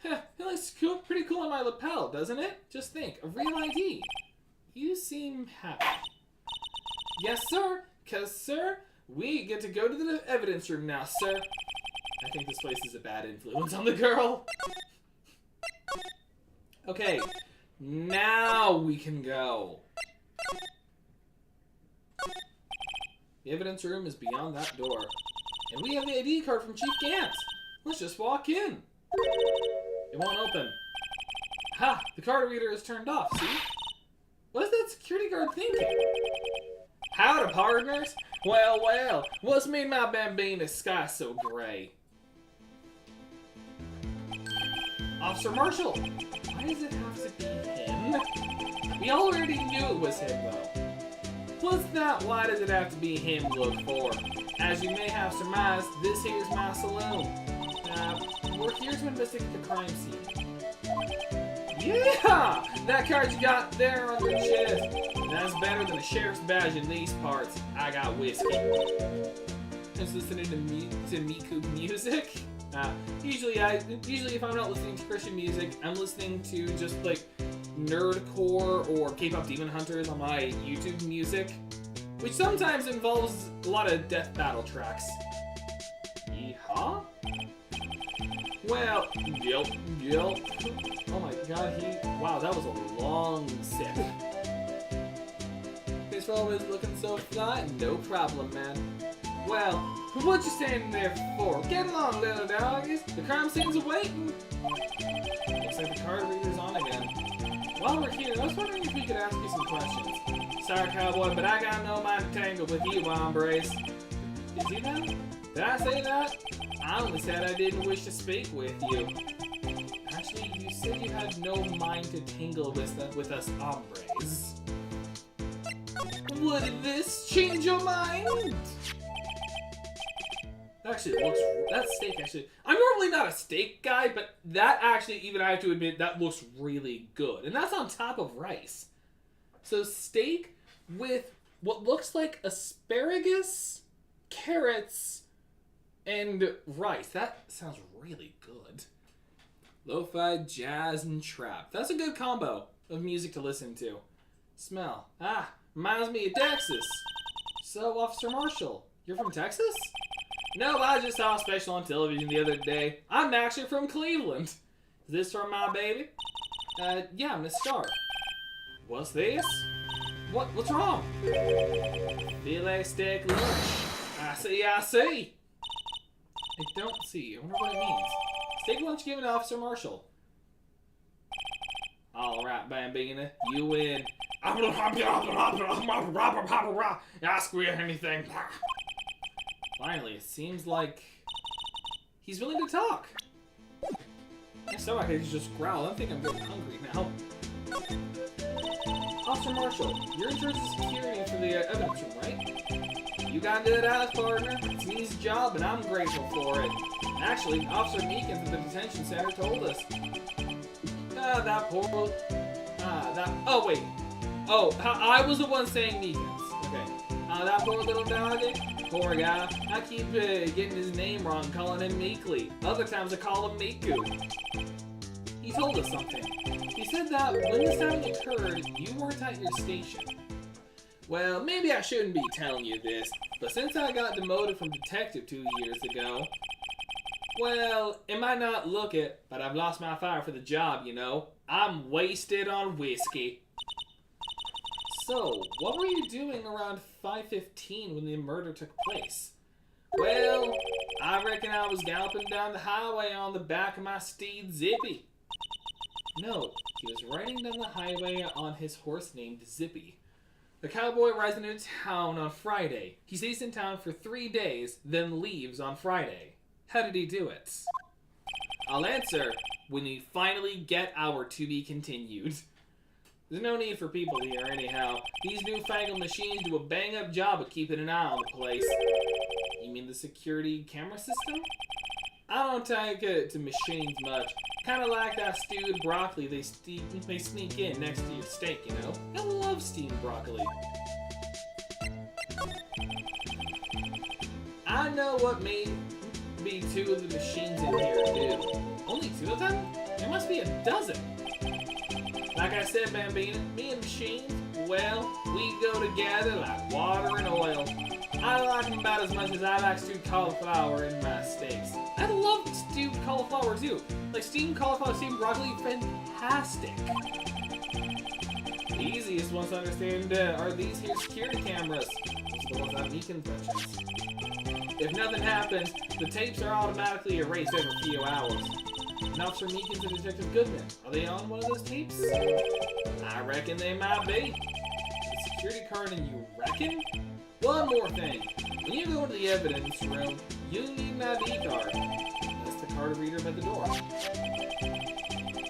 Heh, it looks cool, pretty cool on my lapel, doesn't it? Just think, a real ID. You seem happy. Yes, sir. 'Cause, sir, we get to go to the evidence room now, sir. I think this place is a bad influence on the girl. Okay, now we can go. The evidence room is beyond that door. And we have the ID card from Chief Gant. Let's just walk in. It won't open. Ha! The card reader is turned off, see? What is that security guard thinking? Howdy, partners. Well, well, what's made my bambina sky so gray? Officer Marshall! Why does it have to be him? We already knew it was him, though. What's that? Why does it have to be him look for? As you may have surmised, this here's my saloon. We're here to investigate the crime scene. Yeah! That card you got there on your chest. That's better than a sheriff's badge in these parts. I got whiskey. Just listening to Miku music. Usually if I'm not listening to Christian music, I'm listening to just like nerdcore or K-pop Demon Hunters on my YouTube music, which sometimes involves a lot of death battle tracks. Yeehaw? Well, yep. Oh my god, wow, that was a long sip. This roll is looking so fly, no problem, man. Well, what you standing there for? Get along, little doggies. The crime scene's awaiting. Looks like the card reader's on again. While we're here, I was wondering if we could ask you some questions. Sorry, cowboy, but I got no mind to tangle with you, hombres. Did you know? Did I say that? I only said I didn't wish to speak with you. Actually, you said you had no mind to tangle with us hombres. Would this change your mind? That actually looks... That steak actually... I'm normally not a steak guy, but that actually, even I have to admit, that looks really good. And that's on top of rice. So steak with what looks like asparagus, carrots, and rice. That sounds really good. Lo-fi, jazz, and trap. That's a good combo of music to listen to. Smell. Ah, reminds me of Texas. So, Officer Marshall, you're from Texas? No, I just saw a special on television the other day. I'm actually from Cleveland. Is this from my baby? Yeah, Miss Starr. What's this? What's wrong? Filet steak lunch. I see. I don't see. I wonder what it means. Steak lunch given to Officer Marshall. Alright, Bambina, you win. Ask me anything. Finally, it seems like he's willing to talk. My stomach is just growl. I think I'm getting hungry now. Officer Marshall, you're in charge of security for the evidence room, right? You got into that, partner. It's an easy job, and I'm grateful for it. Actually, Officer Meekins at the detention center told us. Oh, wait. Oh, I was the one saying Meekins. Okay. That poor little doggy. Poor guy. I keep getting his name wrong, calling him Meekly. Other times I call him Miku. He told us something. He said that when the stabbing occurred, you weren't at your station. Well, maybe I shouldn't be telling you this, but since I got demoted from detective 2 years ago, well, it might not look it, but I've lost my fire for the job, you know. I'm wasted on whiskey. So, what were you doing around 5:15 when the murder took place? Well, I reckon I was galloping down the highway on the back of my steed Zippy. No, he was riding down the highway on his horse named Zippy. The cowboy rides into town on Friday. He stays in town for 3 days, then leaves on Friday. How did he do it? I'll answer when we finally get our to be continued. There's no need for people here anyhow. These newfangled machines do a bang-up job of keeping an eye on the place. You mean the security camera system? I don't take it to machines much. Kinda like that stewed broccoli they sneak in next to your steak, you know? I love steamed broccoli. I know what maybe 2 of the machines in here do. Only 2 of them? There must be a dozen. Like I said, Bambina, me and machines, well, we go together like water and oil. I like them about as much as I like stewed cauliflower in my steaks. I love stewed cauliflower too. Like steamed cauliflower, steamed broccoli, fantastic. The easiest ones to understand are these here security cameras. Those are the ones that Meekins mentions. If nothing happens, the tapes are automatically erased every few hours. And Officer Meekins and Detective Goodman, are they on one of those tapes? I reckon they might be. The security card and you reckon? One more thing. When you go into the evidence room, you need an ID card. That's the card reader by the door.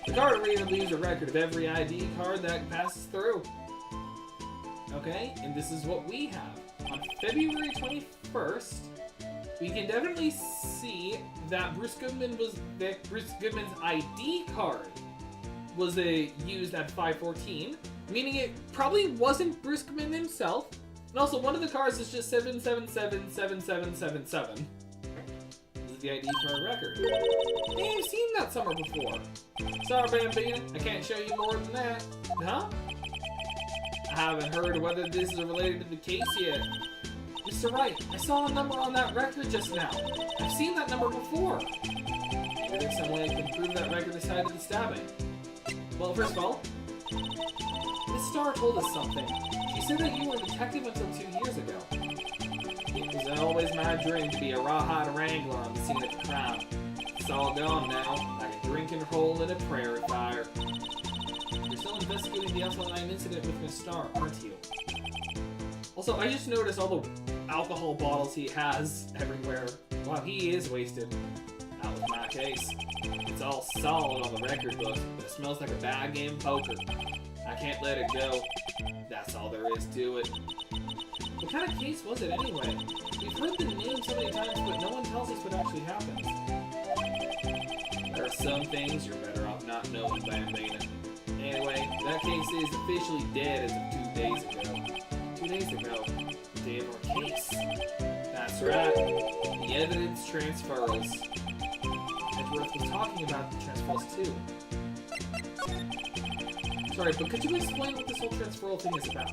The card reader leaves a record of every ID card that passes through. Okay, and this is what we have. On February 21st, we can definitely see that Bruce Goodman's ID card was used at 5:14, meaning it probably wasn't Bruce Goodman himself. And also, one of the cards is just 7777777. This is the ID card record. Hey, I've seen that somewhere before. Sorry, Bambina, I can't show you more than that. Huh? I haven't heard whether this is related to the case yet. Mr. Wright, I saw a number on that record just now. I've seen that number before. Maybe there's some way I can prove that record is tied to the stabbing. Well, first of all, Miss Starr told us something. She said that you were a detective until 2 years ago. It was always my dream to be a rawhide wrangler on the scene of the crime. It's all gone now, like a drinking hole in a prairie fire. You're still investigating the Alpha Line incident with Miss Starr, aren't you? Also, I just noticed all the alcohol bottles he has everywhere. Wow, he is wasted. That was my case. It's all solid on the record book, but it smells like a bad game of poker. I can't let it go. That's all there is to it. What kind of case was it anyway? We've heard the name so many times, but no one tells actually happens. There are some things you're better off not knowing, Bambina. Anyway, that case is officially dead as of 2 days ago. 2 days ago? The day of our case. That's right. The evidence transfers. Edgeworth was talking about the transfers too. Sorry, but could you explain what this whole transferal thing is about?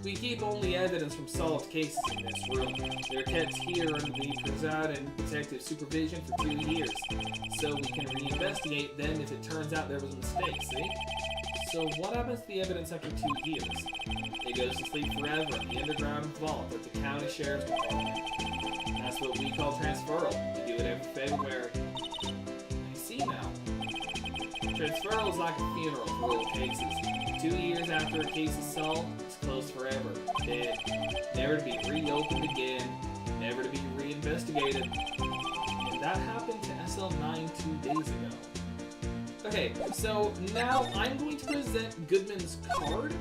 We keep only evidence from solved cases in this room. They're kept here under the presiding detective supervision for 2 years, so we can reinvestigate them if it turns out there was a mistake, see? So what happens to the evidence after 2 years? It goes to sleep forever in the underground vault at the county sheriff's department. That's what we call transferal. We do it every February. I see now. Transferal is like a funeral for old cases. 2 years after a case is solved, it's closed forever, dead, never to be reopened again, never to be reinvestigated. And that happened to SL9 2 days ago. Okay, so now I'm going to present Goodman's card.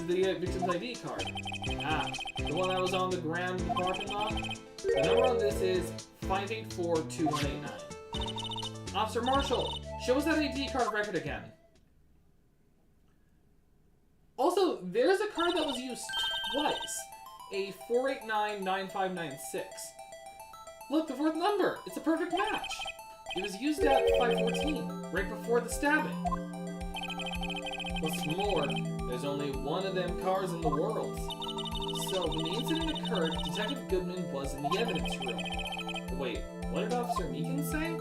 The victim's ID card. Ah, the one that was on the ground in the parking lot. The number on this is 584-2189. Officer Marshall, show us that ID card record again. Also, there's a card that was used twice. A 489-9596. Look, the fourth number. It's a perfect match. It was used at 514, right before the stabbing. What's more, there's only one of them cars in the world. So, when the incident occurred, Detective Goodman was in the evidence room. Wait, what did Officer Meekin say?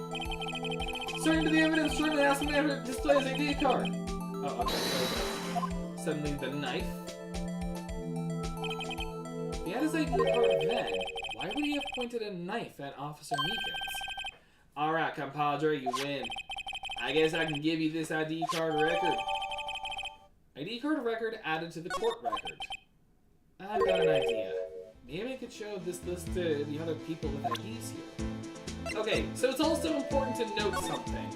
Starting to the evidence room and asked him to display his ID card. Oh, okay, so suddenly the knife. If he had his ID card then, why would he have pointed a knife at Officer Meekins? Alright, compadre, you win. I guess I can give you this ID card record. ID card record added to the court record. I've got an idea. Maybe I could show this list to the other people with IDs here. Okay, so it's also important to note something.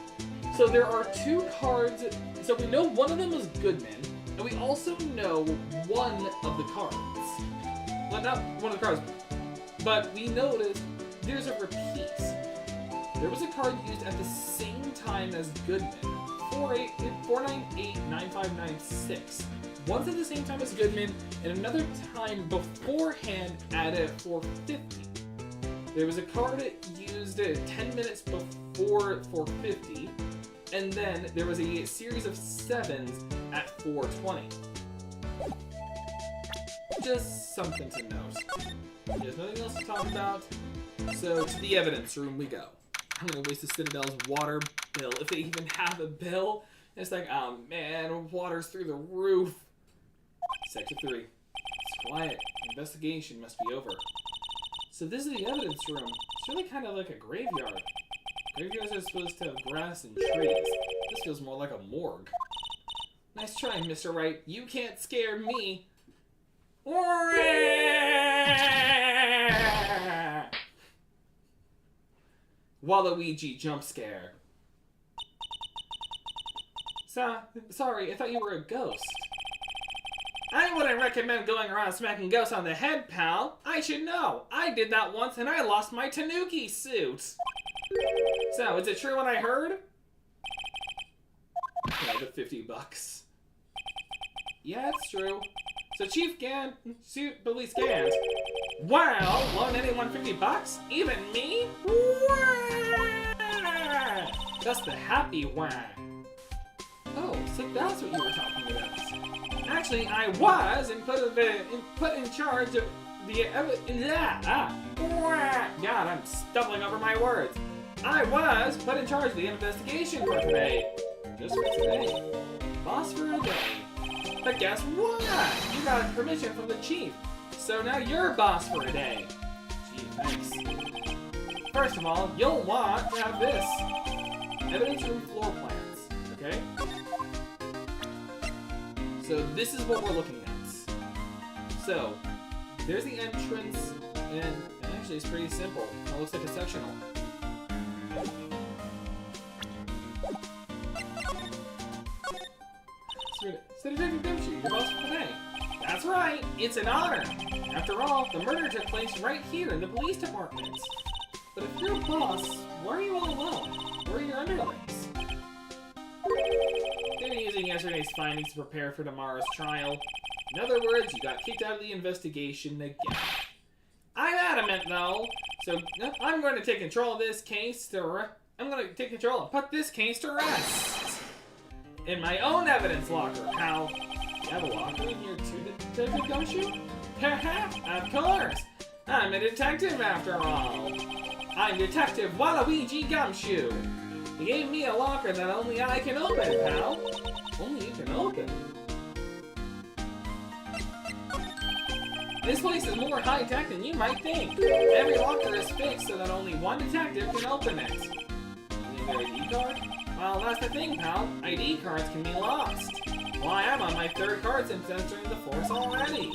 So there are 2 cards. So we know one of them was Goodman, and we also know one of the cards. Well, not one of the cards, but we noticed there's a repeat. There was a card used at the same time as Goodman, 498-9596. Once at the same time as Goodman, and another time beforehand at 450. There was a card used 10 minutes before 450, and then there was a series of 7s at 420. Just something to note. There's nothing else to talk about, so to the evidence room we go. I'm gonna waste the Citadel's water bill, if they even have a bill. And it's like, oh man, water's through the roof. Sector 3. It's quiet. The investigation must be over. So this is the evidence room. It's really kind of like a graveyard. Graveyards are supposed to have grass and trees. This feels more like a morgue. Nice try, Mr. Wright. You can't scare me. Waluigi jump scare. Sorry, I thought you were a ghost. I wouldn't recommend going around smacking ghosts on the head, pal. I should know. I did that once and I lost my Tanuki suit. So, is it true what I heard? Yeah, the $50. Yeah, it's true. So Chief Police Gant. Wow, loan anyone $50? Even me? Wah! Just the happy wah. Oh, so that's what you were talking about. Actually, I was put in charge of the God, I'm stumbling over my words. I was put in charge of the investigation for today. Just for today. Boss for a day. But guess what? You got permission from the chief. So now you're boss for a day. Gee, thanks. First of all, you'll want to have this. Evidence room floor plans. Okay? So this is what we're looking at. So, there's the entrance, and actually it's pretty simple. It looks like a sectional. So Detective Dimchi, you're boss for today. That's That's right, it's an honor. After all, the murder took place right here in the police department. But if you're a boss, why are you all alone? Where are your underlings? They're using yesterday's findings to prepare for tomorrow's trial. In other words, you got kicked out of the investigation again. I'm adamant, though, so I'm going to take control of this case I'm going to take control and put this case to rest. In my own evidence locker, pal. You have a locker in here too, Detective Gumshoe? Haha, of course. I'm a detective after all. I'm Detective Waluigi Gumshoe. You gave me a locker that only I can open, pal. Only you can open. This place is more high-tech than you might think. Every locker is fixed so that only one detective can open it. You need an ID card? Well, that's the thing, pal. ID cards can be lost. Well, I am on my third card since entering the force already.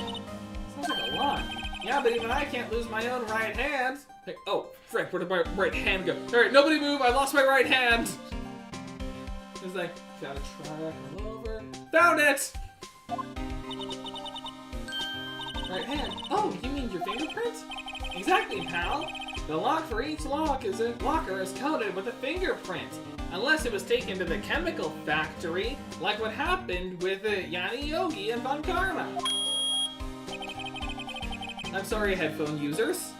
Sounds like a lot. Yeah, but even I can't lose my own right hand. Hey, oh, frick, where did my right hand go? Alright, nobody move, I lost my right hand! It's like, gotta try it all over. Found it! Right hand. Oh, you mean your fingerprint? Exactly, pal. The lock for each locker is coated with a fingerprint. Unless it was taken to the chemical factory, like what happened with Yanni Yogi and Von Karma. I'm sorry, headphone users.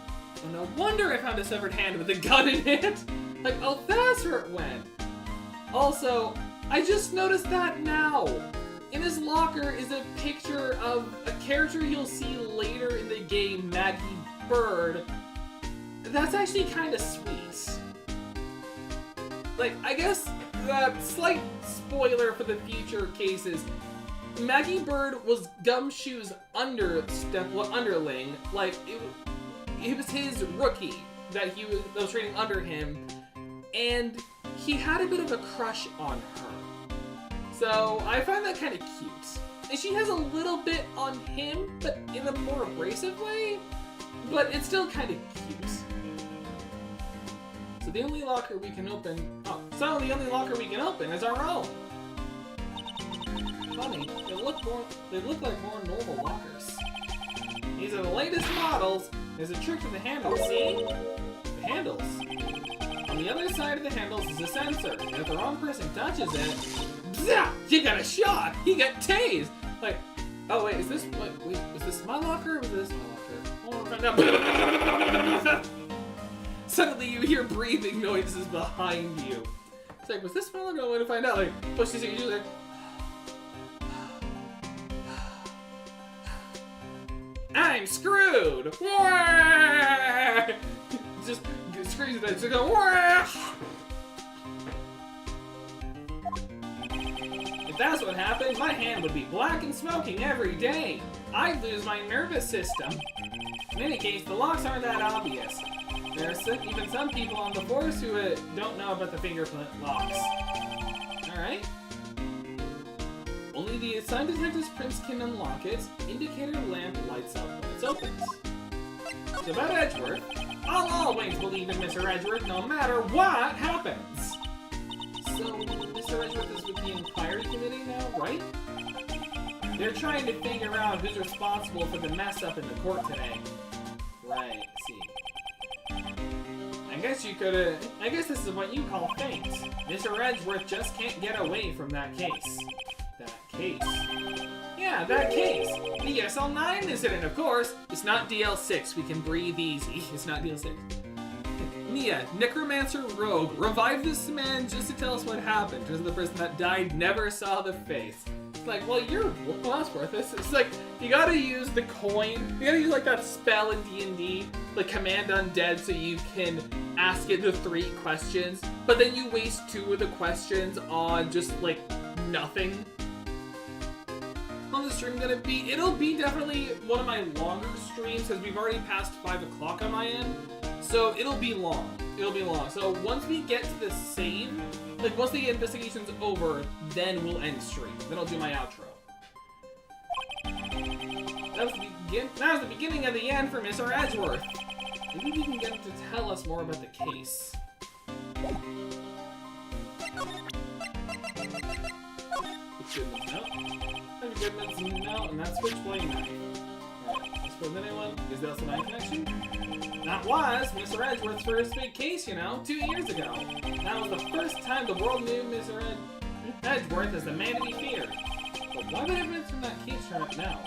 Oh, no wonder I found a severed hand with a gun in it. Like, oh, that's where it went. Also, I just noticed that now. In his locker is a picture of a character you'll see later in the game, Maggie Bird. That's actually kind of sweet. Like, I guess, slight spoiler for the future cases, Maggie Bird was Gumshoe's underling. Like, it was his rookie that was training under him, and he had a bit of a crush on her. So I find that kind of cute. And she has a little bit on him, but in a more abrasive way, but it's still kind of cute. So the only locker we can open is our own. Funny, they look like more normal lockers. These are the latest models. There's a trick to the handles, see? The handles. On the other side of the handles is a sensor, and if the wrong person touches it, bzah, you got a shot! You get tased! Like, oh wait, is this my locker or was this my locker? Oh, suddenly you hear breathing noises behind you. It's like, was this my locker? I want to find out. Like, push these things, you like, I'm screwed! Just screams at it, just go, if that's what happened, my hand would be black and smoking every day. I'd lose my nervous system. In any case, the locks aren't that obvious. There are even some people on the force who don't know about the fingerprint locks. Alright. Only the assigned detective's prints can unlock it. Indicator lamp lights up when it's opened. So about Edgeworth, I'll always believe in Mr. Edgeworth no matter what happens. So, Mr. Edgeworth is with the Inquiry Committee now, right? They're trying to figure out who's responsible for the mess up in the court today. Right, see. I guess this is what you call fate. Mr. Edgeworth just can't get away from that case. That case. Yeah, that case. The SL9 incident, of course. It's not DL6. We can breathe easy. It's not DL6. Mia, Necromancer Rogue, revive this man just to tell us what happened, because the person that died never saw the face. It's like, well, that's worth it. It's like, you gotta use the coin. You gotta use, like, that spell in D&D, like Command Undead, so you can ask it the 3 questions, but then you waste 2 of the questions on just, like, nothing. How's the stream gonna be? It'll be definitely one of my longer streams, because we've already passed 5 o'clock on my end. So it'll be long. It'll be long. So once we get to the save, like once the investigation's over, then we'll end stream. Then I'll do my outro. That was the beginning of the end for Mr. Edgeworth. Maybe we can get him to tell us more about the case. Have a Goodman's note, and that switchblade knife. Alright, let's put anyone. Is there also a connection? That was Mr. Edgeworth's first big case, you know, 2 years ago. That was the first time the world knew Mr. Edgeworth as the man to be feared. But why would evidence from that case turn up now?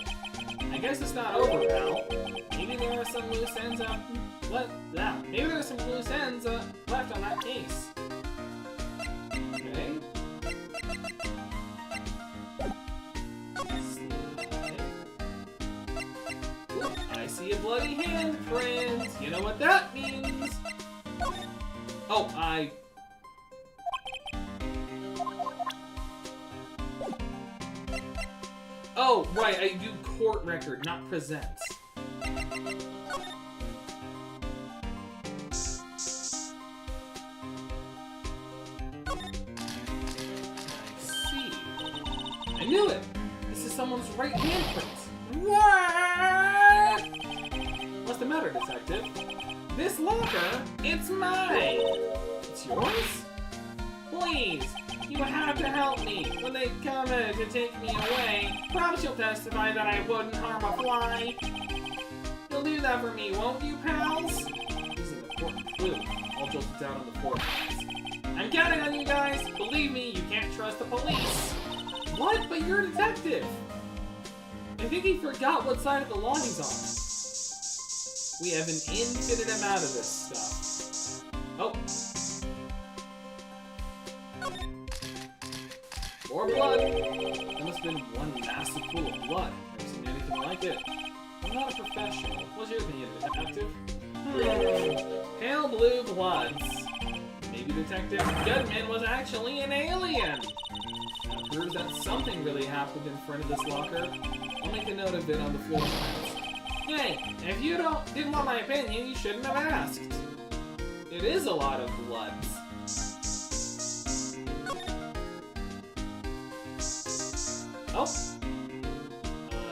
I guess it's not over, pal. Maybe there are some loose ends maybe there are some loose ends left on that case. Okay. Look, I see a bloody handprint. You know what that means? Oh, Oh, right, I do court record, not present. I see. I knew it! This is someone's right handprint. What? What's the matter, detective? This locker, it's mine! It's yours? Please! You have to help me. When they come in to take me away, promise you'll testify that I wouldn't harm a fly. You'll do that for me, won't you, pals? This is an important clue. I'll jolt it down on the floor. I'm counting on you guys. Believe me, you can't trust the police. What? But you're a detective. I think he forgot what side of the law he's on. We have an infinite amount of this stuff. Oh. More blood! That must have been one massive pool of blood. Never seen anything like it. I'm not a professional. What's your opinion, detective? Pale blue bloods. Maybe Detective Goodman was actually an alien. That proves that something really happened in front of this locker. I'll make a note of it on the floor plans. Hey, if you didn't want my opinion, you shouldn't have asked. It is a lot of bloods. Oh,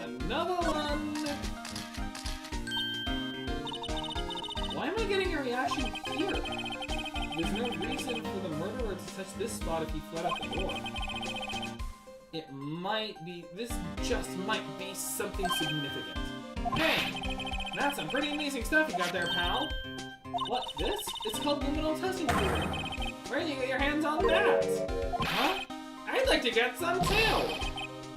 another one. Why am I getting a reaction here? There's no reason for the murderer to touch this spot if he fled out the door. It might be, this just might be something significant. Hey, that's some pretty amazing stuff you got there, pal. What, this? It's called luminal testing fluid. Where did you get your hands on that? Huh? I'd like to get some too.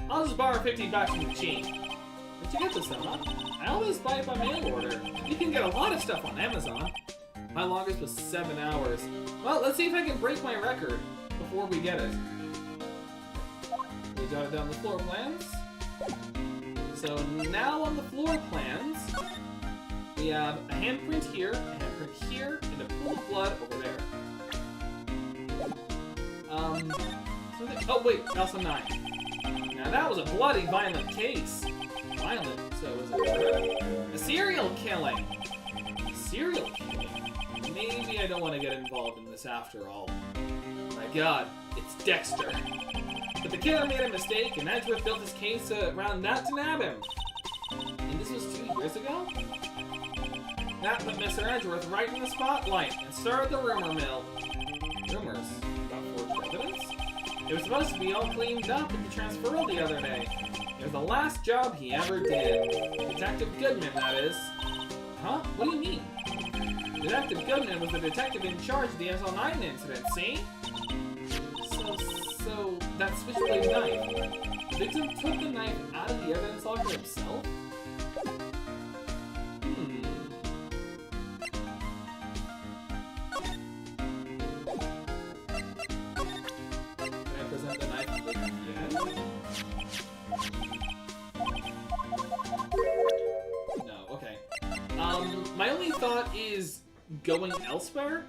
I'll just borrow 50 bucks from the chief. Where'd you get this stuff, huh? I always buy it by mail order. You can get a lot of stuff on Amazon. My longest was 7 hours. Well, let's see if I can break my record before we get it. We jotted down the floor plans. So now on the floor plans, we have a handprint here, and a pool of blood over there. Oh wait, also 9. Now that was a bloody, violent case. Violent, so was it a serial killing? Serial killing? Maybe I don't want to get involved in this after all. My god, it's Dexter. But the killer made a mistake, and Edgeworth built his case around that to nab him. And this was 2 years ago? That put Mr. Edgeworth right in the spotlight and started the rumor mill. Rumors? About forged evidence? It was supposed to be all cleaned up with the transferal the other day. It was the last job he ever did. Detective Goodman, that is. Huh? What do you mean? Detective Goodman was the detective in charge of the SL9 incident, see? So that switchblade knife. The victim took the knife out of the evidence locker himself? No, okay. My only thought is going elsewhere?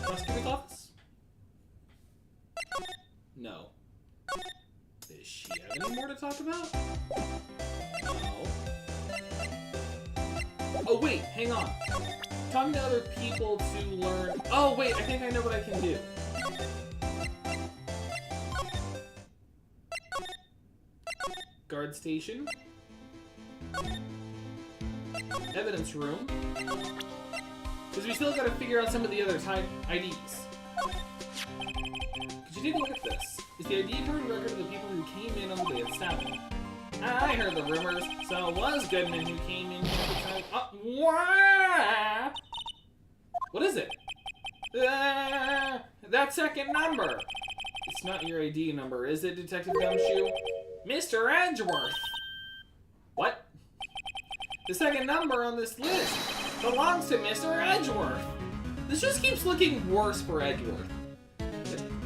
Prosecutor's office? No. Does she have any more to talk about? No. Oh wait, hang on. Talking to other people to learn... Oh wait, I think I know what I can do. Guard station. Evidence room. Because we still gotta figure out some of the other type IDs. Could you take a look at this? Is the ID current record of the people who came in on the day of stabbing? I heard the rumors, so it was Goodman who came in at the time. Wah! What is it? That second number! It's not your ID number, is it, Detective Gumshoe? Mr. Edgeworth! What? The second number on this list belongs to Mr. Edgeworth! This just keeps looking worse for Edgeworth.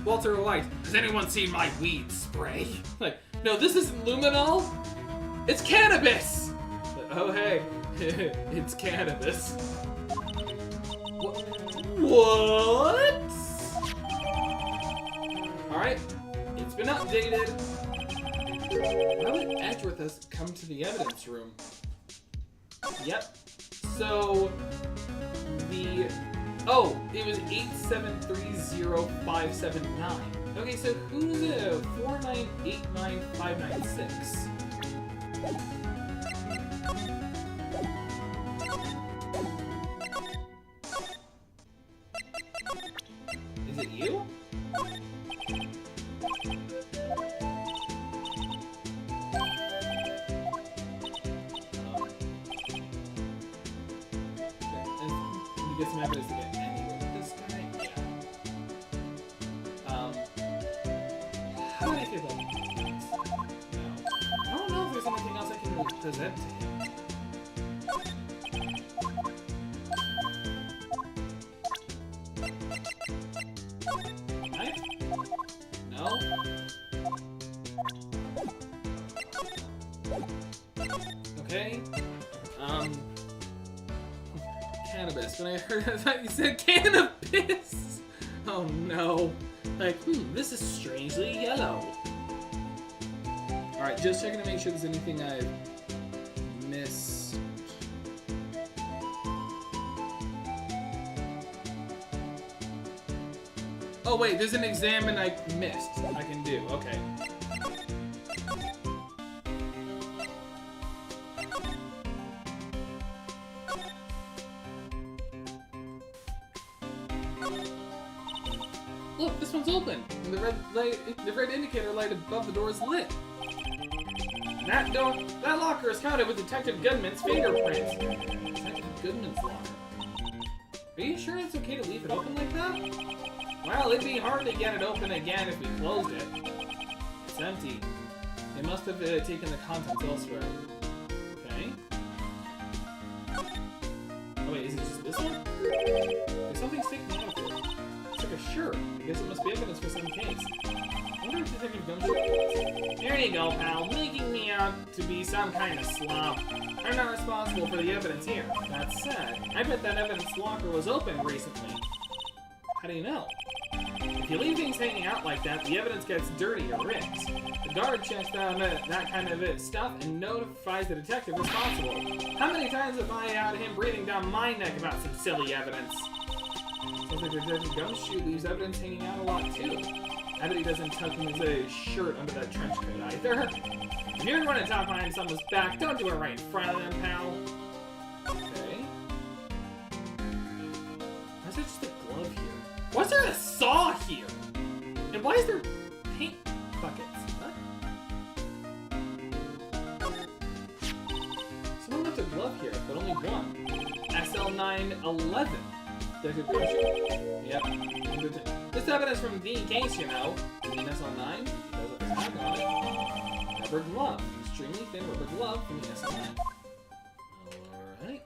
Walter Wright, has anyone seen my weed spray? Like, no, this isn't luminol. It's cannabis! Oh, hey. It's cannabis. What? Alright. It's been updated. Why would Edgeworth has come to the evidence room? Yep. So, oh, it was 8730579. Okay, so who's 4989596? Is it you? Get some evidence to get anywhere with this guy. Yeah. How do I feel about this? No. I don't know if there's anything else I can present to him. Knife? No. Okay. Cannabis. When I heard, I thought you said cannabis! Oh no. Like, this is strangely yellow. Alright, just checking to make sure there's anything I've missed. Oh wait, there's an examine I missed. I can do, okay. Look, this one's open, and the red indicator light above the door is lit. That locker is counted with Detective Goodman's fingerprints. Detective Goodman's locker. Are you sure it's okay to leave it open like that? Well, it'd be hard to get it open again if we closed it. It's empty. They must have taken the contents elsewhere. Okay. Oh wait, is it just this one? There's something sticking out of it. It's like a shirt. I guess it must be evidence for some case. I wonder if Detective Gumshoe... There you go, pal. Making me out to be some kind of slob. I'm not responsible for the evidence here. That said, I bet that evidence locker was open recently. How do you know? If you leave things hanging out like that, the evidence gets dirty or ripped. The guard checks down that kind of stuff and notifies the detective responsible. How many times have I had him breathing down my neck about some silly evidence? Sounds like Detective Gumshoe leaves evidence hanging out a lot too. I bet he doesn't tuck in his shirt under that trench coat either. If you're going to talk behind someone's back, don't do it right in front of them, pal. Okay. Why is there just a glove here? Why is there a saw here? And why is there paint buckets? What? Someone left a glove here, but only one. SL911. Detective Gumshoe. Yep. This evidence from the case, you know. I mean, SL9 does have a tag on it. Rubber glove. Extremely thin rubber glove from the SL9. Alright.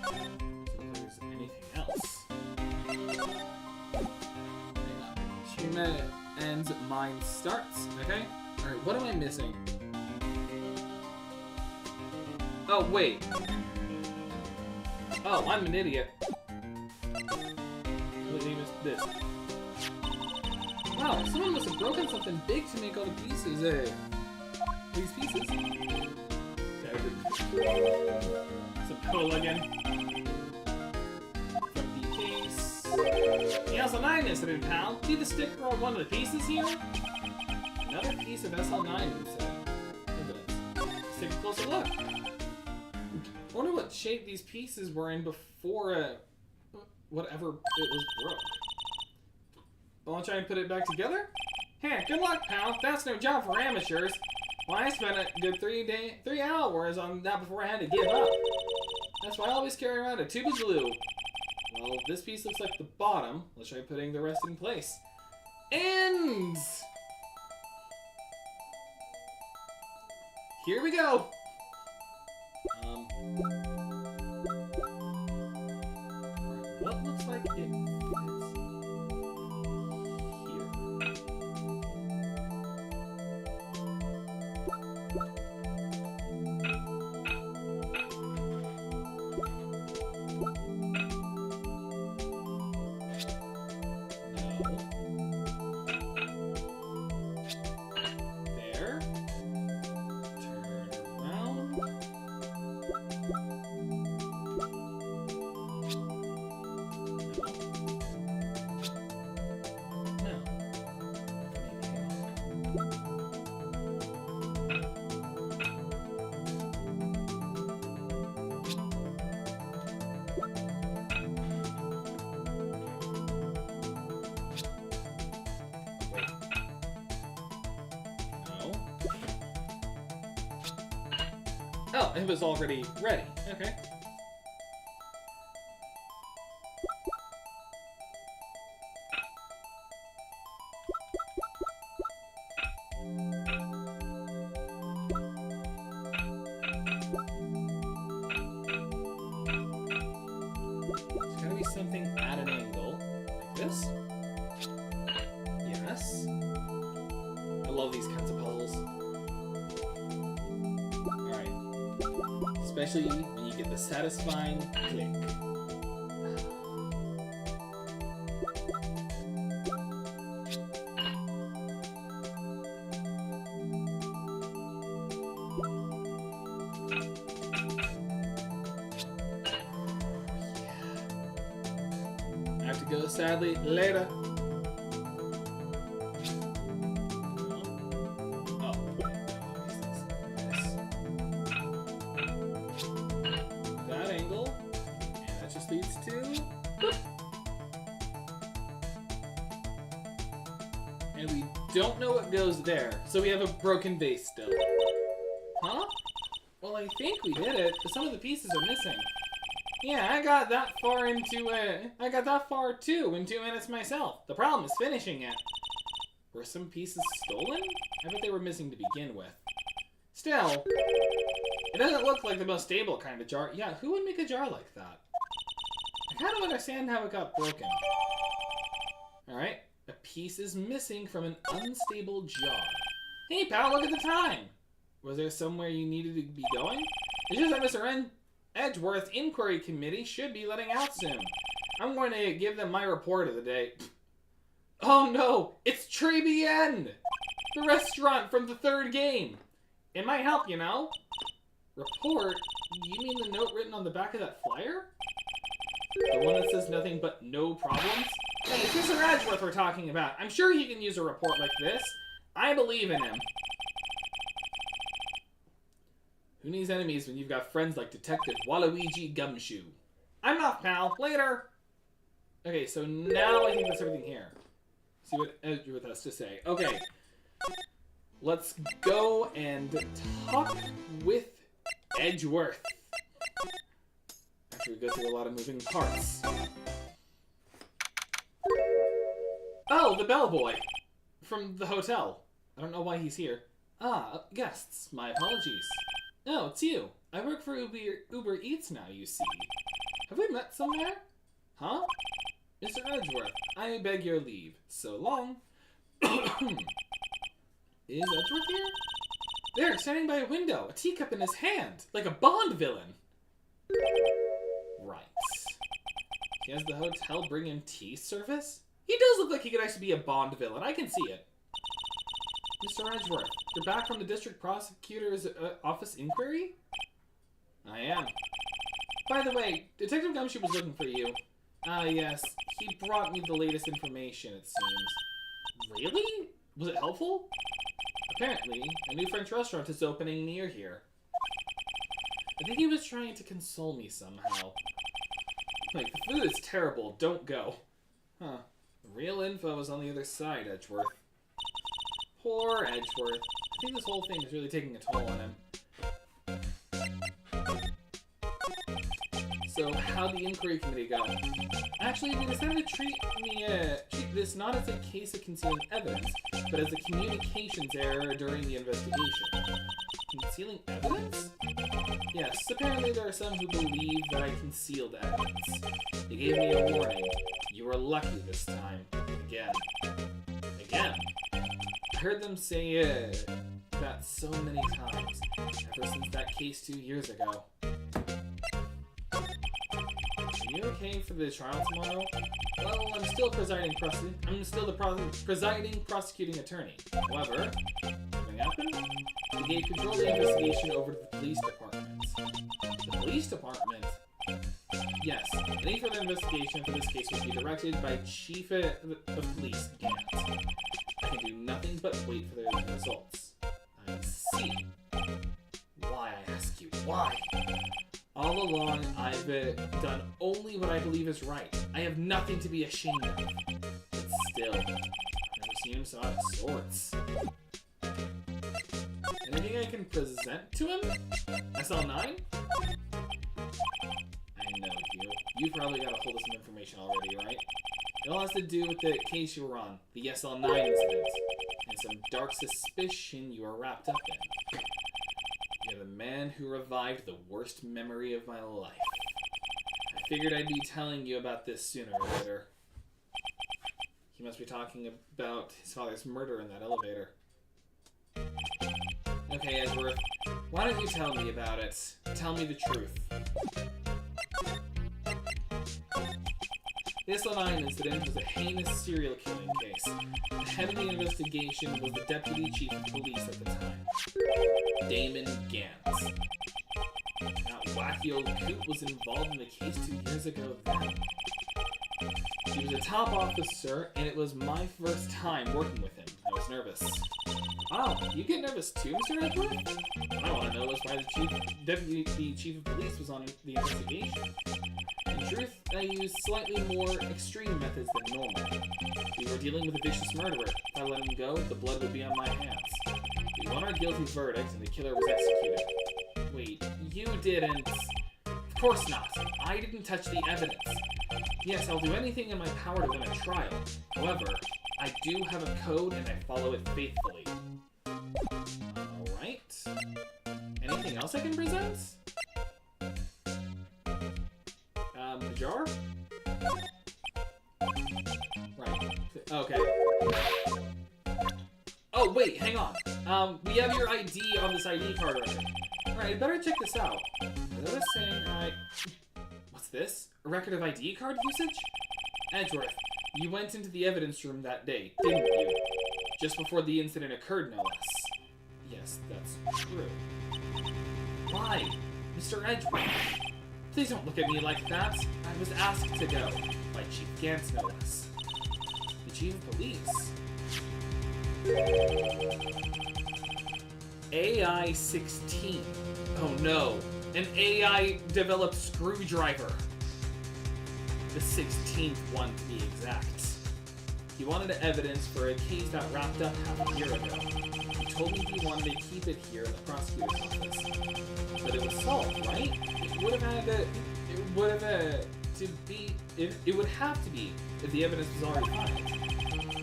Doesn't look like there's anything else. Hang on. Stream ends, mine starts. Okay? Alright, what am I missing? Oh, wait. Oh, I'm an idiot. What name is this? Wow, someone must have broken something big to make all the pieces, these pieces. Some cola again. From the case. The SL9 incident, pal. See the sticker on one of the pieces here? Another piece of SL9 incident. Evidence. Let's take a closer look. I wonder what shape these pieces were in before whatever it was broke. Want to try and put it back together? Hey, good luck, pal. That's no job for amateurs. Well, I spent a good 3 hours on that before I had to give up. That's why I always carry around a tube of glue. Well, this piece looks like the bottom. Let's try putting the rest in place. Ends! Here we go! What looks like it fits here? Oh, it was already ready. Okay. There's gotta be something at an angle. Like this? Yes. I love these kinds of puzzles. Especially when you get the satisfying click. I have to go, sadly, later. And we don't know what goes there, so we have a broken vase still. Huh? Well, I think we did it, but some of the pieces are missing. Yeah, I got that far too in 2 minutes myself. The problem is finishing it. Were some pieces stolen? I bet they were missing to begin with. Still, it doesn't look like the most stable kind of jar. Yeah, who would make a jar like that? I kind of understand how it got broken. Alright. A piece is missing from an unstable jar. Hey, pal, look at the time! Was there somewhere you needed to be going? It's just that Mr. Edgeworth's inquiry committee should be letting out soon. I'm going to give them my report of the day. Oh no! It's Très Bien! The restaurant from the 3rd game! It might help, you know? Report? You mean the note written on the back of that flyer? The one that says nothing but no problems? Hey, it's Mr. Edgeworth we're talking about. I'm sure he can use a report like this. I believe in him. Who needs enemies when you've got friends like Detective Waluigi Gumshoe? I'm off, pal. Later! Okay, so now I think that's everything here. See what Edgeworth has to say. Okay. Let's go and talk with Edgeworth. After we go through a lot of moving parts. Oh, the bellboy! From the hotel. I don't know why he's here. Ah, guests. My apologies. Oh, it's you. I work for Uber Eats now, you see. Have we met somewhere? Huh? Mr. Edgeworth, I beg your leave. So long. Is Edgeworth here? There, standing by a window, a teacup in his hand, like a Bond villain. Right. He has the hotel bring him tea service? He does look like he could actually be a Bond villain. I can see it. Mr. Edgeworth, you're back from the district prosecutor's office inquiry? I am. By the way, Detective Gumshoe was looking for you. Ah, yes. He brought me the latest information, it seems. Really? Was it helpful? Apparently, a new French restaurant is opening near here. I think he was trying to console me somehow. Like, the food is terrible, don't go. Huh. The real info is on the other side, Edgeworth. Poor Edgeworth. I think this whole thing is really taking a toll on him. So, how'd the inquiry committee go? Actually, they decided to treat this not as a case of concealing evidence, but as a communications error during the investigation. Concealing evidence? Yes, apparently there are some who believe that I concealed evidence. They gave me a warning. You were lucky this time. Again. Again? I heard them say that so many times, ever since that case 2 years ago. Are you okay for the trial tomorrow? Well, I'm still the presiding prosecuting attorney. However, something happened? They gave control of the investigation over to the police department. The police department? Yes, any further investigation for this case will be directed by Chief of Police Gant. I can do nothing but wait for the results. I see. Why, I ask you, why? All along, I've done only what I believe is right. I have nothing to be ashamed of. But still, I've never seen him so out of sorts. Anything I can present to him? SL9? I know you. You probably got a hold of some information already, right? It all has to do with the case you were on, the SL9 incident, and some dark suspicion you are wrapped up in. You're the man who revived the worst memory of my life. I figured I'd be telling you about this sooner or later. He must be talking about his father's murder in that elevator. Okay, Edgeworth, why don't you tell me about it? Tell me the truth. The SL9 incident was a heinous serial killing case. The head of the investigation was the deputy chief of police at the time, Damon Gant. That wacky old coot was involved in the case 2 years ago then. He was a top officer, and it was my first time working with him. I was nervous. Wow, you get nervous too, Mr. Edgeworth? I want to know why the deputy chief of police was on the investigation. In truth, I used slightly more extreme methods than normal. We were dealing with a vicious murderer. If I let him go, the blood would be on my hands. We won our guilty verdict, and the killer was executed. Wait, you didn't... Of course not. I didn't touch the evidence. Yes, I'll do anything in my power to win a trial. However, I do have a code, and I follow it faithfully. Alright. Anything else I can present? The jar? Right. Okay. Oh, wait, hang on. We have your ID on this ID card already. Alright, better check this out. Is that saying What's this? A record of ID card usage? Edgeworth, you went into the evidence room that day, didn't you? Just before the incident occurred, no less. Yes, that's true. Why? Mr. Edgeworth? Please don't look at me like that. I was asked to go. By Chief Gantz, no less. The Chief of Police. AI-16. Oh no. An AI-developed screwdriver. The 16th one, to be exact. He wanted evidence for a case that wrapped up half a year ago. He told me he wanted to keep it here in the prosecutor's office. But it was solved, right? It would have to be if the evidence was already found.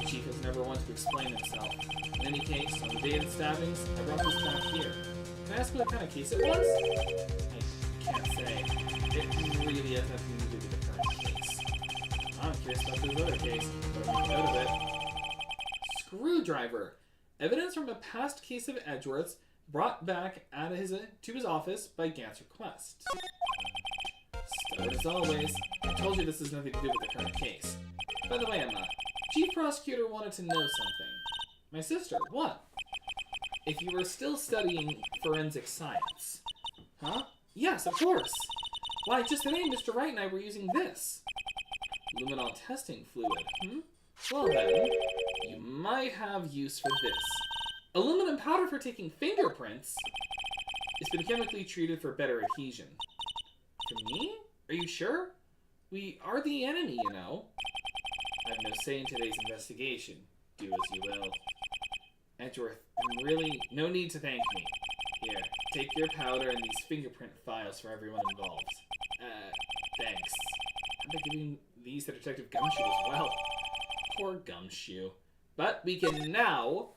The chief has never wanted to explain himself. In any case, on the day of the stabbings, I brought this back here. Can I ask what kind of case it was? I can't say. It really has nothing to do with the current case. I'm curious about this other case, but I'll make note of it. Screwdriver. Evidence from a past case of Edgeworth's brought back to his office by Gant's request. Stubborn as always. I told you this has nothing to do with the current case. By the way, Emma, Chief Prosecutor wanted to know something. My sister, what? If you were still studying forensic science. Huh? Yes, of course. Why, just today Mr. Wright and I were using this. Luminol testing fluid, Well then, you might have use for this. Aluminum powder for taking fingerprints? It's been chemically treated for better adhesion. For me? Are you sure? We are the enemy, you know. I have no say in today's investigation. Do as you will. Edgeworth, really, no need to thank me. Here, take your powder and these fingerprint files for everyone involved. Thanks. I'm giving these to Detective Gumshoe as well. Poor Gumshoe. But we can now...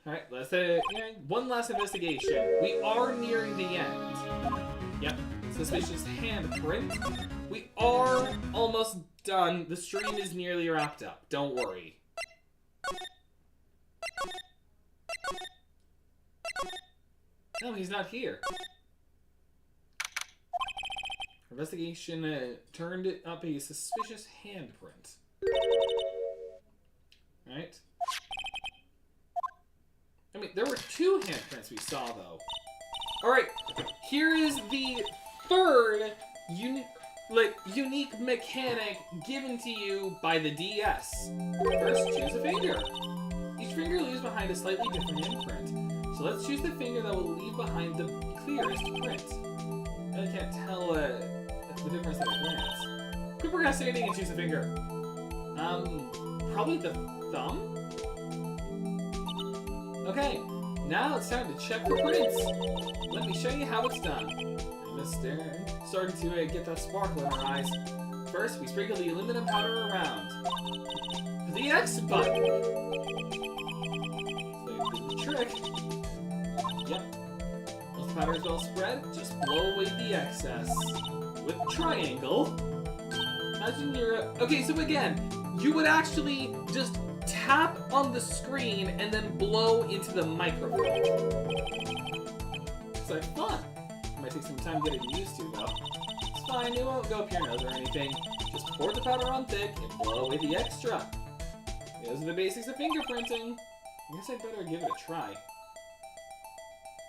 Alright, let's one last investigation. We are nearing the end. Yep. Suspicious handprint. We are almost done. The stream is nearly wrapped up. Don't worry. No, he's not here. Investigation turned up a suspicious handprint. Right? I mean, there were 2 handprints we saw, though. Alright, here is the third unique mechanic given to you by the DS. First, choose a finger. Each finger leaves behind a slightly different imprint. So let's choose the finger that will leave behind the clearest print. I really can't tell the difference at a glance. Quit procrastinating and choose a finger. Probably the thumb? Okay, now it's time to check for prints. Let me show you how it's done. Starting to get that sparkle in our eyes. First, we sprinkle the aluminum powder around. The X button. The trick. Yep. Once the powder is well spread, just blow away the excess. With triangle. Imagine you're okay, so again, you would actually just tap on the screen and then blow into the microphone. It's like fun. It might take some time getting used to, though. It's fine, it won't go up your nose or anything. Just pour the powder on thick and blow away the extra. Those are the basics of fingerprinting. I guess I'd better give it a try.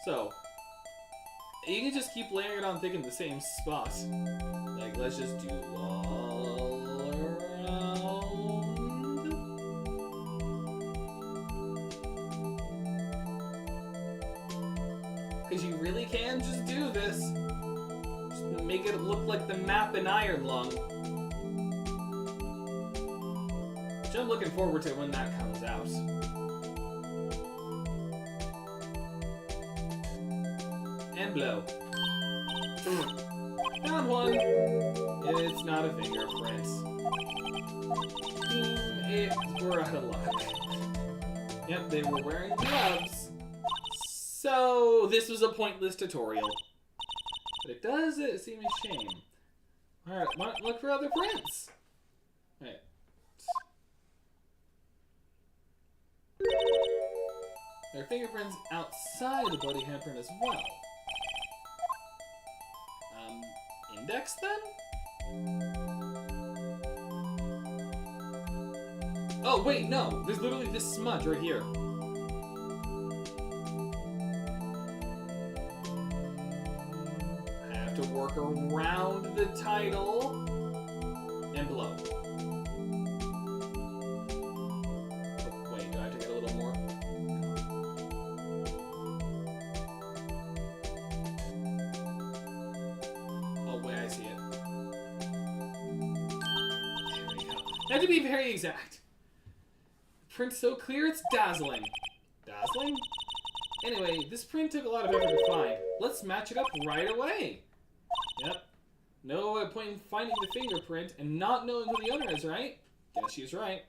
So, you can just keep layering it on thick in the same spot. Like, let's just do all around. Because you really can just do this. Just make it look like the map in Iron Lung. Which I'm looking forward to when that comes out. And blow. Found one. It's not a fingerprint. We're out of luck. Yep, they were wearing gloves. So, this was a pointless tutorial. But it does seem a shame. Alright, look for other prints. Right. There are fingerprints outside the bloody handprint as well. Index then? Oh, wait, no. There's literally this smudge right here. I have to work around the title and blow. Oh, wait, do I have to get a little more? I have to be very exact. The print's so clear, it's dazzling. Dazzling? Anyway, this print took a lot of effort to find. Let's match it up right away. Yep. No point in finding the fingerprint and not knowing who the owner is, right? Guess she's right.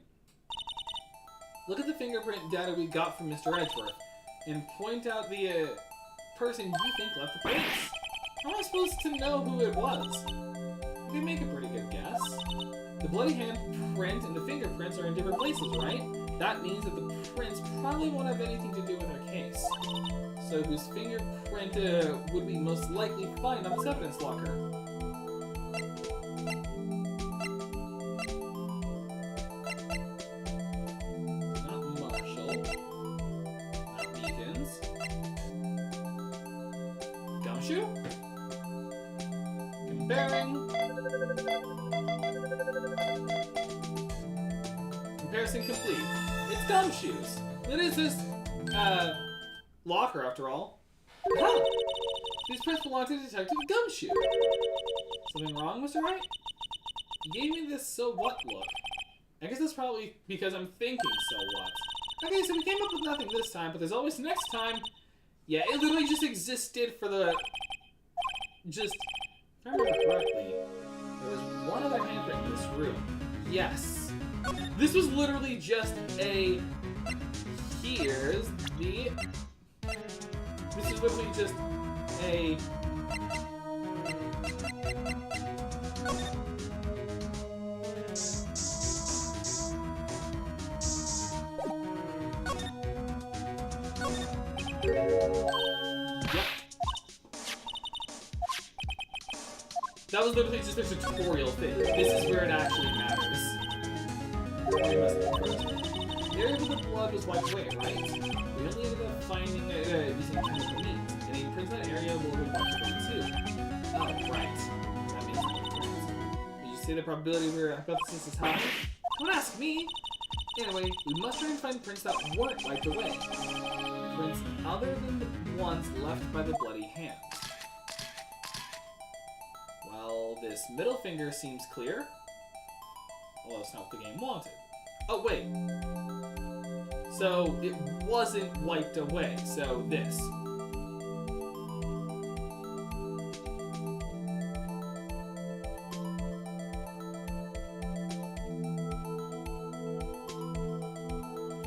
Look at the fingerprint data we got from Mr. Edgeworth and point out the person you think left the prints. How am I supposed to know who it was? We can make a pretty good guess. The bloody handprint and the fingerprints are in different places, right? That means that the prints probably won't have anything to do with our case. So whose fingerprint would we most likely find on this evidence locker? Not Marshall. Not Meekins. Gumshoe? Comparing. Comparison complete. It's Gumshoe's. It is this, locker after all. Huh. These prints belong to Detective Gumshoe. Something wrong, Mr. Wright? You gave me this so what look. I guess that's probably because I'm thinking so what. Okay, so we came up with nothing this time, but there's always next time. Yeah, it literally just existed for the... Just... If I remember correctly, there was one other handprint in this room. Yes. This was literally just a... Here's the... This is literally just a... Yep. That was literally just a tutorial thing. This is where it actually matters. The area where the blood was wiped away, right? We only ended up finding using chemical means. And he prints that area will be wiped away too. Oh, right. That makes more sense. Did you say the probability of your hypothesis is high? Don't ask me! Anyway, we must try and find prints that weren't wiped away. Prints other than the ones left by the bloody hand. Well, this middle finger seems clear. Although it's not what the game wanted. Oh, wait. So, it wasn't wiped away. So, this.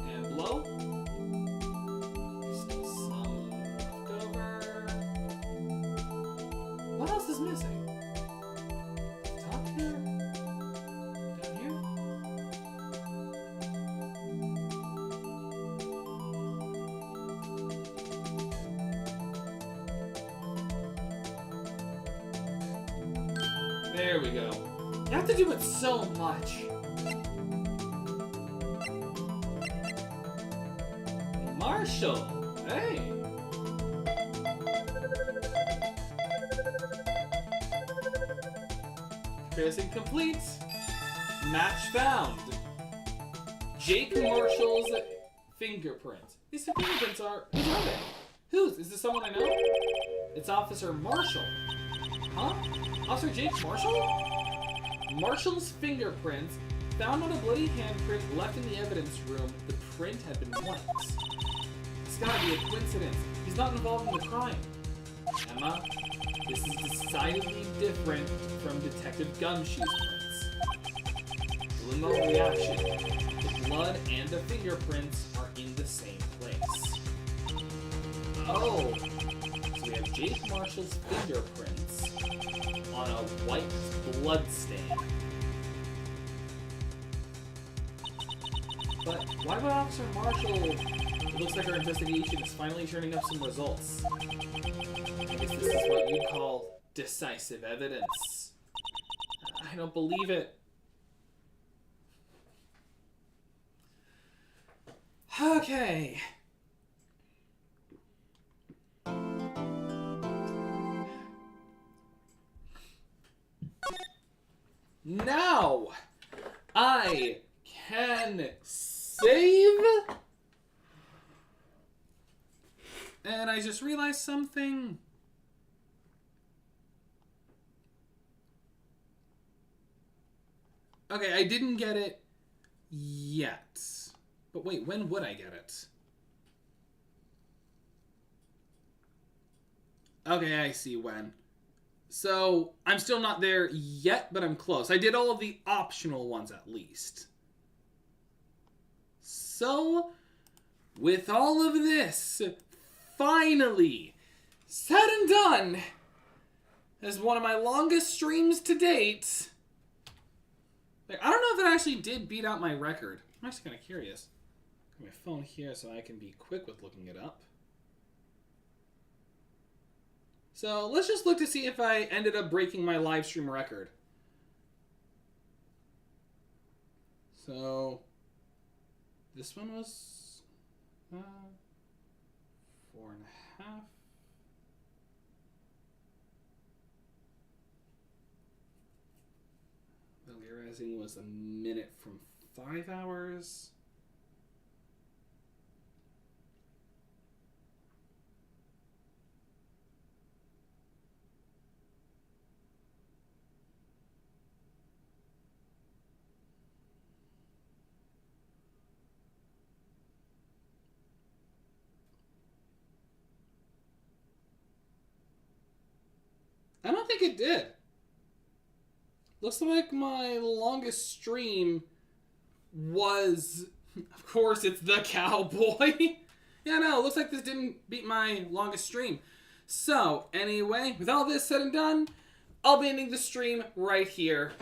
And blow. Still some left over. What else is missing? Top here? Down here? There we go. You have to do it so much. Marshall, hey. Comparison complete. Match found. Jake Marshall's fingerprints. These fingerprints are... Whose are they? Whose? Is this someone I know? It's Officer Marshall. Huh? Officer Jake Marshall? Marshall's fingerprints found on a bloody handprint left in the evidence room. The print had been wiped. It's gotta be a coincidence. He's not involved in the crime. Emma, this is decidedly different from Detective Gumshoe's prints. Limo reaction. The blood and the fingerprints are in the same place. Oh, so we have Jake Marshall's fingerprints on a white blood stain. But why would Officer Marshall... It looks like our investigation is finally turning up some results. I guess this is what you'd call decisive evidence. I don't believe it. Okay. Now, I can save. And I just realized something. Okay, I didn't get it yet. But wait, when would I get it? Okay, I see when. So, I'm still not there yet, but I'm close. I did all of the optional ones at least. So, with all of this, finally, said and done, as one of my longest streams to date. Like, I don't know if it actually did beat out my record. I'm actually kind of curious. Got my phone here so I can be quick with looking it up. So let's just look to see if I ended up breaking my live stream record. So this one was 4.5. Rising was a minute from 5 hours. I don't think it did. Looks like my longest stream was... Of course, it's the cowboy. Yeah, no, looks like this didn't beat my longest stream. So, anyway, with all this said and done, I'll be ending the stream right here.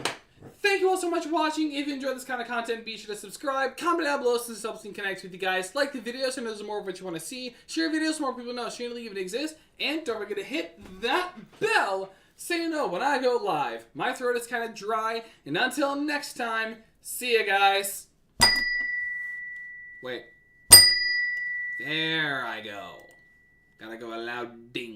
Thank you all so much for watching. If you enjoyed this kind of content, be sure to subscribe. Comment down below so this helps me connect with you guys. Like the video so there's more of what you want to see. Share videos so more people know Trilogy even exists. And don't forget to hit that bell so you know when I go live. My throat is kind of dry. And until next time, see ya, guys. Wait. There I go. Gotta go a loud ding.